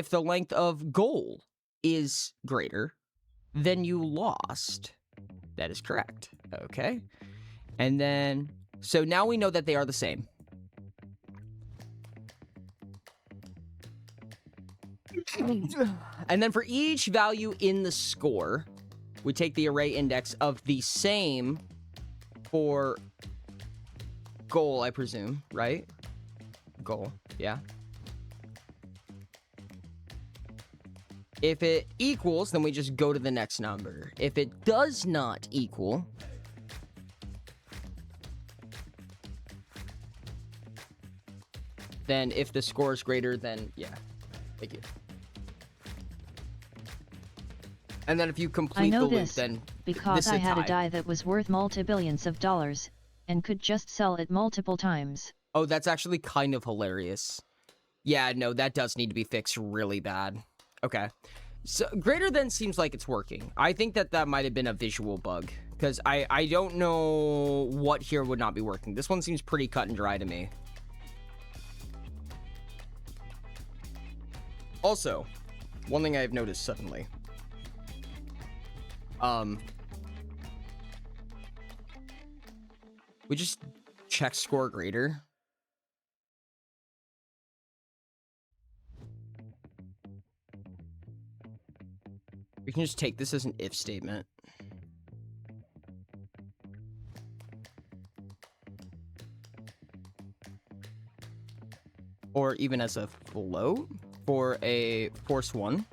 the length of goal is greater, then you lost. That is correct. Okay. And then, so now we know that they are the same. And then for each value in the score, we take the array index of the same for goal, I presume, right? Goal, yeah. If it equals, then we just go to the next number. If it does not equal, then if the score is greater, then yeah. Thank you. And then if you complete the loop, then because this is I had a tie. die that was worth multi-billions of dollars, and could just sell it multiple times. Oh, that's actually kind of hilarious. Yeah, no, that does need to be fixed really bad. Okay. So, greater than seems like it's working. I think that might have been a visual bug, because I don't know what here would not be working. This one seems pretty cut and dry to me. Also, one thing I've noticed suddenly. We just check score greater. We can just take this as an if statement. Or even as a float for a force 1.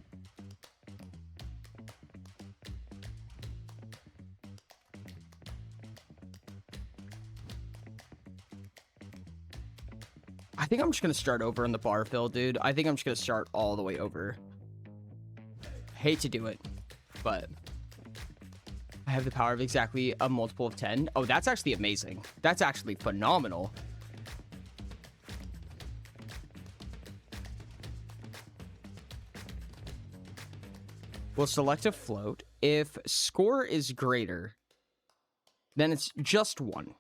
I think I'm just going to start over in the bar fill, dude. I think I'm just going to start all the way over. Hate to do it, but I have the power of exactly a multiple of 10. Oh, that's actually amazing. That's actually phenomenal. We'll select a float. If score is greater, then it's just 1.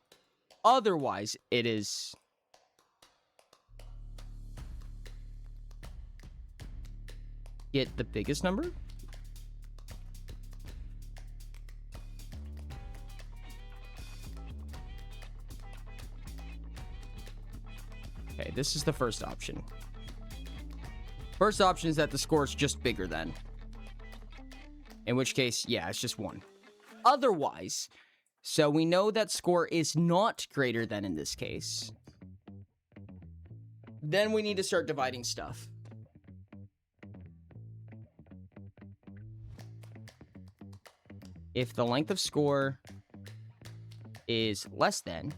Otherwise, it is... get the biggest number? Okay, this is the first option. First option is that the score is just bigger than. In which case, yeah, it's just 1. Otherwise, so we know that score is not greater than in this case. Then we need to start dividing stuff. If the length of score is less than,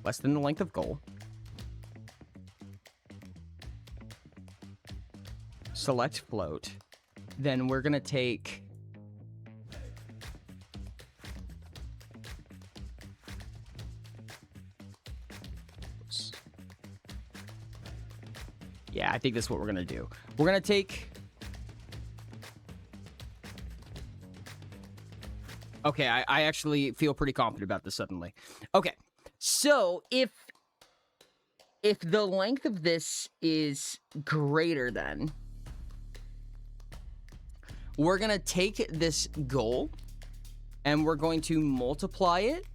the length of goal, select float, then we're going to take yeah, I think that's what we're going to do. We're going to take... Okay, I actually feel pretty confident about this suddenly. Okay, so if the length of this is greater than, we're going to take this goal and we're going to multiply it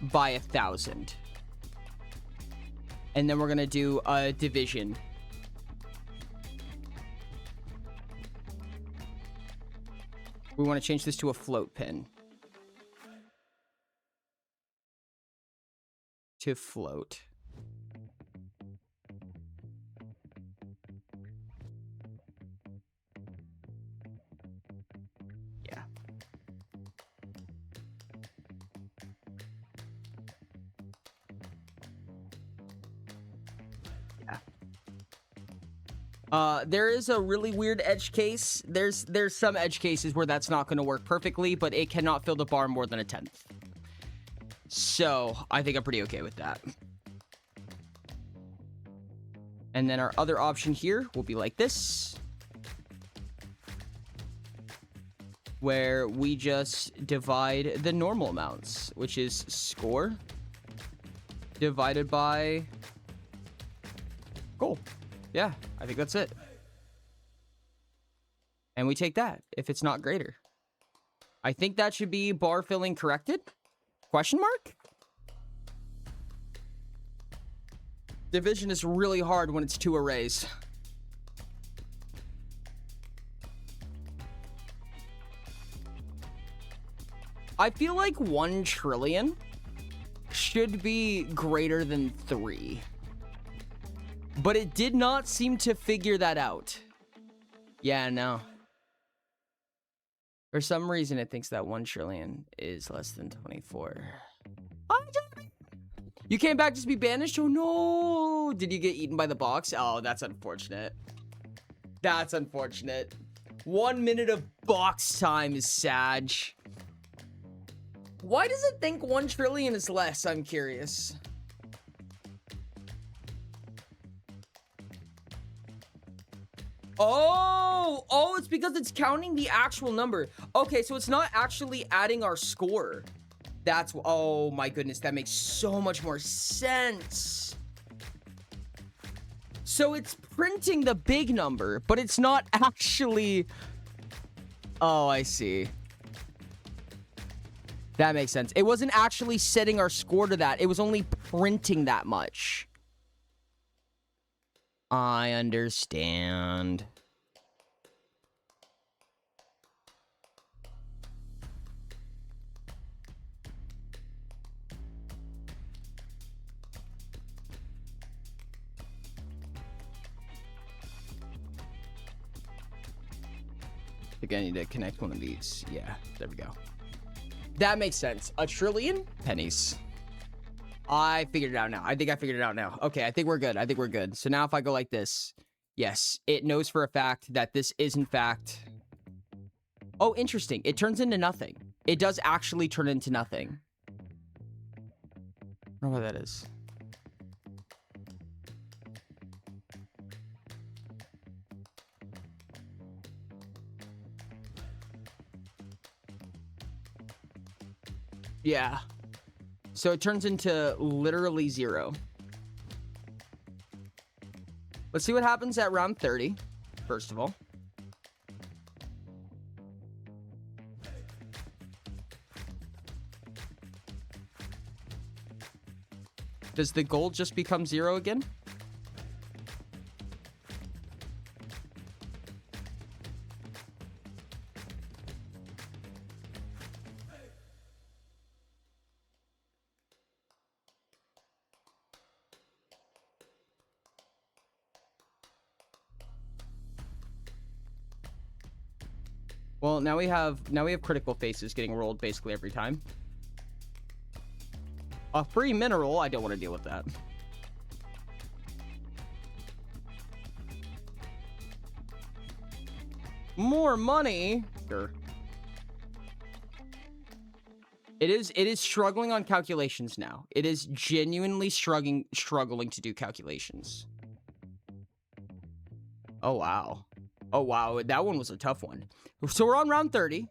by 1,000. And then we're going to do a division. We want to change this to a float pin. To float. Yeah. There is a really weird edge case. There's some edge cases where that's not going to work perfectly, but it cannot fill the bar more than a 10th. So I think I'm pretty okay with that. And then our other option here will be like this, where we just divide the normal amounts, which is score divided by goal. Yeah, I think that's it. And we take that if it's not greater. I think that should be bar filling corrected? Question mark? Division is really hard when it's 2 arrays. I feel like 1 trillion should be greater than 3. But it did not seem to figure that out. Yeah, no. For some reason, it thinks that 1 trillion is less than 24. You came back just to be banished? Oh, no. Did you get eaten by the box? Oh, that's unfortunate. That's unfortunate. 1 minute of box time is sad. Why does it think 1 trillion is less? I'm curious. Oh, it's because it's counting the actual number. Okay, so it's not actually adding our score. That's, oh my goodness, that makes so much more sense. So it's printing the big number, but it's not actually, oh, I see. That makes sense. It wasn't actually setting our score to that. It was only printing that much. I understand. I think I need to connect one of these. Yeah, there we go. That makes sense. 1 trillion pennies. I figured it out now. I think I figured it out now. Okay, I think we're good. I think we're good. So now if I go like this, yes, it knows for a fact that this is in fact... Oh, interesting. It turns into nothing. It does actually turn into nothing. I don't know what that is. Yeah. So it turns into literally 0. Let's see what happens at round 30, first of all. Does the gold just become 0 again? Well, now we have critical faces getting rolled basically every time. A free mineral, I don't want to deal with that. More money? Sure. It is struggling on calculations now. It is genuinely struggling to do calculations. Oh wow. Oh wow, that one was a tough one. So we're on round 30.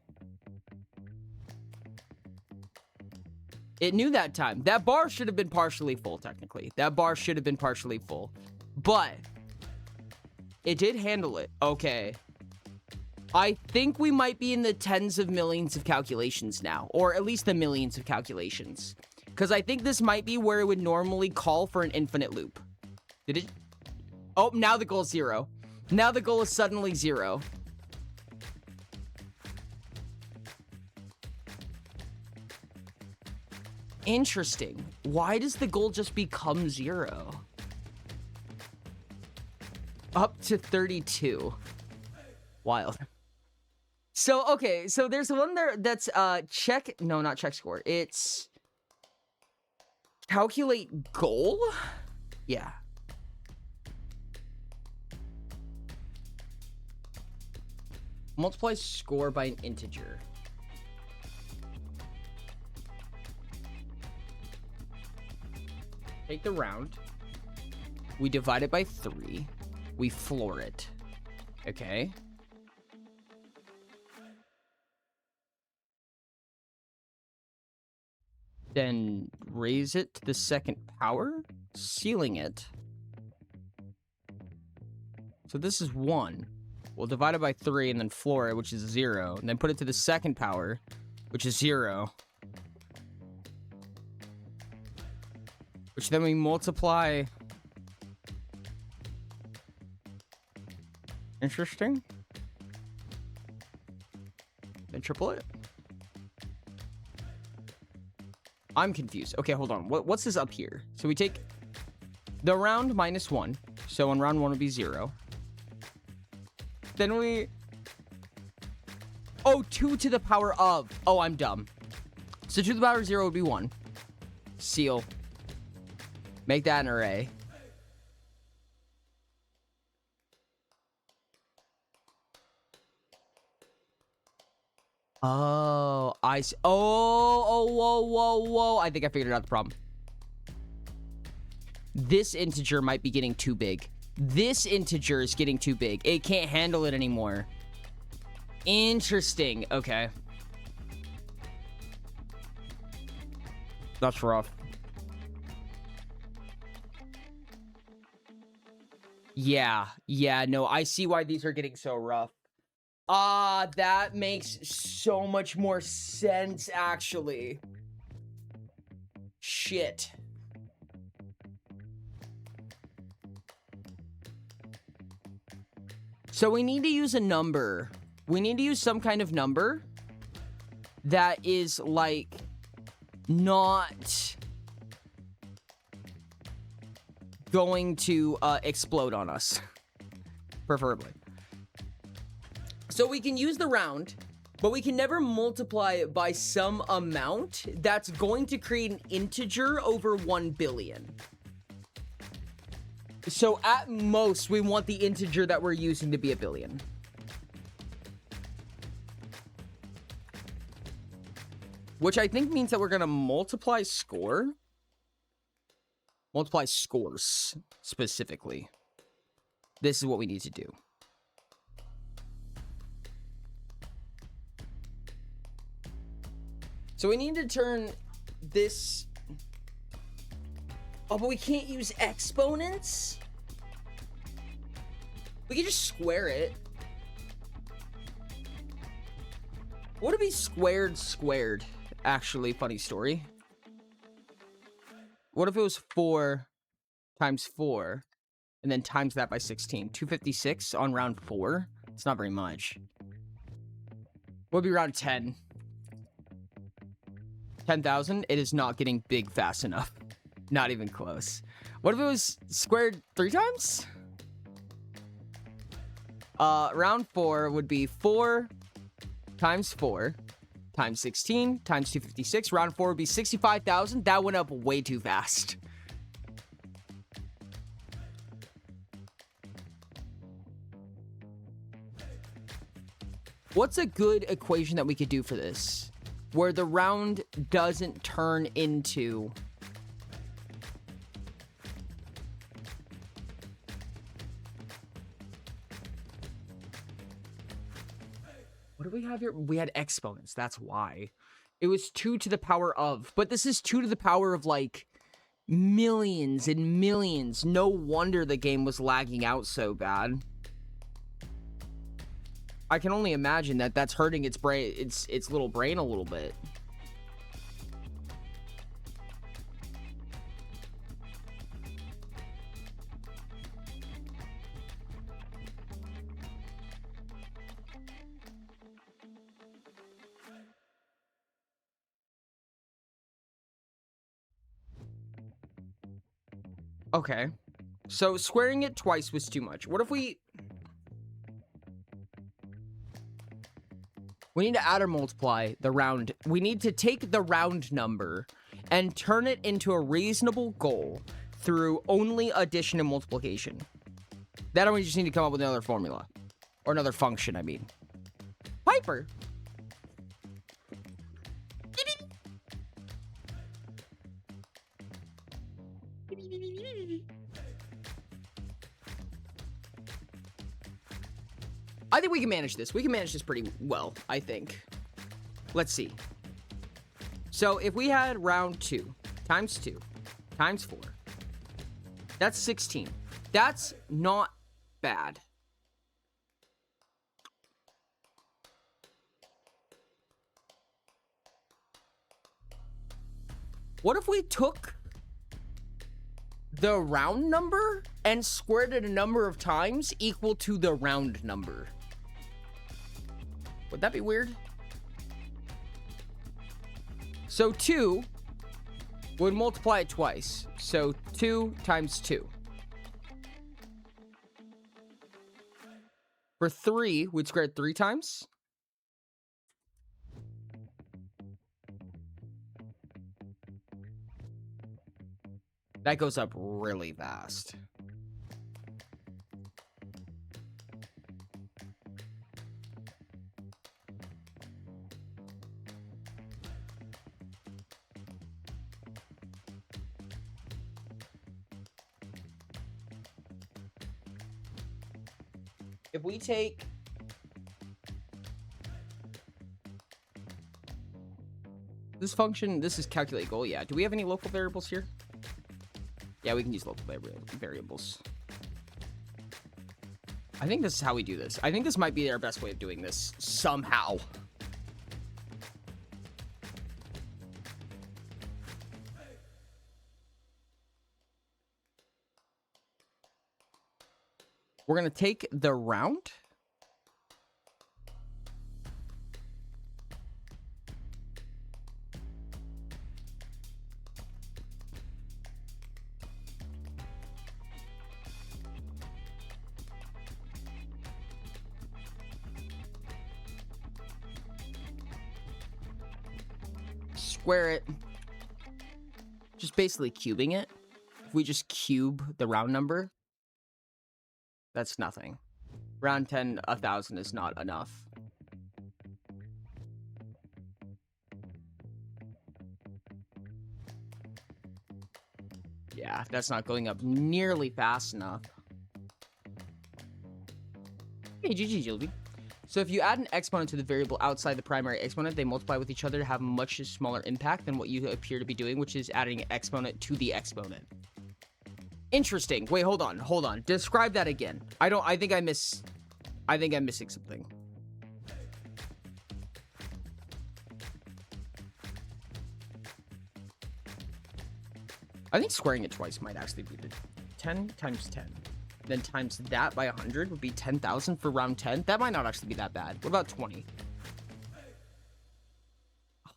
It knew that time. That bar should have been partially full, technically. That bar should have been partially full. But it did handle it. Okay. I think we might be in the tens of millions of calculations now. Or at least the millions of calculations. Because I think this might be where it would normally call for an infinite loop. Did it? Oh, now the goal is 0. Now the goal is suddenly 0. Interesting. Why does the goal just become 0? Up to 32. Wild. So, okay. So there's one there that's, check. No, not check score. It's calculate goal. Yeah. Multiply score by an integer. Take the round. We divide it by 3. We floor it. Okay. Then raise it to the second power, sealing it. So this is 1. We'll divide it by 3 and then floor it, which is 0. And then put it to the second power, which is 0. Which then we multiply. Interesting. Then triple it. I'm confused. Okay, hold on. What's this up here? So we take the round minus 1. So on round 1 would be 0. Then we... Oh, 2 to the power of. Oh, I'm dumb. So 2 to the power of 0 would be 1. Seal. Make that an array. Oh, I see. Whoa. I think I figured out the problem. This integer might be getting too big. This integer is getting too big. It can't handle it anymore. Interesting. Okay. That's rough. Yeah, no, I see why these are getting so rough. That makes so much more sense, actually. Shit. So we need to use a number. We need to use some kind of number that is, like, not going to explode on us. Preferably. So we can use the round, but we can never multiply it by some amount that's going to create an integer over 1 billion. So at most, we want the integer that we're using to be 1 billion. Which I think means that we're going to multiply score. Multiply scores, specifically. This is what we need to do. So we need to turn this... Oh, but we can't use exponents? We can just square it. What would it be squared? Actually, funny story. What if it was 4 times 4, and then times that by 16? 256 on round 4? It's not very much. What would be round 10? 10,000? It is not getting big fast enough. Not even close. What if it was squared 3 times? Round 4 would be 4 times 4 times 16 times 256. Round 4 would be 65,000. That went up way too fast. What's a good equation that we could do for this? Where the round doesn't turn into... What do we have here? We had exponents. That's why. It was 2 to the power of. But this is 2 to the power of, like, millions and millions. No wonder the game was lagging out so bad. I can only imagine that that's hurting its brain, its little brain a little bit. Okay. So squaring it twice was too much. What if we need to add or multiply the round. We need to take the round number and turn it into a reasonable goal through only addition and multiplication. Then we just need to come up with another formula. Or another function, I mean. Piper. I think we can manage this. We can manage this pretty well, I think. Let's see. So if we had round 2 times 2 times 4, that's 16. That's not bad. What if we took the round number and squared it a number of times equal to the round number? Would that be weird? So 2 would multiply it twice. So 2 times 2. For 3, we'd square it 3 times. That goes up really fast. If we take this function, this is calculate goal. Yeah. Do we have any local variables here? Yeah, we can use local variables. I think this is how we do this. I think this might be our best way of doing this somehow. We're going to take the round. Square it. Just basically cubing it. If we just cube the round number, that's nothing. Round 10, 1,000 is not enough. Yeah, that's not going up nearly fast enough. Hey, GG, Jilby. So if you add an exponent to the variable outside the primary exponent, they multiply with each other to have a much smaller impact than what you appear to be doing, which is adding an exponent to the exponent. Interesting. Wait, hold on. Describe that again. I think I'm missing something. I think squaring it twice might actually be the 10 times 10. Then times that by 100 would be 10,000 for round 10. That might not actually be that bad. What about 20?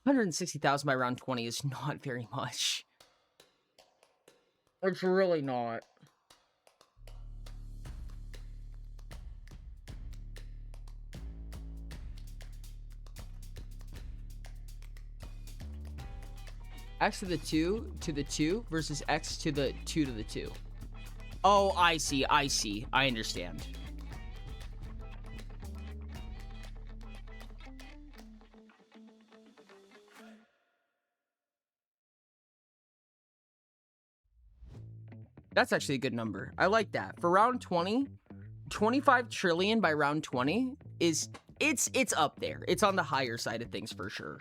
160,000 by round 20 is not very much. It's really not. X to the 2 versus X to the 2 to the 2. Oh, I see. I understand. That's actually a good number. I like that. For round 20, 25 trillion by round 20 is it's up there. It's on the higher side of things for sure.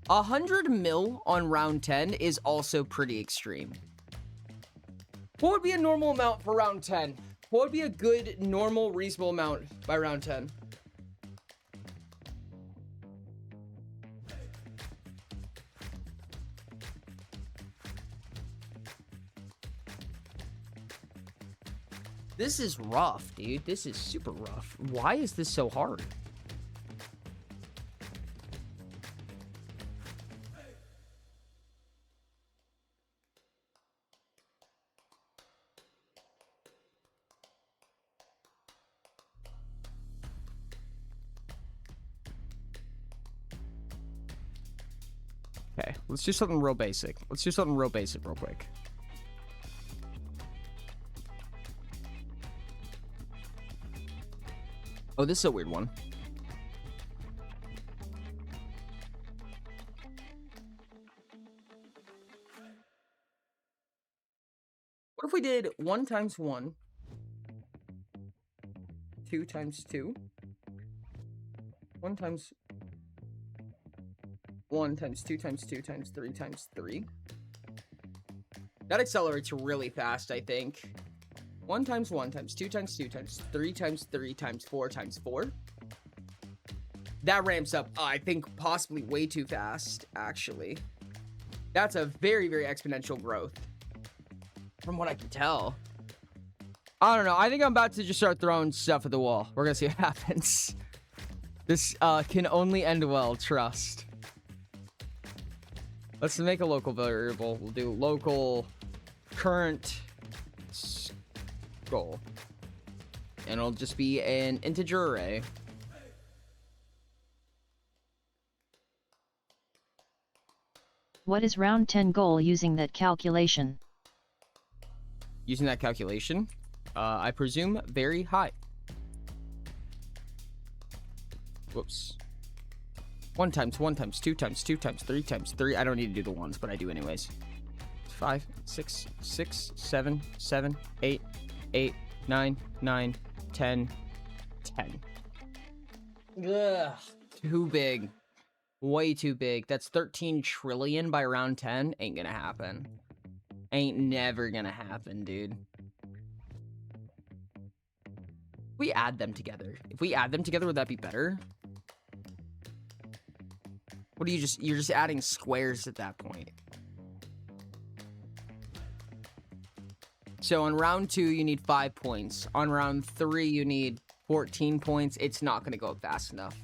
$100 mil on round 10 is also pretty extreme. What would be a normal amount for round 10? What would be a good, normal, reasonable amount by round 10? This is rough, dude. This is super rough. Why is this so hard? Okay, let's do something real basic. Real quick. Oh, this is a weird one. What if we did 1 times 1, 2 times 2, 1 times 1 times 2 times 2 times 3 times 3? That accelerates really fast, I think. 1 times 1 times 2 times 2 times 3 times 3 times 4 times 4. That ramps up, I think, possibly way too fast, actually. That's a very, very exponential growth. From what I can tell. I don't know. I think I'm about to just start throwing stuff at the wall. We're gonna see what happens. This can only end well, trust. Let's make a local variable. We'll do local current goal. And it'll just be an integer array. What is round 10 goal using that calculation? Using that calculation, I presume very high. Whoops. 1 times 1 times 2 times 2 times 3 times 3. I don't need to do the ones, but I do anyways. 5, 6, 6, 7, 7, 8, 8, 9, 9, 10, 10. Ugh, too big. Way too big. That's 13 trillion by round 10. Ain't gonna happen. Ain't never gonna happen, dude. If we add them together. If we add them together, would that be better? What do you're just adding squares at that point. So on round 2, you need 5 points. On round 3, you need 14 points. It's not gonna go up fast enough.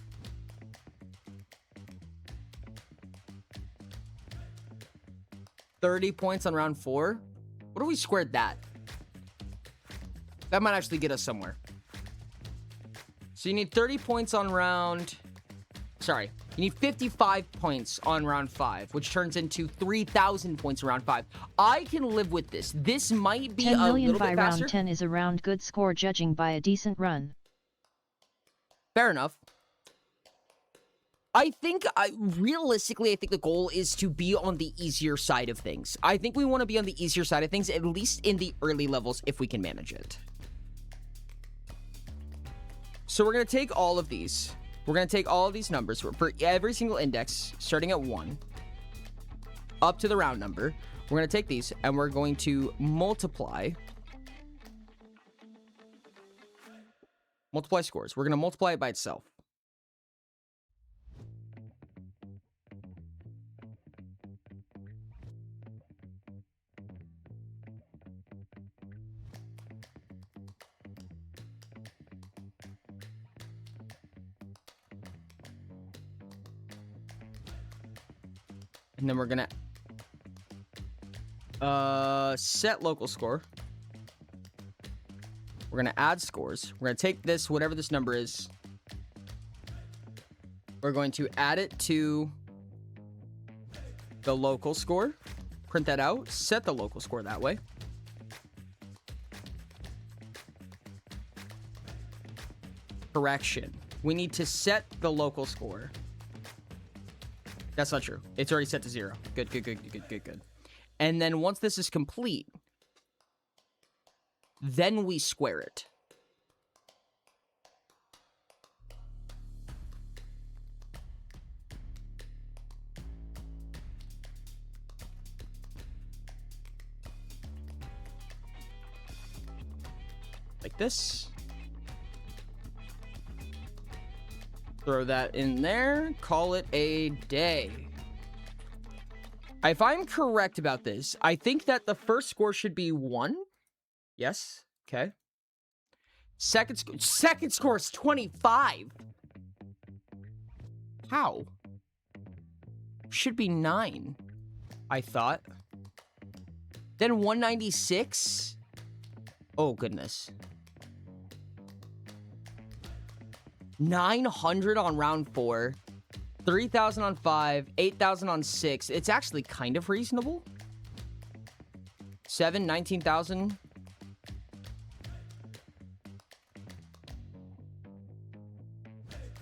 $30 points on round 4. What if we squared that? That might actually get us somewhere. So you need 30 points on round... Sorry. You need 55 points on round 5, which turns into 3,000 points in round 5. I can live with this. This might be 10 a million little by bit faster. round 10 is a round good score judging by a decent run. Fair enough. I think, realistically, I think the goal is to be on the easier side of things. I think we want to be on the easier side of things, at least in the early levels, if we can manage it. So we're going to take all of these. We're going to take all of these numbers for every single index, starting at 1, up to the round number. We're going to take these, and we're going to multiply scores. We're going to multiply it by itself. And then we're gonna set local score. We're gonna add scores. We're gonna take this, whatever this number is. We're going to add it to the local score. Print that out. Set the local score that way. Correction. We need to set the local score. That's not true. It's already set to 0. Good, good, good, good, good, good. And then once this is complete, then we square it. Like this. Throw that in there. Call it a day. If I'm correct about this, I think that the first score should be 1. Yes. Okay. Second score is 25. How? Should be 9, I thought. Then 196. Oh, goodness. 900 on round 4, 3,000 on 5, 8,000 on 6. It's actually kind of reasonable. 7, 19,000.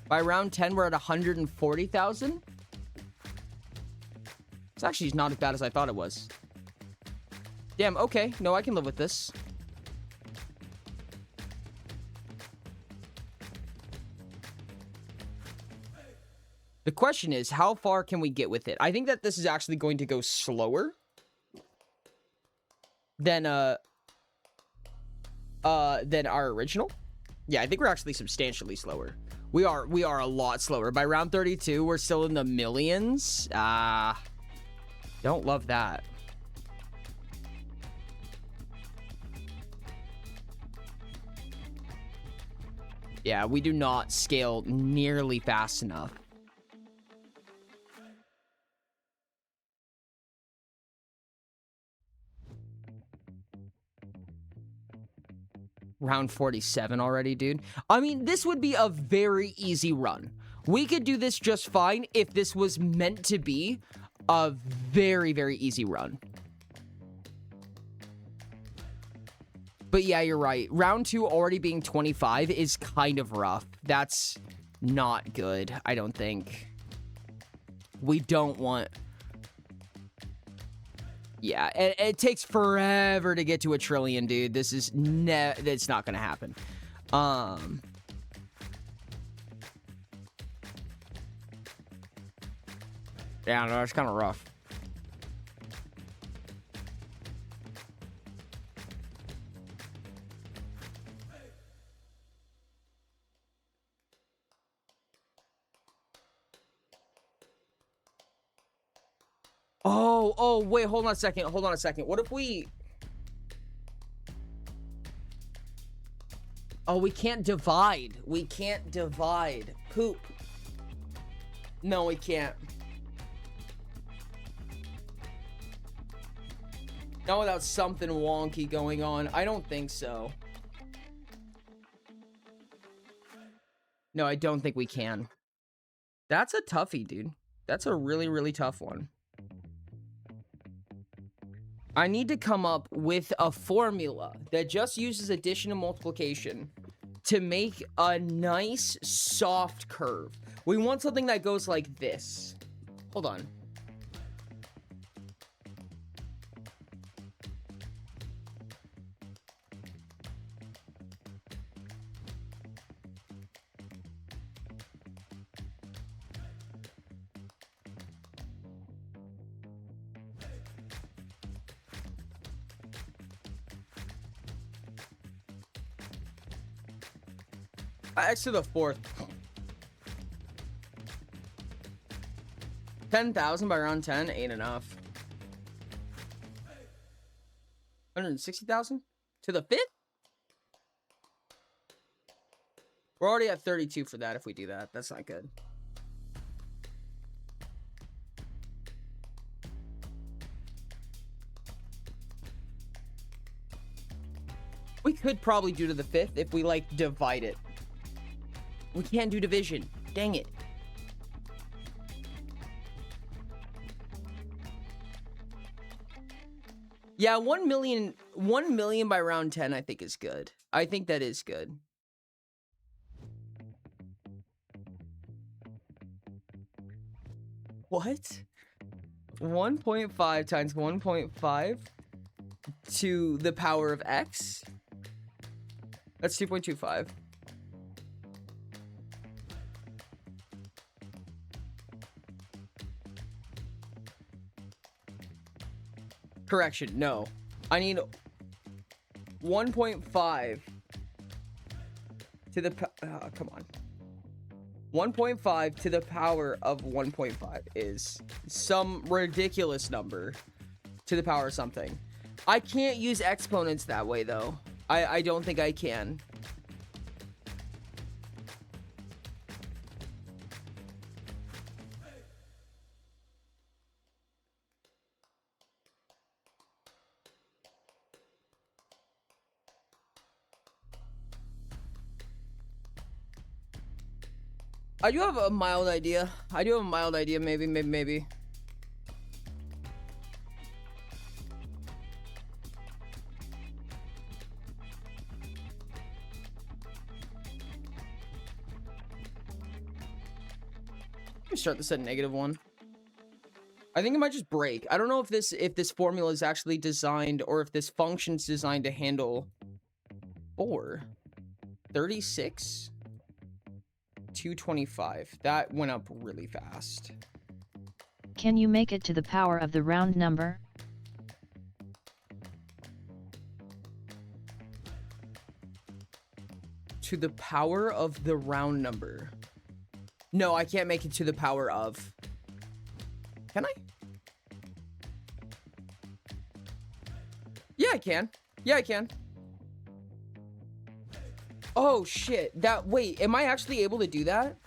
By round 10, we're at 140,000. It's actually not as bad as I thought it was. Damn, okay. No, I can live with this. The question is, how far can we get with it? I think that this is actually going to go slower than our original. Yeah, I think we're actually substantially slower. We are a lot slower. By round 32, we're still in the millions. Don't love that. Yeah, we do not scale nearly fast enough. Round 47 already, dude. I mean, this would be a very easy run. We could do this just fine if this was meant to be a very, very easy run. But yeah, you're right. Round 2 already being 25 is kind of rough. That's not good, I don't think. We don't want... Yeah, it takes forever to get to 1 trillion, dude. This is it's not gonna happen. Yeah, no, it's kind of rough. Oh, wait, hold on a second. What if we... Oh, we can't divide. Poop. No, we can't. Not without something wonky going on. I don't think so. No, I don't think we can. That's a toughie, dude. That's a really, really tough one. I need to come up with a formula that just uses addition and multiplication to make a nice, soft curve. We want something that goes like this. Hold on. X to the 4th. 10,000 by round 10 ain't enough. 160,000 to the 5th? We're already at 32 for that if we do that. That's not good. We could probably do to the 5th if we, like, divide it. We can't do division. Dang it. Yeah, 1 million by round 10 I think is good. I think that is good. What? 1.5 times 1.5 to the power of x? That's 2.25. Correction, no. I need 1.5 to the come on. 1.5 to the power of 1.5 is some ridiculous number to the power of something. I can't use exponents that way though. I don't think I can. I do have a mild idea. Maybe. me start this at -1. I think it might just break. I don't know if this formula is actually designed or if this function's designed to handle 4. 36. 225. That went up really fast. Can you make it to the power of the round number? To the power of the round number. No, I can't make it to the power of. Can I? Yeah, I can. Yeah, I can. Oh, shit. Wait, am I actually able to do that?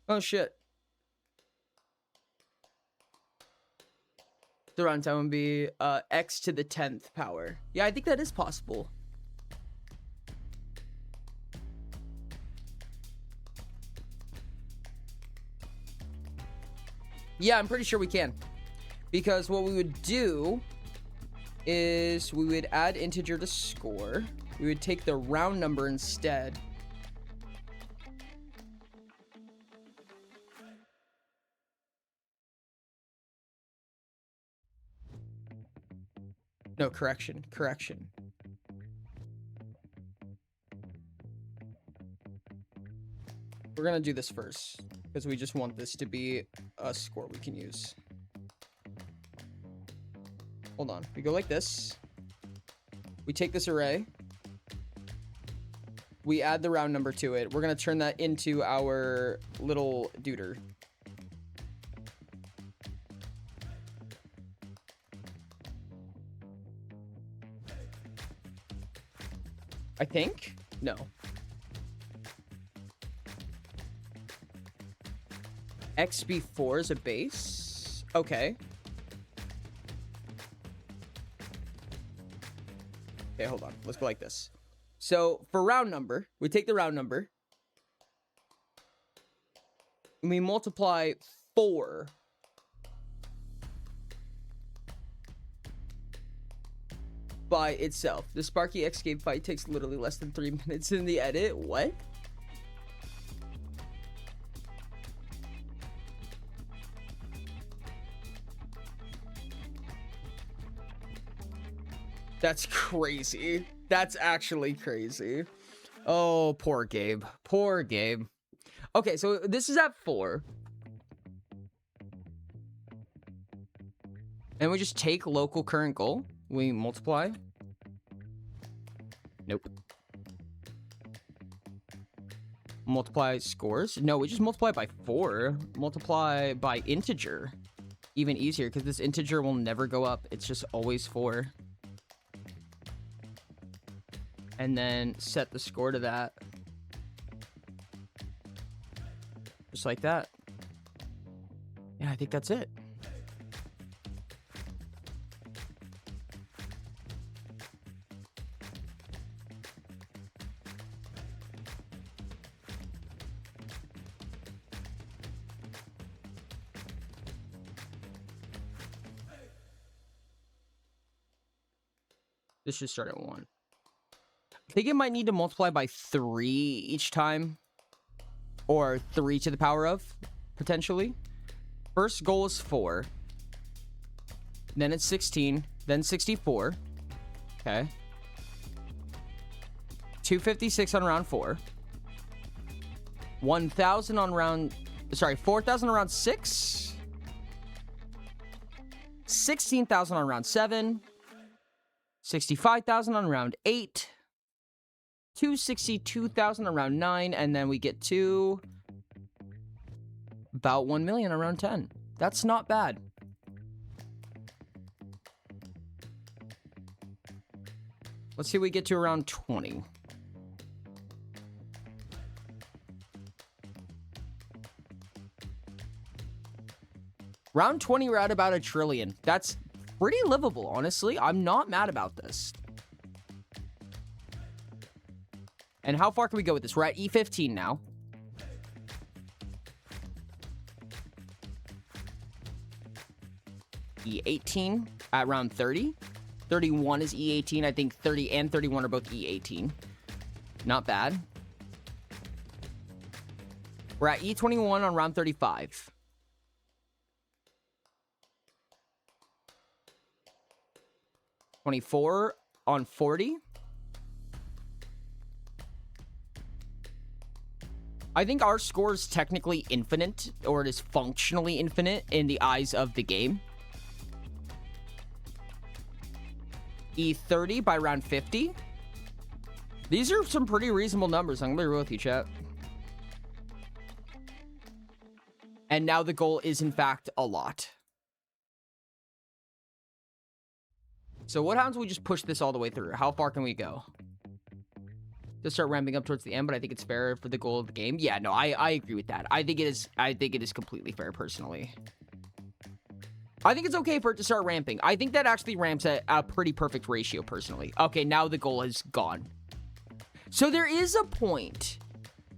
Oh, shit. The runtime would be x to the 10th power. Yeah, I think that is possible. Yeah, I'm pretty sure we can. Because what we would do is we would add integer to score. We would take the round number instead. No, correction. We're gonna do this first, because we just want this to be a score we can use. Hold on. We go like this. We take this array. We add the round number to it. We're gonna turn that into our little duder. I think? No. XB4 is a base? Okay. Okay, hold on. Let's go like this. So, for round number, we take the round number. And we multiply 4 by itself. The Sparky Escape fight takes literally less than 3 minutes in the edit. What? That's crazy. That's actually crazy. Oh, poor Gabe. Poor Gabe. Okay, so this is at 4. And we just take local current goal. We multiply. Nope. Multiply scores. No, we just multiply by 4. Multiply by integer. Even easier, because this integer will never go up. It's just always 4. And then set the score to that. Just like that. Yeah, I think that's it. This should start at 1. I think it might need to multiply by 3 each time. Or 3 to the power of, potentially. First goal is 4. Then it's 16. Then 64. Okay. 256 on round 4. 1,000 on round... Sorry, 4,000 on round 6. 16,000 on round 7. 65,000 on round 8. 262,000 around 9, and then we get to about 1 million around 10. That's not bad. Let's see if we get to around 20. Round 20, we're at about 1 trillion. That's pretty livable, honestly. I'm not mad about this. And how far can we go with this? We're at E15 now. E18 at round 30. 31 is E18. I think 30 and 31 are both E18. Not bad. We're at E21 on round 35. $24 on 40. I think our score is technically infinite, or it is functionally infinite in the eyes of the game. E30 by round 50. These are some pretty reasonable numbers. I'm gonna be real with you, chat. And now the goal is, in fact, a lot. So what happens when we just push this all the way through? How far can we go? To start ramping up towards the end, but I think it's fair for the goal of the game. Yeah, no, I agree with that. I think it is completely fair, personally. I think it's okay for it to start ramping. I think that actually ramps at a pretty perfect ratio, personally. Okay, now the goal is gone. So there is a point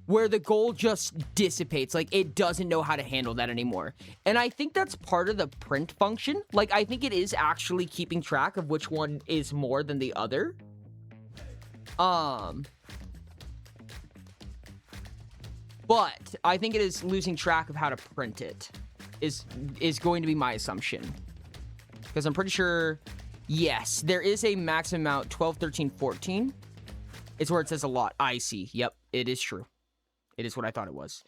where the goal just dissipates. Like, it doesn't know how to handle that anymore. And I think that's part of the print function. Like, I think it is actually keeping track of which one is more than the other. But I think it is losing track of how to print it. Is going to be my assumption. Because I'm pretty sure, yes, there is a maximum amount, 12, 13, 14. It's where it says a lot. I see. Yep, it is true. It is what I thought it was.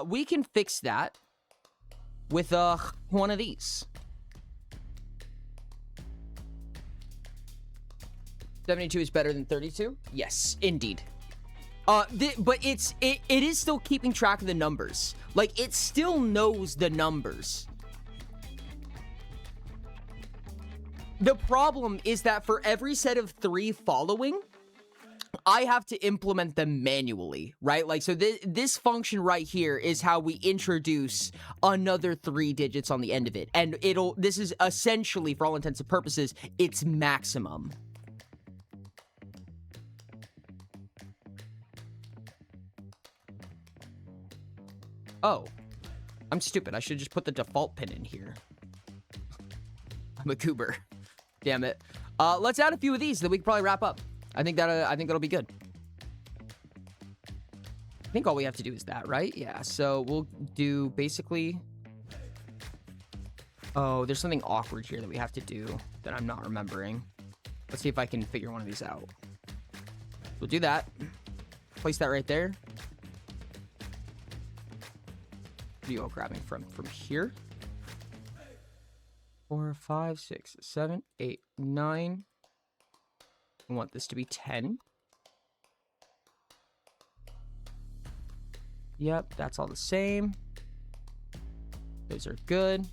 We can fix that with one of these. 72 is better than 32? Yes, indeed. But it is still keeping track of the numbers. Like, it still knows the numbers. The problem is that for every set of 3 following, I have to implement them manually, right? Like, so this function right here is how we introduce another 3 digits on the end of it. And this is essentially, for all intents and purposes, its maximum. Oh, I'm stupid. I should just put the default pin in here. I'm a goober. Damn it. Let's add a few of these, then we can probably wrap up. I think that'll be good. I think all we have to do is that, right? Yeah, so we'll do basically... Oh, there's something awkward here that we have to do that I'm not remembering. Let's see if I can figure one of these out. We'll do that. Place that right there. What are you all grabbing from here? 4, 5, 6, 7, 8, 9. I want this to be 10. Yep, that's all the same. Those are good.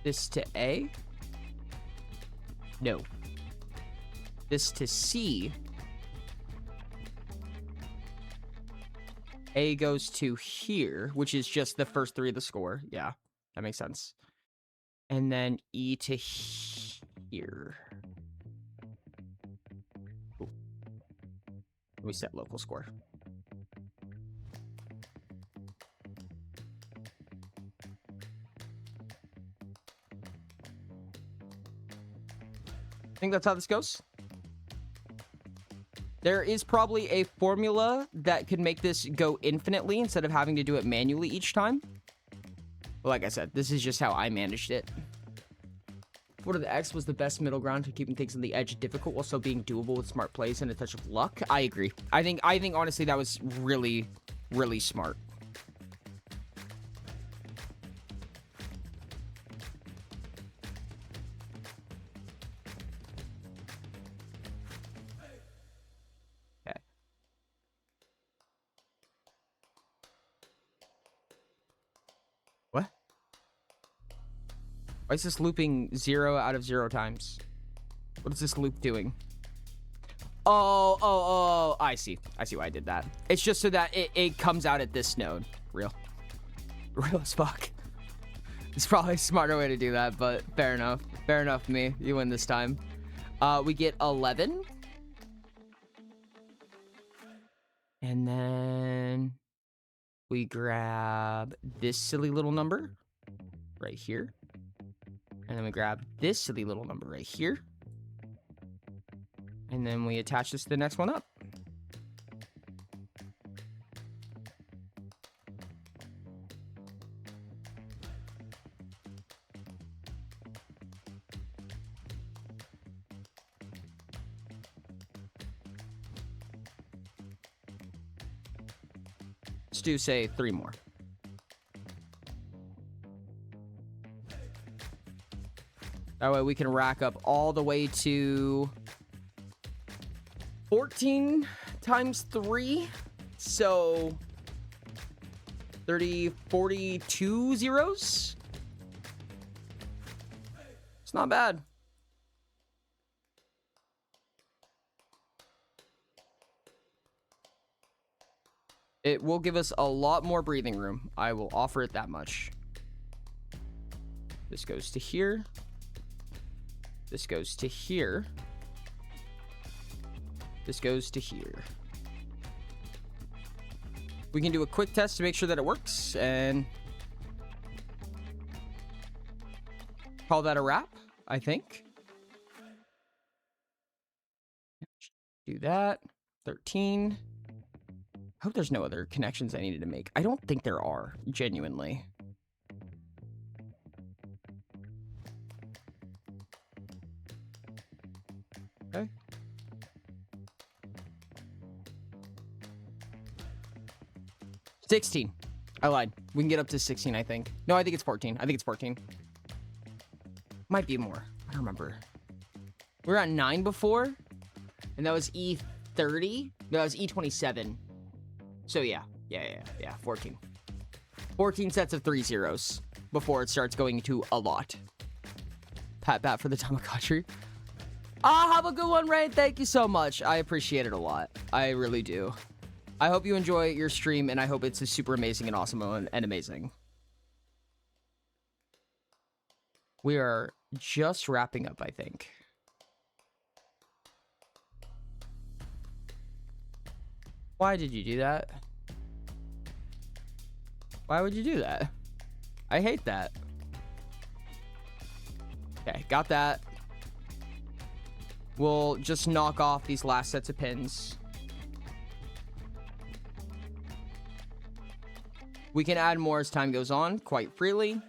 This to A? No. This to C. A goes to here, which is just the first 3 of the score. Yeah, that makes sense. And then E to here. Ooh. We set local score. I think that's how this goes. There is probably a formula that could make this go infinitely instead of having to do it manually each time. But like I said, this is just how I managed it. What of the X was the best middle ground to keeping things on the edge difficult while still being doable with smart plays and a touch of luck? I agree. I think honestly that was really, really smart. Why is this looping 0 out of 0 times? What is this loop doing? Oh, I see. I see why I did that. It's just so that it comes out at this node. Real as fuck. It's probably a smarter way to do that, but fair enough. Fair enough, me. You win this time. We get 11. And then we grab this silly little number right here. And then we grab this silly little number right here. And then we attach this to the next one up. Let's do, say, 3 more. That way we can rack up all the way to 14 times 3. So 30, 42 zeros. It's not bad. It will give us a lot more breathing room. I will offer it that much. This goes to here. This goes to here. This goes to here. We can do a quick test to make sure that it works and call that a wrap, I think. Do that. 13. I hope there's no other connections I needed to make. I don't think there are, genuinely. Okay. $16. I lied. We can get up to 16, I think. No, I think it's 14. I think it's 14. Might be more. I don't remember. We were at 9 before, and that was E30. No, that was E27. So yeah, 14. 14 sets of 3 zeros before it starts going to a lot. Pat bat for the Tamagotchi. Have a good one, Ray. Thank you so much. I appreciate it a lot. I really do. I hope you enjoy your stream, and I hope it's super amazing and awesome and amazing. We are just wrapping up, I think. Why did you do that? Why would you do that? I hate that. Okay, got that. We'll just knock off these last sets of pins. We can add more as time goes on, quite freely.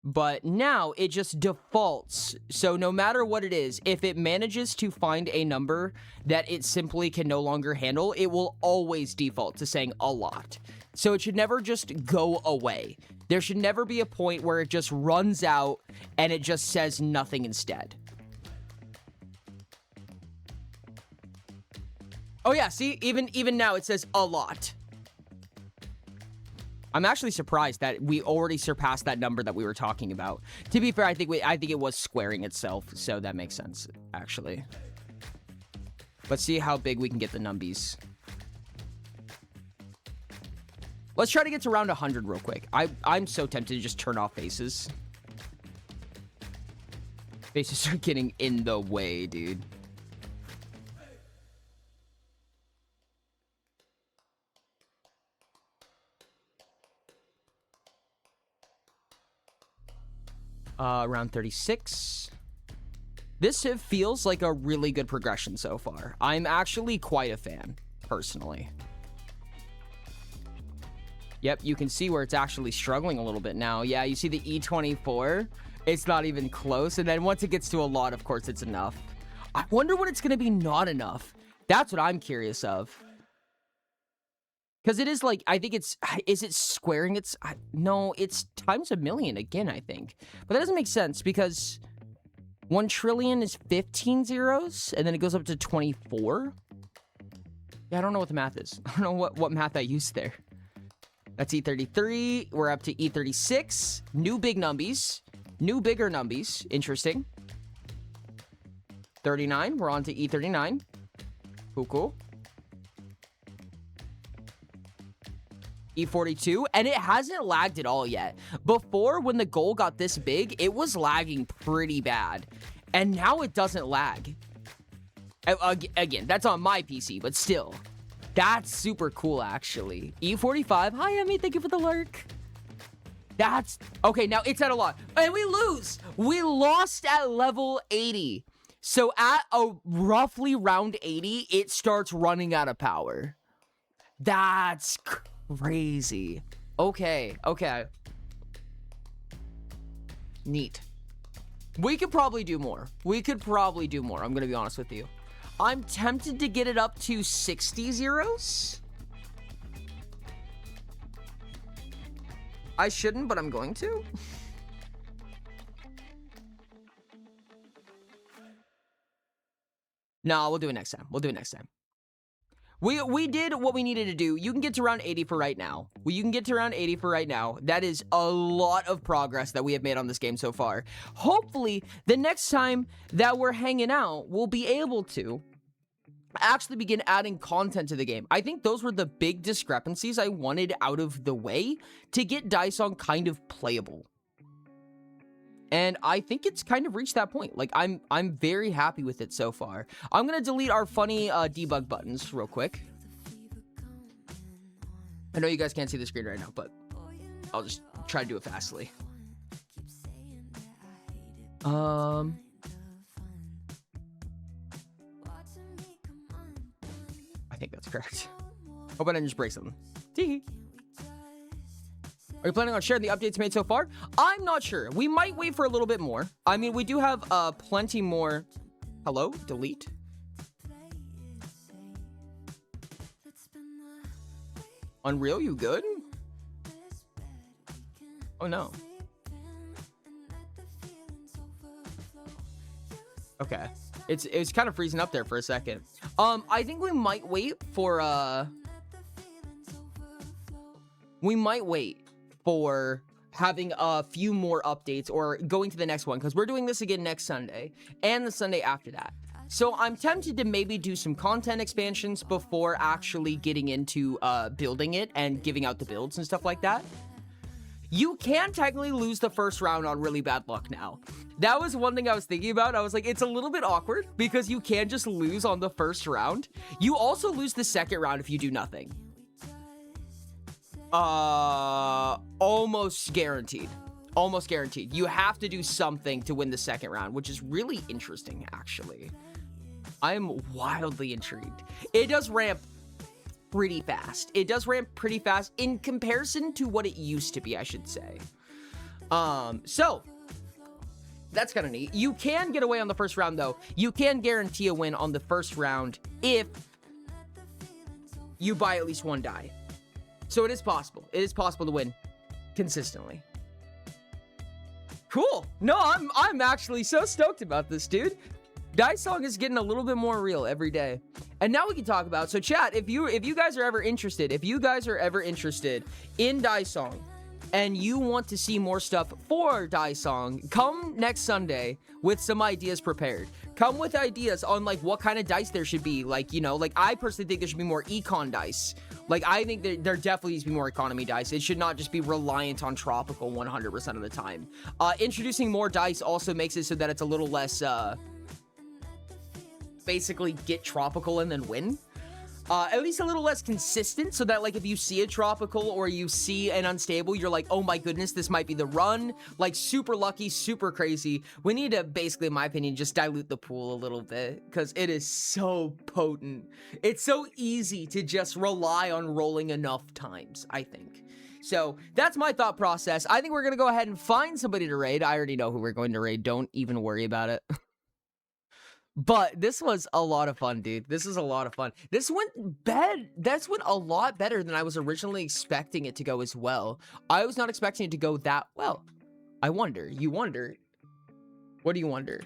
But now it just defaults. So no matter what it is, if it manages to find a number that it simply can no longer handle, it will always default to saying a lot. So it should never just go away. There should never be a point where it just runs out and it just says nothing instead. Oh yeah, see, even now it says a lot. I'm actually surprised that we already surpassed that number that we were talking about. To be fair, I think it was squaring itself, so that makes sense, actually. Let's see how big we can get the numbies. Let's try to get to around 100 real quick. I'm so tempted to just turn off faces. Faces are getting in the way, dude. Around 36. This feels like a really good progression so far. I'm actually quite a fan, personally. Yep, you can see where it's actually struggling a little bit now. Yeah, you see the E24? It's not even close. And then once it gets to a lot, of course, it's enough. I wonder when it's going to be not enough. That's what I'm curious of. Because it is like, I think it's, is it squaring its, no, it's times a million again, I think. But that doesn't make sense because 1 trillion is 15 zeros and then it goes up to 24. Yeah, I don't know what the math is. I don't know what math I used there. That's E33. We're up to E36. New big numbies. New bigger numbies. Interesting. 39. We're on to E39. Cool. E42, and it hasn't lagged at all yet. Before, when the goal got this big, it was lagging pretty bad. And now it doesn't lag. Again, that's on my PC, but still. That's super cool, actually. E45. Hi, Emmy. Thank you for the lurk. That's... Okay, now it's at a lot. And we lose. We lost at level 80. So at a roughly round 80, it starts running out of power. That's crazy. Okay. Neat. We could probably do more. I'm going to be honest with you. I'm tempted to get it up to 60 zeros. I shouldn't, but I'm going to. No, we'll do it next time. We did what we needed to do. You can get to around 80 for right now. That is a lot of progress that we have made on this game so far. Hopefully, the next time that we're hanging out, we'll be able to actually begin adding content to the game. I think those were the big discrepancies I wanted out of the way to get Daisong kind of playable. And I think it's kind of reached that point. Like, I'm very happy with it so far. I'm going to delete our funny debug buttons real quick. I know you guys can't see the screen right now, but I'll just try to do it fastly. I think that's correct. Hope I didn't just break something. Tee. Are you planning on sharing the updates made so far? I'm not sure. We might wait for a little bit more. I mean, we do have plenty more. Hello? Delete. Unreal, you good? Oh no. Okay. It's kind of freezing up there for a second. I think we might wait for having a few more updates or going to the next one, because we're doing this again next Sunday and the Sunday after that. So I'm tempted to maybe do some content expansions before actually getting into building it and giving out the builds and stuff like that. You can technically lose the first round on really bad luck now. That was one thing I was thinking about. I was like, it's a little bit awkward because you can just lose on the first round. You also lose the second round if you do nothing. Almost guaranteed. You have to do something to win the second round, which is really interesting, actually. I'm wildly intrigued. It does ramp pretty fast. In comparison to what it used to be, I should say. So that's kind of neat. You can get away on the first round, though. You can guarantee a win on the first round if you buy at least one die. So it is possible. It is possible to win consistently. Cool. No, I'm actually so stoked about this, dude. Daisong is getting a little bit more real every day. And now we can talk about, so chat, if you guys are ever interested in Daisong and you want to see more stuff for Daisong, come next Sunday with some ideas prepared. Come with ideas on like what kind of dice there should be. Like, you know, like I personally think there should be more econ dice. Like, I think there definitely needs to be more economy dice. It should not just be reliant on tropical 100% of the time. Introducing more dice also makes it so that it's a little less, basically get tropical and then win. At least a little less consistent, so that like if you see a tropical or you see an unstable, you're like, oh my goodness, this might be the run. Like super lucky, super crazy. We need to basically, in my opinion, just dilute the pool a little bit because it is so potent. It's so easy to just rely on rolling enough times, I think. So that's my thought process. I think we're going to go ahead and find somebody to raid. I already know who we're going to raid. Don't even worry about it. But this was a lot of fun, dude. This is a lot of fun. This went a lot better than I was originally expecting it to go as well. I was not expecting it to go that well. I wonder. You wonder. What do you wonder?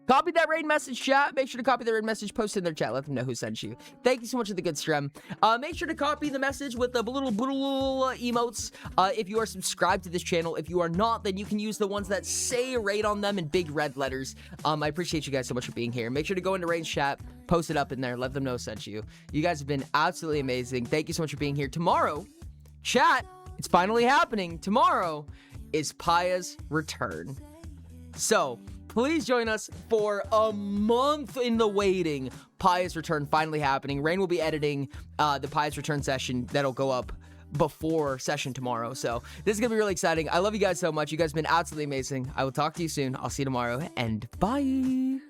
Copy that raid message, chat. Make sure to copy the raid message, post it in their chat. Let them know who sent you. Thank you so much for the good stream. Make sure to copy the message with the little emotes if you are subscribed to this channel. If you are not, then you can use the ones that say raid on them in big red letters. I appreciate you guys so much for being here. Make sure to go into raid's chat, post it up in there, let them know who sent you. You guys have been absolutely amazing. Thank you so much for being here. Tomorrow, chat, it's finally happening. Tomorrow is Paya's return. So, please join us for a month in the waiting. Pious Return finally happening. Rain will be editing the Pious Return session that'll go up before session tomorrow. So this is going to be really exciting. I love you guys so much. You guys have been absolutely amazing. I will talk to you soon. I'll see you tomorrow, and bye.